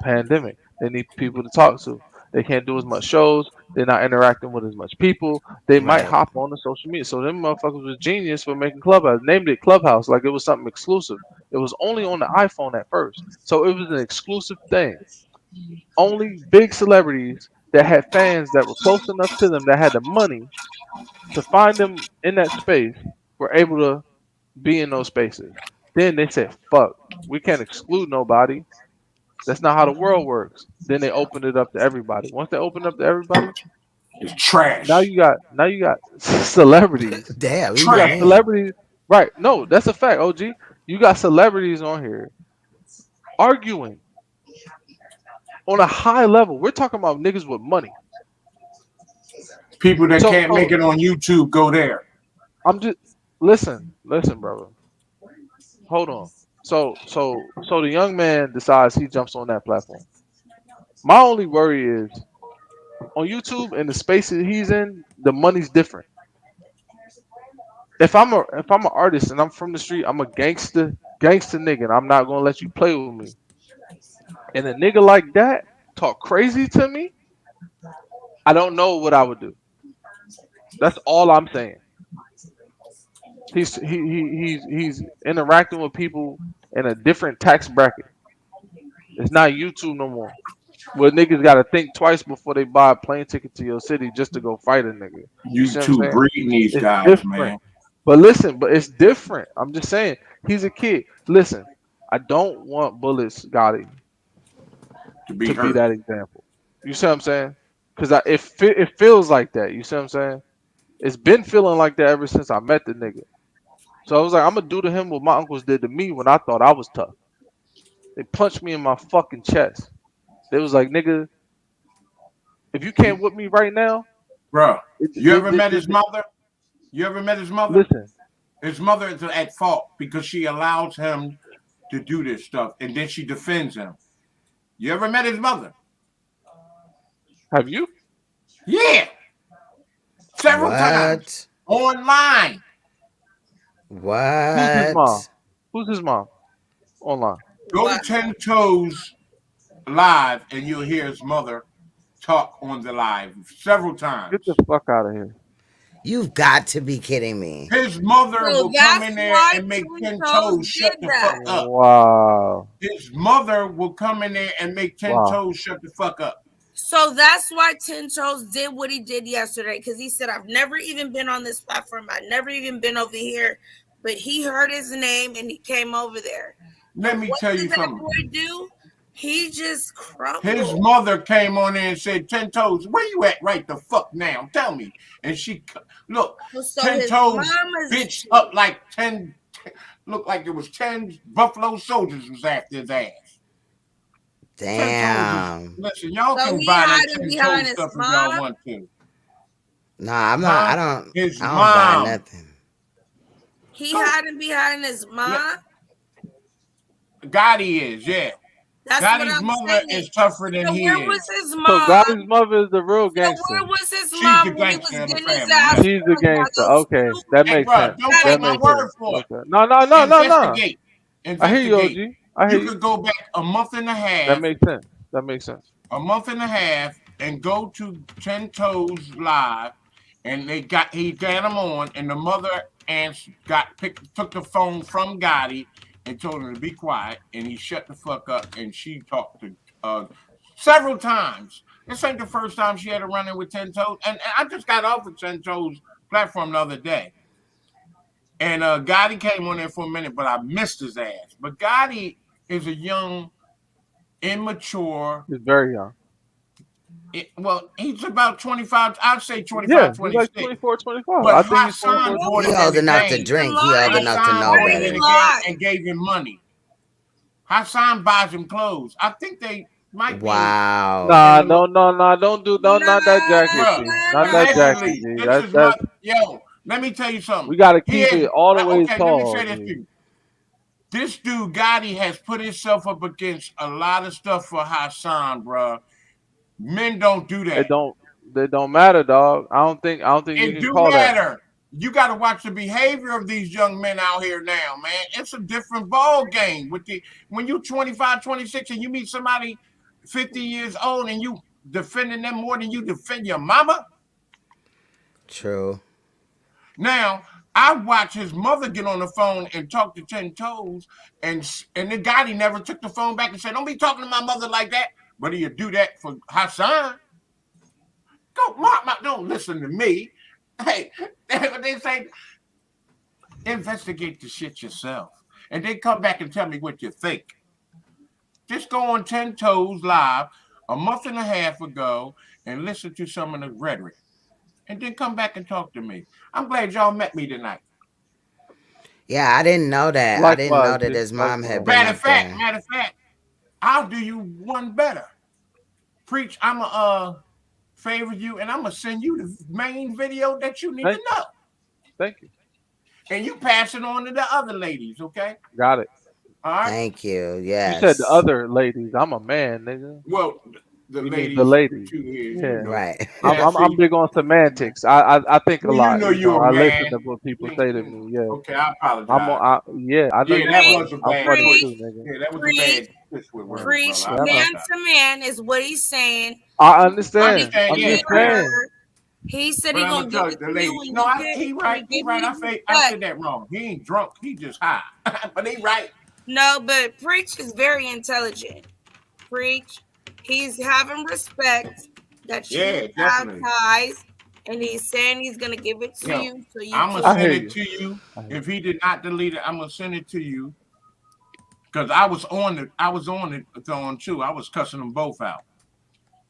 Pandemic. They need people to talk to. They can't do as much shows. They're not interacting with as much people. They might Right. hop on the social media. So them motherfuckers was genius for making Clubhouse. Named it Clubhouse like it was something exclusive. It was only on the iPhone at first. So it was an exclusive thing. Only big celebrities that had fans that were close enough to them that had the money to find them in that space were able to be in those spaces. Then they said, fuck, we can't exclude nobody. That's not how the world works. Then they opened it up to everybody. Once they opened up to everybody, it's trash. Now you got celebrities. Damn, You got celebrities. Right. No, that's a fact, OG. You got celebrities on here arguing on a high level. We're talking about niggas with money. People that can't make it on YouTube go there. I'm just listen, brother. Hold on. So the young man decides he jumps on that platform. My only worry is on YouTube and the space that he's in, the money's different. If I'm an artist and I'm from the street, I'm a gangster nigga, and I'm not gonna let you play with me. And a nigga like that talk crazy to me, I don't know what I would do. That's all I'm saying. He's interacting with people in a different tax bracket. It's not YouTube no more. Where niggas gotta think twice before they buy a plane ticket to your city just to go fight a nigga. You see what I'm YouTube saying? breeding these It's guys, different. man. But listen, it's different. I'm just saying, he's a kid. Listen, I don't want Bullets Gotti to be that example. You see what I'm saying? Because it feels like that. You see what I'm saying? It's been feeling like that ever since I met the nigga. So I was like, I'm gonna do to him what my uncles did to me when I thought I was tough. They punched me in my fucking chest. They was like, nigga, if you can't whip me right now, bro. You ever met his mother? You ever met his mother? Listen, his mother is at fault because she allows him to do this stuff, and then she defends him. You ever met his mother? Have you? Yeah, several times online. What? Who's his mom? Online. Go to 10 Toes live, and you'll hear his mother talk on the live several times. Get the fuck out of here. You've got to be kidding me. His mother will come in there and make 10 Toes shut the fuck up. Wow. His mother will come in there and make 10 Toes shut the fuck up. So that's why 10 Toes did what he did yesterday, because he said, I've never even been on this platform. I've never even been over here. But he heard his name and he came over there. Let me tell you something. What did that boy do? He just crumbled. His mother came on there and said, 10 Toes, where you at right the fuck now? Tell me. And she, look, so 10 Toes bitched up like 10, looked like it was 10 Buffalo Soldiers was after his ass. Damn. Listen, y'all can buy that 10 Toes stuff if y'all want to. Nah, I'm not, I don't mom. buy nothing. He hiding behind his mom? Gotti is, yeah. That's Gotti's mother is tougher than he is. Where was his mom? So Gotti's mother is the real gangster. So where was his his She's mom the when he was gangster in the getting his family, ass man. She's the whooped by gangster. those Okay, two that Hey, makes bro, sense. don't That take my makes sense. word for it. Okay. No, no, no, no, no. Investigate. I hear you, Investigate. OG. I hear You you. could go back a month and a That half, makes sense. That makes sense. and go to 10 Toes Live, and he got him on, and the mother took the phone from Gotti and told him to be quiet, and he shut the fuck up, and she talked to several times. This ain't the first time she had a run in with 10 Toes, and I just got off of 10 Toes platform the other day. And Gotti came on there for a minute, but I missed his ass. But Gotti is a young, immature. He's very young. He's about 25. I'd say Yeah, 25, he's like 26. 24, 25. But I think he's Hassan 24, bought He him in old the 25. enough to game. drink. He old enough to Hassan know bought him in better. the game and gave him money. Hassan buys him clothes. I think they might be. Wow. Nah, no, no, no. Don't not that jacket, Bruh, G. Not that jacket, allegedly, G. this is yo, let me tell you something. We gotta keep it all the way Okay, let me tall, say this to G. you. This dude Gotti has put himself up against a lot of stuff for Hassan, bruh. Men don't do that. It don't matter, dog. I don't think you It can do call that. matter. You got to watch the behavior of these young men out here now, man. It's a different ball game. When you're 25, 26, and you meet somebody 50 years old and you defending them more than you defend your mama. True. Now, I watched his mother get on the phone and talk to 10 Toes, and the guy, he never took the phone back and said, "Don't be talking to my mother like that." But he'll do that for Hassan. Don't listen to me. Hey, they say, investigate the shit yourself, and then come back and tell me what you think. Just go on 10 Toes Live a month and a half ago and listen to some of the rhetoric, and then come back and talk to me. I'm glad y'all met me tonight. Yeah, I didn't know that. I didn't know that his mom had been Matter up of there. fact, I'll do you one better. Preach, I'm a favor you, and I'm gonna send you the main video that you need to know. Thank you. And you pass it on to the other ladies, okay? Got it. All right. Thank you. You Yes. said the other ladies. I'm a man, nigga. Well, the You ladies. mean the ladies. Yeah. Right. I'm big on semantics. I think a Well, lot. you know you're I a listen man. to what people say to me. Yeah. Okay, I apologize. I know you're that funny. was a I'm bad funny push. too, nigga. Yeah, that was a bad push with words, Preach, brother. man to man is what he's saying. I understand. I I'm just understand, saying. He said But he I'm gonna gonna give tell it the to you ladies. when No, you get. he right. He right. I said that wrong. He ain't drunk. He just high. But he right. No, but Preach is very intelligent. Preach, he's having respect that you Yeah, have definitely. ties, and he's saying he's gonna give it to you so you I'm can. gonna send it to you. If he did not delete it, I'm gonna send it to you. Cause I was on it on too. I was cussing them both out.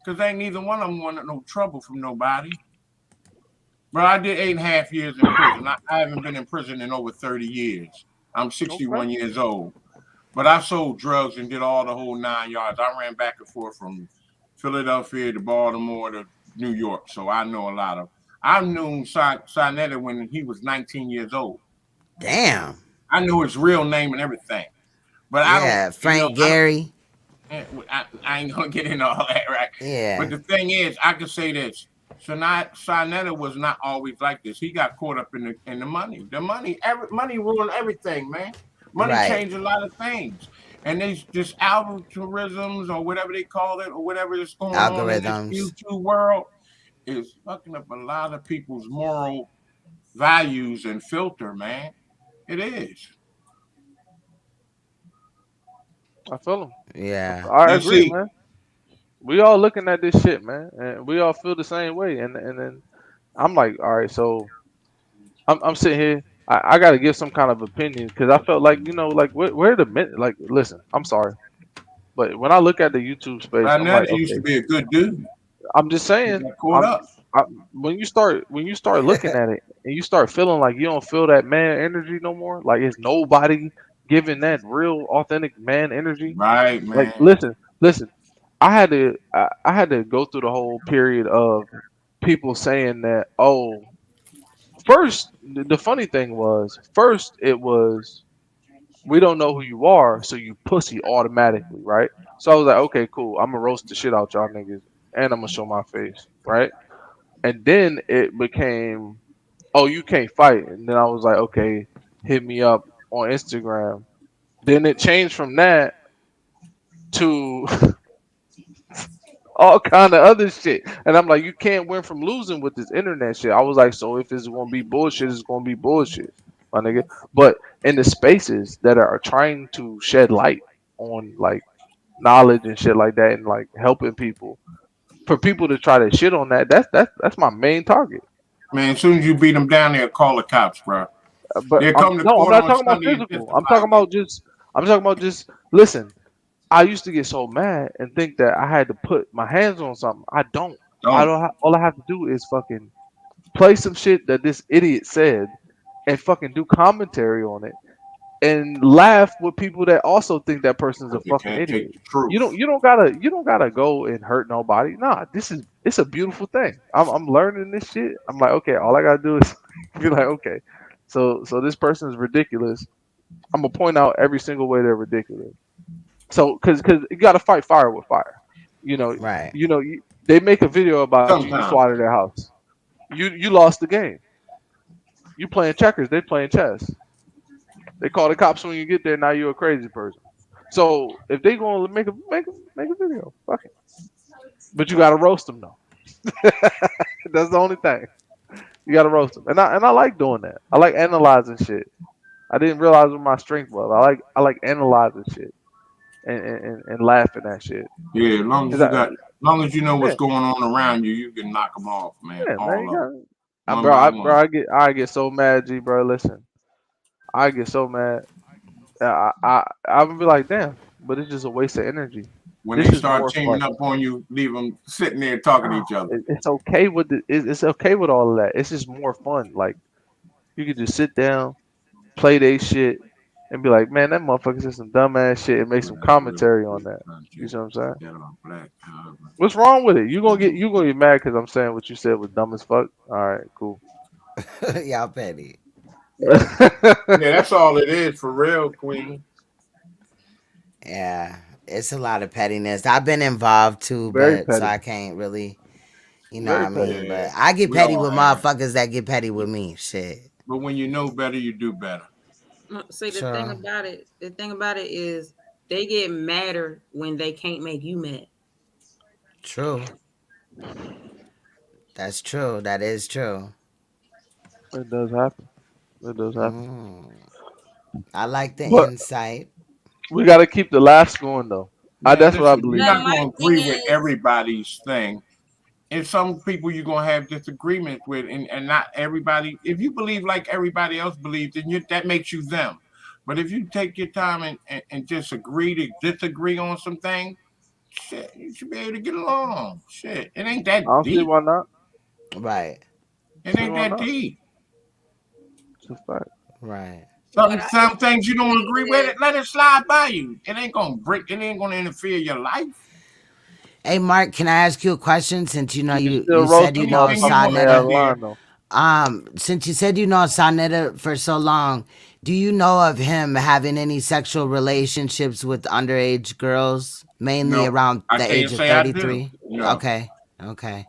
Cause ain't neither one of them wanted no trouble from nobody. Bro, I did 8.5 years in prison. I haven't been in prison in over 30 years. I'm 61 years old. But I sold drugs and did all the whole 9 yards. I ran back and forth from Philadelphia to Baltimore to New York. So I know a lot of. I knew Sinetta when he was 19 years old. Damn. I knew his real name and everything. But I don't. Frank Gary. I ain't gonna get into all that, right? Yeah. But the thing is, I can say this. Sinetta was not always like this. He got caught up in the money. The money, money ruined everything, man. Money changed a lot of things. And these just algorithms or whatever they call it, or whatever is going on in this YouTube world is fucking up a lot of people's moral values and filter, man. It is. I feel him. Yeah. I agree, man. We all looking at this shit, man, and we all feel the same way. And then I'm like, all right, so I'm sitting here. I got to give some kind of opinion because I felt like like where the like. Listen, I'm sorry, but when I look at the YouTube space, I'm like, okay, used to be a good dude. I'm just saying. When you start looking at it and you start feeling like you don't feel that man energy no more, like it's nobody giving that real authentic man energy. Right, man. Like listen. I had to go through the whole period of people saying that. Oh, first the funny thing was first it was we don't know who you are, so you pussy automatically, right? So I was like, okay, cool. I'm gonna roast the shit out y'all niggas, and I'm gonna show my face, right? And then it became, oh, you can't fight. And then I was like, okay, hit me up on Instagram. Then it changed from that to all kind of other shit. And I'm like, you can't win from losing with this internet shit. I was like, so if it's gonna be bullshit, it's gonna be bullshit, my nigga. But in the spaces that are trying to shed light on like knowledge and shit like that and like helping people, for people to try to shit on that, that's my main target. Man, as soon as you beat them down, they'll call the cops, bro. But They'll come to no, I'm court not on talking about Sunday and physical. testify against you. I'm talking about just listen. I used to get so mad and think that I had to put my hands on something. I don't. I Don't. don't. All I have to do is fucking play some shit that this idiot said, and fucking do commentary on it, and laugh with people that also think that person's a They fucking can't idiot. take the truth. You don't gotta go and hurt nobody. Nah, it's a beautiful thing. I'm learning this shit. I'm like, okay, all I gotta do is be like, okay, so this person is ridiculous. I'm gonna point out every single way they're ridiculous. So, cause you gotta fight fire with fire. Right. They make a video about you. You Sometimes. fly to their house. You lost the game. You playing checkers. They playing chess. They call the cops when you get there. Now you're a crazy person. So if they gonna make a video, fuck it. But you gotta roast them though. That's the only thing. You gotta roast them, and I like doing that. I like analyzing shit. I didn't realize what my strength was. I like analyzing shit and laughing at shit. Yeah, as long as 'Cause as long as you know what's yeah, going on around you, you can knock them off, man. yeah, man. All You of got them, I, one bro, by I, one. bro, I get so mad, G, bro. Listen, I get so mad. I would be like, damn, but it's just a waste of energy. When This they is start more teaming fun. up on you, leave them sitting there talking to No, each other. it's okay with it's okay with all of that. It's just more fun. Like you could just sit down, play they shit, and be like, man, that motherfucker said some dumbass shit and make some commentary on that. You see what I'm saying? That are black, however. What's wrong with it? You gonna get mad because I'm saying what you said was dumb as fuck. All right, cool. Y'all petty. Yeah, that's all it is for real, Queen. Yeah, it's a lot of pettiness. I've been involved too, Very but so petty. I can't really, what Very I petty. mean. Yeah, But I get we petty all with have. motherfuckers that get petty with me. Shit. But when you know better, you do better. See, Sure. the thing about it is they get madder when they can't make you mad. True. That's true. That is true. It does happen. It does happen. Mm. I like the But insight. we gotta keep the laughs going though. Man, That's what I listen, you're believe. But not my going to thing agree with is, everybody's thing. And some people you're going to have disagreements with, and not everybody. If you believe like everybody else believes, then that makes you them. But if you take your time and just agree to disagree on some things, shit, you should be able to get along. Shit, it ain't I that don't see deep. why not. Right. It See ain't why that not. deep. It's a fact. Right. but I Some think things you the don't thing agree with, is, it let it slide by you. It ain't gonna break. It ain't gonna interfere your life. Hey, Mark, can I ask you a question? Since you know You can you still you roast said the you know Anything you motherfucker when want they to out do, of Sanetta. dear. line though. Since you said you know Sanetta for so long, do you know of him having any sexual relationships with underage girls, mainly No, around I the age can't of say I do. 33? No. Okay. Okay.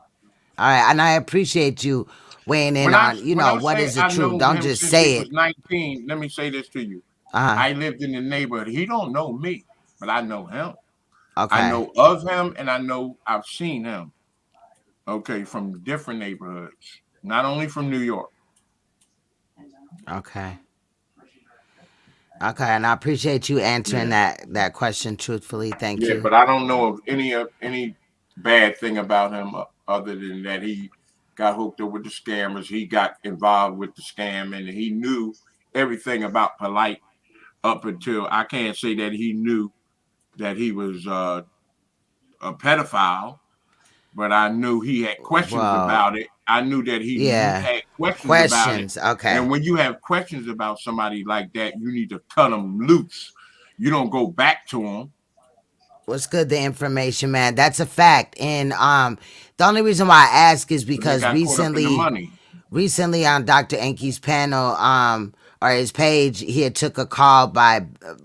All right. And I appreciate you weighing in When I on, when I what say is the I truth. know Don't him just since he say was it. 19, let me say this to you. Uh-huh. I lived in the neighborhood. He don't know me, but I know him. I Okay. know of him, and I know I've seen him. Okay, from different neighborhoods, not only from New York. Okay. Okay. And I appreciate you answering Yeah, that question truthfully. Thank yeah, you. but I don't know of any bad thing about him other than that he got hooked up with the scammers. He got involved with the scam, and he knew everything about Polite up until I can't say that he knew that he was a pedophile, but I knew he had questions Well, about it. I knew that he yeah. had questions about it. Questions. Okay. And when you have questions about somebody like that, you need to cut them loose. You don't go back to them. What's good? The information, man. That's a fact. And the only reason why I ask is They because got caught up in the money. recently on Dr. Enki's panel, or his page, he had took a call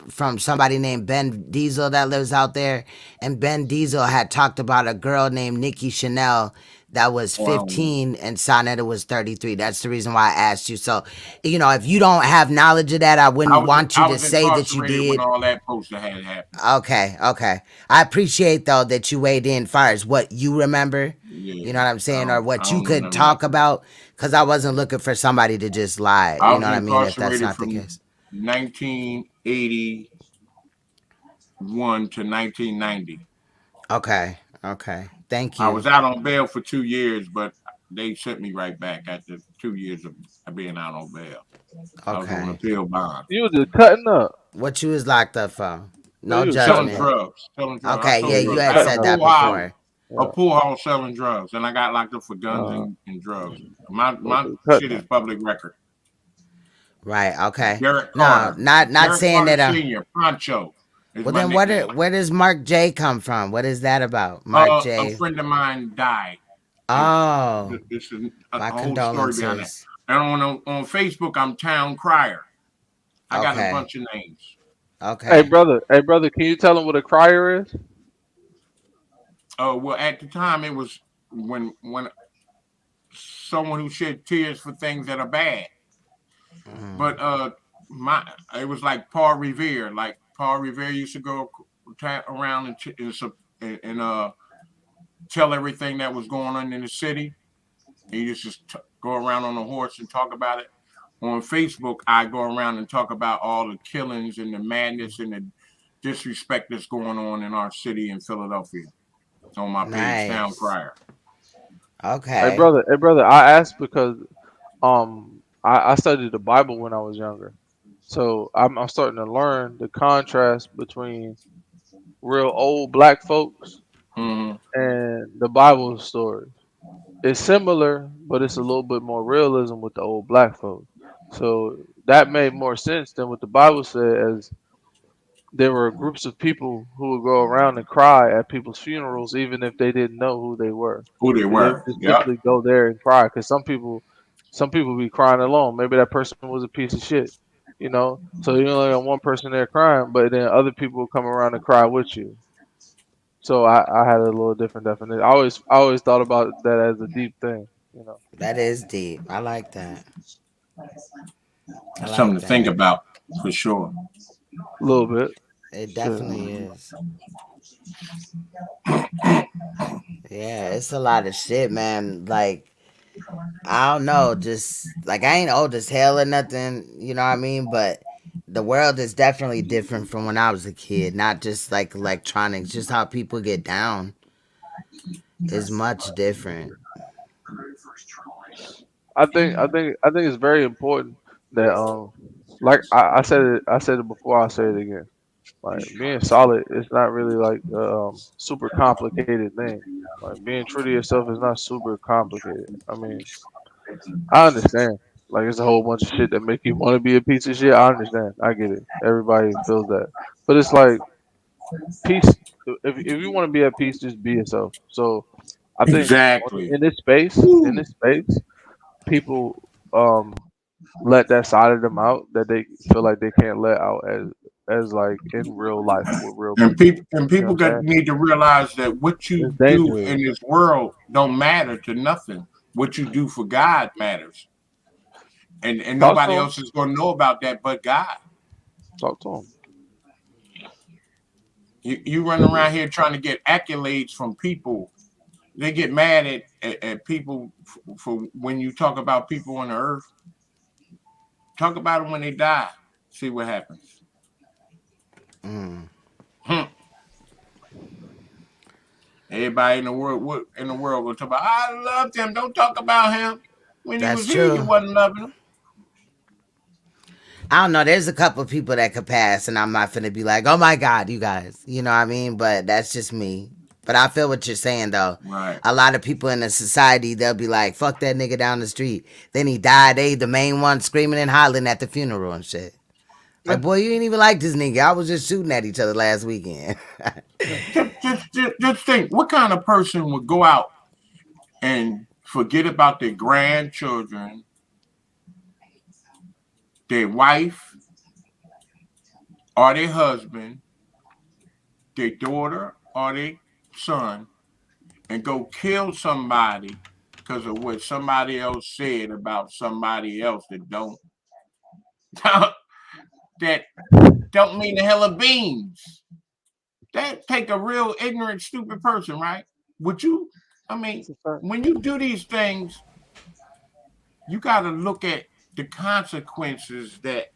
from somebody named Ben Diesel that lives out there, and Ben Diesel had talked about a girl named Nikki Chanel that was Wow. 15 and Sonetta was 33. That's the reason why I asked you. So, if you don't have knowledge of that, I wouldn't want you I to was say that you incarcerated when did. all that supposed to had happened. Okay. I appreciate though that you weighed in far as what you remember. Yeah, You know what I'm saying? Or I what you don't know could nothing about talk that. about. Because I wasn't looking for somebody to just lie. I You was know what I mean? If that's incarcerated not the from case. 1981 to 1990. Okay. Thank I you. was out on bail for 2 years, but they sent me right back after 2 years of being out on bail. I was on Okay. appeal bond. You was just cutting up. What you was locked up for? Man, No you was Selling cutting judgment. up. drugs. I Okay, yeah, sold you drugs had at a said pool that house. before. A pool house selling drugs, and I got locked up for guns and drugs. My shit is public record. Right, okay. Derek No, Carter. not Derek saying Carter that Sr. Poncho is well my then nickname. where does Mark J come from? What is that about? Mark A J. friend of mine died. Oh. It's a My whole story behind that. condolences. And on Facebook, I'm Town Crier. I got a Okay. bunch of names. Hey Okay. brother, can you tell him what a crier is? Well, at the time, it was when someone who shed tears for things that are bad. But it was like Paul Revere. Like Paul Revere used to go around and tell everything that was going on in the city. He used to just go around on a horse and talk about it. On Facebook, I go around and talk about all the killings and the madness and the disrespect that's going on in our city in Philadelphia. On my page, Town Nice. Crier. Okay. Hey brother, I asked because I studied the Bible when I was younger. So I'm starting to learn the contrast between real old black folks Mm-hmm. and the Bible story. It's similar, but it's a little bit more realism with the old black folks. So that made more sense than what the Bible said, as there were groups of people who would go around and cry at people's funerals, even if they didn't know who they were. Who they They would were. just Yep. simply go there and cry, because some people be crying alone. Maybe that person was a piece of shit, So you only got one person there crying, but then other people will come around and cry with you. So I had a little different definition. I always thought about that as a deep thing. That is deep. I like that. I Something like to think that. about for sure. A little bit. It Shit. definitely is. Yeah, it's a lot of shit, man. Like, I don't know, just like I ain't old as hell or nothing, you know what I mean? But the world is definitely different from when I was a kid. Not just like electronics, just how people get down is much different. I think it's very important that like I said it before, I'll say it again. Like being solid is not really like a super complicated thing. Like being true to yourself is not super complicated. I mean, I understand. Like it's a whole bunch of shit that make you want to be a piece of shit. I understand. I get it. Everybody feels that. But it's like peace. If you want to be at peace, just be yourself. So I think Exactly. in this space, people let that side of them out that they feel like they can't let out as like in real life with real And people. people What I'm need to realize that what you saying? It's do dangerous. in this world don't matter to nothing. What you do for God matters. And Talk to nobody him. else is going to know about that but God. Talk to him. You run around here trying to get accolades from people. They get mad at people for when you talk about people on the earth. Talk about them when they die. See what happens. Mm. Everybody in the world will talk about, I loved him. Don't talk about him. When he That's was here, you true. wasn't loving him. I don't know. There's a couple people that could pass, and I'm not finna be like, oh my God, you guys. You know what I mean? But that's just me. But I feel what you're saying, though. Right. A lot of people in the society, they'll be like, fuck that nigga down the street. Then he died. They the main one screaming and hollering at the funeral and shit. Like, boy, you ain't even like this nigga. I was just shooting at each other last weekend. Just think, what kind of person would go out and forget about their grandchildren, their wife, or their husband, their daughter, or their son, and go kill somebody because of what somebody else said about somebody else that don't that don't mean the hell of beans. That take a real ignorant, stupid person, right? Would you? I mean, when you do these things, you got to look at the consequences that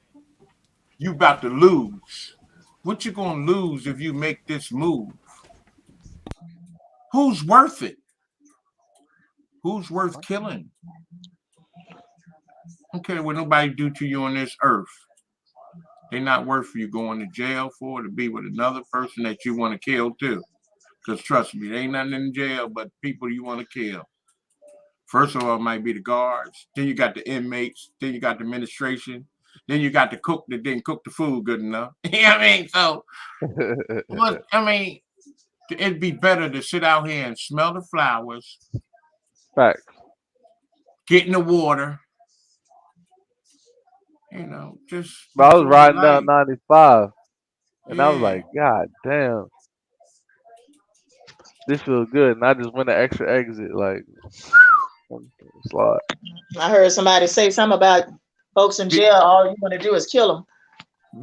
you about to lose. What you gonna lose if you make this move? Who's worth it? Who's worth killing? I don't care what nobody do to you on this earth. They're not worth you going to jail for, to be with another person that you want to kill too. Because trust me, there ain't nothing in jail but people you want to kill. First of all, it might be the guards. Then you got the inmates. Then you got the administration. Then you got the cook that didn't cook the food good enough. You know what I mean? So, but, I mean, it'd be better to sit out here and smell the flowers. Facts. Get in the water. You know, just. But I was riding down life. 95, and I was Yeah. like, God damn, this feels good. And I just went an extra exit, like, slide. I heard somebody say something about folks in jail. All you want to do is kill them.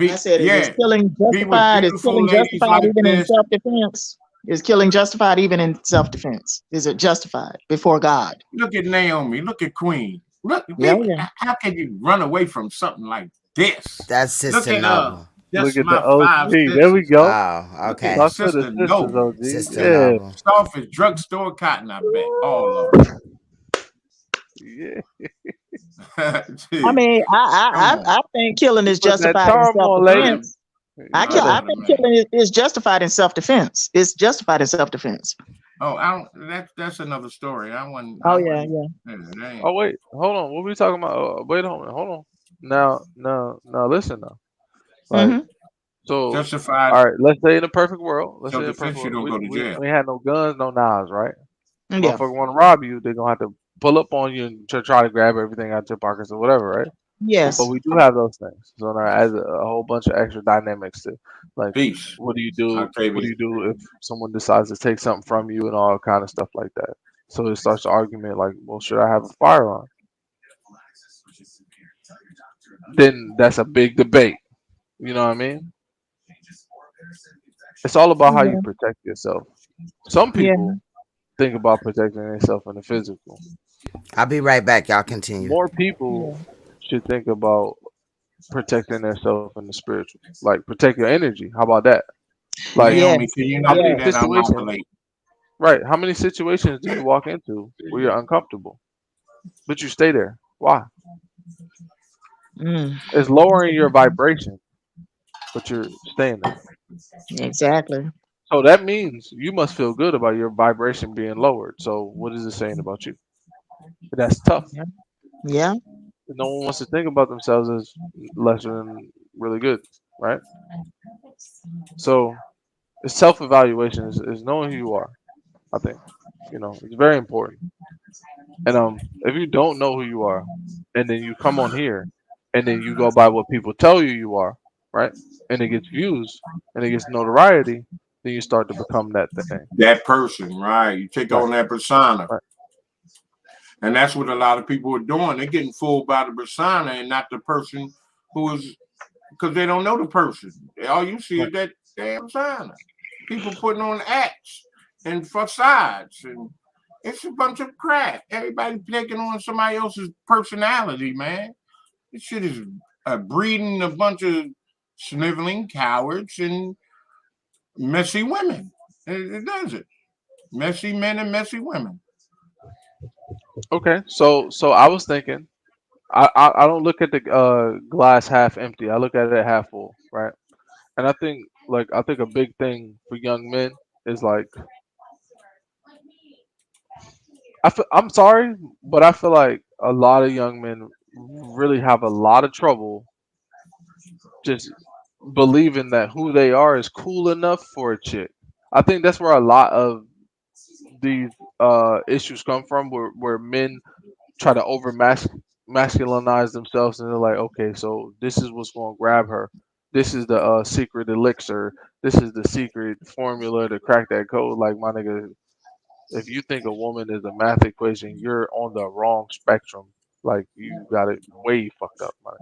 I said, is killing justified? Is killing justified even in self-defense? Is killing justified even in self-defense? Is it justified before God? Look at Naomi. Look at Queen. Look, Yeah. how can you run away from something like this? That's Sister Noble. Look at the OG. There we go. Wow. Okay. Talk to the Sister sisters, Noble. OG. Sister Yeah. Noble. Soft as drugstore cotton, I bet. All of them. Yeah. I mean, I think killing is justified in self-defense. I think killing is justified in self-defense. It's justified in self-defense. Oh, that's another story. Oh yeah. Oh wait, hold on. What were we talking about? Wait, hold on. Now, listen now. Like, so justified. All right, let's say in a perfect world. Let's say in a Self-defense, perfect you world. don't go to jail. We had no guns, no knives, right? Yeah. Motherfucker want to rob you, they're gonna have to pull up on you and try to grab everything out your pockets or whatever, right? Yes. But we do have those things. So now adds a whole bunch of extra dynamics to, like, Peace. what do you do? Okay, What do you do if someone decides to take something from you and all kind of stuff like that? So it starts the argument like, well, should I have a firearm? Then that's a big debate. You know what I mean? It's all about how you protect yourself. Some people think about protecting themselves in the physical. I'll be right back. Y'all continue. More people should think about protecting themselves in the spiritual. Like, protect your energy. How about that? Like, Naomi, can you not do that? I'm late. Right. How many situations do you walk into where you're uncomfortable, but you stay there? Why? It's lowering your vibration, but you're staying there. Exactly. So that means you must feel good about your vibration being lowered. So what is it saying about you? That's tough. Yeah. No one wants to think about themselves as lesser than really good, right? So it's self-evaluation is knowing who you are. I think, it's very important. And if you don't know who you are, and then you come on here, and then you go by what people tell you are, right? And it gets views, and it gets notoriety, then you start to become that thing. That person, right? You take on that persona. Right. And that's what a lot of people are doing. They're getting fooled by the persona and not the person who is, because they don't know the person. All you see is that damn persona. People putting on acts and facades, and it's a bunch of crap. Everybody taking on somebody else's personality, man. This shit is breeding a bunch of sniveling cowards and messy women. It does it. Messy men and messy women. Okay, so I was thinking, I don't look at the glass half empty. I look at it half full, right? And I think a big thing for young men is like, I'm sorry, but I feel like a lot of young men really have a lot of trouble just believing that who they are is cool enough for a chick. I think that's where a lot of these issues come from, where men try to over masculinize themselves, and they're like, okay, so this is what's going to grab her. This is the secret elixir. This is the secret formula to crack that code. Like, my nigga, if you think a woman is a math equation, you're on the wrong spectrum. Like you got it way fucked up, man.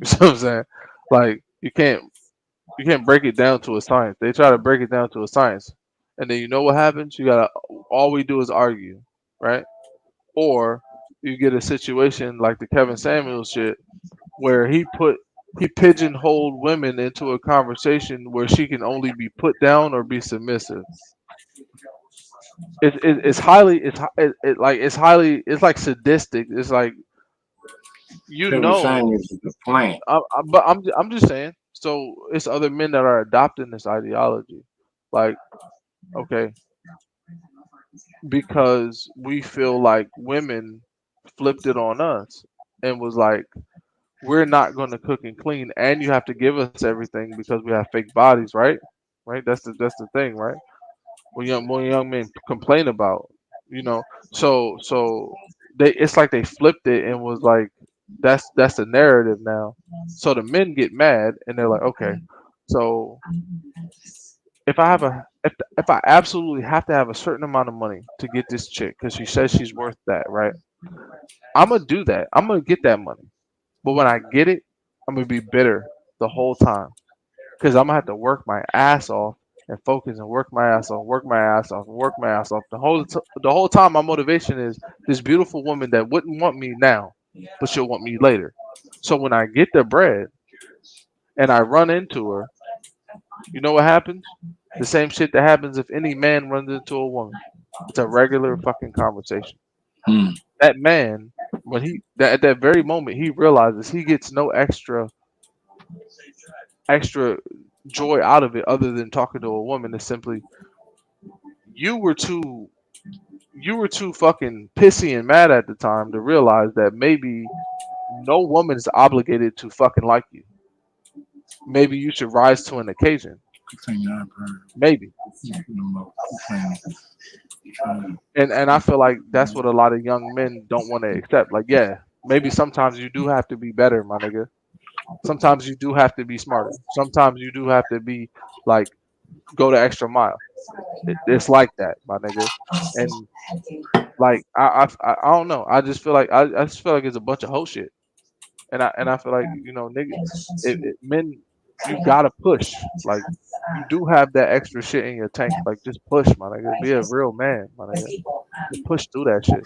You know what I'm saying? Like you can't break it down to a science. They try to break it down to a science, and then you know what happens? You gotta all we do is argue, right? Or you get a situation like the Kevin Samuels shit, where he pigeonholed women into a conversation where she can only be put down or be submissive. It's highly it's highly it's like sadistic. It's like you Kevin know, Samuels is the plant. but I'm just saying. So it's other men that are adopting this ideology, like okay, because we feel like women flipped it on us and was like, we're not going to cook and clean, and you have to give us everything because we have fake bodies, right? Right. That's the thing, right? When young men complain about, you know, so they it's like they flipped it and was like, that's the narrative now. So the men get mad and they're like, okay, so if I absolutely have to have a certain amount of money to get this chick because she says she's worth that, right? I'm gonna do that. I'm gonna get that money. But when I get it, I'm gonna be bitter the whole time because I'm gonna have to work my ass off and focus and work my ass off, work my ass off, work my ass off. The whole time, my motivation is this beautiful woman that wouldn't want me now, but she'll want me later. So when I get the bread and I run into her, you know what happens? The same shit that happens if any man runs into a woman. It's a regular fucking conversation. That man, at that very moment, he realizes he gets no extra joy out of it other than talking to a woman. It's simply you were too fucking pissy and mad at the time to realize that maybe no woman is obligated to fucking like you. Maybe you should rise to an occasion. Maybe. And I feel like that's what a lot of young men don't want to accept. Like, yeah, maybe sometimes you do have to be better, my nigga. Sometimes you do have to be smarter. Sometimes you do have to be like go the extra mile. It's like that, my nigga. And like I don't know. I just feel like I just feel like it's a bunch of hoe shit. And I feel like nigga, men, you gotta push. Like you do have that extra shit in your tank. Like just push, my nigga. Be a real man, my nigga. Just push through that shit.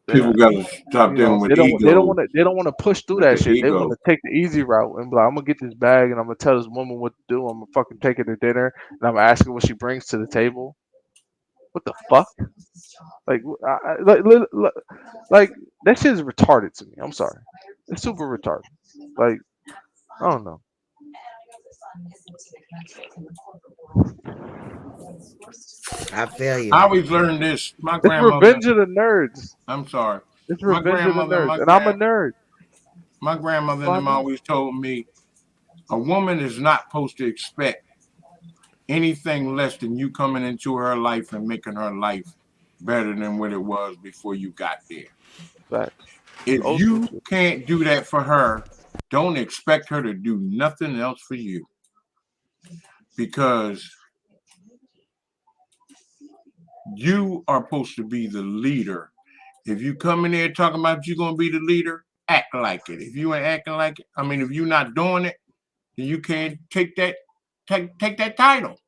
People gotta stop dealing with ego. They don't want to push through that shit. They want to take the easy route and be like, I'm gonna get this bag and I'm gonna tell this woman what to do. I'm gonna fucking take her to dinner and I'm gonna ask her what she brings to the table. What the fuck? Like, like that shit is retarded to me. I'm sorry, it's super retarded. Like, I don't know. I feel you. I always learned this. My It's grandmother. Revenge of the Nerds. I'm sorry. It's My Revenge of the grandmother, Nerds, and I'm a nerd. My grandmother and them always told me a woman is not supposed to expect anything less than you coming into her life and making her life better than what it was before you got there. Right. If you can't do that for her, don't expect her to do nothing else for you. Because you are supposed to be the leader. If you come in there talking about you're going to be the leader, act like it. If you ain't acting like it, if you're not doing it, then you can't take that title.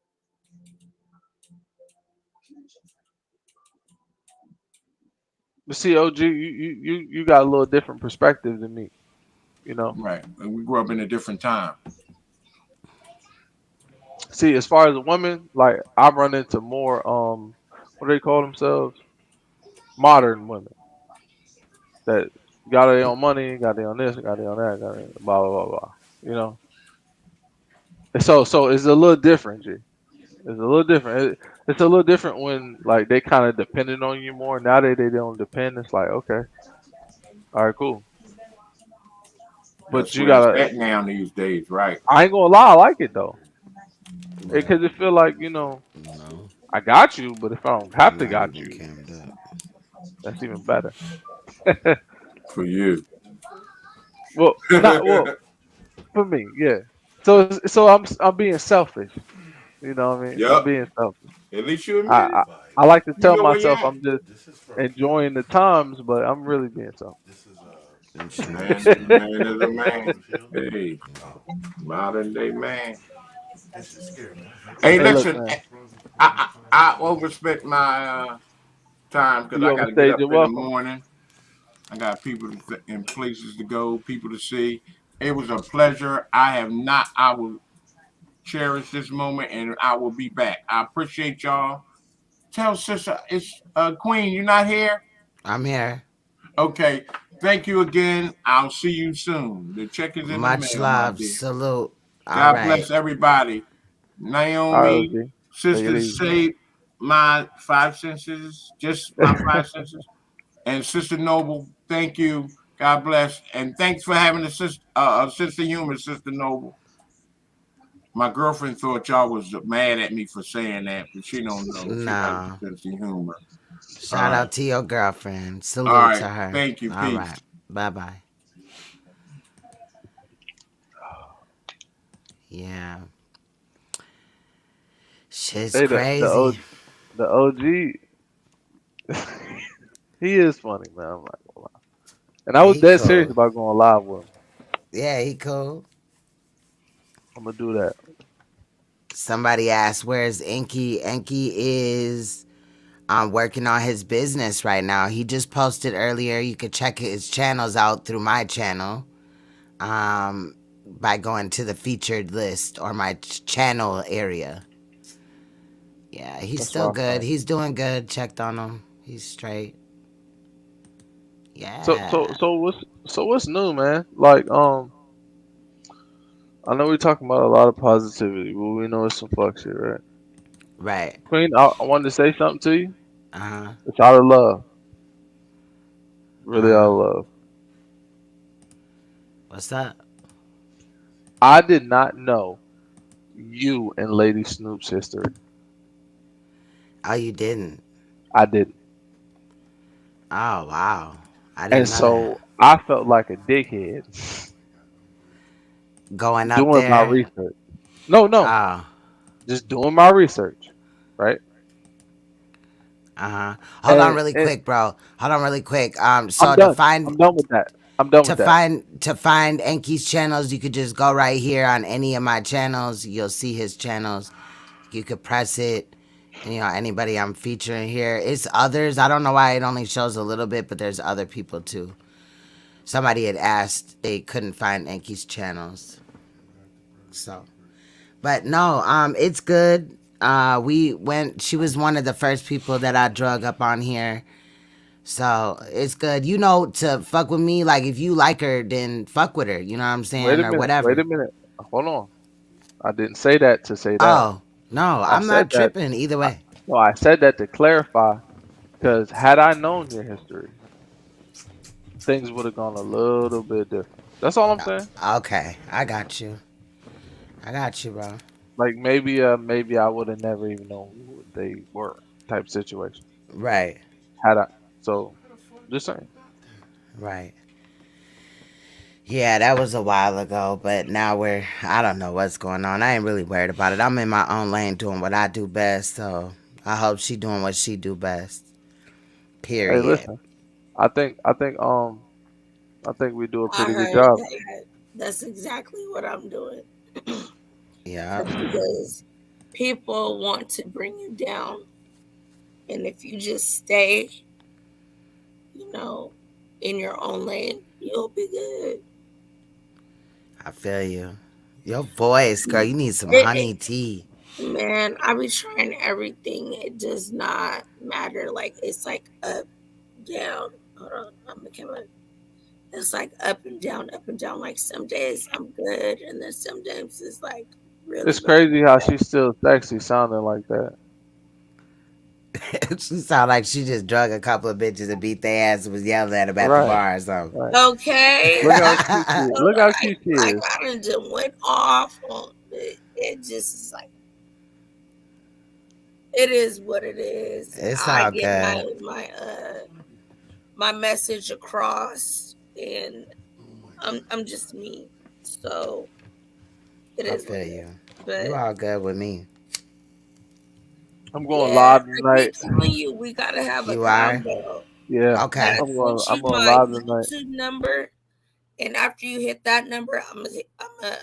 But see, OG, you got a little different perspective than me. Right. We grew up in a different time. See, as far as a woman, like I run into more what do they call themselves? Modern women that got their own money, got their own this, got their own that, got their blah blah blah blah. And so it's a little different, G. It's a little different. It's a little different when like they kind of depended on you more. Now that they don't depend, it's like okay, all right, cool. But That's you where it's gotta. at now these days, right? I ain't gonna lie, I like it though, because it feel like I got you, but if I don't have to got you, that's even better. For you. Well, for me, yeah. So I'm being selfish. You know what I mean? Yep. I'm being selfish. At least you admit it. I like to You tell know where you myself at. I'm just enjoying the times, but I'm really being so. Man is a man. Hey, modern day man. Hey, Hey, look, listen, man. I overspent my time because You I got to get overstayed up your in the welcome. morning. I got people and places to go, people to see. It was a pleasure. I have not. I will cherish this moment, and I will be back. I appreciate y'all. Tell sister, it's Queen. You're not here. I'm here. Okay. Thank you again. I'll see you soon. The check is in the Much mail, my love. dear. Salute. All God right. bless everybody. All right, Naomi, OG. Take it sisters, easy. say my 5 senses, just my 5 senses. And Sister Noble, thank you. God bless. And thanks for having a sister humor, Sister Noble. My girlfriend thought y'all was mad at me for saying that, but she don't know. She has a No. sense of humor. All Shout right. out to your girlfriend. All Salute right. to her. Thank you. All Peace. right. Bye bye. Yeah. Shit's Hey, crazy. the OG. He is funny, man. I'm not gonna lie. And I was He dead serious cool. about going live with him. Yeah, he cool. I'm gonna do that. Somebody asked, where's Inky? Inky is working on his business right now. He just posted earlier. You could check his channels out through my channel by going to the featured list or my channel area. Yeah, he's That's still what I good. thought. He's doing good. Checked on him. He's straight. So Yeah. so so what's new, man? Like I know we're talking about a lot of positivity, but we know it's some fuck shit, right? Right. Queen, I wanted to say something to you. Uh-huh. It's out of love. Really out Uh-huh. of love. What's up? I did not know you and Lady Snoop's history. Oh, you didn't? I didn't. Oh, wow. I And didn't know that. so I felt like a dickhead Going up doing my there. research. No. Oh. Just doing my research. Right? Uh-huh. Hold on really And quick, bro. Hold on really quick. I'm So to done. find I'm done with that. I'm done to with that. find Enki's channels, you could just go right here on any of my channels. You'll see his channels. You could press it. And, anybody I'm featuring here. It's others. I don't know why it only shows a little bit, but there's other people too. Somebody had asked they couldn't find Enki's channels. So, but no, it's good. She was one of the first people that I drug up on here. So it's good. To fuck with me, like if you like her, then fuck with her. You know what I'm Wait saying? a Or minute. Wait whatever. a minute. Hold on. I didn't say that to say that. Oh, no, I I'm said not that. tripping either way. No, I said that to clarify because had I known your history, things would have gone a little bit different. That's all I'm saying. Okay, I got you. I got you, bro. Like maybe I would have never even known who they were type situation. Right, Had I so just saying. right. Yeah, that was a while ago, but now I don't know what's going on. I ain't really worried about it. I'm in my own lane doing what I do best, so I hope she doing what she do best. Hey, Period. listen. I think we do a I pretty good heard job. that. That's exactly what I'm doing. Yeah. Because people want to bring you down. And if you just stay, in your own lane, you'll be good. I feel you. Your voice, girl, you need some It, honey tea. man, I be trying everything. It does not matter. Like, it's like up, down. Hold on. It's like up and down, up and down. Like, some days I'm good. And then some days it's like really, It's really crazy how bad. she's still sexy sounding like that. She sound like she just drug a couple of bitches and beat their ass and was yelling at them at the Right. bar or something. Right. Okay. Look how cute she is. Look how cute she Like, is. I done just went off on it. It just is like, it is what it is. It's I all get good. my message across, and I'm just me. So it I is what feel it you. is. But You all good with me. I'm going Yeah, live I keep tonight. telling you we gotta have a You are? combo. Yeah, Okay. I sent I'm you going my live tonight. YouTube number, and after you hit that number, I'm gonna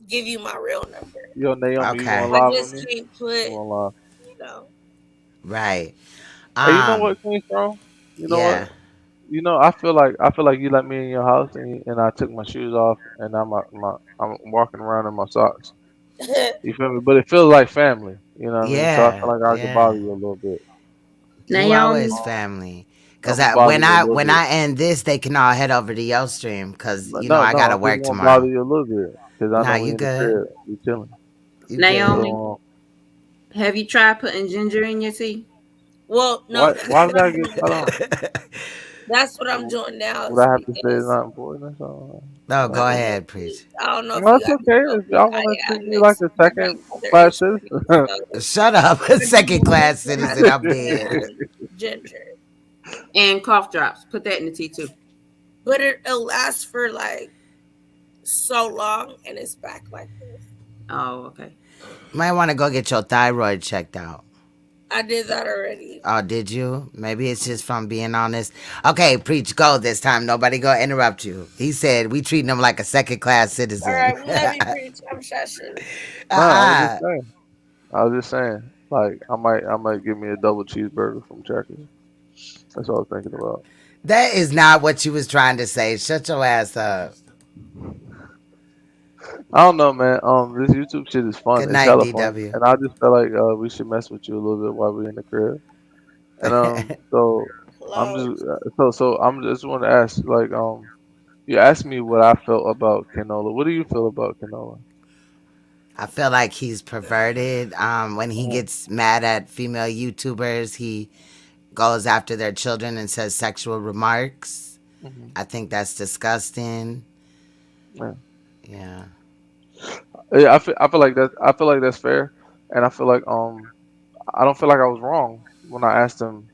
give you my real number. Yo, Naomi, you going Okay. I live with just me? can't put, I'm going live. you know. Right. Hey, you know what, Queen Strong? You know what? Yeah. You know, I feel like you let me in your house and I took my shoes off and I'm walking around in my socks. You feel me? But it feels like family. You know what I mean? So I Yeah. feel like I could Yeah. bother you a little bit. You always Naomi, family. I'm Cause gonna bother when you a I little when bit. I end this, they can all head over to your stream. Cause But you know no, I no, gotta I'm just work gonna bother tomorrow. you a little bit because I Nah, know we you in the good. crib, we chilling. You good. Naomi, So have you tried putting ginger in your tea? Well, no, why that's why what did I I'm get doing cut now. off? That's what I'm doing now Would is I have to say it's because not important or No, something? go I ahead, actually, preach. I don't know if No, you it's guys okay. know, If but y'all I want to treat me like mix a my second grandmother class and citizen. so Shut up. I do Second morning class citizen. time I'm dead. ginger. And cough drops. Put that in the tea too. But it'll last for like so long and it's back like this. Oh, okay. Might want to go get your thyroid checked out. I did that already. Oh, did you? Maybe it's just from being honest. Okay, preach, go this time. Nobody gonna interrupt you. He said we treating him like a second class All citizen. right, we love you, preach. I'm shushing. No, I was just uh-uh. saying. I was just saying. Like I might give me a double cheeseburger from Checkers. That's what I was thinking about. That is not what you was trying to say. Shut your ass up. I don't know, man. This YouTube shit is fun. Good It's night, hella fun, DW. and I just felt like we should mess with you a little bit while we're in the crib. And so I'm just Close. so I'm just want to ask like you asked me what I felt about Canola. What do you feel about Canola? I feel like he's perverted. When he Mhm. gets mad at female YouTubers, he goes after their children and says sexual remarks. Mhm. I think that's disgusting. Yeah. Yeah. Yeah, I feel like that's fair, and I feel like I don't feel like I was wrong when I asked him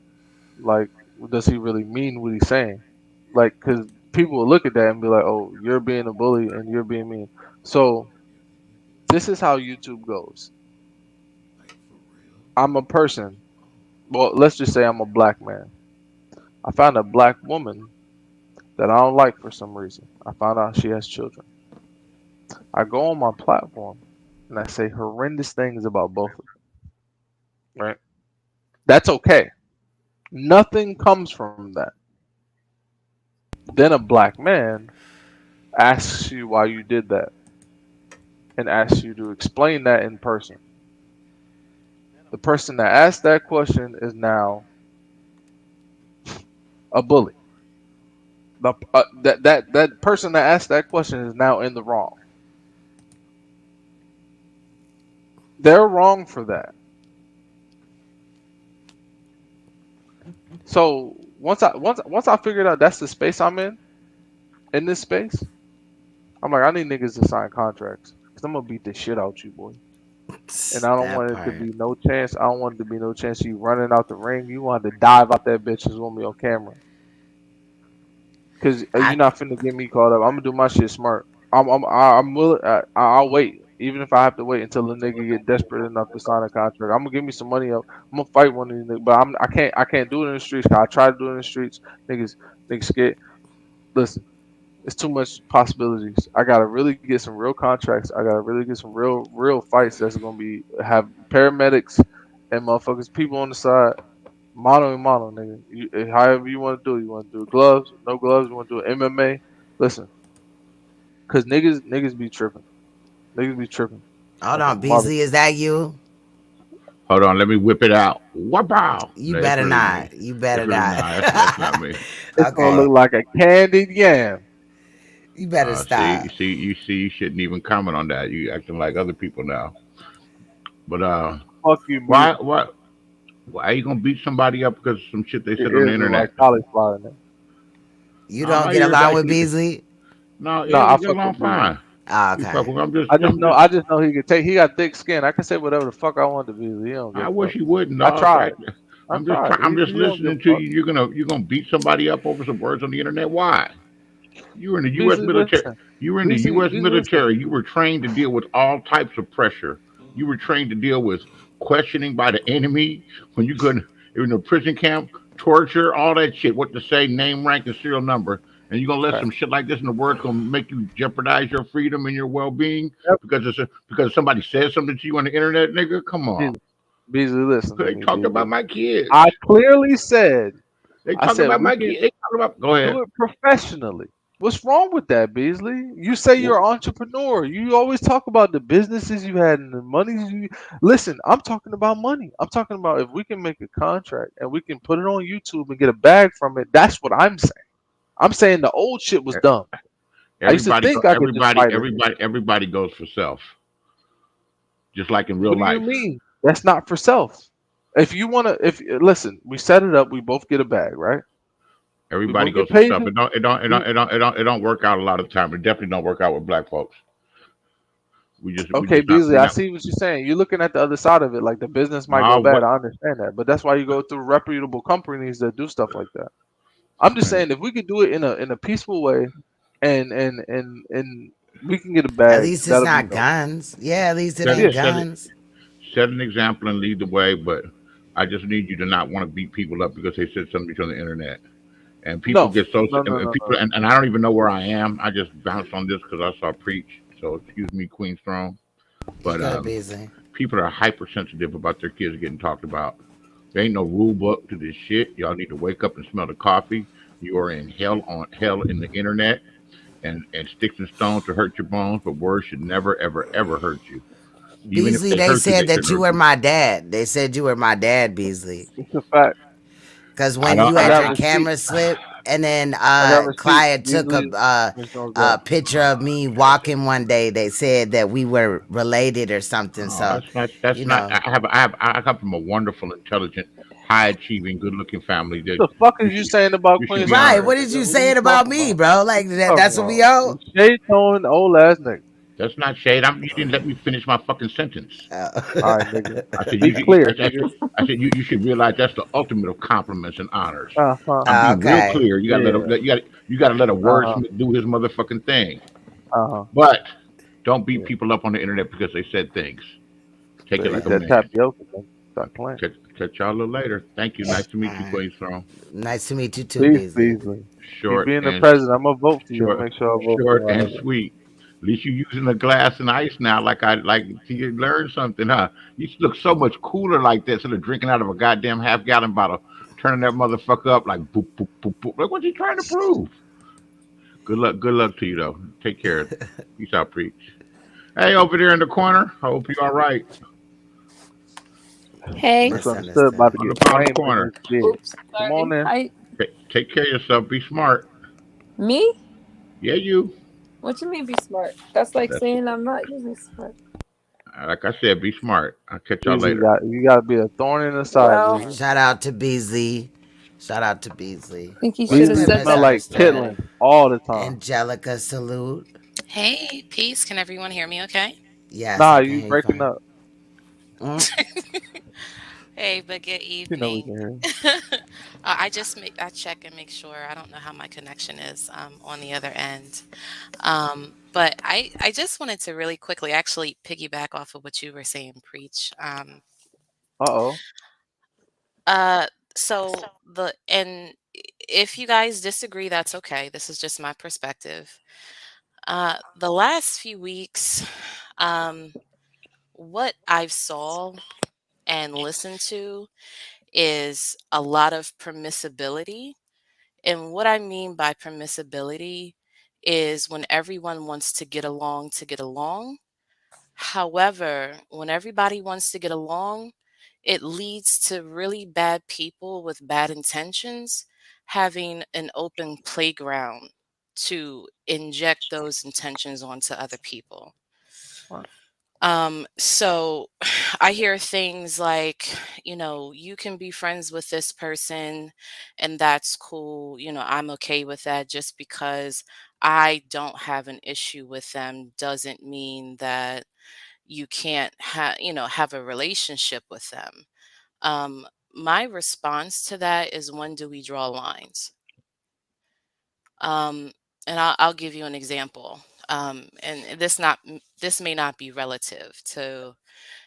like, does he really mean what he's saying? Like, because people will look at that and be like, oh, you're being a bully and you're being mean. So this is how YouTube goes. I'm a person. Well, let's just say I'm a black man. I found a black woman that I don't like for some reason. I found out she has children. I go on my platform and I say horrendous things about both of them. Right? That's okay. Nothing comes from that. Then a black man asks you why you did that and asks you to explain that in person. The person that asked that question is now a bully. That person that asked that question is now in the wrong. They're wrong for that. So once I figured out that's the space I'm in this space, I'm like, I need niggas to sign contracts because I'm gonna beat the shit out you, boy. And I don't That want it to part. be no chance. I don't want it to be no chance of you running out the ring. You want to dive out that bitch and want me on camera. Cause you're I not finna get me caught up. I'm gonna do my shit smart. I'm willing. I'll wait, even if I have to wait until the nigga get desperate enough to sign a contract. I'm gonna give me some money up. I'm gonna fight one of these niggas, but I can't do it in the streets. 'Cause I try to do it in the streets. Niggas scared. Listen, it's too much possibilities. I gotta really get some real contracts. I gotta really get some real fights. That's gonna be have paramedics and motherfuckers, people on the side. Mono and mono, nigga. However you want to do it. You want to do gloves, no gloves. You want to do MMA. Listen, cause niggas be tripping. Niggas be tripping. hold Like a on, mother. Beasley, is that you? Hold on, let me whip it out. Wow. You No, that's better really me. not. You That's better really not. not. That's not me. It's gonna Okay. look like a candied yam. You better stop. See, you shouldn't even comment on that. You acting like other people now. But Fuck you, B. why are you gonna beat somebody up because of some shit they Your said on the ears look internet? like cauliflower now. You Oh, don't my get ears along with actually. Beasley? No, No, yeah, I we get fuck along with Beasley. fine. Oh, We fuck okay. with. I'm I just. just know he could take. He got thick skin. I can say whatever the fuck I want to Beasley. He don't give I a wish fuck. you wouldn't, I dog. tried. I tried. I'm just He don't give listening a to fuck. you. You're gonna beat somebody up over some words on the internet. Why? You were in the U.S. Beasley, military. listen. You were in the U.S. Beasley, listen. military. You were trained to deal with all types of pressure. You were trained to deal with questioning by the enemy, when you go in a prison camp, torture, all that shit, what to say, name, rank, and serial number, and you're gonna let Right. some shit like this in the world gonna make you jeopardize your freedom and your well being Yep. because somebody said something to you on the internet, nigga? Come on. Beasley, listen to They me, talked Beasley. about my kids. I clearly said, They I talked said about we my can kids. They talked about. Go ahead. do it professionally. What's wrong with that, Beasley? You say you're an entrepreneur. You always talk about the businesses you had and the money you. Listen, I'm talking about money. I'm talking about if we can make a contract and we can put it on YouTube and get a bag from it. That's what I'm saying. I'm saying the old shit was dumb. I used to think I could just write it. Everybody goes for self, just like in real What do you life. mean? That's not for self. If you wanna, if listen, we set it up. We both get a bag, right? We Everybody both goes get for paid. self. It don't work out a lot of the time. It definitely don't work out with black folks. We Okay, just not. Beasley, We're I not. see what you're saying. You're looking at the other side of it, like the business might go No, bad. what? I understand that, but that's why you go through reputable companies that do stuff like that. I'm just saying, if we could do it in a peaceful way, and we can get a At bag, least it's that'll be not dope. guns. Yeah, at least it Set, ain't set, guns. set an example and lead the way, but I just need you to not want to beat people up because they said something on the internet. And people No, get so no, no, and no, people no. and I don't even know where I am. I just bounced on this because I saw preach. So excuse me, Queen's Throne. You But good, Beasley? people are hypersensitive about their kids getting talked about. There ain't no rule book to this shit. Y'all need to wake up and smell the coffee. You are in hell in the internet, and sticks and stones to hurt your bones, but words should never ever ever hurt you. Even if Beasley, they they hurt you, said they that shouldn't you hurt were you. my dad. They said you were my dad, Beasley. It's a fact. Because I when don't. you I had got your camera receipts. slip, and then I got receipts. Clyde took Beasley, there's no joke. picture of me walking one day, they said that we were related or something. Oh, So, that's not. That's you not. know, I come from a wonderful, intelligent, high achieving, good looking family that What the fuck you is you should saying about you should Queen be right? Strong? honored. What did you What are say you it about talking me, about? bro? Like What you that? talking That's what we about? owe. You shade throwing old ass nigga. That's not shade. You didn't let me finish my fucking sentence. All right, nigga. I said Be clear, nigga. you should realize that's the ultimate of compliments and honors. Uh huh. I'm being real Okay. clear. Yeah. You gotta let a Uh huh. wordsmith do his motherfucking thing. Uh huh. But don't beat Yeah. people up on the internet because they said things. Take it Better like eat a that man. tapioca, man. Stop playing. Catch y'all a little later. Thank you. Nice to All meet you, right. Queen Strong. Nice to meet you too, Peace, Beasley. Beasley. Keep Short being the and president. I'm gonna vote for you. short, Make sure I vote for short you. and sweet. At least you using a glass and ice now. You learned something, huh? You look so much cooler like that instead of drinking out of a goddamn half gallon bottle, turning that motherfucker up like boop boop boop boop. Like what you trying to prove? Good luck to you though. Take care. Peace out, preach. Hey, over there in the corner. I hope you all right. Hey. Misunderstood. About to On the get bottom flamed in corner. this bitch. Oops. Come on Sorry. in. I Take care of yourself. Be smart. me? Yeah, you. What you mean be smart? That's like That's saying I'm not using smart. like I said. Be smart. I'll catch y'all Beasley, later. you gotta be a thorn in the side, Well, Beasley. Shout out to Beasley. Shout out to Beasley. I think you What's should have Beasley good, said smell that like instead. misunderstood? Chitlin all the time. Angelica, salute. Hey, peace. Can everyone hear me okay? Yes, Nah, I can you hear you breaking fine. up. Hey, but good You know we evening. can hear you. I check and make sure. I don't know how my connection is on the other end. But I just wanted to really quickly actually piggyback off of what you were saying, preach. Uh-oh. Uh, so and if you guys disagree, that's okay. This is just my perspective. The last few weeks, um, what I've saw and listened to is a lot of permissibility. And what I mean by permissibility is when everyone wants to get along to get along. However, when everybody wants to get along, it leads to really bad people with bad intentions having an open playground to inject those intentions onto other people. What? So I hear things like, you can be friends with this person and that's cool. I'm okay with that. Just because I don't have an issue with them doesn't mean that you can't have a relationship with them. My response to that is, when do we draw lines? Um, and I'll give you an example. And this may not be relative to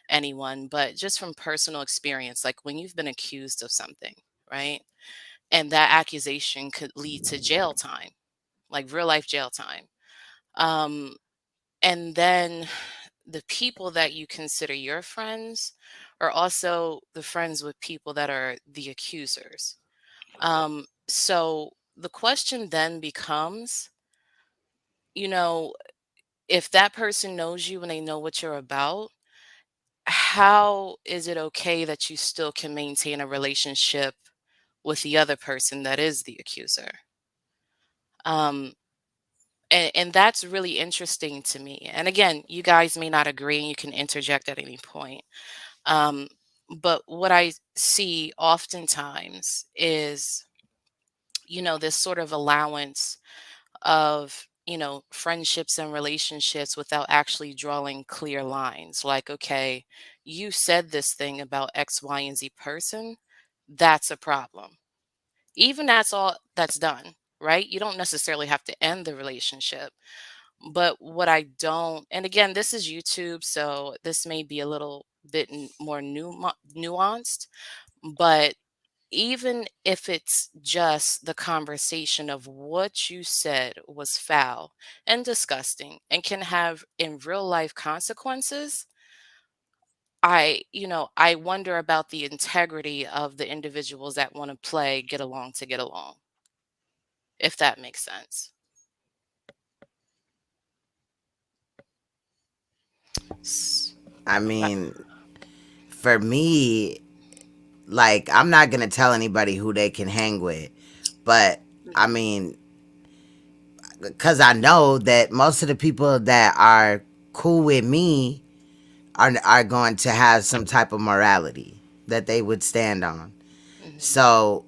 anyone, but just from personal experience, like when you've been accused of something, right? And that accusation could lead to jail time, like real life jail time. Um, and then the people that you consider your friends are also the friends with people that are the accusers. So the question then becomes, you know, if that person knows you and they know what you're about, how is it okay that you still can maintain a relationship with the other person that is the accuser? Um, and that's really interesting to me. And again, you guys may not agree and you can interject at any point. Um, but what I see oftentimes is, this sort of allowance of, friendships and relationships without actually drawing clear lines. Like, okay, you said this thing about X, Y, and Z person. That's a problem. Even that's all that's done, right? You don't necessarily have to end the relationship. But what I don't, and again, this is YouTube, so this may be a little bit more nuanced, but even if it's just the conversation of what you said was foul and disgusting and can have in real life consequences, I wonder about the integrity of the individuals that want to play get along to get along, if that makes sense. I mean, for me, like, I'm not gonna tell anybody who they can hang with, but I mean, because I know that most of the people that are cool with me are going to have some type of morality that they would stand on. So,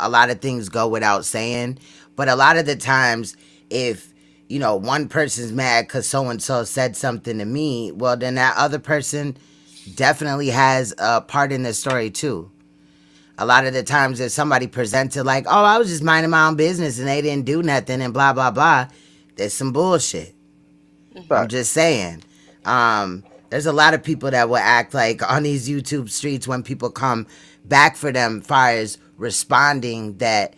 a lot of things go without saying, but a lot of the times, if one person's mad because so and so said something to me, well, then that other person definitely has a part in the story too. A lot of the times, if somebody presented like, "Oh, I was just minding my own business and they didn't do nothing," and blah blah blah, there's some bullshit. I'm just saying. There's a lot of people that will act like on these YouTube streets when people come back for them, far as responding that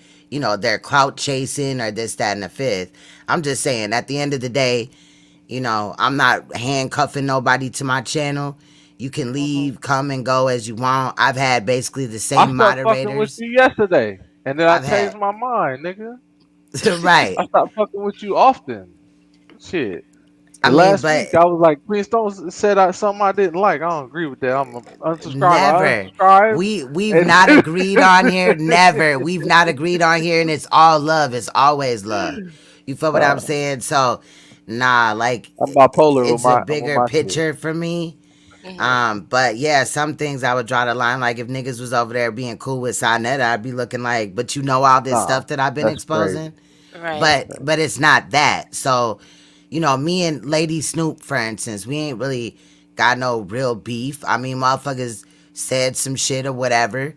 they're clout chasing or this, that, and the fifth. I'm just saying, at the end of the day, I'm not handcuffing nobody to my channel. You can leave, come and go as you want. I've had basically the I same stopped fucking with moderators. you yesterday, and then I I've changed had my mind, nigga. right. I stopped fucking with you often. Shit. I The mean, last but week I was like, Queen Stone said something I didn't like. I don't agree with that. I'm gonna unsubscribe. I never. unsubscribe. We've And not agreed on here. Never. We've not agreed on here, and it's all love. It's always love. You feel what I'm saying? So, nah, like I'm bipolar with it's a with bigger my shit. picture for me. But yeah, some things I would draw the line. Like if niggas was over there being cool with Sonetta, I'd be looking like, but all this Nah, stuff that I've been that's crazy. exposing. Right. But it's not that. So, me and Lady Snoop, for instance, we ain't really got no real beef. I mean, motherfuckers said some shit or whatever,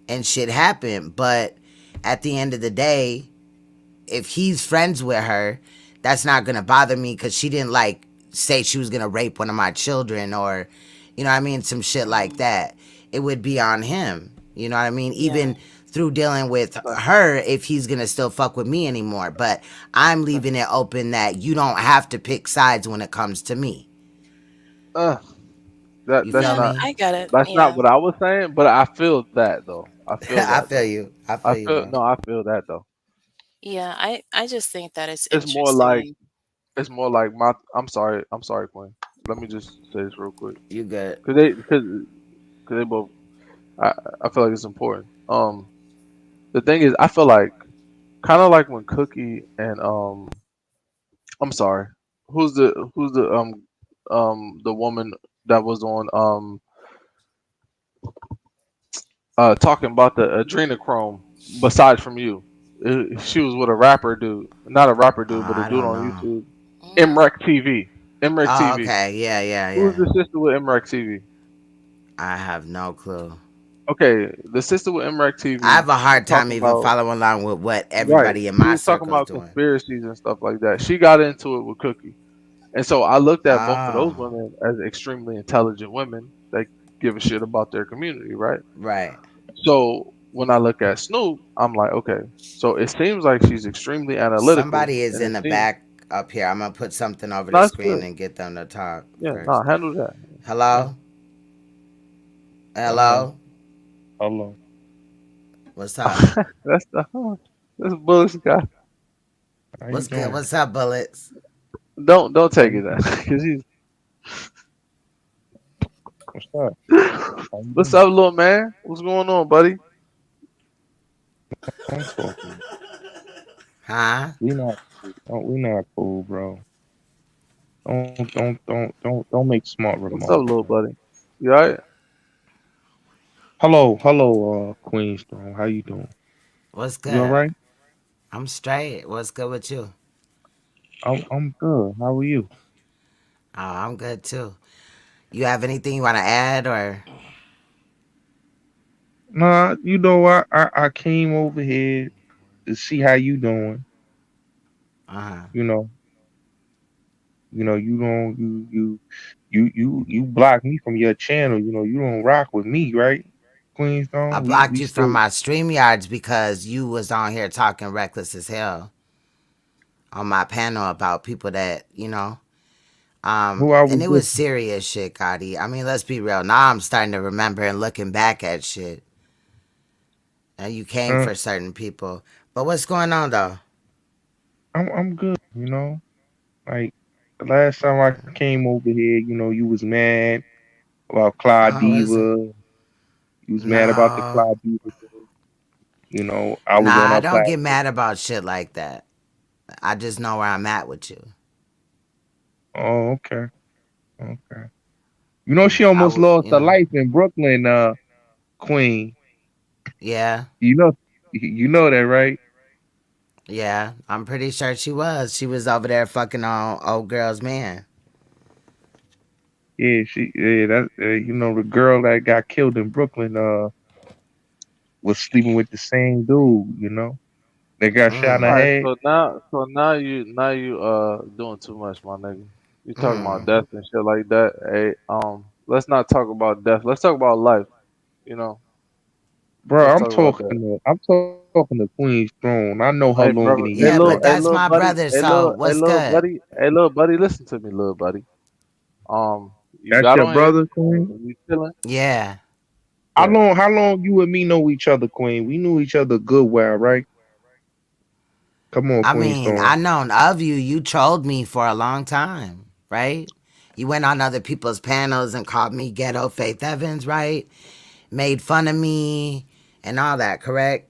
and shit happened. But at the end of the day, if he's friends with her, that's not gonna bother me because she didn't like say she was gonna rape one of my children or, what I mean, some shit like that. It would be on him. You know what I mean? Even through dealing with her, if he's gonna still fuck with me anymore. But I'm leaving it open that you don't have to pick sides when it comes to me. That's feel not me? I get it. that's not Yeah. what I was saying, but I feel that though. I feel I that feel though. you. I feel you, bro. No, I feel that though. Yeah, I just think that it's It's more like interesting. my. I'm sorry, Queen. Let me just say this real quick. You good? Cause they both. I feel like it's important. The thing is, I feel like kind of like when Cookie and I'm sorry, the woman that was on talking about the adrenochrome besides from you. She was with a rapper dude, not a rapper dude, but a I dude don't on know. YouTube. MREC TV. MREC Oh, TV. okay. Yeah. Who's the sister with MREC TV? I have no clue. Okay, the sister with MREC TV. I have a hard time Talking even about following along with what right. everybody in She my was talking circle is about doing. conspiracies and stuff like that. She got into it with Cookie, And so I looked at both of those Oh, women as extremely intelligent women that give a shit about their community, right? right. So when I look at Snoop, I'm like, okay, so it seems like she's extremely analytical, Somebody is and in it the seems back up here. I'm gonna put something over the no, it's screen good. and get them to talk Yeah, no, first. handle that. Yeah, Hello? uh-huh. Hello? Hello. What's up? That's Bullets guy. How you What's good? doing? What's up, Bullets? Don't How take you it that doing? because he's. What's up? How you What's doing? up, little man? What's going on, buddy? Don't talk to me. Huh? We not cool, bro. Don't make smart What's up, remarks, little bro. buddy? You alright? Hello, Queenstone. How you doing? What's You all good? right? I'm straight. What's good with you? I'm good. How are you? Oh, I'm good too. You have anything you want to add or? Nah, you know what? I came over here to see how you doing. Uh-huh. You know, you don't you block me from your channel. You don't rock with me, right? I Queenstone. We blocked you from still my StreamYards because you was on here talking reckless as hell on my panel about people that, who I was and it was with. serious shit, Gotti. I mean, let's be real. Now I'm starting to remember and looking back at shit. And you came Uh, for certain people. But what's going on though? I'm good. Like the last time I came over here, you was mad about Clyde Oh, is it? Diva. You was mad about the No. Clyde Diva thing. I was Nah, on I our don't get platform. mad about shit like that. I just know where I'm at with you. Oh, okay, okay. She almost I, lost her life in Brooklyn, Queen. yeah, You know, you know that, right? yeah. I'm pretty sure she was. She was over there fucking on old girl's man. Yeah, that the girl that got killed in Brooklyn, was sleeping with the same dude. They got shot in the All right, head. so now you doing too much, my nigga. You talking about Mm. death and shit like that. Hey, let's not talk about death. Let's talk about life. You know, Bro, let's I'm talk about talking that. to I'm talking to Queen's Throne. I know her Hey, longer brother. than Hey, you, Yeah, little. but bro. Hey, that's little my buddy. brother. Hey, So little. Hey, what's little good? buddy. Hey, little buddy. Listen to me, little buddy. You That's got your on here. brother, Queen. You chilling? Yeah. How Yeah. long how long you and me know each other, Queen? We knew each other a good while, right? Come on, I Queen mean, I Storm. known of you. You trolled me for a long time, right? You went on other people's panels and called me ghetto Faith Evans, right? Made fun of me and all that, correct?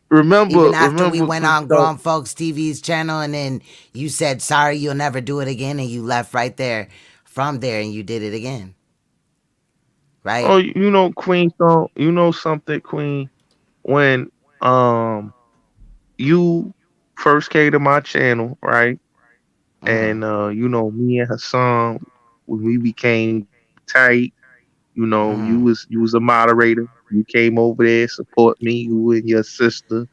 Remember, Even after we remember, went on Grown Folks TV's channel and then you said, sorry, you'll never do it again. And you left right there from there and you did it again, oh, right? Queen Storm, something, Queen, when you first came to my channel, right? Mm, And me and Hassan, when we became tight, mm. you was a moderator. You came over there, support me, you and your sister,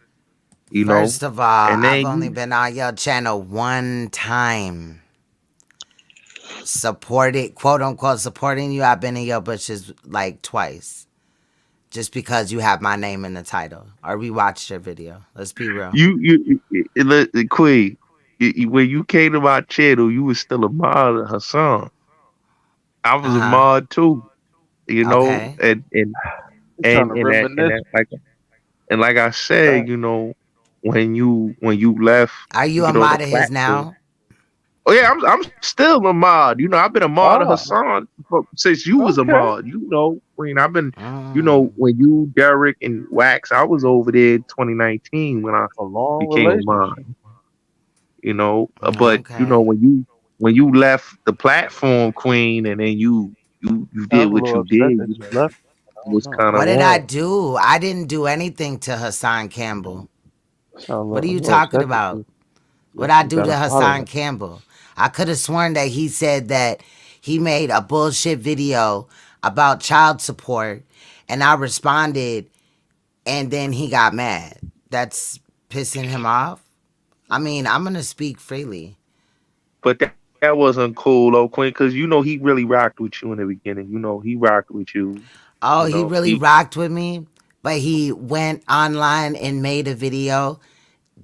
you know. First of all, And I've then only you been on your channel one time. Supported, quote unquote, supporting you. I've been in your bushes like twice. Just because you have my name in the title. Or we watched your video. Let's be real. Queen, when you came to my channel, you was still a mod of Hassan. I was a Uh-huh. mod too, Okay. and and You trying and to and that and reminisce? that like I said, Right. when you left Are to you a get on the mod of his platform. now? Oh yeah, I'm still a mod. I've been a mod of Oh, Hassan since you was a okay. mod. Queen. I've been, Mm, when you, Derek, and Wax, I was over there in 2019 when I A long became a relationship. mod. But okay. when you left the platform, Queen, and then you I did was a what little you upset did, that you left. I it don't was know. kind of What did I wrong. do? I didn't do anything to Hassan Campbell. What are I'm you a little talking upset about? What that I you do got to up out of Hassan there. Campbell? I could have sworn that he said that he made a bullshit video about child support and I responded and then he got mad. That's pissing him off. I mean, I'm going to speak freely. but that wasn't cool, though, Quinn, because he really rocked with you in the beginning. He rocked with you. Oh, You he know really he. rocked with me, but he went online and made a video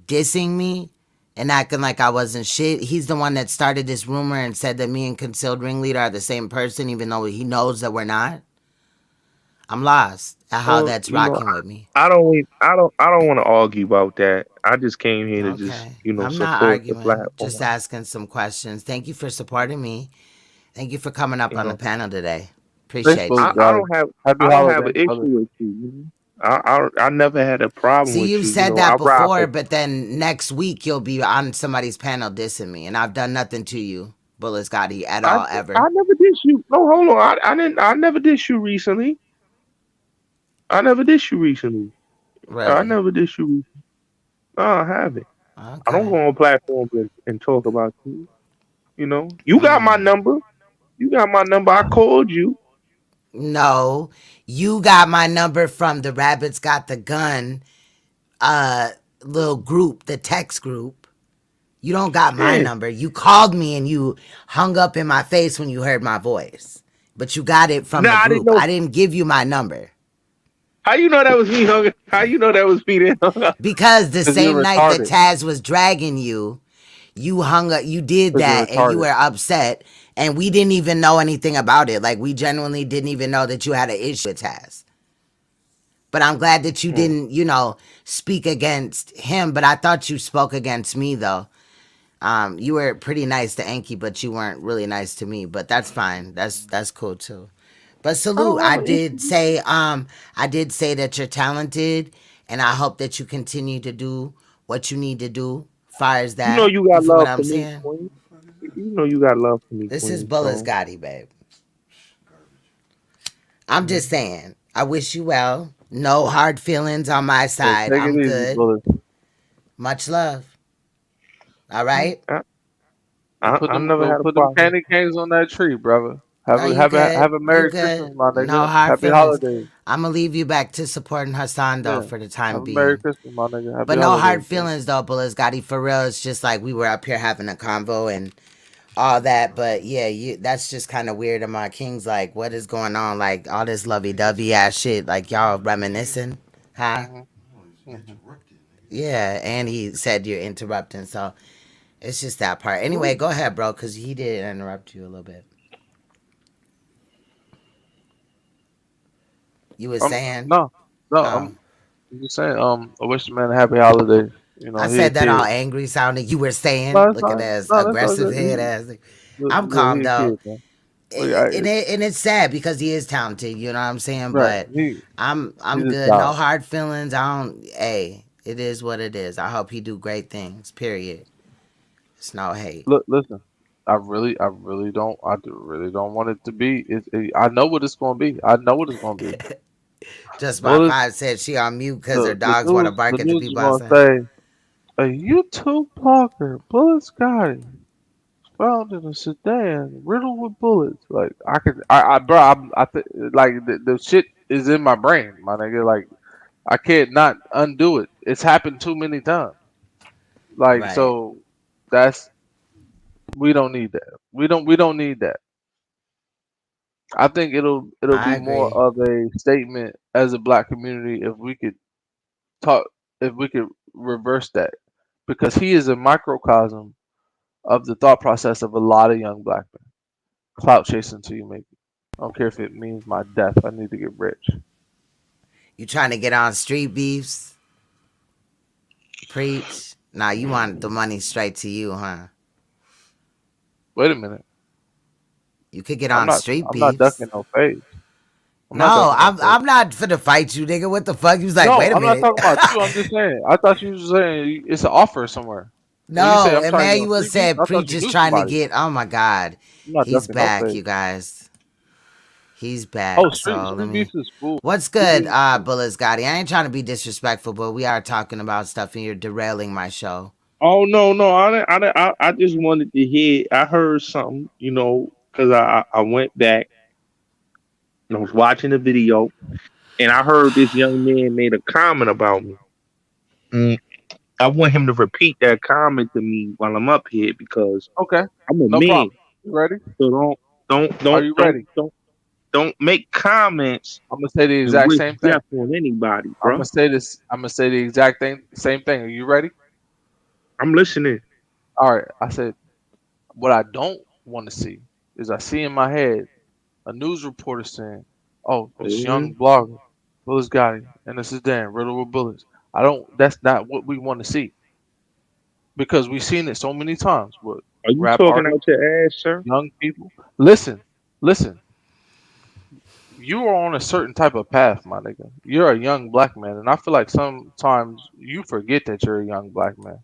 dissing me and acting like I wasn't shit. He's the one that started this rumor and said that me and Concealed Ringleader are the same person, even though he knows that we're not. I'm lost at how Well, that's rocking with me. I don't want to argue about that. I just came here to just, Okay. I'm not support the arguing, just platform. asking some questions. Thank you for supporting me. Thank you for coming up You on the know, panel today. Thanks, Appreciate Bullet you. I Guy. don't have Happy I don't have holiday, an brother. issue with you. I never had a problem See, with you've you. said I that rock before, with. but then next week you'll be on somebody's panel dissing me, and I've done nothing to you, Bullet Scotty, at I all, I ever. never did you. No, hold on. I didn't. I never did you recently. I never did you recently. I Really? never did you. No, I haven't. I don't Okay. go on platforms and talk about you. You got my number. You got my number. I called you. No, you got my number from the Rabbits Got the Gun uh little group, the text group. You don't got my Yeah. number. You called me and you hung up in my face when you heard my voice. But you got it from Nah, the I didn't group. know. I didn't give you my number. How you know that was me, hung? How you know that was me that hung up? Because the Because you're same night that retarded. Taz was dragging you, you hung up, you did Because you're that and you retarded. were upset and we didn't even know anything about it. Like we genuinely didn't even know that you had an issue with Taz. But I'm glad that you didn't, speak against him. But I thought you spoke against me though. You were pretty nice to Enki, but you weren't really nice to me. But that's fine. That's cool too. But I salute. don't have an issue. I did say that you're talented, and I hope that you continue to do what you need to do. Far as You know that, you you got feel what love I'm for me, saying? Queen. You know you got love for me, This is Queen. Bullet So Scotty, babe. I'm yeah. just saying. I wish you well. No hard feelings on my Hey, side. take it I'm easy, good. Bullet. Much love. All right. Don't I never don't had a put them problem. candy canes on that tree, brother. No, you good. Have a You Merry Christmas, good. my No nigga. hard Happy feelings. holidays. I'm gonna leave you back to supporting Hassan though Yeah. for the time Have a Merry being. Christmas, my nigga. Happy But no holidays, hard bro. feelings though, Bullet Scotty. For real, it's just like we were up here having a convo and all that. But yeah, that's just kind of weird. And my king's like, what is going on? Like all this lovey-dovey ass shit. Like y'all reminiscing, huh? Mhm. Yeah, and he said you're interrupting, so it's just that part. Anyway, go ahead, bro, because he did interrupt you a little bit. You were saying, No, no. oh, I'm just saying. I wish the man a happy holidays. I He a said that kid. all angry sounding. You were No, saying, that's look at fine. that No, that's all aggressive good. head ass. I'm Look, calm he a though. kid, man. Look, I, And it's sad because he is talented, you know what I'm saying? right. But He's I'm a good. No child. hard feelings. I don't hey, it is what it is. I hope he do great things. Period. It's no hate. Look, listen. Really don't want it to be. I know what it's gonna be. I know what it's gonna be. Just my Bullets. five said she on mute because her The dogs want to news. The bark at the news is people gonna outside. say a YouTube blogger, Bullet Scotty, found in a sedan riddled with bullets. Like bro, like the shit is in my brain, my nigga. Like I can't not undo it. It's happened too many times. Like Right. so, that's we don't need that. We don't need that. I think it'll I be more agree. of a statement as a black community if we could talk, if we could reverse that, because he is a microcosm of the thought process of a lot of young black men. Clout chasing till you make it. I don't care if it means my death. I need to get rich. You trying to get on street beefs? Preach. Nah, you want the money straight to you, huh? Wait a minute. You could get I'm on not. street I'm not beefs. ducking no fade. I'm not No, ducking no I'm fade. I'm not finna fight you, nigga. What the fuck? You was like, No, wait a I'm not minute. talking about you. I'm just saying. I thought you was saying it's an offer somewhere. When you say No, I'm trying to get on Emmanuel street beef, said I thought preach you is knew trying to somebody. get. Oh my God, I'm not he's ducking no back, fade. you guys. He's Oh, back. street So let street beef me. is cool. What's Street good, beef is cool. Bullet Scotty? I ain't trying to be disrespectful, but we are talking about stuff, and you're derailing my show. Oh no, I just wanted to hear. I heard something, because I went back and I was watching the video, and I heard this young man made a comment about me. Mm. I want him to repeat that comment to me while I'm up here because Okay, I'm a no man. problem. You ready? So don't Are don't you don't ready? don't don't make comments I'm gonna say the and exact wish same thing. death on anybody, I'm bro. gonna say this. I'm gonna say the exact thing, same thing. Are you ready? I'm listening. All right. I said what I don't want to see is I see in my head a news reporter saying, "Oh, this Oh, young blogger, Willis Gotti, and this is Dan, riddled with bullets." I don't. That's not what we want to see because we've seen it so many times with are you rap talking artists, out your ass, sir? young people. Listen, listen. You are on a certain type of path, my nigga. You're a young black man, and I feel like sometimes you forget that you're a young black man.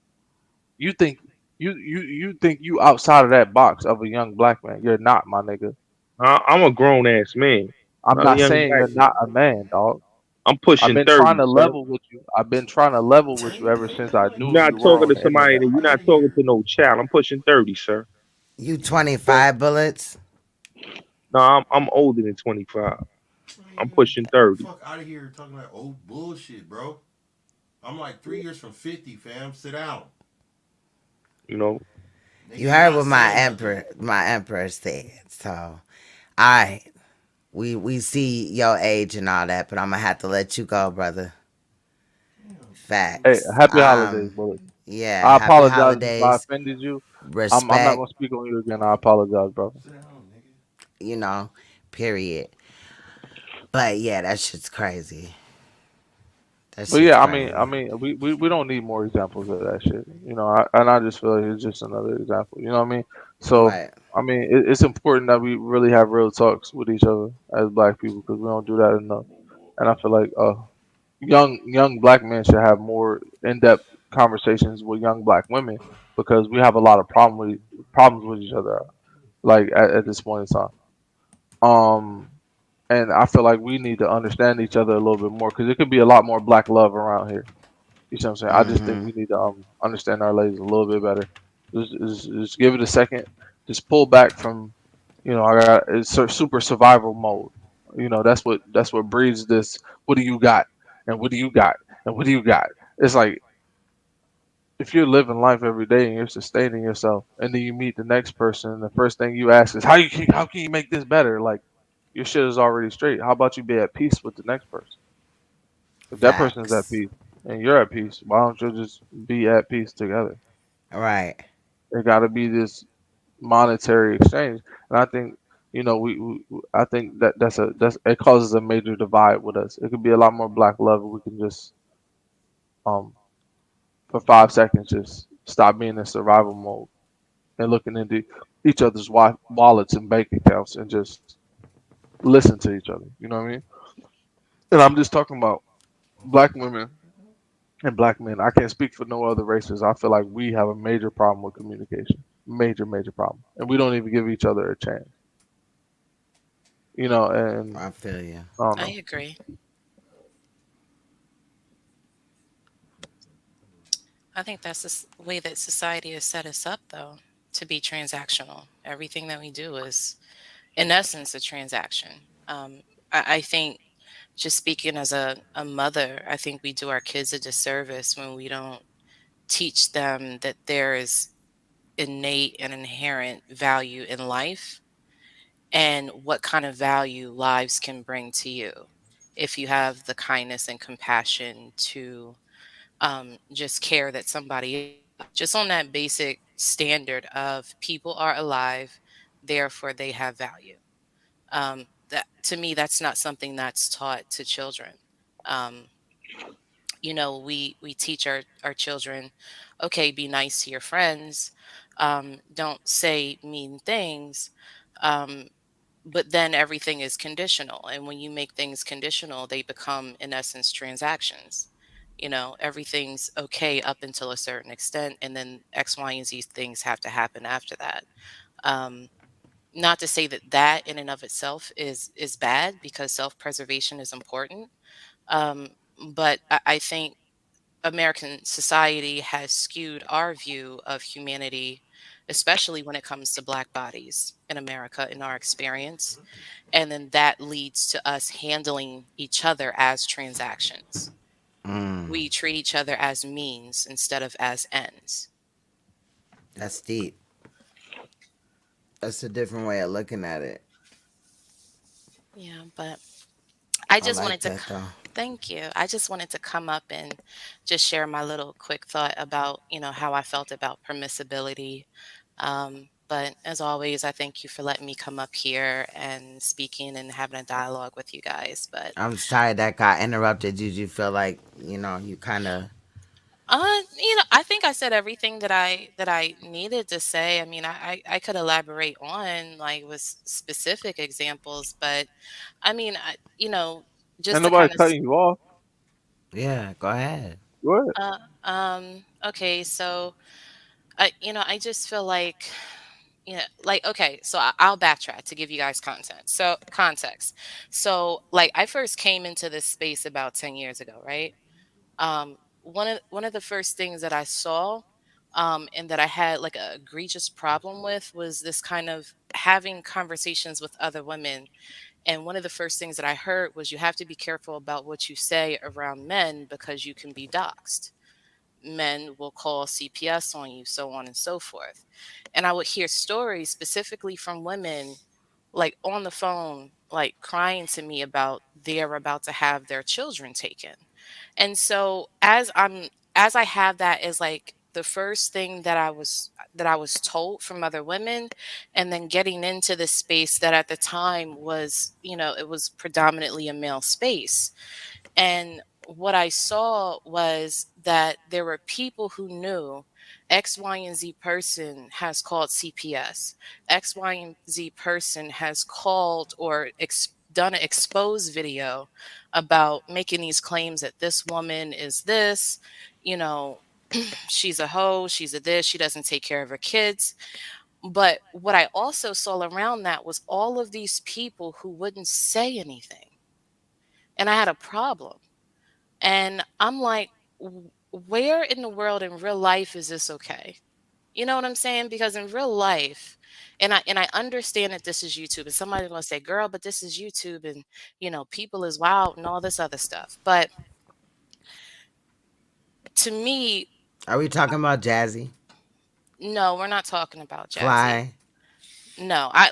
You think you think you outside of that box of a young black man. You're not, my nigga. I'm a grown ass man, I'm not a not young saying black you're man. not a man, dog. I'm I've pushing been trying 30, to sir. level with you. I've been trying to level with you ever since I You're knew not you were talking on to the somebody internet, that my you're not nigga. talking to no child. I'm pushing 30, sir. You 25 bullets? No, I'm older than 25. I'm pushing Get the 30. fuck out of here talking about old bullshit, bro. I'm like 3 years from 50, fam. Sit down. You know, Nigga, You you heard not what my saying nothing. emperor said. So, all right, we see your age and all that, but I'm gonna have to let you go, brother. Hey, Facts. happy holidays, bullet. Yeah. I Happy apologize if I holidays. offended you. I'm not Respect. gonna speak on you again. I apologize, brother. You know. Period. But yeah, that shit's crazy. That But shit's yeah, crazy. we don't need more examples of that shit. And I just feel like it's just another example. You know what I mean? So Right. it's important that we really have real talks with each other as black people because we don't do that enough. And I feel like young black men should have more in depth conversations with young black women because we have a lot of problems with each other. Like at this point in time. Um, and I feel like we need to understand each other a little bit more because there could be a lot more black love around here. You see what I'm saying? I just think Mm-hmm. we need to understand our ladies a little bit better. Just give it a second. Just pull back from, I got it's super survival mode. That's what breeds this. What do you got? And what do you got? And what do you got? It's like if you're living life every day and you're sustaining yourself, and then you meet the next person, and the first thing you ask is how can you make this better? Like your shit is already straight. How about you be at peace with the next person? If that person is at Facts. peace and you're at peace, why don't you just be at peace together? Right. It got to be this monetary exchange, and I think I think that's it causes a major divide with us. It could be a lot more black love if we can just um for 5 seconds just stop being in survival mode and looking into each other's wallets and bank accounts and just listen to each other. You know what I mean? And I'm just talking about black women and black men. I can't speak for no other races. I feel like we have a major problem with communication. Major problem. And we don't even give each other a chance. And I feel you. I don't I know. agree. I think that's the way that society has set us up, though, to be transactional. Everything that we do is, in essence, a transaction. I think, just speaking as a mother, I think we do our kids a disservice when we don't teach them that there is innate and inherent value in life and what kind of value lives can bring to you if you have the kindness and compassion to just care that somebody, just on that basic standard of people are alive, therefore they have value. That to me, that's not something that's taught to children. Um, we teach our children, okay, be nice to your friends, don't say mean things. Um, but then everything is conditional. And when you make things conditional, they become, in essence, transactions. Everything's okay up until a certain extent, and then X, Y, and Z things have to happen after that. Um, Not to say that that in and of itself is bad, because self-preservation is important. Um, but I think American society has skewed our view of humanity, especially when it comes to Black bodies in America, in our experience. And then that leads to us handling each other as transactions. We treat each other as means instead of as ends. That's deep. That's a different way of looking at it. Yeah, but I I just like wanted to that though. thank you. I just wanted to come up and just share my little quick thought about, how I felt about permissibility. But as always, I thank you for letting me come up here and speaking and having a dialogue with you guys. But I'm sorry that got interrupted. Did you feel like, you kind of. I think I said everything that I needed to say. I mean, I could elaborate on like with specific examples, but I mean, just And to nobody kind of cutting you off. Yeah, go ahead. Go ahead. okay, so I just feel like like okay, so I'll backtrack to give you guys context. So like I first came into this space about 10 years ago, right? One of the first things that I saw and that I had like a egregious problem with was this kind of having conversations with other women. And one of the first things that I heard was you have to be careful about what you say around men because you can be doxxed. Men will call CPS on you, so on and so forth. And I would hear stories specifically from women like on the phone, like crying to me about they're about to have their children taken. And so as I have that as like the first thing that I was told from other women, and then getting into this space that at the time was, it was predominantly a male space. And what I saw was that there were people who knew X, Y, and Z person has called CPS. X, Y, and Z person has called or done an expose video about making these claims that this woman is this, you know, she's a hoe, she's a this, she doesn't take care of her kids. But what I also saw around that was all of these people who wouldn't say anything. And I had a problem. And I'm like, Where in the world in real life is this okay?" You know what I'm saying? Because in real life, and I understand that this is YouTube, and somebody's gonna say, "Girl, but this is YouTube, and people is wild and all this other stuff." But to me, Are we talking about Jazzy? no, we're not talking about Jazzy. Fly? No, I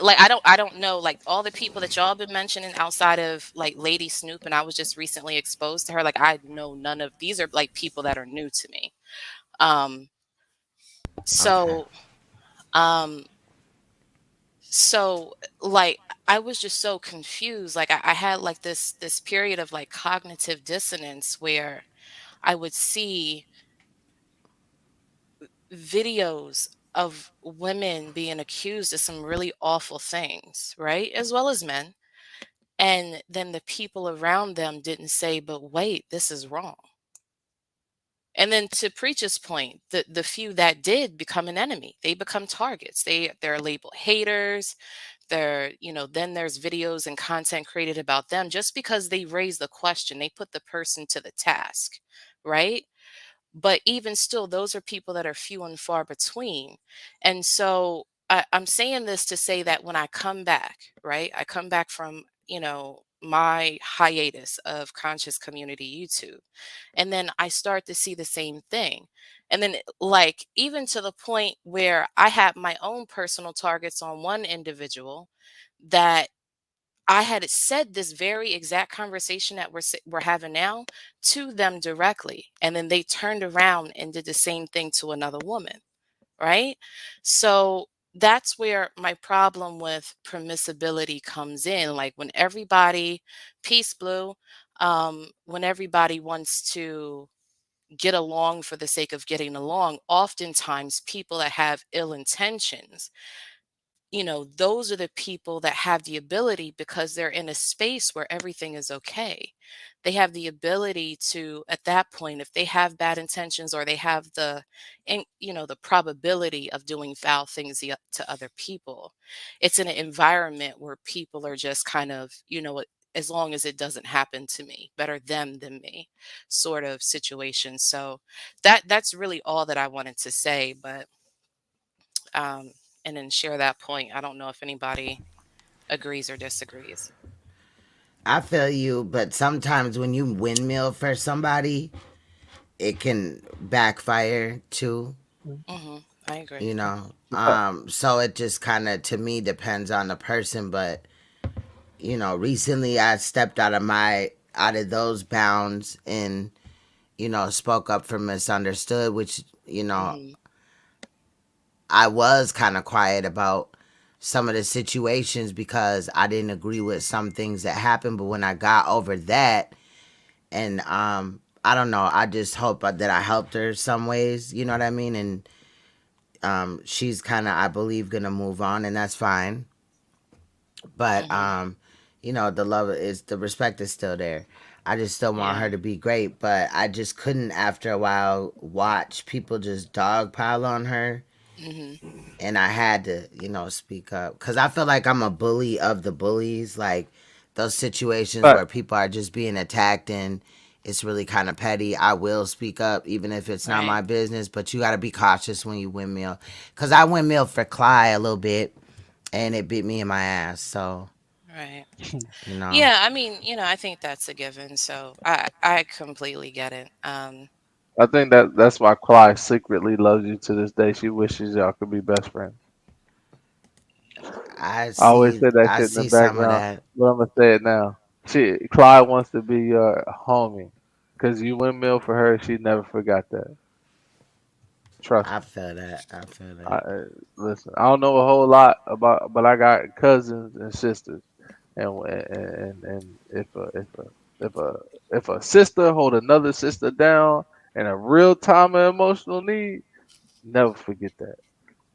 don't know like all the people that y'all been mentioning outside of like Lady Snoop, and I was just recently exposed to her. Like I know none of these are like people that are new to me. Um, Okay. so um so like I was just so confused. Like I had like this period of like cognitive dissonance where I would see videos of women being accused of some really awful things, right? As well as men. And then the people around them didn't say, but wait, this is wrong. And then to Preach's point, the few that did become an enemy. They become targets. They're labeled haters. Then there's videos and content created about them just because they raise the question. They put the person to the task, right? But even still, those are people that are few and far between. And so I'm saying this to say that when I come back, right, I come back from, my hiatus of conscious community YouTube, and then I start to see the same thing. And then, like, even to the point where I have my own personal targets on one individual that I had said this very exact conversation that we're having now to them directly, and then they turned around and did the same thing to another woman, right? So that's where my problem with permissibility comes in. Like when everybody, peace, Blue, when everybody wants to get along for the sake of getting along, oftentimes people that have ill intentions, those are the people that have the ability because they're in a space where everything is okay. They have the ability to, at that point, if they have bad intentions or they have the probability of doing foul things to other people. It's in an environment where people are just kind of, as long as it doesn't happen to me, better them than me, sort of situation. So that's really all that I wanted to say. But um, and then share that point. I don't know if anybody agrees or disagrees. I feel you, but sometimes when you windmill for somebody, it can backfire too. Hmm. I agree. You know, so it just kind of to me depends on the person. But recently I stepped out of those bounds and spoke up for misunderstood, which Hmm. I was kind of quiet about some of the situations because I didn't agree with some things that happened. But when I got over that, and I don't know, I just hope that I helped her some ways. You know what I mean? And she's kind of, I believe, gonna move on, and that's fine. But Hmm. the respect is still there. I just still want Yeah. her to be great, but I just couldn't after a while watch people just dogpile on her, Hmm. and I had to, speak up because I feel like I'm a bully of the bullies. Like those situations But where people are just being attacked and it's really kind of petty. I will speak up even if it's not Right. my business, but you got to be cautious when you windmill. Because I windmill for Clyde a little bit and it bit me in my ass. So, Right. you know, Yeah, I mean, I think that's a given. So I completely get it. I think that's why Clyde secretly loves you to this day. She wishes y'all could be best friends. I I always see, say that I shit in the see some of background, that. but I'm gonna say it now. Clyde wants to be your homie, cause you windmill for her. She never forgot that. Trust I me. feel that. I feel I that. listen. I don't know a whole lot about, but I got cousins and sisters, and if a if a sister hold another sister down in a real time of emotional need, never forget that.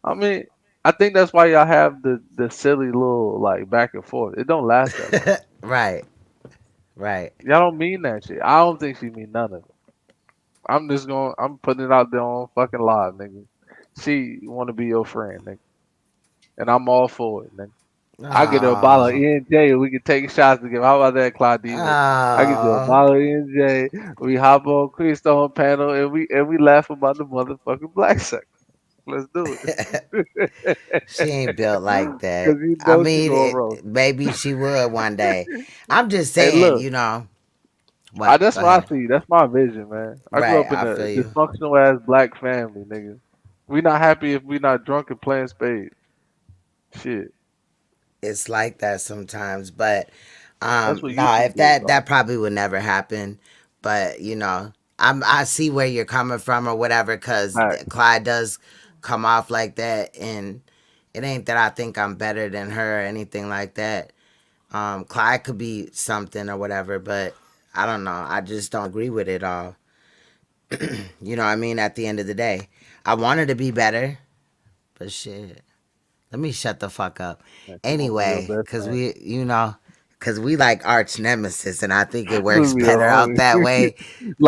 I mean, I think that's why y'all have the silly little like back and forth. It don't last that long. Right, right. Y'all don't mean that shit. I don't think she mean none of it. I'm putting it out there on fucking live, nigga. She want to be your friend, nigga, and I'm all for it, nigga. I get her a bottle of Oh, E&J and we can take shots together. How about that, Claude Diva? I get you a oh. bottle of E&J. We hop on Keystone panel and we laugh about the motherfucking black sex. Let's do it. She ain't built like Cause that. you I know she mean, gonna roast. maybe she would one day. I'm just Hey, saying, look, What? that's Go what I ahead. see. That's my vision, man. I grew Right, up in I a feel you. dysfunctional ass black family, nigga. We not happy if we not drunk and playing spades. Shit, It's like that sometimes, but that's what used no, to if be, that dog. probably would never happen. But I see where you're coming from or whatever, because Alright. Clyde does come off like that, and it ain't that I think I'm better than her or anything like that. Clyde could be something or whatever, but I don't know. I just don't agree with it all. You know what I mean? At the end of the day, I wanted to be better, but shit. Let me shut the fuck up. Man, she wanna be your Anyway, best friend. cause we like arch nemesis, and I think it She works be your better out homie. that way.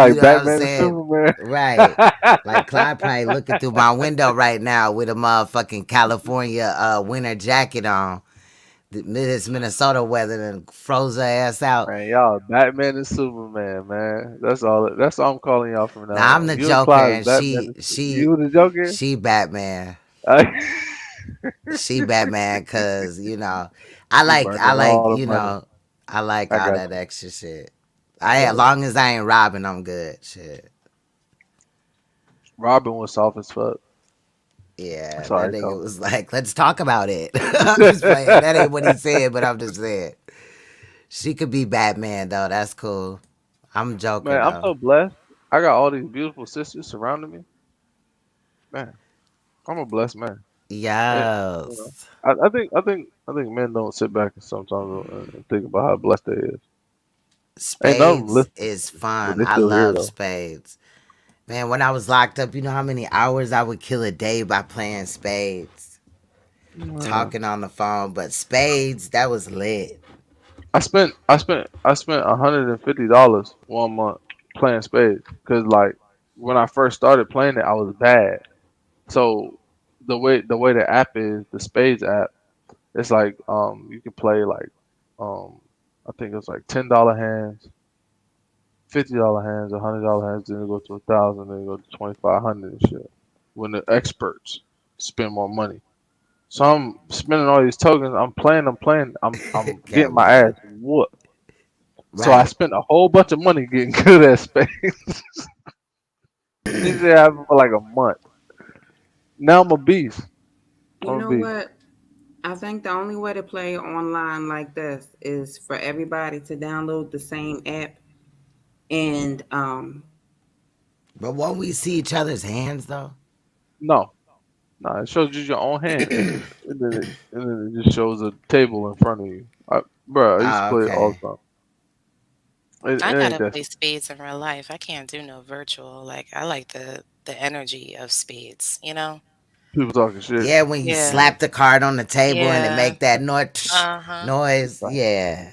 You Like know what I'm Batman and saying? Superman. Right. Like Clyde probably looking through my window right now with a motherfucking California winter jacket on. This Minnesota weather and froze her ass out. Man, y'all Batman and Superman, man. That's all I'm calling y'all from now Now I'm on. the You and Joker, Clyde is and Batman she and she you the Joker? she Batman. She Batman, cause You burnt up all the money. I like I all got that you. extra shit. As Word. long as I ain't robbing, I'm good. Shit. Robin was soft as fuck. Yeah, that Sorry, nigga Cole. was like, let's talk about it. I'm just playing. That ain't what he said, but I'm just saying. She could be Batman though. That's cool. I'm Joker Man, I'm though. so blessed. I got all these beautiful sisters surrounding me. Man, I'm a blessed man. It, you know, Yes. I think men don't sit back and sometimes and think about how blessed they is. Ain't none of them Spades listening, is but fun. they I still here love though. spades. Man, when I was locked up, you know how many hours I would kill a day by playing spades, Man. talking on the phone. But spades, that was lit. I spent $150 one month playing spades because like when I first started playing it, I was bad. So the way the app is, the spades app, it's like you can play like um I think it's like $10 hands, $50 hands, $100 hands, then it go to 1,000, then it go to 2,500 and shit. When the experts spend more money. So I'm spending all these tokens. I'm playing. I'm getting my ass Kevin. whooped. So I Right. spent a whole bunch of money getting good at spades. He said I have it for like a month. Now I'm a beast. You I'm a know beast. what? I think the only way to play online like this is for everybody to download the same app and But won't we see each other's hands though? No, no, it shows just your own hand, and then it just shows a table in front of you. Bro, I used to Oh, play it all okay. the time. I It ain't gotta that. play spades in real life. I can't do no virtual. Like I like the energy of spades, you know? People talking shit. Yeah, when you Yeah. slap the card on the table and it Yeah. make that noise, Uh-huh. noise. Yeah.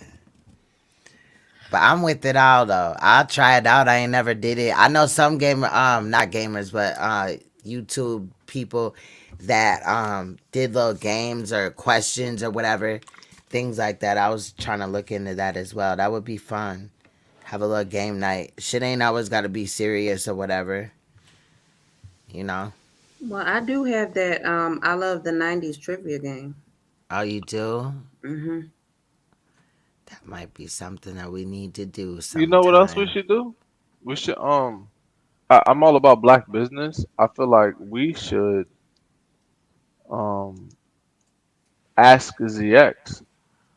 But I'm with it all though. I'll try it out. I ain't never did it. I know some not gamers, but YouTube people that did little games or questions or whatever, things like that. I was trying to look into that as well. That would be fun. Have a little game night. Shit ain't always got to be serious or whatever, you know. well, I do have that. I love the '90s trivia game. Oh, you do? Hmm. That might be something that we need to do You know what else we sometime. should do? We should I'm all about black business. I feel like we should um ask ZX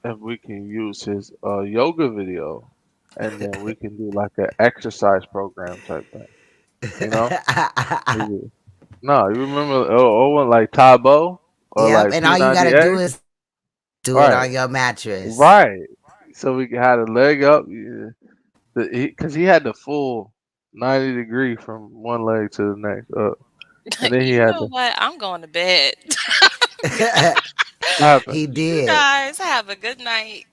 if we can use his yoga video, and then we can do like an exercise program type thing. You know? Maybe. No, you remember Owen like Tabo or Yep, like and all you gotta do P90X? is do it Right, on your mattress. right. So we had a leg up, yeah. Because he had the full 90-degree from one leg to the next up, and then he You had know the what? I'm going to bed. what happened? He You did. guys have a good night.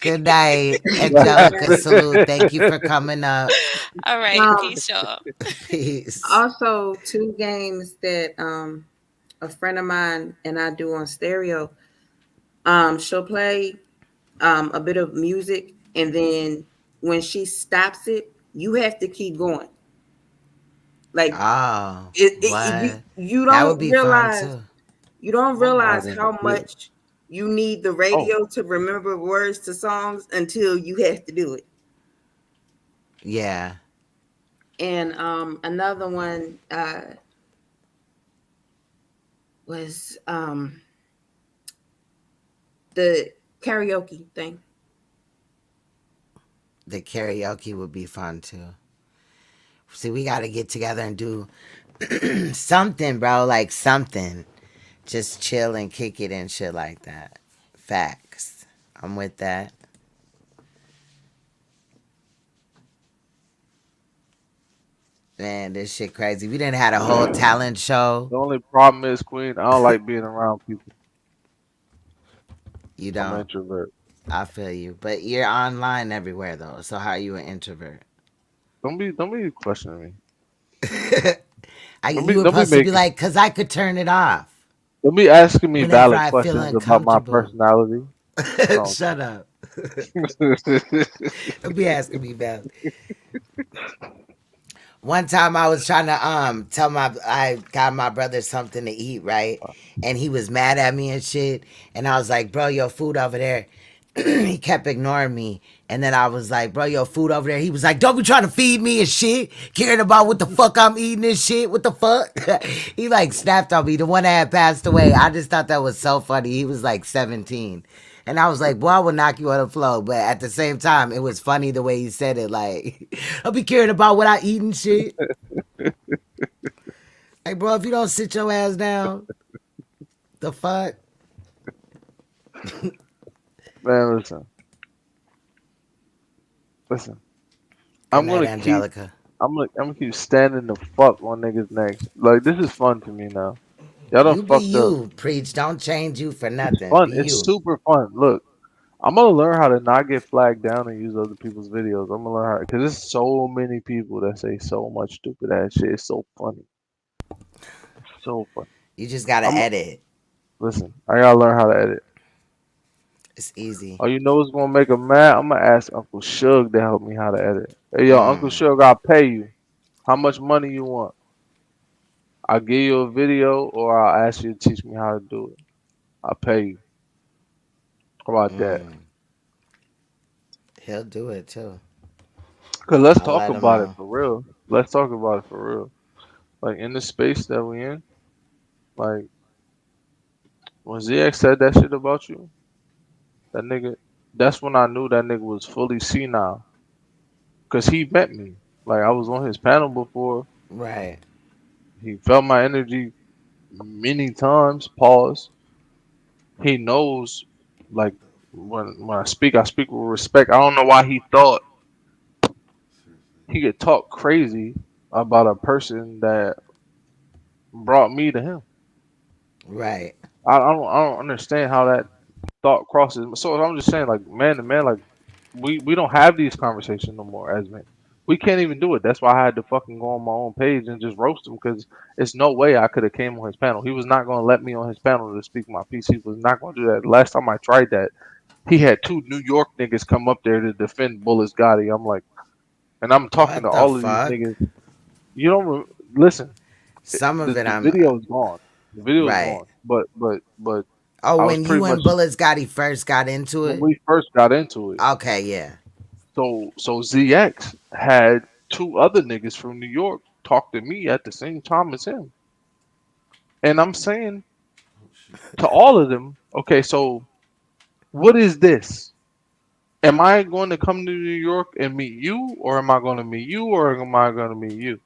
Good night, Good Angelica. night. Salute. Thank you for coming up. All right. Um, Peace, y'all. Peace. Also, two games that a friend of mine and I do on stereo. She'll play a bit of music, and then when she stops it, you have to keep going. Like Oh, you what? you That would don't be fun realize too. you don't My mind realize in the how bit. much you need the Oh, radio to remember words to songs until you have to do it. Yeah. And another one was the karaoke thing. The karaoke would be fun too. See, we got to get together and do something, bro. Like something. Just chill and kick it and shit like that. Facts. I'm with that. Man, this shit crazy. We didn't had a whole talent show. the only problem is, Queen, I don't like being around people. You I'm an don't. introvert. I feel you. But you're online everywhere though. So how are you an introvert? Don't be questioning me. You were Don't be supposed to be making like, cause I could turn it off don't be asking me whenever valid I feel questions about my uncomfortable. personality. Oh. Shut up. Don't be asking me about. One time I was trying to I got my brother something to eat, right? And he was mad at me and shit. And I was like, bro, your food over there. He kept ignoring me. And then I was like, bro, your food over there. He was like, don't be trying to feed me and shit. Caring about what the fuck I'm eating and shit. What the fuck? He like snapped on me. The one that had passed away. I just thought that was so funny. He was like 17. And I was like, boy, I would knock you on the floor. But at the same time, it was funny the way he said it. Like, I'll be caring about what I eat and shit. Like, bro, if you don't sit your ass down, the fuck? Man, listen. Good I'm night, gonna keep Angelica. I'm gonna keep standing the fuck on niggas' necks. Like this is fun to me now. Y'all done You be fucked up. you. Preach. Don't change you for It's nothing. fun. Be It's you. super fun. Look, I'm gonna learn how to not get flagged down and use other people's videos. I'm gonna learn how because there's so many people that say so much stupid ass shit. It's so funny. It's so funny. You just gotta I'm edit. listen. I gotta learn how to edit. It's easy. Oh, you know what's gonna make them mad? I'm gonna ask Uncle Shug to help me how to edit. Hey, yo, Uncle Mm. Shug, I'll pay you. How much money you want? I'll give you a video, or I'll ask you to teach me how to do it. I'll pay you. How about that? Mm. He'll do it too. Cause let's I'll talk let him about it know. for real. Let's talk about it for real. Like in the space that we in, like when ZX said that shit about you, that nigga, that's when I knew that nigga was fully senile. Cause he met me. Like I was on his panel before. Right. He felt my energy many times. Pause. He knows, like when I speak with respect. I don't know why he thought he could talk crazy about a person that brought me to him. Right. I don't understand how that thought crosses. So I'm just saying, like man to man, like we don't have these conversations no more as men. We can't even do it. That's why I had to fucking go on my own page and just roast him because it's no way I could have came on his panel. He was not going to let me on his panel to speak my piece. He was not going to do that. Last time I tried that, he had two New York niggas come up there to defend Bullis Gotti. I'm like, and I'm talking to What the all of these fuck? niggas. You don't listen. Some of it The I'm video is gone. The video is right. gone. But Oh, I was when pretty you much and Bullet Scotty first got into when it? we first got into it. Okay, yeah. So ZX had two other niggas from New York talk to me at the same time as him. And I'm saying to all of them, okay, so what is this? Am I going to come to New York and meet you, or am I going to meet you, or am I going to meet you?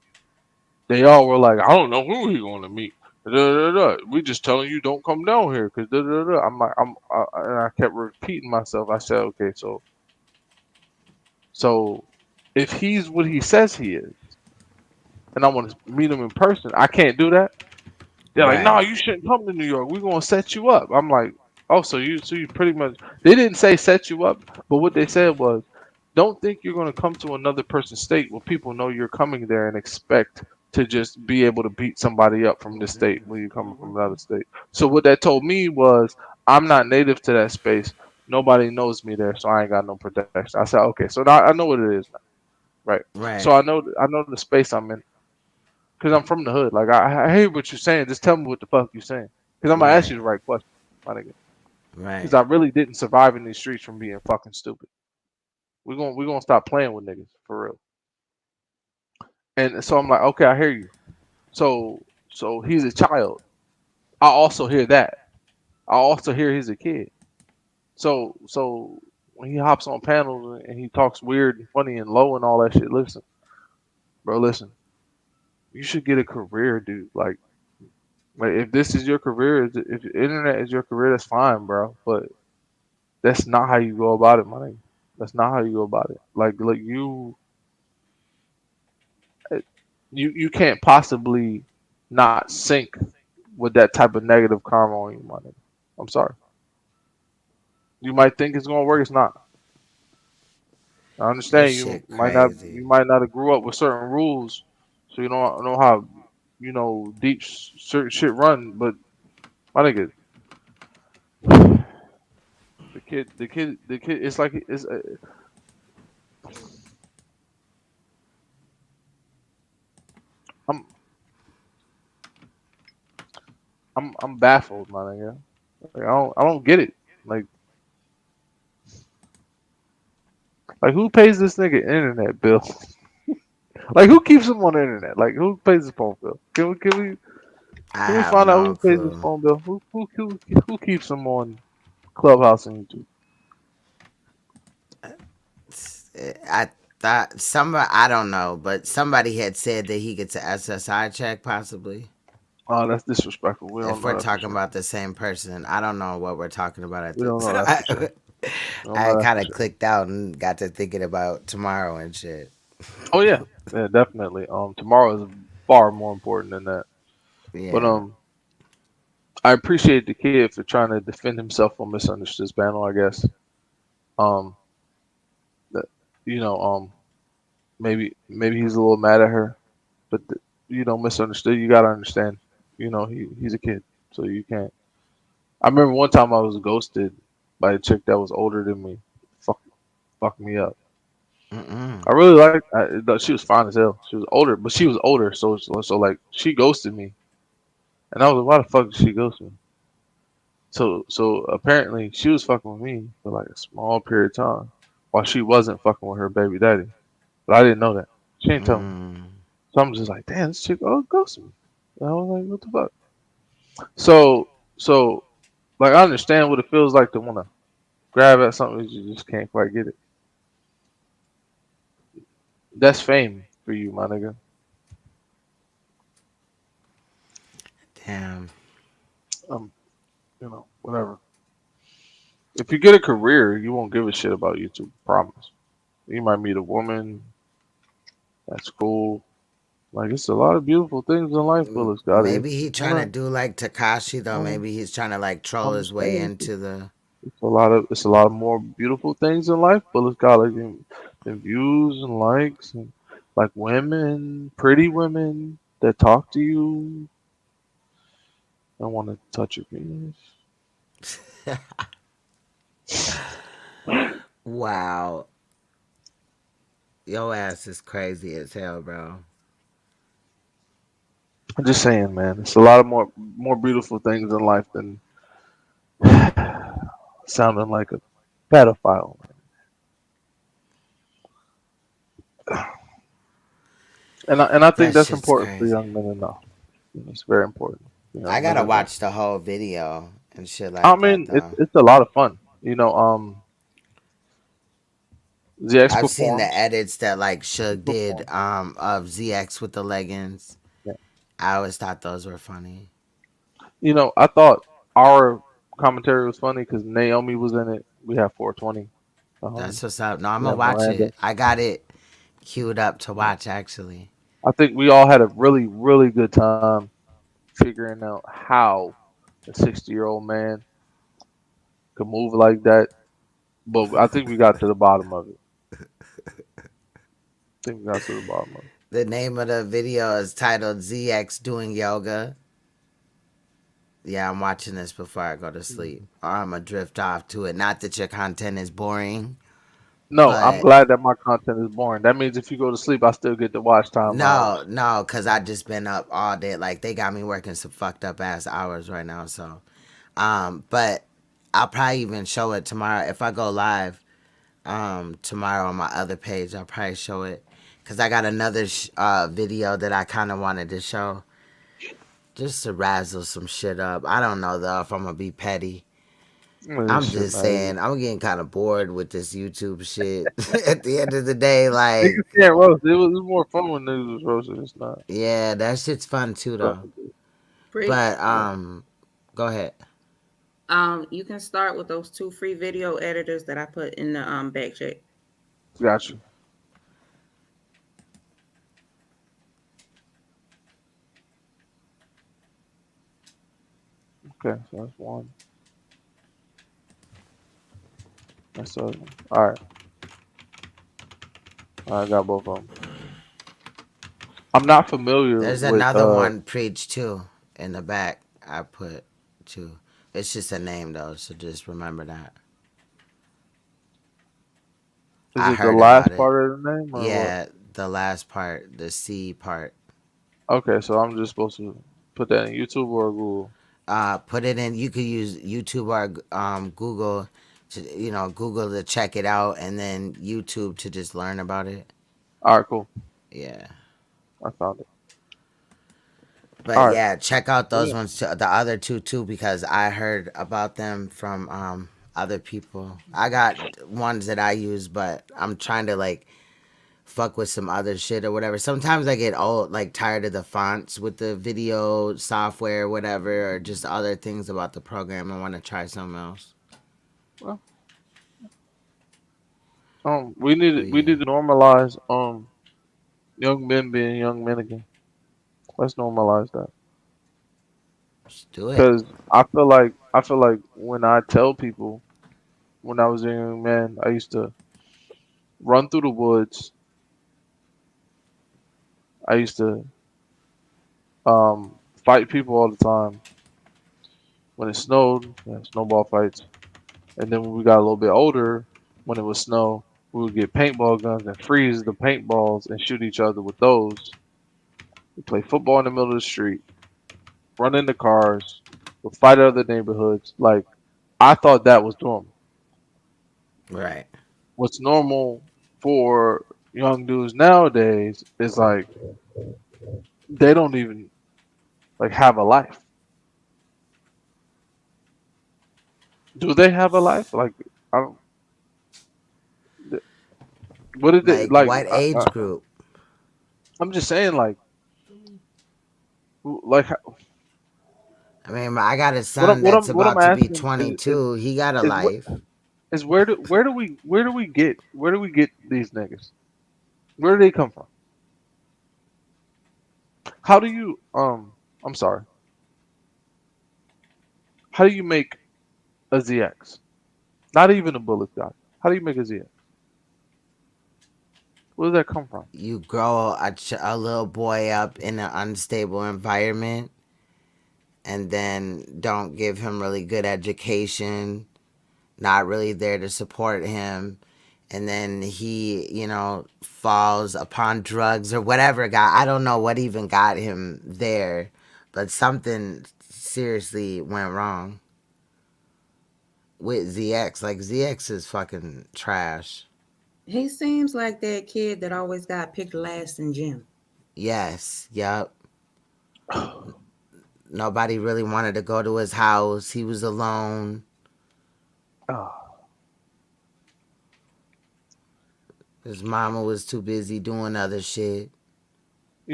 They all were like, I don't know who he going to meet. Da, da, da. We just telling you don't come down here because I'm like and I kept repeating myself. I said, okay, so if he's what he says he is, and I want to meet him in person, I can't do that. They're like, no, Right. you shouldn't come to New York. We're gonna set you up. I'm like, oh, so you pretty much they didn't say set you up, but what they said was, don't think you're gonna come to another person's state where people know you're coming there and expect to just be able to beat somebody up from this state when you're coming from another state. So what that told me was I'm not native to that space. Nobody knows me there, so I ain't got no protection. I said, okay, so now I know what it is now. Right. So Right. I know the space I'm in because I'm from the hood. Like I hear what you're saying. Just tell me what the fuck you're saying. Because I'm gonna ask Right. you the right question, my nigga. Because Right. I really didn't survive in these streets from being fucking stupid. We gonna stop playing with niggas for real. And so I'm like, okay, I hear you. So he's a child. I also hear that. I also hear he's a kid. So when he hops on panels and he talks weird and funny and low and all that shit, listen, bro, listen. You should get a career, dude. Like if this is your career, if the internet is your career, that's fine, bro. But that's not how you go about it, my nigga. That's not how you go about it. Like eh, you can't possibly not sync with that type of negative karma on you, my nigga. I'm sorry. You might think it's gonna work, it's not. I This understand shit crazy. you might not have grew up with certain rules, so you don't know how deep certain shit run. But my nigga, the kid, it's like it's. I'm I'm baffled, my nigga. Like, I don't get it. Like like who pays this nigga internet bill? Like who keeps him on the internet? Like who pays his phone bill? I Can we have find out no who pays his clue. phone bill? Who keeps him on Clubhouse and YouTube? I thought I don't know, but somebody had said that he gets an SSI check possibly. Oh, that's disrespectful. We don't If know we're that for talking sure. about the same person, I don't know what we're talking about at We don't this. know that for sure. We don't I know that kind for of sure. clicked out and got to thinking about tomorrow and shit. Oh yeah, yeah, definitely. Tomorrow is far more important than that. But Yeah. I appreciate the kid for trying to defend himself on Misunderstood's panel. I guess. Um, that, you know, maybe he's a little mad at her, but Misunderstood. You gotta understand. He's a kid, so you can't. I remember one time I was ghosted by a chick that was older than me. Fuck me up. Mm-mm. I really liked. She was fine as hell. She was older, but she was older, so like she ghosted me, and I was like, why the fuck did she ghost me? So apparently she was fucking with me for like a small period of time. while she wasn't fucking with her baby daddy. But I didn't know that. She didn't tell me. Mm. So I'm just like, damn, this chick, ghosted me. And I was like, what the fuck? So, like, I understand what it feels like to want to grab at something you just can't quite get it. That's fame for you, my nigga. Damn. Whatever. If you get a career, you won't give a shit about YouTube. Promise. You might meet a woman. That's cool. Like, it's a lot of beautiful things in life, Willis got it. Maybe he trying to do like Takashi though. Maybe he's trying to like troll I'm his way saying into the. it's a lot of more beautiful things in life, but it's got like and views and likes and like women, pretty women that talk to you. I want to touch your penis. Wow. Your ass is crazy as hell, bro. I'm just saying, man. It's a lot of more beautiful things in life than sounding like a pedophile. And I think That that's shit's important for crazy. young men to know. It's very important. I Men gotta to know. watch the whole video and shit I like that mean, though. it's a lot of fun. ZX I've seen the performs. edits that like He Suge did performs. of ZX with the leggings. Yeah. I always thought those were funny. I thought our commentary was funny because Naomi was in it. We have 420. That's what's up. No, I'm We gonna have watch Miranda. it. I got it queued up to watch actually. I think we all had a really, really good time figuring out how a 60-year-old man could move like that. But I think we got to the bottom of it. I think we got to the bottom of it. The name of the video is titled ZX Doing Yoga. Yeah, I'm watching this before I go to sleep. Or I'm gonna drift off to it. Not that your content is boring, No, I'm but glad that my content is boring. That means if you go to sleep, I still get to watch time hours. no, cause I just been up all day. Like they got me working some fucked up ass hours right now. So, but I'll probably even show it tomorrow if I go live. Tomorrow on my other page, I'll probably show it, cause I got another video that I kind of wanted to show, just to razzle some shit up. I don't know though if I'm gonna be petty. This I'm shit, just man. saying, I'm getting kind of bored with this YouTube shit. At the end of the day, Niggas like, can't roast. It was more fun when niggas was roasting. It's not. yeah, that shit's fun too, though. Free. But go ahead. You can start with those 2 free video editors that I put in the back check. Got you. Okay, so that's one. That's the other one. All right. I got both of them. I'm not familiar There's with. another one, Preach too, in the back. I put too. It's just a name though, so just remember that. Is I it the heard last about it. part of the name or what? Yeah, the last part, the C part. Okay, so I'm just supposed to put that in YouTube or Google. Put it in. You could use YouTube or Google. Google to check it out, and then YouTube to just learn about it. All right, cool. Yeah. I found it. But All right. yeah, check out those Yeah. ones too, the other two too, because I heard about them from other people. I got ones that I use, but I'm trying to like fuck with some other shit or whatever. Sometimes I get old, like tired of the fonts with the video software or whatever, or just other things about the program. I want to try something else. Well, we need to normalize young men being young men again. Let's normalize that. Let's do it. Because I feel like when I tell people when I was a young man, I used to run through the woods. I used to fight people all the time. When it snowed, we had snowball fights. And then when we got a little bit older, when it was snow, we would get paintball guns and freeze the paintballs and shoot each other with those. We play football in the middle of the street, run into cars, we'll fight other neighborhoods. Like, I thought that was normal. Right. what's normal for young dudes nowadays is like they don't even like have a life. Do they have a life? Like, I don't. What is it Like like? what age group? I'm just saying, like I mean, I got a son that's what I'm about to be asking is 22. He got a is what life. is where do we get these niggas? Where do they come from? How do you I'm sorry. How do you make a ZX? Not even a bullet guy. How do you make a ZX? Where does that come from? You grow a little boy up in an unstable environment and then don't give him really good education, not really there to support him. And then he, falls upon drugs or whatever I don't know what even got him there, but something seriously went wrong with ZX. Like, ZX is fucking trash. He seems like that kid that always got picked last in gym. Yes, yep. Nobody really wanted to go to his house. He was alone. His mama was too busy doing other shit.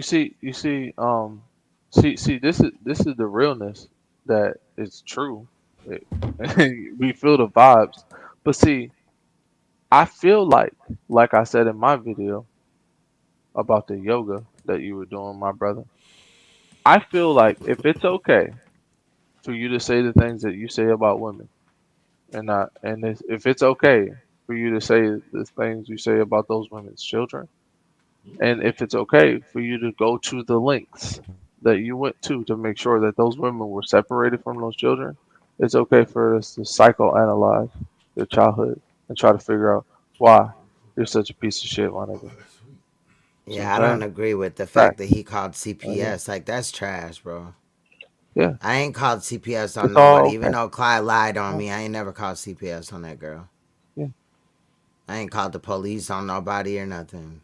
See, this is the realness that is true. We feel the vibes. But see, I feel like I said in my video about the yoga that you were doing, my brother. I feel like if it's okay for you to say the things that you say about women, if it's okay for you to say the things you say about those women's children, and if it's okay for you to go to the lengths that you went to make sure that those women were separated from those children, it's okay for us to psychoanalyze your childhood and try to figure out why you're such a piece of shit, my nigga. See Yeah, I what I'm don't saying? agree with the fact Fact. that he called Yeah. CPS. Like, that's trash, bro. Yeah. I ain't called CPS on It's nobody. all Even okay. though Clyde lied on Yeah. me, I ain't never called CPS on that girl. Yeah. I ain't called the police on nobody or nothing.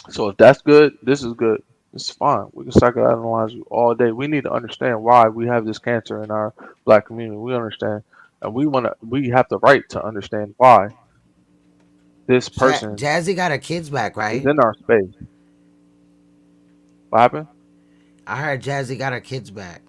So if that's good, this is good. It's fine. We can psychoanalyze you all day. We need to understand why we have this cancer in our black community. We understand, and we have the right to understand why this person Jazzy got her kids back, is right? in our space. What happened? I heard Jazzy got her kids back.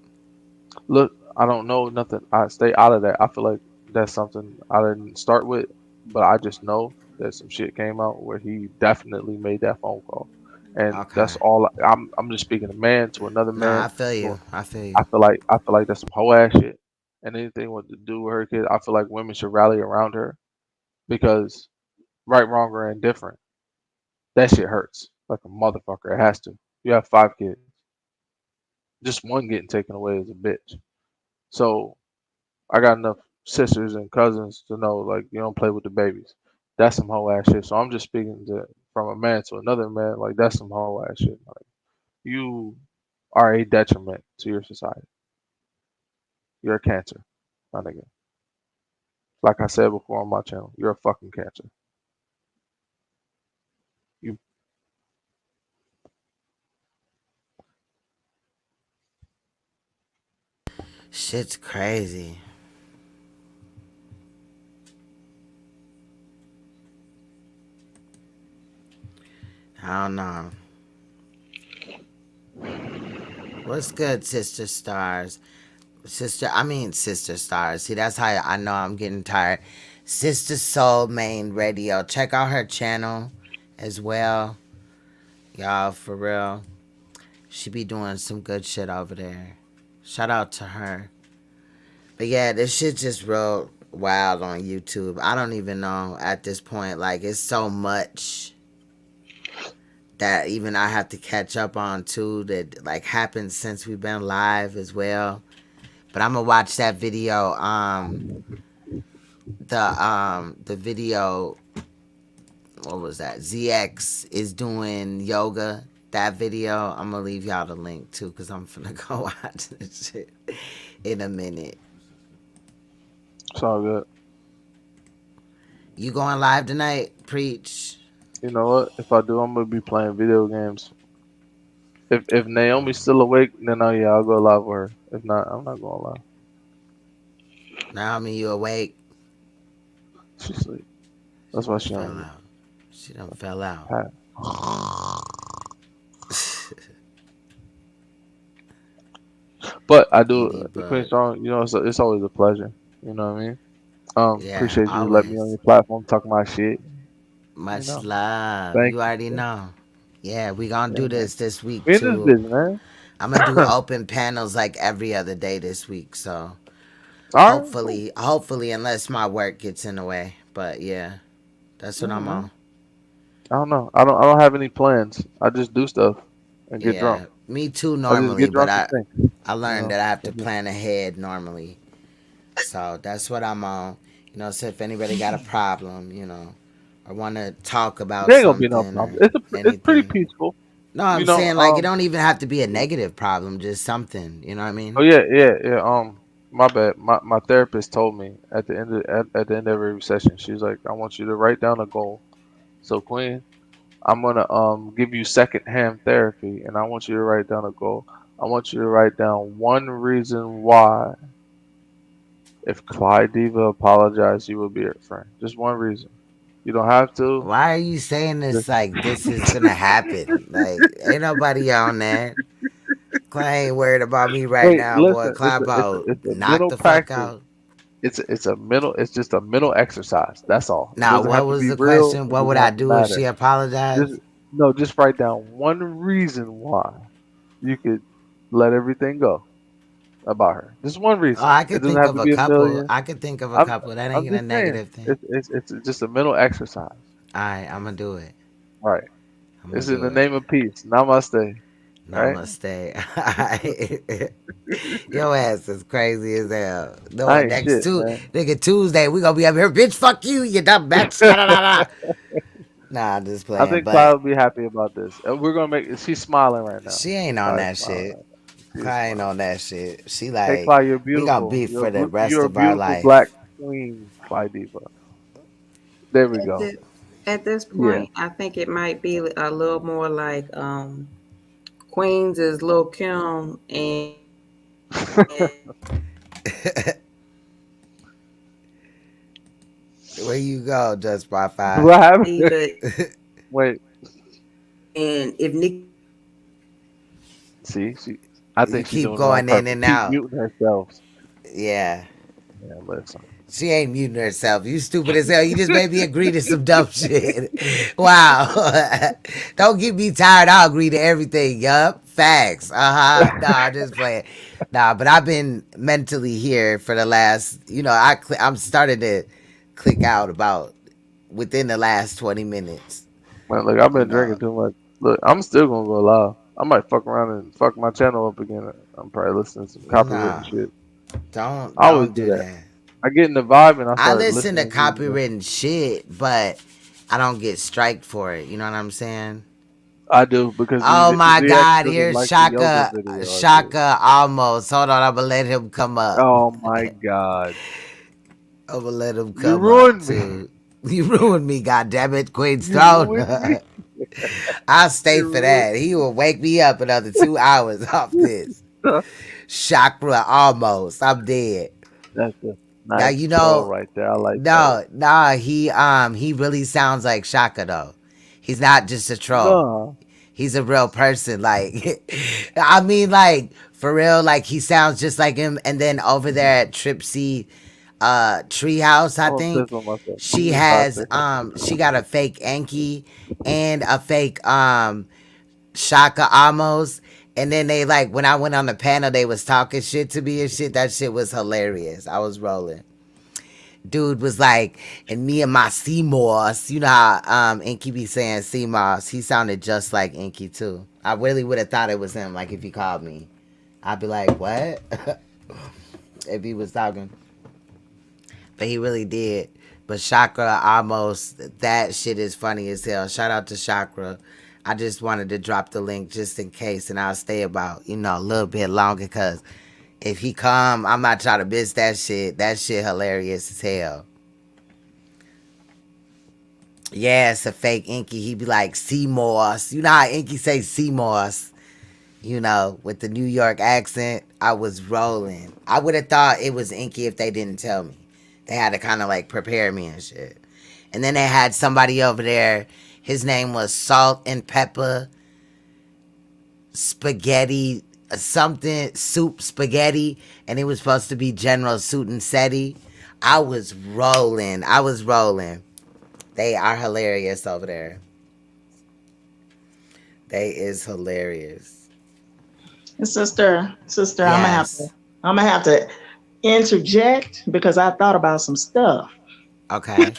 Look, I don't know nothing. I stay out of that. I feel like that's something I didn't start with, but I just know that some shit came out where he definitely made that phone call, and Okay. that's all. I'm just speaking a man to another No, I man. feel To you. I feel you. I feel like that's some whole ass shit. And anything with to do with her kid, I feel like women should rally around her because right, wrong, or indifferent, that shit hurts like a motherfucker. It has to. You have 5 kids. Just one getting taken away is a bitch. So I got enough sisters and cousins to know like you don't play with the babies. That's some whole ass shit. So I'm just speaking from a man to another man. Like that's some whole ass shit. Like you are a detriment to your society. You're a cancer, my nigga. Like I said before on my channel, you're a fucking cancer. You Shit's crazy. I don't know. What's good, sister stars? Sister stars. See, that's how I know I'm getting tired. Sister Soul Main Radio. Check out her channel as well. Y'all, for real. She be doing some good shit over there. Shout out to her. But yeah, this shit just real wild on YouTube. I don't even know at this point. Like, it's so much that even I have to catch up on too that like happened since we've been live as well. But I'm gonna watch that video. The video, what was that? ZX is doing yoga. That video, I'm gonna leave y'all the link too, cause I'm finna go watch this shit in a minute. It's all good. You going live tonight? Preach. You know what? If I do, I'm gonna be playing video games. If Naomi's still awake, then yeah, I'll go live with her. If not, I'm not going live. Naomi, you awake? She's asleep. That's why she fell on out. She done fell out. But I do ED the Queen bug. Strong. You know, it's always a pleasure. You know what I mean? Yeah, Appreciate you letting me on always. your platform talking my shit. You Much know, love. thank You you. already know. Yeah, we gonna Yeah, do man. this week We in this too. business, man. I'm gonna do open panels like every other day this week. So All right, cool. hopefully, unless my work gets in the way. But yeah, that's what I'm Mm-hmm. on. I don't know. I don't have any plans. I just do stuff and get drunk. Yeah, me too I just normally, get but drunk and I think. I You learned know. that I have to That's it. plan ahead normally. So that's what I'm on. So if anybody got a problem, or want to talk about There ain't gonna be no something problem. or It's pretty anything. peaceful. No, You I'm know. saying like it don't even have to be a negative problem, just something. You know what I Oh mean? yeah. My bad. My therapist told me at the end of every session, she's like, I want you to write down a goal. So Queen, I'm gonna give you secondhand therapy, and I want you to write down a goal. I want you to write down one reason why, if Clyde Diva apologized, you would be her friend. Just one reason. You don't have to. Why are you saying Just this like this is gonna happen? Like ain't nobody on that. Clay ain't worried about me right wait. now, boy. Listen. Clay about It's a knock mental the fuck practice. out. It's a mental. It's just a mental exercise. That's all. It Now, doesn't what have to was be the real. question? It What would doesn't I have to do if she matter. apologized? Just no. Just write down one reason why you could let everything go about her. Just one Oh, reason. I It could doesn't think have of to a be a couple. million. I could think of a I'm couple. That I'm ain't a just saying. negative thing. It's just a mental exercise. All right, I'm gonna do it. Right. I'm gonna It's in do the it. name of peace. Namaste. Right. Namaste. Your ass is crazy as hell. No, I ain't next shit, man. nigga Tuesday we gonna be up here, bitch. Fuck you, you dumb bitch. Da, da, da, da. Nah, I'm just I playing. think Clyde But will be happy about this. We're gonna make. She's smiling right now. she ain't on Clyde's that smiling shit. right now. She's Clyde ain't smiling. on that shit. She Hey, like, Clyde, you're we gonna beautiful. beef for the rest You're a of our beautiful black life. queen, Clyde Diva. There we At, go. the, at this Yeah. point, I think it might be a little more like Queens is Lil Kim and Where you go, Just by Five? What happened? Diva, Wait. and if Nikki See, I You think she's keep doing it on going in purpose. and Keep out. muting herself. Yeah. Yeah, listen. She ain't muting herself. You stupid as hell. You just made me agree to some dumb shit. Wow. Don't get me tired. I'll agree to everything. Yup. Facts. Uh-huh. Nah, I'm just playing. Nah, but I've been mentally here for the last, I'm starting to click out about within the last 20 minutes. Man, look, I've You been know. drinking too much. Look, I'm still gonna go live. I might fuck around and fuck my channel up again. I'm probably listening to some copywritten Nah. shit. Don't I always don't do do that. that. I get in the vibe and I I start listen to listening to music. copywritten shit, but I don't get striked for it. You know what I'm saying? I do because Oh my the ex God, doesn't here's like the yoga Shaka. video I did. Shaka almost. Hold on, I'm gonna let him come up. Oh my god, I'm gonna let him you come up ruined me. too. You ruined me, goddammit, Queen's You Throne. ruined me. I'll stay You for ruined that. He will wake me up another 2 hours off this. Chakra almost. I'm dead. That's a Now nice you troll know. right there. I like that. No, he really sounds like Shaka though. He's not just a troll. No, He's a real person. Like, I mean, like for real. Like he sounds just like him. And then over there at Tripsy, Treehouse, I I'm think obsessed with myself. she It's hot has there. she got a fake Anki and a fake Shaka almost. And then they like when I went on the panel, they was talking shit to me and shit. That shit was hilarious. I was rolling. Dude was like, and me and my Seamoss, you know how Inky be saying Seamoss, he sounded just like Inky too. I really would have thought it was him, like if he called me. I'd be like, what? If he was talking. But he really did. But Chakra almost, that shit is funny as hell. Shout out to Chakra. I just wanted to drop the link just in case, and I'll stay about, a little bit longer because if he come, I'm not trying to miss that shit. That shit hilarious as hell. Yeah, it's a fake Inky. He be like Seamoss. You know how Inky say Seamoss? You know, with the New York accent. I was rolling. I would have thought it was Inky if they didn't tell me. They had to kind of like prepare me and shit. And then they had somebody over there. His name was Salt and Pepper Spaghetti something soup spaghetti, and it was supposed to be General Suit and Seti. I was rolling. I was rolling. They are hilarious over there. They is hilarious. Sister, Yes. I'm gonna have to interject because I thought about some stuff. Okay.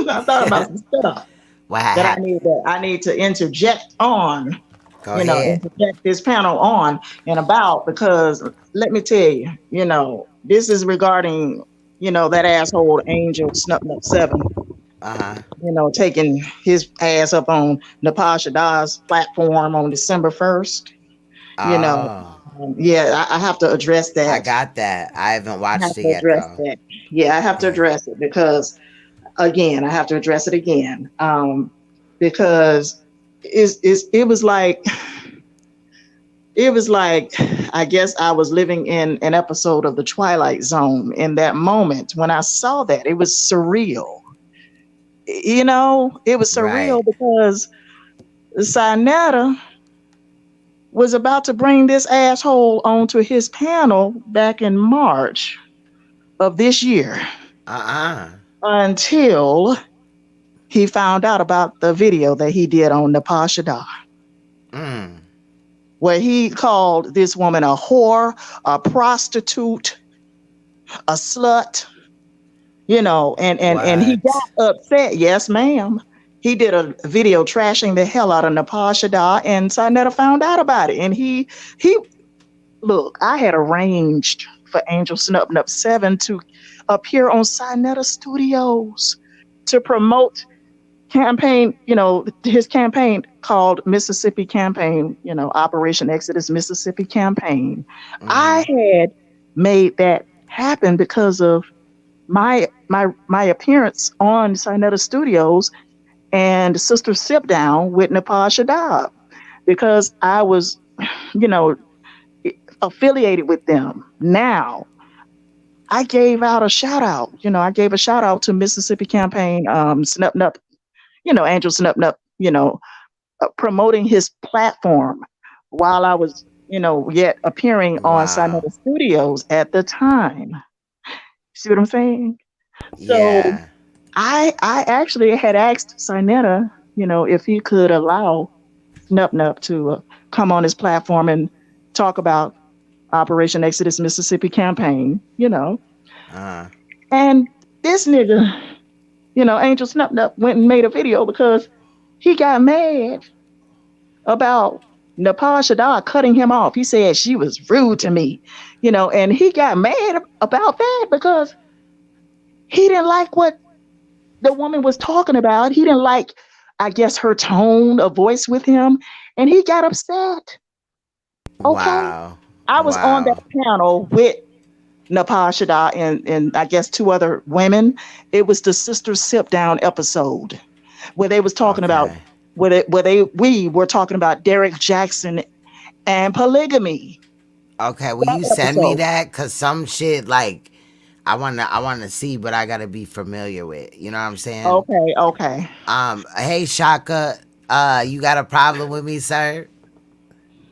I thought about some stuff What that happened? I need to interject on. Go ahead. Interject this panel on and about, because let me tell you, this is regarding, that asshole Angel Snupnut 7, Uh-huh. taking his ass up on Napasha Dawes platform on December 1st. Oh. Yeah, I have to address I that. got that. I haven't I have watched it to yet address though. that. Yeah, I have to Yeah. address it because, again, I have to address it again. Because it was like, I guess I was living in an episode of The Twilight Zone in that moment when I saw that. It was surreal. It was surreal Right. because Sinetta was about to bring this asshole onto his panel back in March of this year Uh-uh. until he found out about the video that he did on Napasha Dawes, where he called this woman a whore, a prostitute, a slut, and he got What? upset. Yes, ma'am. He did a video trashing the hell out of Napasha Dawes, and Sinetta found out about it. And he look, I had arranged for Angel Snupnup 7 to appear on Sinetta Studios to promote campaign, his campaign called Mississippi Campaign, Operation Exodus Mississippi Campaign. I had made that happen because of my appearance on Sinetta Studios and Sister Sip Down with Napasha Dawes, because I was, affiliated with them. Now, I gave out a shout out. I gave a shout out to Mississippi Campaign, Snupnup, Angel Snupnup, promoting his platform while I was, yet appearing on Wow. Sinetta Studios at the time. See what I'm saying? So Yeah. I actually had asked Sinetta, if he could allow Snupnup to come on his platform and talk about Operation Exodus Mississippi Campaign, and this nigga, Angel Snupnup went and made a video because he got mad about Napasha Dawes cutting him off. He said she was rude to me, and he got mad about that because he didn't like what the woman was talking about. He didn't like, I guess, her tone of voice with him, and he got upset. Okay. Wow. I was on that Wow. panel with Napasha Dawes and I guess two other women. It was the Sister Sip Down episode where they was talking about Okay. we were talking about Derek Jackson and polygamy. Okay, will That you send me episode. that? Cause some shit like I wanna see, but I gotta be familiar with. You know what I'm saying? Okay, okay. Hey Shaka, you got a problem with me, sir?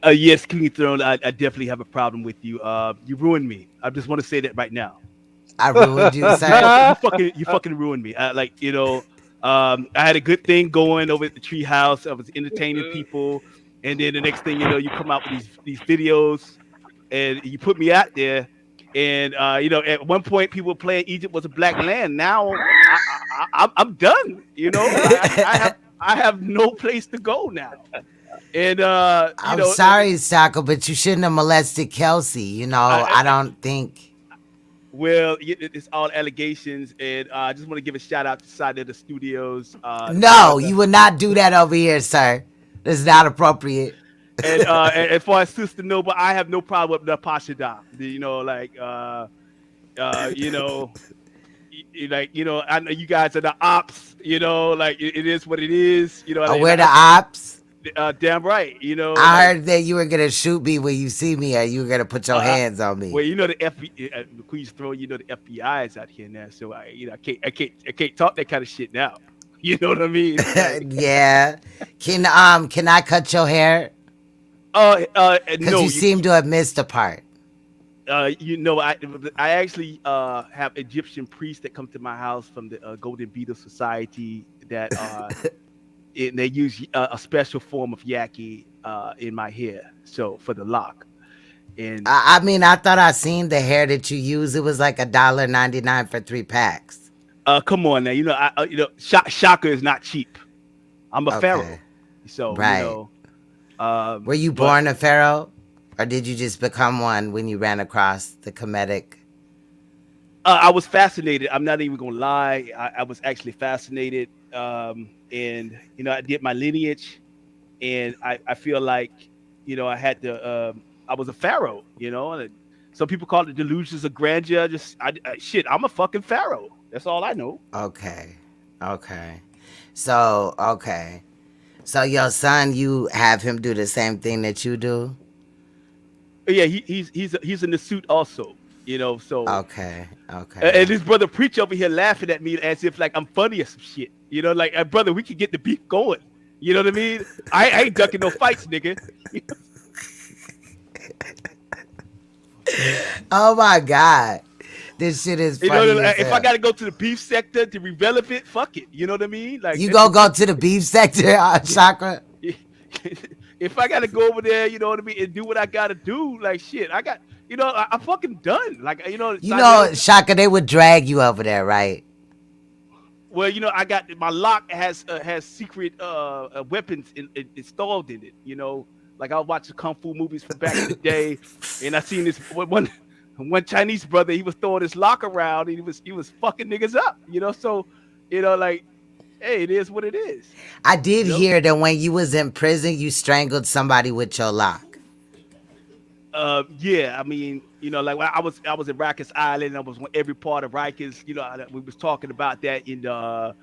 Yes, King Throne, I definitely have a problem with you. You ruined me. I just want to say that right now. I ruined you, sir. You fucking ruined me. I had a good thing going over at the treehouse. I was entertaining people, and then the next thing you know, you come out with these videos, and you put me out there. And at one point, people were playing Egypt was a black land. Now I'm done. I have no place to go now. And I'm sorry, Shaka, but you shouldn't have molested Kelsey. I don't think. Well, it's all allegations, and I just want to give a shout out to Side of the Studios. No, you would not do that over here, sir. This is not appropriate. And as far as Sister Noble, I have no problem with the Pasha. like, I know you guys are the ops. Like it is what it is. Oh, we're the ops. Damn right. I heard that you were gonna shoot me when you see me, or you were gonna put your hands on me. Well, the FBI, Queen's Throne. The FBI is out here now, so I can't talk that kind of shit now. You know what I mean? Like, yeah. Can I cut your hair? No. Because you seem to have missed a part. I actually have Egyptian priests that come to my house from the Golden Beetle Society that they use a special form of yaki in my hair, so for the lock. And I mean, I thought I seen the hair that you use. It was like $1.99 for 3 packs. Come on now, Shaka is not cheap. I'm a pharaoh, so right. Were you born a pharaoh, or did you just become one when you ran across the Kemetic? I was fascinated. I'm not even gonna lie. I was actually fascinated, and I did my lineage, and I feel like I had to. I was a pharaoh, and some people call it delusions of grandeur. I'm a fucking pharaoh. That's all I know. Okay. So your son, you have him do the same thing that you do? Yeah, he's in the suit also. So okay. And his brother preach over here laughing at me as if like I'm funny or some shit. Like brother, we can get the beef going. You know what I mean? I ain't ducking no fights, nigga. Oh my God. This shit is funny. If I gotta go to the beef sector to revelop it, fuck it. You know what I mean? Like you go to the beef sector, Chakra. If I gotta go over there, you know what I mean, and do what I gotta do, like shit, I'm fucking done. Like Shaka, they would drag you over there, right? Well, I got my lock has secret weapons installed in it. Like I was watching kung fu movies from back in the day, and I seen this one Chinese brother. He was throwing his lock around, and he was fucking niggas up. So like, hey, it is what it is. I did hear that when you was in prison, you strangled somebody with your lock. Yeah, I mean, like when I was in Rikers Island, I was on every part of Rikers. We was talking about that in the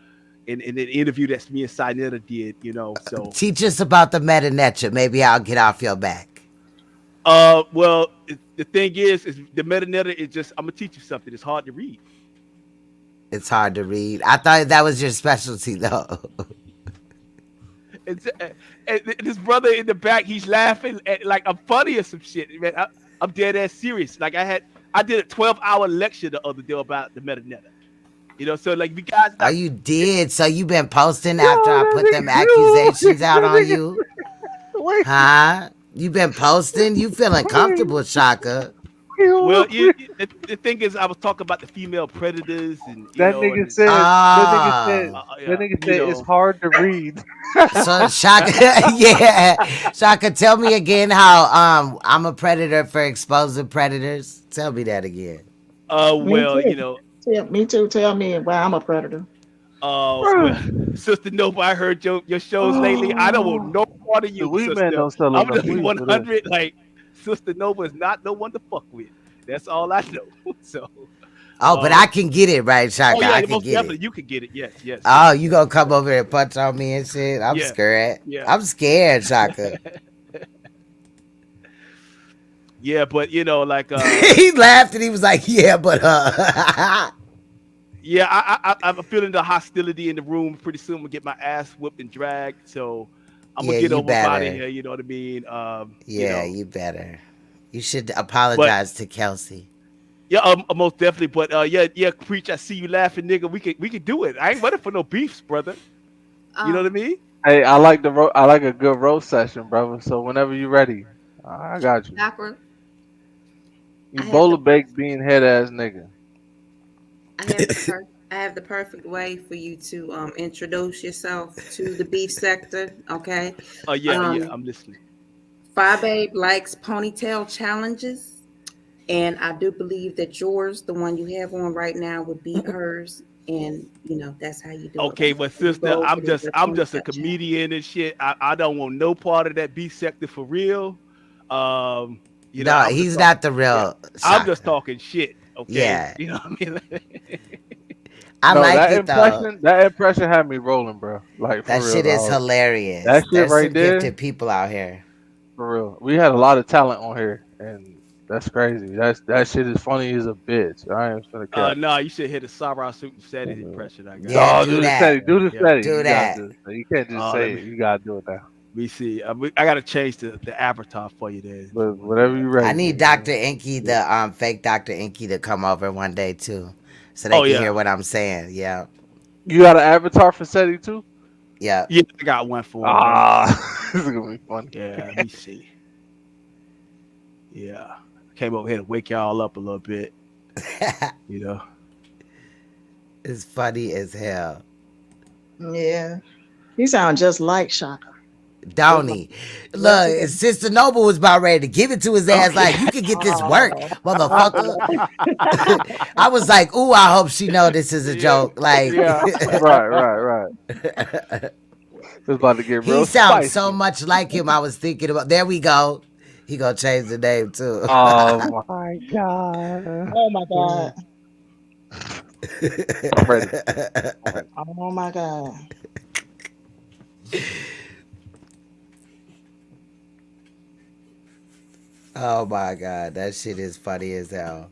interview that me and Sinetta did. So teach us about the meta-nature. Maybe I'll get off your back. Well, the thing is the meta-nature is just. I'm gonna teach you something. It's hard to read. It's hard to read. I thought that was your specialty, though. And this brother in the back, he's laughing like I'm funny or some shit, man. I'm dead ass serious. Like I did a 12-hour lecture the other day about the meta-nature. So like you guys. Oh, you did. So you been posting after I put them accusations out on you, huh? You been posting. You feeling comfortable, Shaka? Well, the thing is, I was talking about the female predators, and that nigga said it's hard to read. So Shaka, Shaka, tell me again how I'm a predator for exposing predators. Tell me that again. Me too. Tell me why I'm a predator. Well, Sister Nova, I heard your shows lately. I don't want no part of you, sister. I'm the 100. Like Sister Nova is not no one to fuck with. That's all I know. So. But I can get it, right, Shaka? Yeah, I can most get definitely it. You can get it. Yes. Oh, you gonna come over here and punch on me and shit? I'm scared. Yeah. I'm scared, Shaka. Yeah, but like he laughed and he was like, "Yeah, but yeah, I'm feeling the hostility in the room. Pretty soon, I'm gonna get my ass whipped and dragged. So I'm gonna get over out of here. You know what I mean? You better. You should apologize to Kelsey. Yeah, most definitely. But yeah, preach. I see you laughing, nigga. We can do it. I ain't ready for no beefs, brother. You know what I mean? Hey, I like a good roast session, brother. So whenever you're ready, I got you. Backward. You bola baked bean head ass nigga. I have the perfect way for you to introduce yourself to the beef sector. Okay. Oh yeah, I'm listening. Fi Babe likes ponytail challenges, and I do believe that yours, the one you have on right now, would beat hers. And that's how you do it. Okay, but sister, I'm just a comedian and shit. I don't want no part of that beef sector for real. No, he's not the real. I'm just talking shit. Okay. Yeah. You know what I mean? I No, like it though. that impression had me rolling, bro. Like for That real, shit is dog. hilarious. That shit There's right some there, gifted people out here. for real. We had a lot of talent on here, and that's crazy. That shit is funny as a bitch. I ain't gonna cap. No, you should hit the Sabra suit and set it impression I got. Yeah, No, do do the that. steady, do the Yeah. steady. Do You gotta that. do it. You can't just say it. You gotta do it now. Let me see. I gotta change the avatar for you there. But whatever you ready. I need Dr. Inky, the fake Dr. Inky, to come over one day too, so they Oh, can yeah. hear what I'm saying. Yeah, You got an avatar for SETI too? yeah. Yeah, I got one for him. Ah, this is gonna be funny. Yeah, let me see. Yeah, came over here to wake y'all up a little bit. You know, It's funny as hell. Yeah. He sounds just like Shaka. Don't he? Look, Sister Noble was about ready to give it to his ass. Like, you can get this work, motherfucker. I was like, ooh, I hope she know this is a joke. Like, Yeah, right. It's about to get real he sounds spicy. so much like him. I was thinking about. There we go. He gonna change the name too. Oh my god. Oh my god. I'm ready. Oh my god. Oh my god, that shit is funny as hell.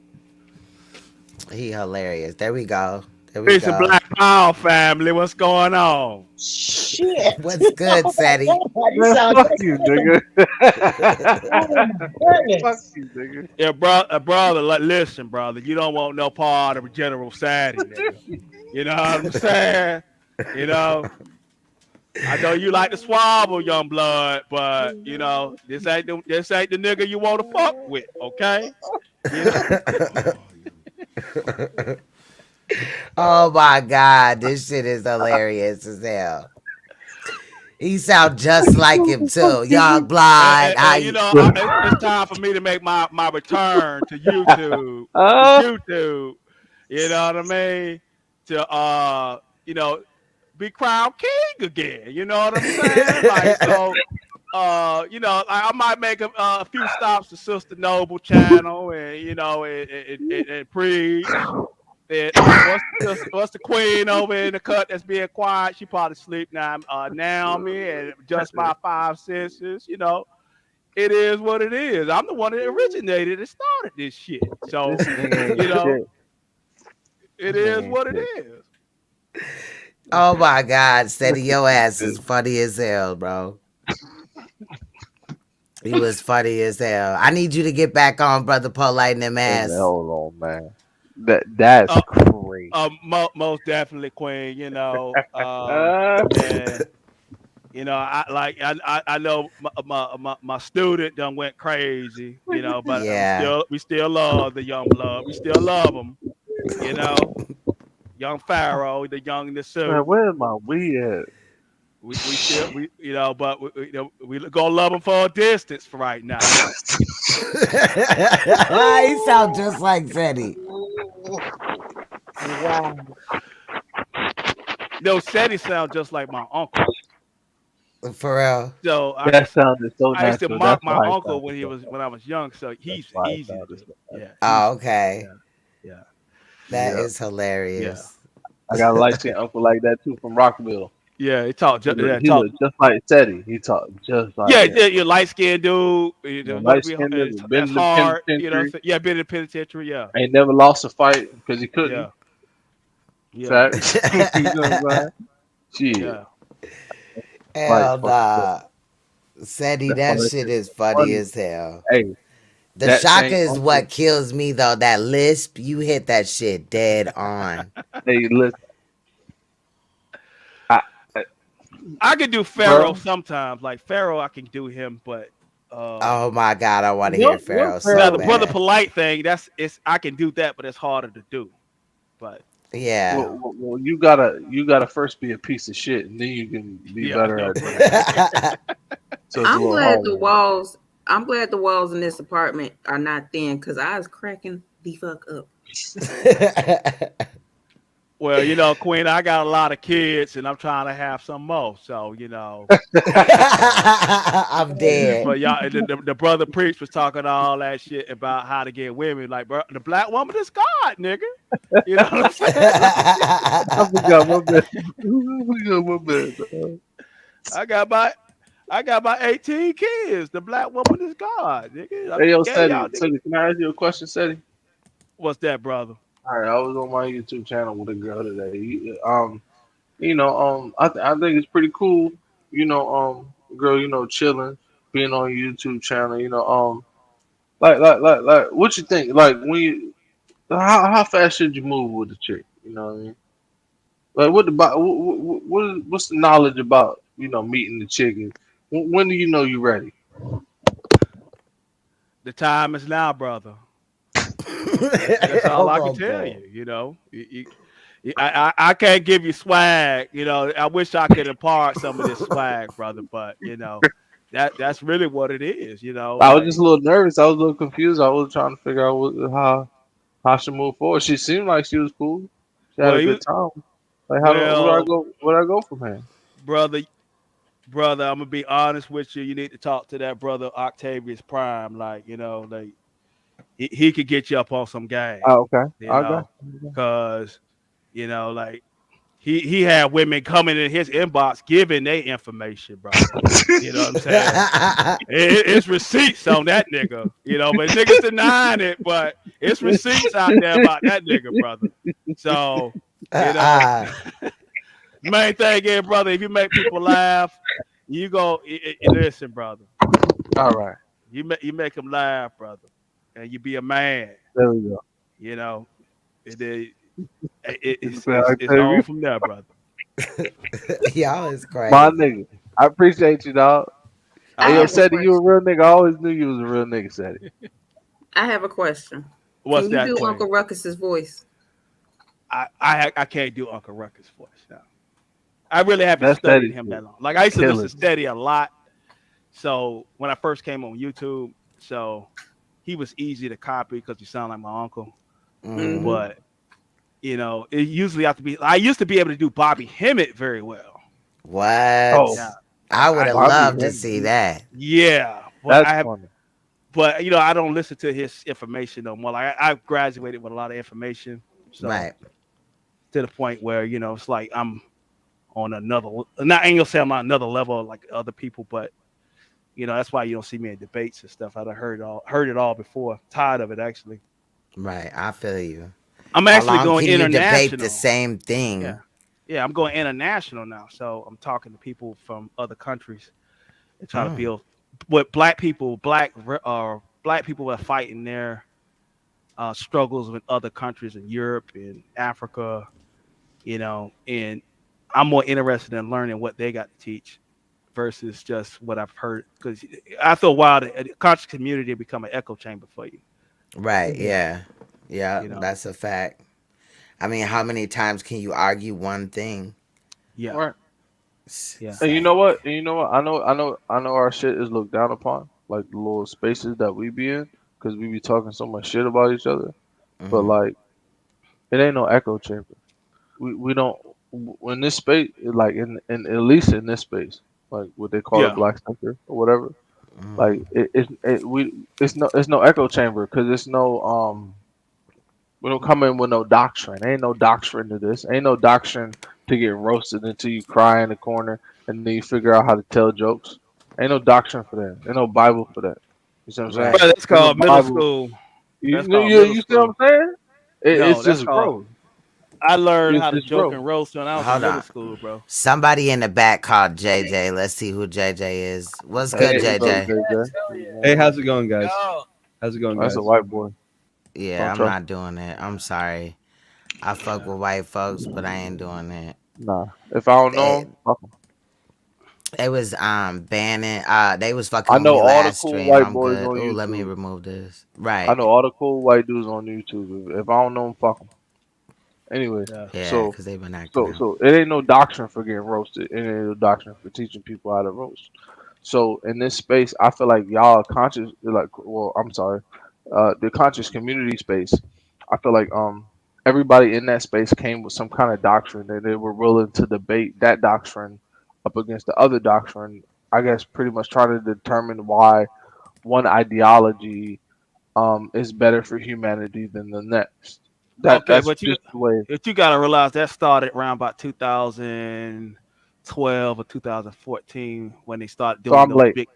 He hilarious. There we go. There we it's a go. Black Power family. What's going on? Shit. What's good, Sadie? You sound Fuck you, nigga. goodness. Fuck you, nigga. Yeah, brother. Listen, brother. You don't want no part of General Sadie, nigga. You know what I'm saying? You know. I know you like to swabble, young blood, but you know this ain't the nigga you want to fuck with, okay? You know? Oh my god, this shit is hilarious as hell. He sound just like him too. Young blood. You know, it's time for me to make my return to YouTube. YouTube. You know what I mean? To you know, be crowned king again. You know what I'm saying? Like so, you know, I might make a few stops to Sister Noble channel, and you know, and preach. And what's the queen over in the cut that's being quiet? She probably sleep now. Naomi and just my 5 senses. You know, it is what it is. I'm the one that originated and started this shit. So you know, it is what it is. Oh my god, Steady, your ass is funny as hell, bro. He was funny as hell. I need you to get back on, brother Polite and them ass. Hold on, man. That's crazy. Most definitely, Queen. You know, and, you know, I know my student done went crazy. You know, but Yeah. we still love the young blood. We still love them. You know, young Pharaoh, the young in the suit. Man, where's my weed at? We still you know, but we gonna love him for a distance for right now. He sound just like Seti. Wow. No, Seti sound just like my uncle. For real. So That sounded so I used to natural. mock That's my why I uncle sounded when I was young. So he's why it easy. sounded so Yeah. Oh, okay. Yeah. That Yeah. is hilarious. I got a light skinned uncle like that too from Rockville. Yeah, he talked. He looked just like Teddy. He talked just like him. You're light skinned dude. You know, Light-skinned nigga, been that's in the hard. You know, penitentiary. yeah, been in the penitentiary. Yeah. Ain't never lost a fight because he couldn't. Yeah. Yeah. Facts. You know what I'm saying? Shit. Yeah. Hell Like, nah. Seti, that That's shit is funny as hell. Hey, The that Shaka same is uncle- what kills me though. That lisp, you hit that shit dead on. Hey, listen. I can do Pharaoh Bro. sometimes. Like Pharaoh, I can do him, but Oh my god, I want to hear Pharaoh so now the bad. brother polite thing, I can do that, but it's harder to do. But Yeah. Well, you gotta first be a piece of shit, and then you can be Yeah, better I know. at it. So it's a I'm little glad the hard. walls. I'm glad the walls in this apartment are not thin because I was cracking the fuck up. well, you know, Queen, I got a lot of kids, and I'm trying to have some more. So you know, I'm dead. but y'all, the brother preach was talking all that shit about how to get women. Like, bro, the black woman is God, nigga. You know what I'm saying? I forgot my bad. I forgot my bad. I got my I got my 18 kids. The black woman is God, nigga. I Hey, yo, gave y'all Seti, niggas. Seti, can I ask you a question, Seti? What's that, brother? All right, I was on my YouTube channel with a girl today. I think it's pretty cool. Girl, chilling, being on YouTube channel. Like, what you think? Like, how fast should you move with the chick? You know what I mean? Like, what's the knowledge about meeting the chick? And when do you know you're ready? The time is now, brother. That's all I can tell Horrible. you. I can't give you swag. I wish I could impart some of this swag, brother. But that's really what it is. I was just Like, a little nervous. I was a little confused. I was trying to figure out how she moved forward. She seemed like she was cool. She had well, a good time. Like, where do I well, go? Where do I go from here? brother, brother, I'm gonna be honest with you. You need to talk to that brother Octavius Prime. Like, he could get you up on some game. Oh, okay. You I got know, cause like he had women coming in his inbox giving their information, brother. You know what I'm saying? It's receipts on that nigga. But niggas denying it, but it's receipts out there about that nigga, brother. So, main thing is, brother, if you make people laugh, you go listen, brother. All right. You make them laugh, brother, and you be a man. There we go. It is. I It's tell on you, from there, brother. Y'all is my crazy. nigga. I appreciate you, dog. I Hey, yo, have a Seti, you a question. real nigga. I always knew you was a real nigga, Seti. I have a question. What's Can you that do question? Uncle Ruckus's voice? I can't do Uncle Ruckus voice now. I really haven't That's studied Seti him shit. that long. Like I used to listen Killing. to Steady a lot. So when I first came on YouTube, so he was easy to copy because he sounded like my uncle. Mm-hmm. But it usually have to be. I used to be able to do Bobby Hemmett very well. What? Oh, Yeah, I would I have Bobby loved to Hemmings. see that. yeah, but That's I have. funny. But I don't listen to his information no more. Like I graduated with a lot of information, so Right. to the point where it's like I'm on another. Not I ain't gonna say I'm on another level like other people, but that's why you don't see me in debates and stuff. I'd heard it all before. Tired of it actually. Right. I feel you. I'm How actually long going can you debate the international. same Yeah, thing? yeah, I'm going international now. So I'm talking to people from other countries and trying to Mm. build what black people are fighting their struggles with other countries in Europe and Africa. And I'm more interested in learning what they got to teach versus just what I've heard. Because after a while, the conscious community become an echo chamber for you. Right. Yeah. Yeah. You know, That's a fact. I mean, how many times can you argue one thing? yeah, Right. yeah, And you So. know what? And you know what? I know our shit is looked down upon, like the little spaces that we be in, because we be talking so much shit about each other. But Mm-hmm. like, it ain't no echo chamber. We don't in this space, like in at least in this space, like what they call the yeah. black center or whatever. Mm-hmm. Like it's no echo chamber because it's no we don't come in with no doctrine. Ain't no doctrine to this. Ain't no doctrine to get roasted until you cry in the corner and then you figure out how to tell jokes. Ain't no doctrine for that. Ain't no Bible for that. You see what I'm saying? Bro, Right. that's Ain't no called middle Bible. school. You That's you called you middle you see what school. I'm saying? No, It's that's just called. bro. I learned It's how to just joke bro. and roast when I was in Hold middle on. school, bro. Somebody in the back called JJ. Let's see who JJ is. What's good, Hey, what's up, JJ? JJ? Hey, how's it going, guys? How's it going, That's a guys? white boy. Yeah, Don't I'm trust. not doing it. I'm sorry. I fuck with white folks, but I ain't doing it. Nah. If I don't know They him, fuck him. they was banning they was fucking I with know me all the last cool stream. white I'm boys good. on Oh, let me YouTube. remove this. I Right. know all the cool white dudes on YouTube. If I don't know them, fuck them. Anyways, Yeah. Yeah, so because they've been acting so out. so it ain't no doctrine for getting roasted. It ain't no doctrine for teaching people how to roast. So in this space, I feel like y'all are conscious. Like, well, I'm sorry, the conscious community space. I feel like everybody in that space came with some kind of doctrine, and they were willing to debate that doctrine up against the other doctrine. I guess pretty much trying to determine why one ideology is better for humanity than the next. Okay, That's but just the way. you gotta realize that started around about 2012 or 2014 when they started So doing I'm those late. big.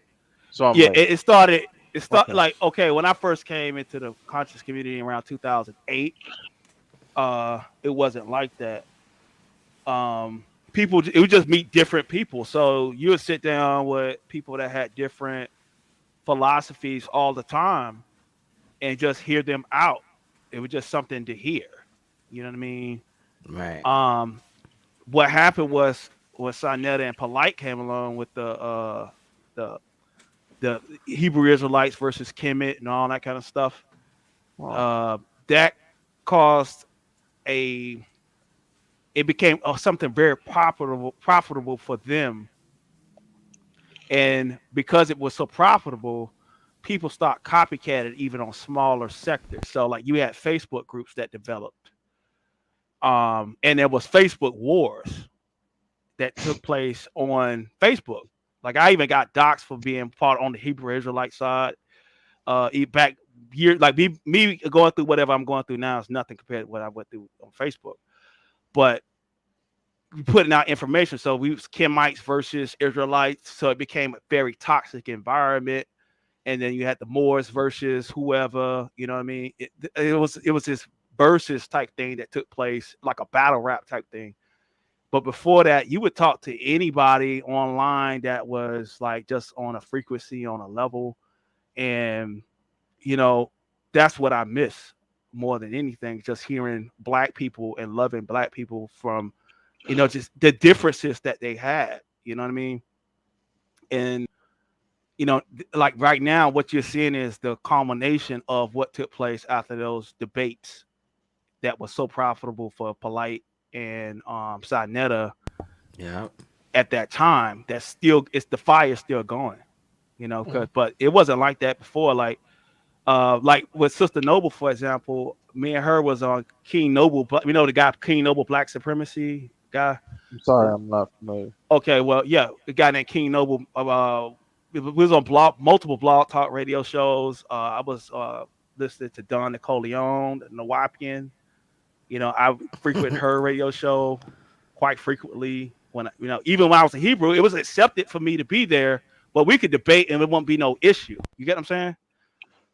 So I'm Yeah, late. it started. It started Okay. like, okay, when I first came into the conscious community around 2008. It wasn't like that. People, it would just meet different people. So you would sit down with people that had different philosophies all the time and just hear them out. It was just something to hear. You know what I mean? Right. What happened was when Sinetta and Polite came along with the the Hebrew Israelites versus Kemet and all that kind of stuff. Wow. That caused a it became something very profitable for them, and because it was so profitable, people start copycatting even on smaller sectors. So like you had Facebook groups that developed, and there was Facebook wars that took place on Facebook. Like I even got doxxed for being part on the Hebrew Israelite side. Back years, like me going through whatever I'm going through now is nothing compared to what I went through on Facebook. But putting out information, so we was Kemites versus Israelites, so it became a very toxic environment. And then you had the Moors versus whoever, you know what I mean? It was this versus type thing that took place, like a battle rap type thing. But before that, you would talk to anybody online that was like just on a frequency, on a level. And, you know, that's what I miss more than anything, just hearing black people and loving black people from, you know, just the differences that they had, you know what I mean? And, you know, like right now, what you're seeing is the culmination of what took place after those debates that was so profitable for Polite and Sinetta. Yeah. At that time, that's still, it's the fire still going, you know, but it wasn't like that before. Like with Sister Noble, for example, me and her was on King Noble, but you know the guy King Noble Black Supremacy guy. I'm sorry, I'm not familiar. Okay, well, yeah, a guy named King Noble. We was on multiple blog talk radio shows. I was listening to Don Nicoleon, the Nawapian. You know, I frequent her radio show quite frequently. You know, even when I was a Hebrew, it was accepted for me to be there, but we could debate and it won't be no issue. You get what I'm saying?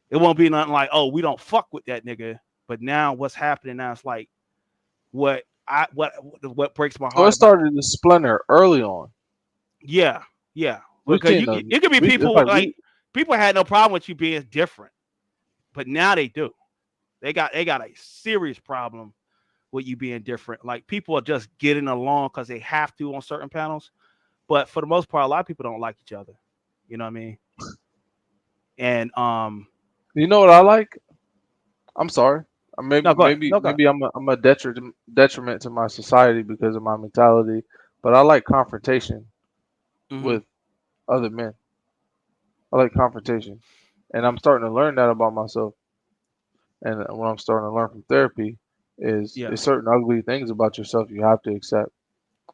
It won't be nothing like, oh, we don't fuck with that nigga. But now what's happening now is like what breaks my So it heart about. started to splinter early on. Yeah, yeah. We've Because seen it could be people like people had no problem with you being different, but now they do. They got a serious problem with you being different. Like people are just getting along because they have to on certain panels, but for the most part, a lot of people don't like each other. You know what I mean? And you know what I like? I'm sorry. Maybe no, go ahead. maybe No, go ahead. maybe I'm a detriment to my society because of my mentality, but I like confrontation with other men. I like confrontation, and I'm starting to learn that about myself. And what I'm starting to learn from therapy is Yeah. there's certain ugly things about yourself you have to accept.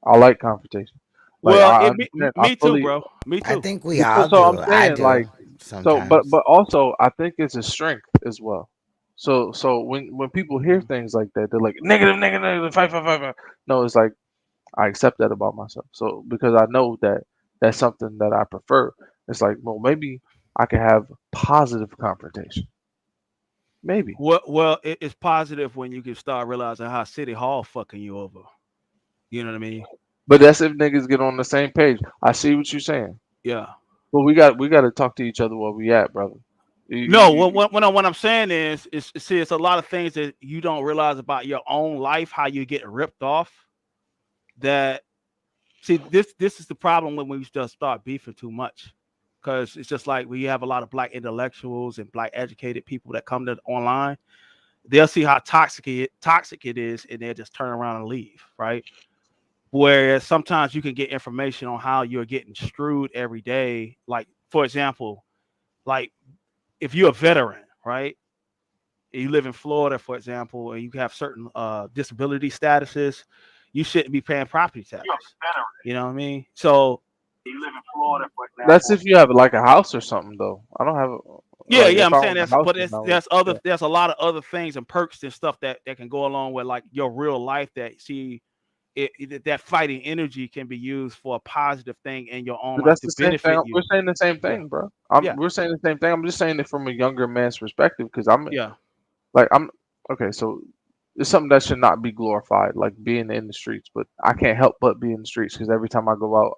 I like confrontation. Like Well, I understand. I me too, fully. bro. Me I too. think we So, all so I'm do. I saying do like sometimes. but also I think it's a strength as well. So when people hear things like that, they're like negative, negative, negative, five, five, five, five. No, it's like I accept that about myself. So because I know that that's something that I prefer. It's like, well, maybe I can have positive confrontation. Maybe. Well, it's positive when you can start realizing how City Hall fucking you over. You know what I mean? But that's if niggas get on the same page. I see what you're saying. Yeah. But we got to talk to each other where we at, brother. No, what I'm saying is, see, it's a lot of things that you don't realize about your own life, how you get ripped off. That see, this is the problem when we just start beefing too much, because it's just like we have a lot of black intellectuals and black educated people that come to online. They'll see how toxic it is, and they'll just turn around and leave, right? Whereas sometimes you can get information on how you're getting screwed every day. Like, for example, like if you're a veteran, right? You live in Florida, for example, and you have certain disability statuses, you shouldn't be paying property taxes. You know what I mean? So That's if you have like a house or something, though. I don't have. Yeah, Like yeah, if I'm I saying own the that's, house, but then it's I would. there's other Yeah. there's a lot of other things and perks and stuff that can go along with like your real life that see that fighting energy can be used for a positive thing in your own But life that's to the same thing. benefit We're you. saying the same Yeah, thing, bro. yeah, We're saying the same thing. I'm just saying it from a younger man's perspective because I'm yeah, like I'm okay. So it's something that should not be glorified, like being in the streets. But I can't help but be in the streets because every time I go out,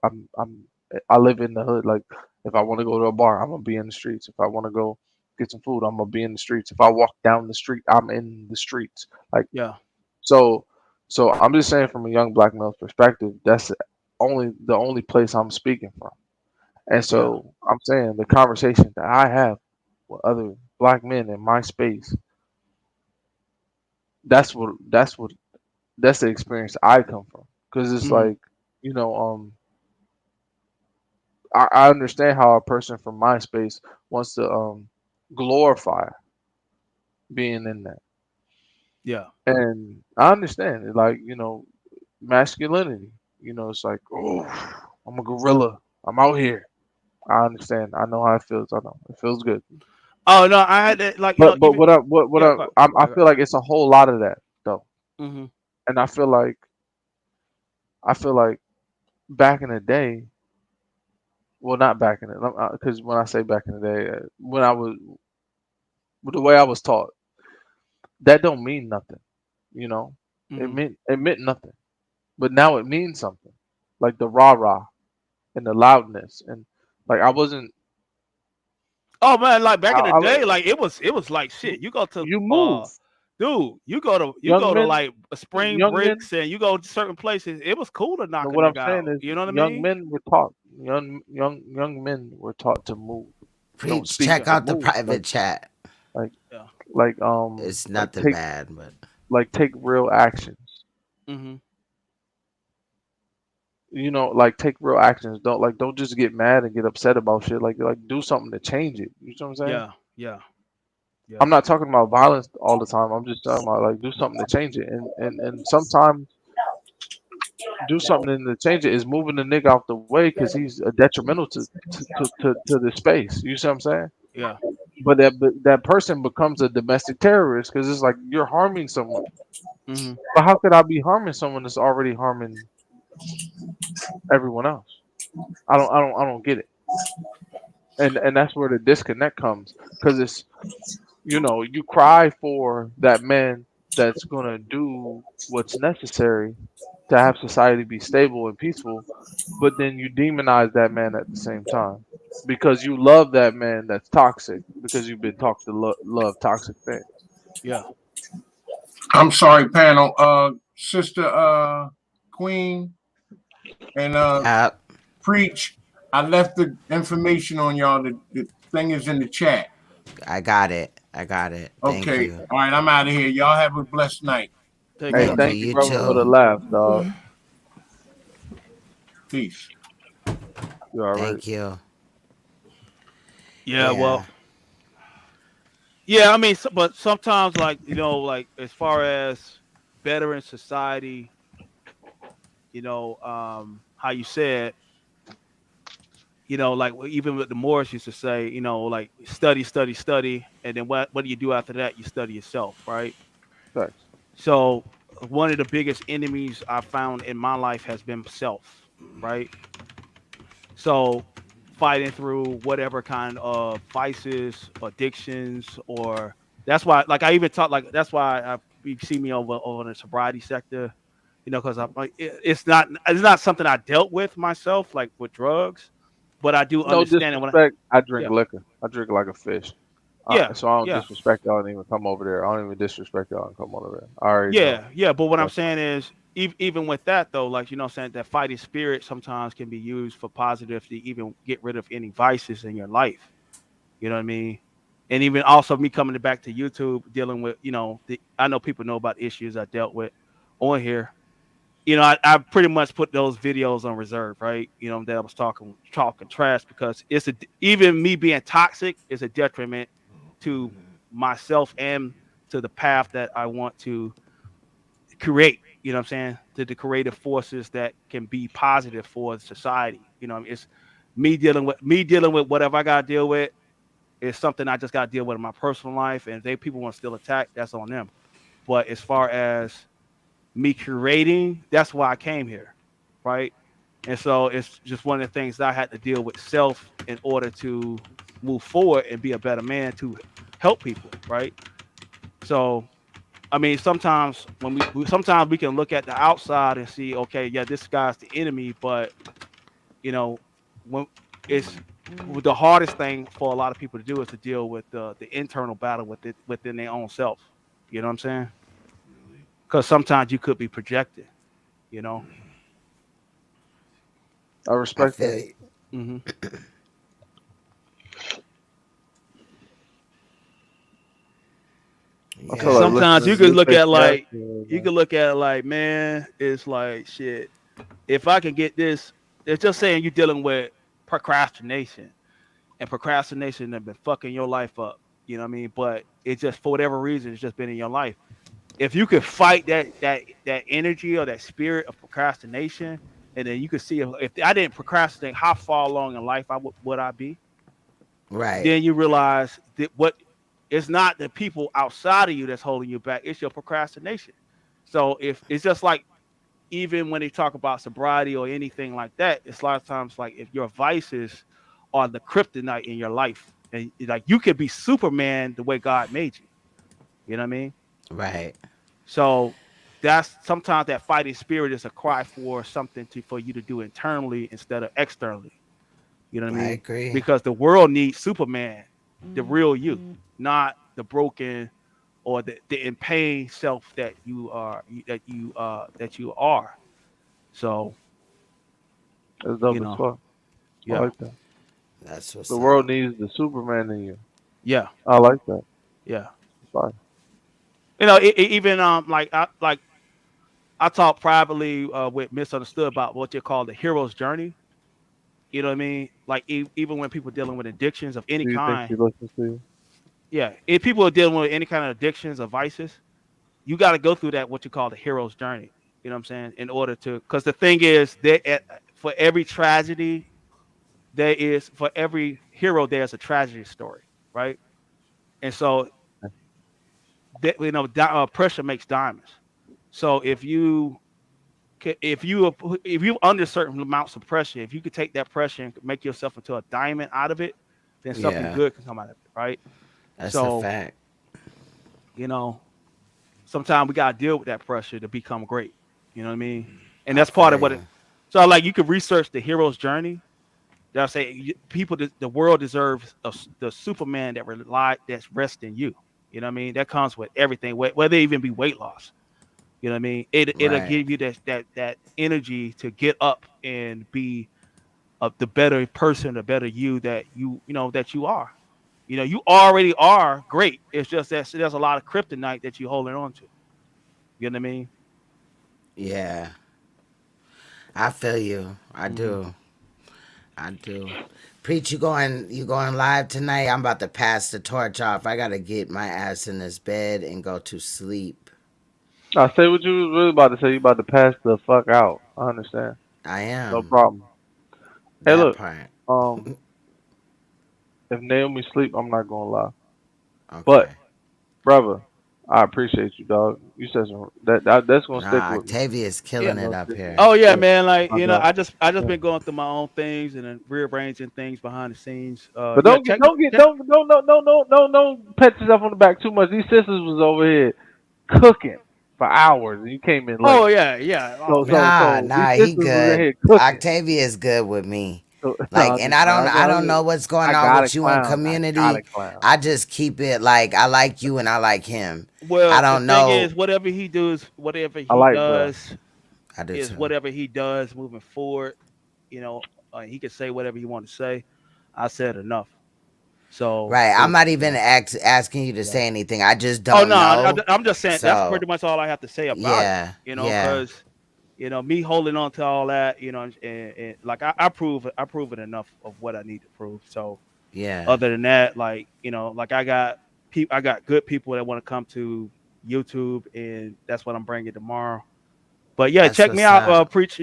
I live in the hood. Like if I want to go to a bar, I'm gonna be in the streets. If I want to go get some food, I'm gonna be in the streets. If I walk down the street, I'm in the streets. Like yeah. so, so I'm just saying from a young black male's perspective, that's the only place I'm speaking from. And Yeah. so I'm saying the conversation that I have with other black men in my space, that's what that's the experience I come from. Cause it's Hmm. like, you know, I understand how a person from my space wants to glorify being in that. Yeah. And I understand it, like, masculinity. It's like, oh, I'm a gorilla. I'm out here. I understand. I know how it feels. I know it feels good. Oh no, I had that like But even what yeah. I I feel like it's a whole lot of that though, Mm-hmm. and I feel like back in the day, well, not back in the because when I say back in the day, when I was the way I was taught, that don't mean nothing, you know. Mm-hmm. It meant nothing, but now it means something, like the rah rah and the loudness, and like I wasn't. Oh man, like back in the I day, like it was like shit. You go to you move, dude, young you go to men, like spring young men. breaks and you go to certain places. It was cool to knock No, a what I'm nigga saying out. is, You know what I young mean? men were taught. Young men were taught to move. Don't Preach. speak, Yeah, Check but out the move. private chat. Like, yeah. like, It's like nothing take, bad, but take real actions. Mm-hmm. Like take real actions. Don't just get mad and get upset about shit. Like do something to change it. You know what I'm saying? Yeah, yeah, yeah, I'm not talking about violence all the time. I'm just talking about like do something to change it. And sometimes do something to change it is moving the nigga out the way because he's a detrimental to the space. You see what I'm saying? yeah. But that person becomes a domestic terrorist because it's like you're harming someone. Mm-hmm. But how could I be harming someone that's already harming everyone else? I don't get it. And that's where the disconnect comes because it's you cry for that man that's gonna do what's necessary to have society be stable and peaceful, but then you demonize that man at the same time because you love that man that's toxic because you've been taught to love toxic things. Yeah. I'm sorry, panel. Sister Queen and yep, Preach. I left the information on y'all. The thing is in the chat. I got it. I got it. Thank Okay. you. All right. I'm out of here. Y'all have a blessed night. Take Hey, care, Thank you. thank bro. you, You brother, for too. the laugh, dog. Peace. You all right? Thank you. Yeah, Yeah. well, yeah. I mean, but sometimes, like like as far as better in society, how you said, like even with the Moors used to say, like study, study, study, and then what do you do after that? You study yourself, right? Thanks. So one of the biggest enemies I found in my life has been self, right? So fighting through whatever kind of vices, addictions, or that's why, like I even talk, like that's why you see me over in the sobriety sector, because I'm like it's not something I dealt with myself, like with drugs, but I do No understand it when disrespect. I drink yeah, liquor. I drink like a fish. yeah, So I don't yeah. disrespect y'all and even come over there. I don't even disrespect y'all and come over there. I already know. Yeah, yeah, but what I'm That's saying is, even with that though, like I'm saying that fighting spirit sometimes can be used for positive to even get rid of any vices in your life. You know what I mean? And even also me coming back to YouTube, dealing with I know people know about issues I dealt with on here. I pretty much put those videos on reserve, right? That I was talking trash because even me being toxic is a detriment to myself and to the path that I want to create, what I'm saying, to the creative forces that can be positive for society. It's me dealing with whatever I gotta deal with, it's something I just got to deal with in my personal life. And if people want to still attack, that's on them. But as far as me curating, that's why I came here, right? And so it's just one of the things that I had to deal with self in order to move forward and be a better man to help people, right? So, I mean, sometimes sometimes we can look at the outside and see, okay, yeah, this guy's the enemy, but when it's the hardest thing for a lot of people to do is to deal with the internal battle within their own self. You know what I'm saying? Because sometimes you could be projected. I respect that. Mm-hmm. I feel like Sometimes you listening could to look this at like podcast, man, it's like shit. If I can get this, it's just saying you're dealing with procrastination, and procrastination has been fucking your life up. You know what I mean? But it's just for whatever reason, it's just been in your life. If you could fight that energy or that spirit of procrastination, and then you could see if I didn't procrastinate, how far along in life would I be? Right. Then you realize that it's not the people outside of you that's holding you back; it's your procrastination. So if it's just like even when they talk about sobriety or anything like that, it's a lot of times like if your vices are the kryptonite in your life, and like you could be Superman the way God made you. You know what I mean? Right. So that's sometimes that fighting spirit is a cry for something for you to do internally instead of externally. You know what I I mean? agree. Because the world needs Superman, the real you, not the broken or the in pain self that you are that you are. So that's dope as fuck. I yeah, like that. That's what's The up. world needs the Superman in you. Yeah, I like that. yeah. Fine. Even I talk privately with Misunderstood about what they call the hero's journey. You know what I mean? Like even when people dealing with addictions of any Do you think kind, she listens to you? yeah. If people are dealing with any kind of addictions or vices, you got to go through that what you call the hero's journey. You know what I'm saying? In order to, because the thing is that for every tragedy, for every hero there's a tragedy story, right? And so that pressure makes diamonds. So if you under certain amounts of pressure, if you could take that pressure and make yourself into a diamond out of it, then something Yeah. good can come out of it, right? That's a So, fact. sometimes we gotta deal with that pressure to become great. You know what I mean? And I that's part feel of what you. it. So, like, you could research the hero's journey. They'll say people, the world deserves the Superman that's rest in you. You know what I mean? That comes with everything, whether it even be weight loss. You know what I mean? It'll Right. give you that energy to get up and be the better person, the better you that that you are. You already are great. It's just that there's a lot of kryptonite that you're holding on to. You know what I mean? Yeah. I feel you. I Mm-hmm. do. I do. Preach, you going live tonight? I'm about to pass the torch off. I gotta get my ass in this bed and go to sleep. I say what you was really about to say. You about to pass the fuck out. I understand. I No am. problem. Hey, That look. part. Um, if Naomi sleep, I'm not gonna lie. But Okay. brother, I appreciate you, dog. You said some that's gonna stick Nah, with me. Octavia's Yeah. killing That's it gonna up stick with here. me. Oh yeah, Yeah, man. Like my God. I just Yeah. been going through my own things and then rearranging things behind the scenes. But Yeah. don't get don't get don't pat yourself on the back too much. These sisters was over here cooking for hours and you came in Oh late. yeah, yeah. Oh So man. so Nah, so these nah, he sisters was in good. here cooking. Octavia's good with me. So Like, and I don't, I don't know what's I going on got a with you in clown. I got a community. clown. I just keep it like I like you and I like him. I Well, the don't thing is, know. I like bro. I do is too. whatever he does moving forward. You know, he can say whatever he want to say. I said enough. So Right. I'm it's not even asking you to yeah. say anything. I just Oh don't no, know. I'm just saying that's So pretty much all I have to say about it. yeah, yeah, Because me holding on to all that, and like I prove it enough of what I need to prove. So yeah. other than that, like like I got good people that want to come to YouTube, and that's what I'm bringing tomorrow. But yeah, That's check me what's out, up. preach.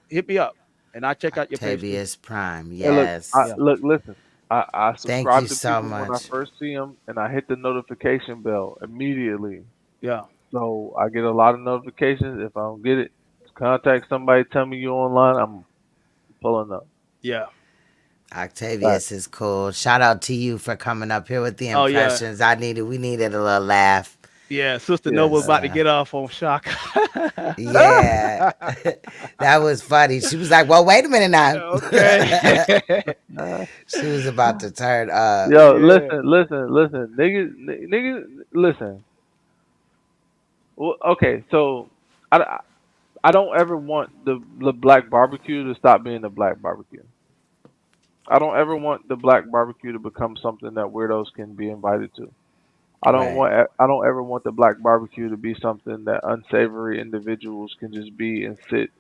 Hit me up, and I check out your page too. Octavius Prime. Hey look, Yes. Yeah. look, listen. I Thank you subscribe to so people when I much. first see them, and I hit the notification bell immediately. Yeah. So I get a lot of notifications. If I don't get it, contact somebody. Tell me you're online. I'm pulling up. Yeah. Right. Octavius is cool. Shout out to you for coming up here with the Oh yeah. impressions. We needed a little laugh. Yeah. Sister Yeah, Nova was about to Uh, get off on shock. yeah, that was funny. She was like, "Well, wait a minute now." Okay. She was about to turn up. Yo, Yeah. listen, niggas, listen. Well, okay, so I don't ever want the black barbecue to stop being the black barbecue. I don't ever want the black barbecue to become something that weirdos can be invited to. Right. I don't ever want the black barbecue to be something that unsavory individuals can just be and sit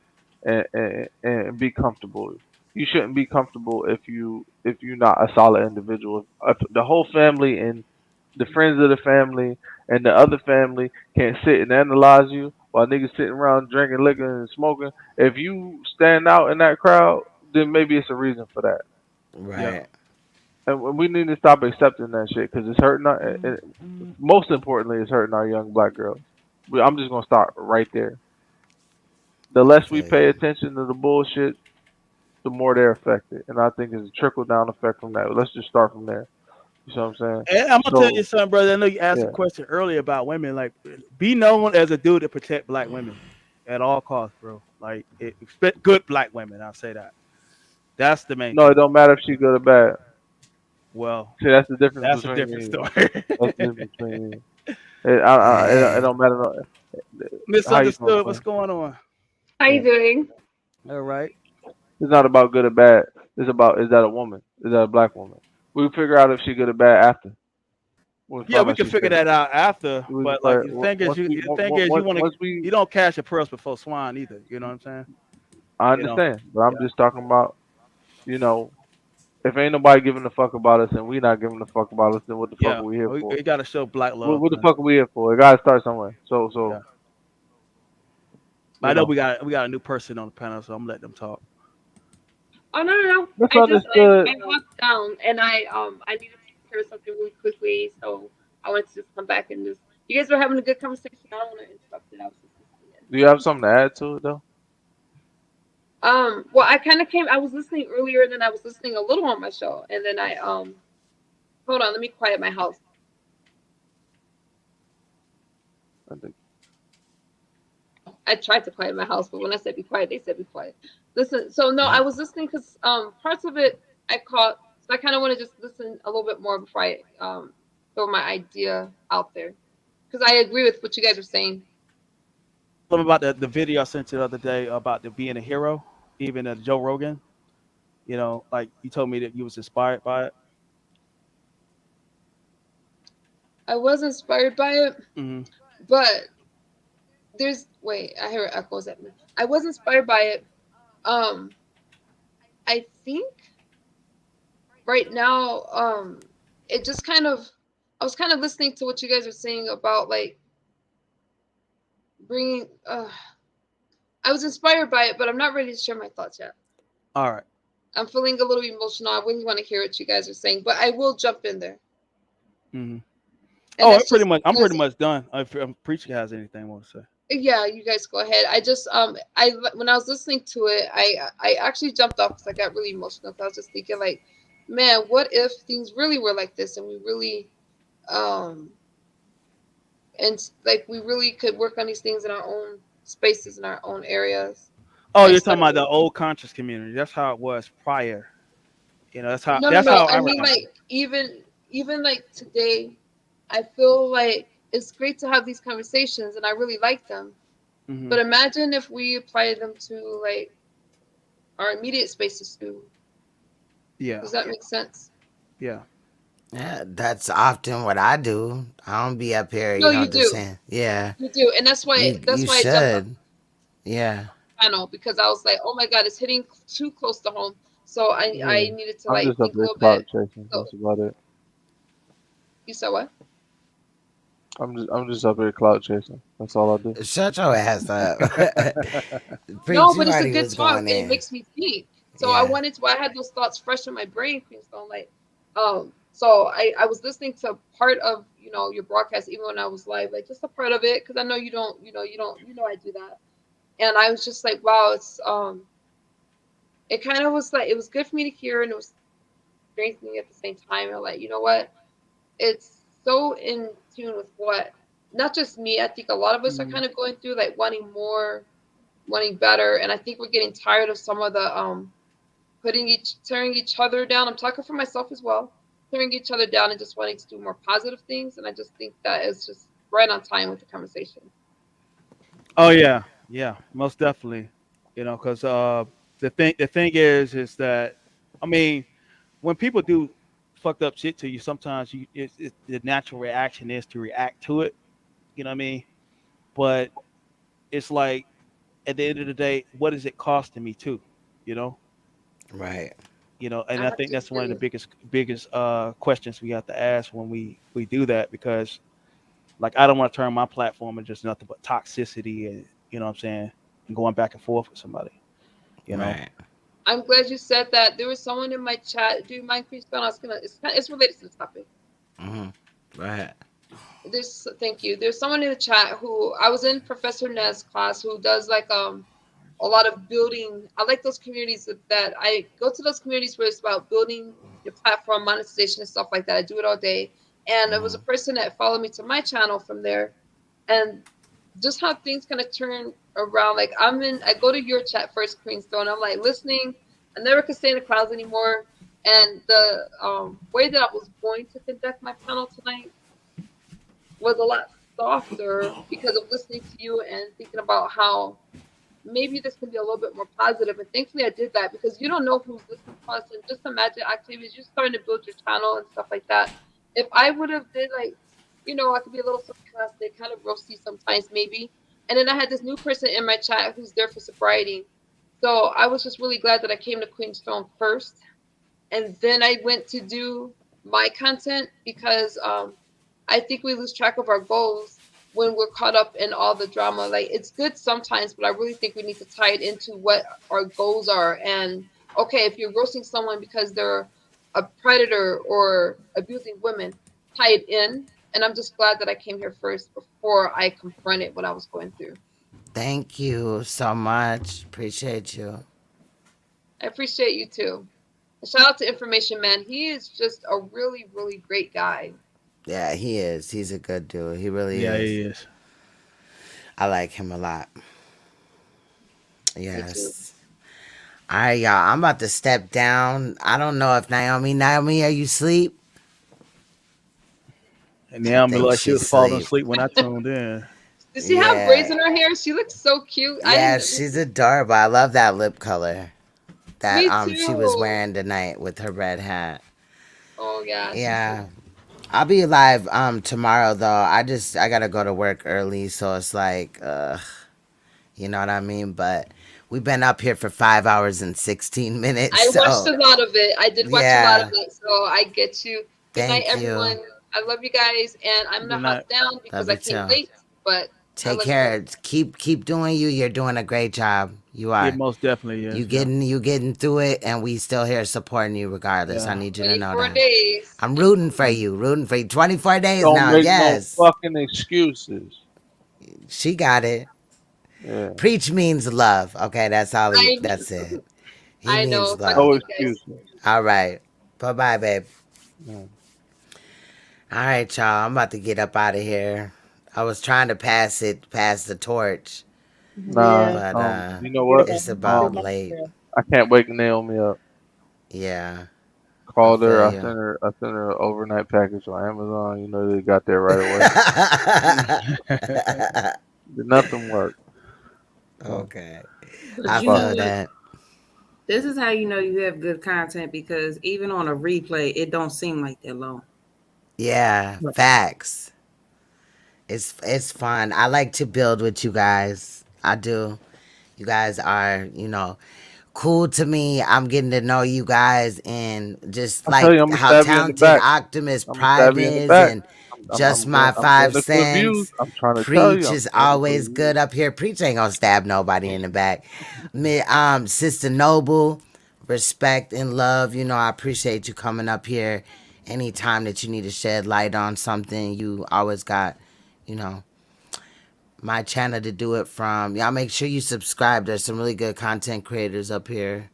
and be comfortable. You shouldn't be comfortable if you're not a solid individual. If the whole family and the friends of the family and the other family can't sit and analyze you while niggas sitting around drinking liquor and smoking. If you stand out in that crowd, then maybe it's a reason for that. Yeah. Right. And we need to stop accepting that shit because it's hurting our. Most importantly, it's hurting our young black girls. I'm just gonna start right there. The I less we feel pay you. attention to the bullshit, the more they're affected. And I think it's a trickle down effect from that. Let's just start from there. You know what I'm saying? And I'm gonna tell you So something, brother. I know you asked a yeah, question earlier about women. Like, be known as a dude to protect black women at all costs, bro. Like, expect good black women. I'll say that. That's the main no, it thing. don't matter if she good or bad. Well, See, that's the difference that's a between different me. story. That's the difference between me. It Hey. don't matter. How you doing, Misunderstood. Queen? What's going on? How you doing? All right. It's not about good or bad. It's about is that a woman? Is that a black woman? We figure out if she good or bad after. When we Yeah, find we out can she's figure good. that out after. We can But like, find, the thing is, once we you want to, once we. you don't cash your pearls before swine either. You know what I'm saying? I You know. understand, but I'm Yeah. just talking about you know if ain't nobody giving a fuck about us and we not giving a fuck about us, then what the fuck are Yeah. we here We, for? we got to show black love, What the man. fuck are we here for? It gotta start somewhere. Yeah. You I know know, we got a new person on the panel, so I'm letting them talk. Oh no. that's I just understood. I walked down and I needed to take care of something really quickly, so I wanted to just come back and just you guys were having a good conversation. I don't want to interrupt it. I was just listening Do you have something to add to it though? in. Well, I kind of came. I was listening earlier, and then I was listening a little on my show, and then I hold on. Let me quiet my house. I think I tried to quiet my house, but when I said be quiet, they said be quiet. Listen, so no, I was listening because parts of it I caught, so I kind of want to just listen a little bit more before I throw my idea out there because I agree with what you guys are saying. Tell them about the video I sent you the other day about the being a hero, even Joe Rogan. You know, like you told me that you was inspired by it. I was inspired by it, Hmm. but there's wait, I hear echoes at me. I was inspired by it. Um, I think right now, it just kind of I was kind of listening to what you guys are saying about like bringing. I was inspired by it, but I'm not ready to share my thoughts yet. All right. I'm feeling a little emotional. I really want to hear what you guys are saying, but I will jump in there. Hmm. And Oh, that's just I'm because, pretty much done. If Preacher has anything more to say. yeah, you guys go ahead. I just when I was listening to it, I actually jumped off because I got really emotional. I was just thinking like, man, what if things really were like this and we really um and like we really could work on these things in our own spaces in our own areas Oh, you're instead talking about of the old conscious community. That's how it was prior. You know, no that's no how I I mean remember. like even like today I feel like it's great to have these conversations and I really like them. Hmm. But imagine if we applied them to like our immediate spaces too. Yeah. Does that make sense? Yeah. Yeah, that's often what I do. I don't be up here, No, you just do. saying, yeah, You do. And that's you why I jumped off should. Yeah. the panel because I was like, oh my God, it's hitting too close to home. So Yeah. I needed to I'm like just up think a there little cloud bit. chasing. So That's about it. you said what? I'm just up here cloud chasing. That's all I do. Shut your ass up. No, Preach, you but it's a already good was talk going and it in. makes me think. So Yeah. I had those thoughts fresh in my brain, Queenstone. Like, So I was listening to part of your broadcast even when I was live, like just a part of it, because I know you don't I do that, and I was just like, wow, it kind of was like it was good for me to hear, and it was strengthening at the same time. And like, you know what, it's so in tune with what not just me. I think a lot of us are kind of going through like wanting more, wanting better, and I think we're getting tired of some of the tearing each other down. I'm talking for myself as well. Tearing each other down and just wanting to do more positive things. And I just think that is just right on time with the conversation. Oh yeah, yeah, most definitely. Because the thing is that, I mean, when people do fucked up shit to you, sometimes the natural reaction is to react to it. You know what I mean? But it's like at the end of the day, what is it costing me too? You know? Right. And I I have think to that's one of the agree. biggest questions we have to ask when we do that, because like I don't want to turn my platform into just nothing but toxicity, and you know what I'm saying, and going back and forth with somebody. You know? Right. I'm glad you said that. There was someone in my chat. Do you mind, please? I was gonna. It's related to the topic. Mm-hmm. Go ahead. Thank you. There's someone in the chat who I was in Professor Nez class who does like a lot of building. I like those communities that I go to those communities where it's about building your platform, monetization, and stuff like that. I do it all day. And it was a person that followed me to my channel from there, and just how things kind of turn around. Like I go to your chat first, Queen's Throne. I'm like listening. I never could stay in the crowds anymore. And the way that I was going to conduct my panel tonight was a lot softer because of listening to you and thinking about how maybe this can be a little bit more positive. And thankfully I did that, because you don't know who's listening to us. And just imagine actually as you're starting to build your channel and stuff like that. If I would have did like, I could be a little sarcastic, kind of roasty sometimes maybe. And then I had this new person in my chat who's there for sobriety. So I was just really glad that I came to Queenstone first. And then I went to do my content, because I think we lose track of our goals when we're caught up in all the drama. Like it's good sometimes, but I really think we need to tie it into what our goals are. And okay, if you're roasting someone because they're a predator or abusing women, tie it in. And I'm just glad that I came here first before I confronted what I was going through. Thank you so much. Appreciate you. I appreciate you too. And shout out to Information Man. He is just a really, really great guy. Yeah, he is. He's a good dude. He really Yeah, is. he is. I like him a lot. Me too. Yes. All right, y'all. I'm about to step down. I don't know if Naomi, are you asleep? And I now I'm think like she she's was falling asleep. asleep when I tuned in. Does she have braids Yeah. in her hair? She looks so cute. I Yeah, didn't. she's adorable. I love that lip color that Me she was too. wearing tonight with her red hat. Oh yeah, she's so. Yeah. I'll be live tomorrow though. I gotta go to work early, so it's like you know what I mean? But we've been up here for 5 hours and 16 minutes, I watched so a lot of it. I did watch a lot of yeah. it, so I get you. Good night, Thank everyone. you. I love you guys, and I'm gonna Good hop night. down because Love I you came too. late. But I Take love you guys. care. Keep doing you. You're doing a great job. You Yeah, are. most definitely You is. Yeah. getting through it, and we still here supporting you regardless. I Yeah. need you to know 24 that. days. I'm rooting for you. Rooting for you. 24 days Don't now. make no Yes. fucking excuses. She got it. Yeah. Preach means love. Okay, that's all I that's it. He I know. means Talk to No love. you guys. excuses. All right. Bye-bye, babe. Yeah. All right, y'all. I'm about to get up out of here. I was trying to pass the torch, Nah. Yeah. but You know Get what? about it's get about about late. there. I can't wake Naomi up. Yeah, I Called her. feel I you. sent her. I sent her an overnight package on Amazon. You know they got there right away. Did nothing work. So Okay. But I you know feel fuck. what? that. This is how you know you have good content, because even on a replay, it don't seem like that long. Yeah, Right. facts. It's fun. I like to build with you guys. I do. You guys are, cool to me. I'm getting to know you guys, and just I tell you, like I'm gonna how stab you in the talented back. Optimus I'm gonna Prime stab you in the is, back. and just my I'm doing five this for views. cents. I'm trying to tell you, Preach I'm is doing it for always views. good up here. Preach ain't gonna stab nobody in the back. Sister Noble, respect and love. You know, I appreciate you coming up here. Anytime that you need to shed light on something, you always got, you know, my channel to do it from. Y'all make sure you subscribe. There's some really good content creators up here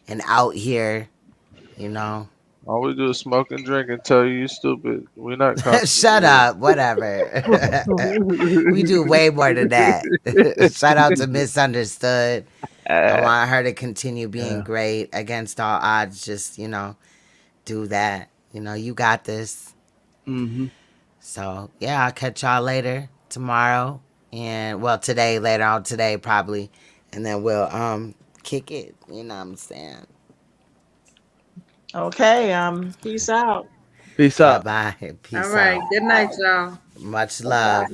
and out here, you know. All we do is smoke and drink and tell you you're stupid. We're not Shut up, whatever. We do way more than that. Shout out to Misunderstood. I want her to continue being great against all odds. Just, you know, do that. You know, you got this. Mm-hmm. So, yeah, I'll catch y'all later tomorrow. And, well, today, later on today, probably. And then we'll kick it. You know what I'm saying? Okay, peace out. Peace out. Bye-bye. Peace All right. out. Good night, y'all. Much love.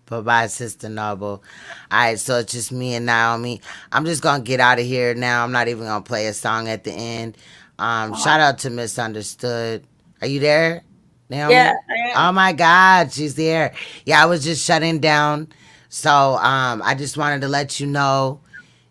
Bye-bye, Sister Noble. All right, so it's just me and Naomi. I'm just going to get out of here now. I'm not even going to play a song at the end. Shout out to Misunderstood. Are you there, Naomi? Yeah, I am. Oh, my God, she's there. Yeah, I was just shutting down. So I just wanted to let you know,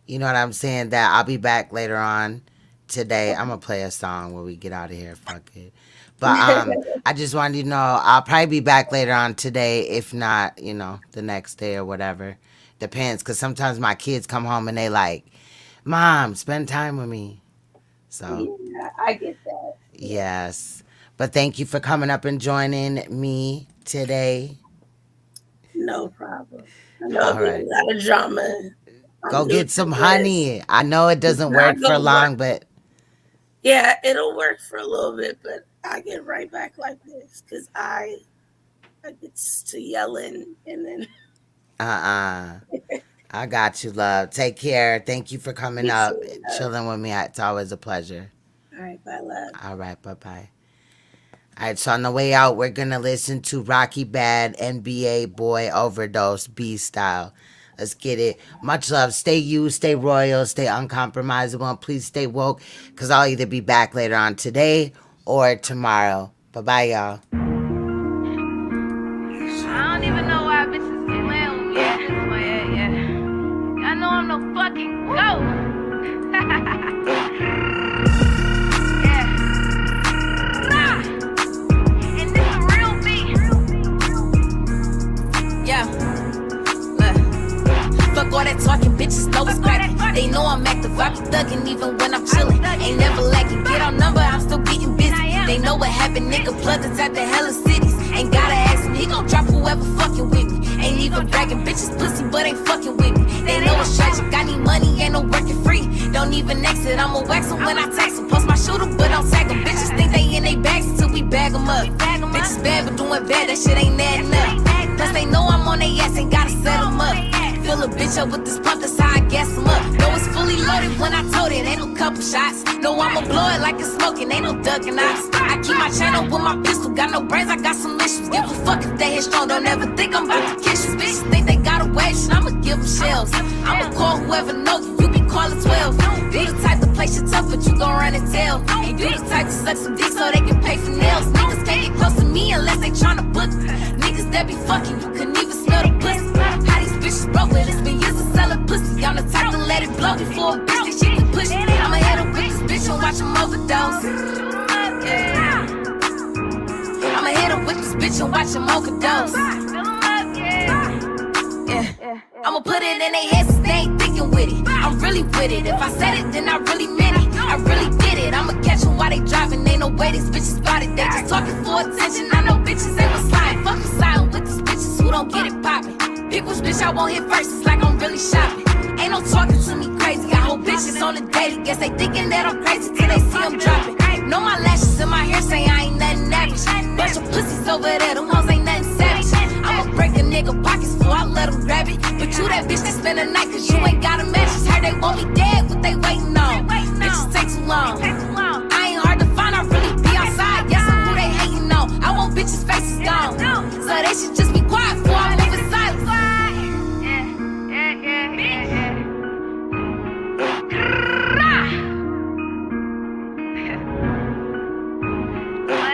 you know what I'm saying, that I'll be back later on today. I'm going to play a song when we get out of here. Fuck it. But I just wanted you to know I'll probably be back later on today, if not, you know, the next day or whatever. Depends, because sometimes my kids come home and they like, Mom, spend time with me. So, Yeah, I get that. yes. But thank you for coming up and joining me today. No problem. I know All there's right. a lot of drama. Go get some honey. I know it doesn't work for long, but yeah, it'll work for a little bit, but I get right back like this because I get to yelling and then. I got you, love. Take care. Thank you for coming You up too, and love. chilling with me. It's always a pleasure. All right, bye, love. All right, bye-bye. All right, so on the way out, we're going to listen to Rocky Bad, NBA Boy Overdose, B-Style. Let's get it. Much love. Stay you, stay royal, stay uncompromisable, and please stay woke, because I'll either be back later on today or tomorrow. Bye-bye, y'all. I don't even know why bitches get loud. Yeah, yeah. I know I'm no fucking goat. Yeah. Nah. And this a real beat. Yeah. Fuck all that talking, bitches know it's cracking. They know I'm active, I be thugging even when I'm chilling. Ain't never lacking, get our number, I'm still getting busy. They know what happened, nigga, plug the type of hella cities. Ain't gotta ask him, he gon' drop whoever fucking with me. Ain't even bragging, bitches pussy, but ain't fucking with me. They know it's tragic, I need money, ain't no working free. Don't even exit, I'ma wax them when I text them. Post my shooter, but don't tag them. Bitches think they in they bags until we bag them up. Bitches bad, but doing bad, that shit ain't adding up. Plus they know I'm on they ass, ain't gotta set them up. Fill a bitch up with this pump, that's how I gas them up. Know it's fully loaded when I told it, ain't no couple shots. Know I'ma blow it like it's smoking, ain't no ducking eyes. I keep my channel with my pistol, got no brains, I got some issues. Give a fuck if they hit strong, don't ever think I'm about to kiss you. Bitches think they got a way, shit, I'ma give them shells. I'ma call whoever know you, you be calling 12. You the type to play shit tough, but you gon' run and tell. And you the type to suck some dick so they can pay for nails. Niggas can't get close to me unless they tryna book me. Niggas that be fucking, you couldn't even smell the pussy. How these bitches broke, but it's been years of selling pussy. I'm the type to let it blow before a bitch think she can push me. I'ma hit her with this bitch and watch him overdose. Yeah. I'ma hit her with this bitch and watch him overdose. Yeah. I'ma put it in their heads since they ain't thinking with it. I'm really with it. If I said it, then I really meant it. I really did it. I'ma catch them while they driving. Ain't no way these bitches bought it. They just talking for attention. I know bitches ain't was sliding. Fuck the silent with these bitches who don't get it poppin'. Pick which bitch I won't hit first. It's like I'm really shopping. Ain't no talking to me crazy. I hold bitches on the daily. Guess they thinking that I'm crazy till they see them dropping. Know my lashes and my hair say I ain't nothing average. Bunch of pussies over there, them hoes ain't nothing savage. I'ma break a nigga pockets before I let them grab it. But you that bitch that spend the night cause you ain't got a match. Just heard they want me dead, what they waiting on. Bitches take too long. I ain't hard to find, I really be outside. Yes, I'm who they hating on. I want bitches faces gone. So they should just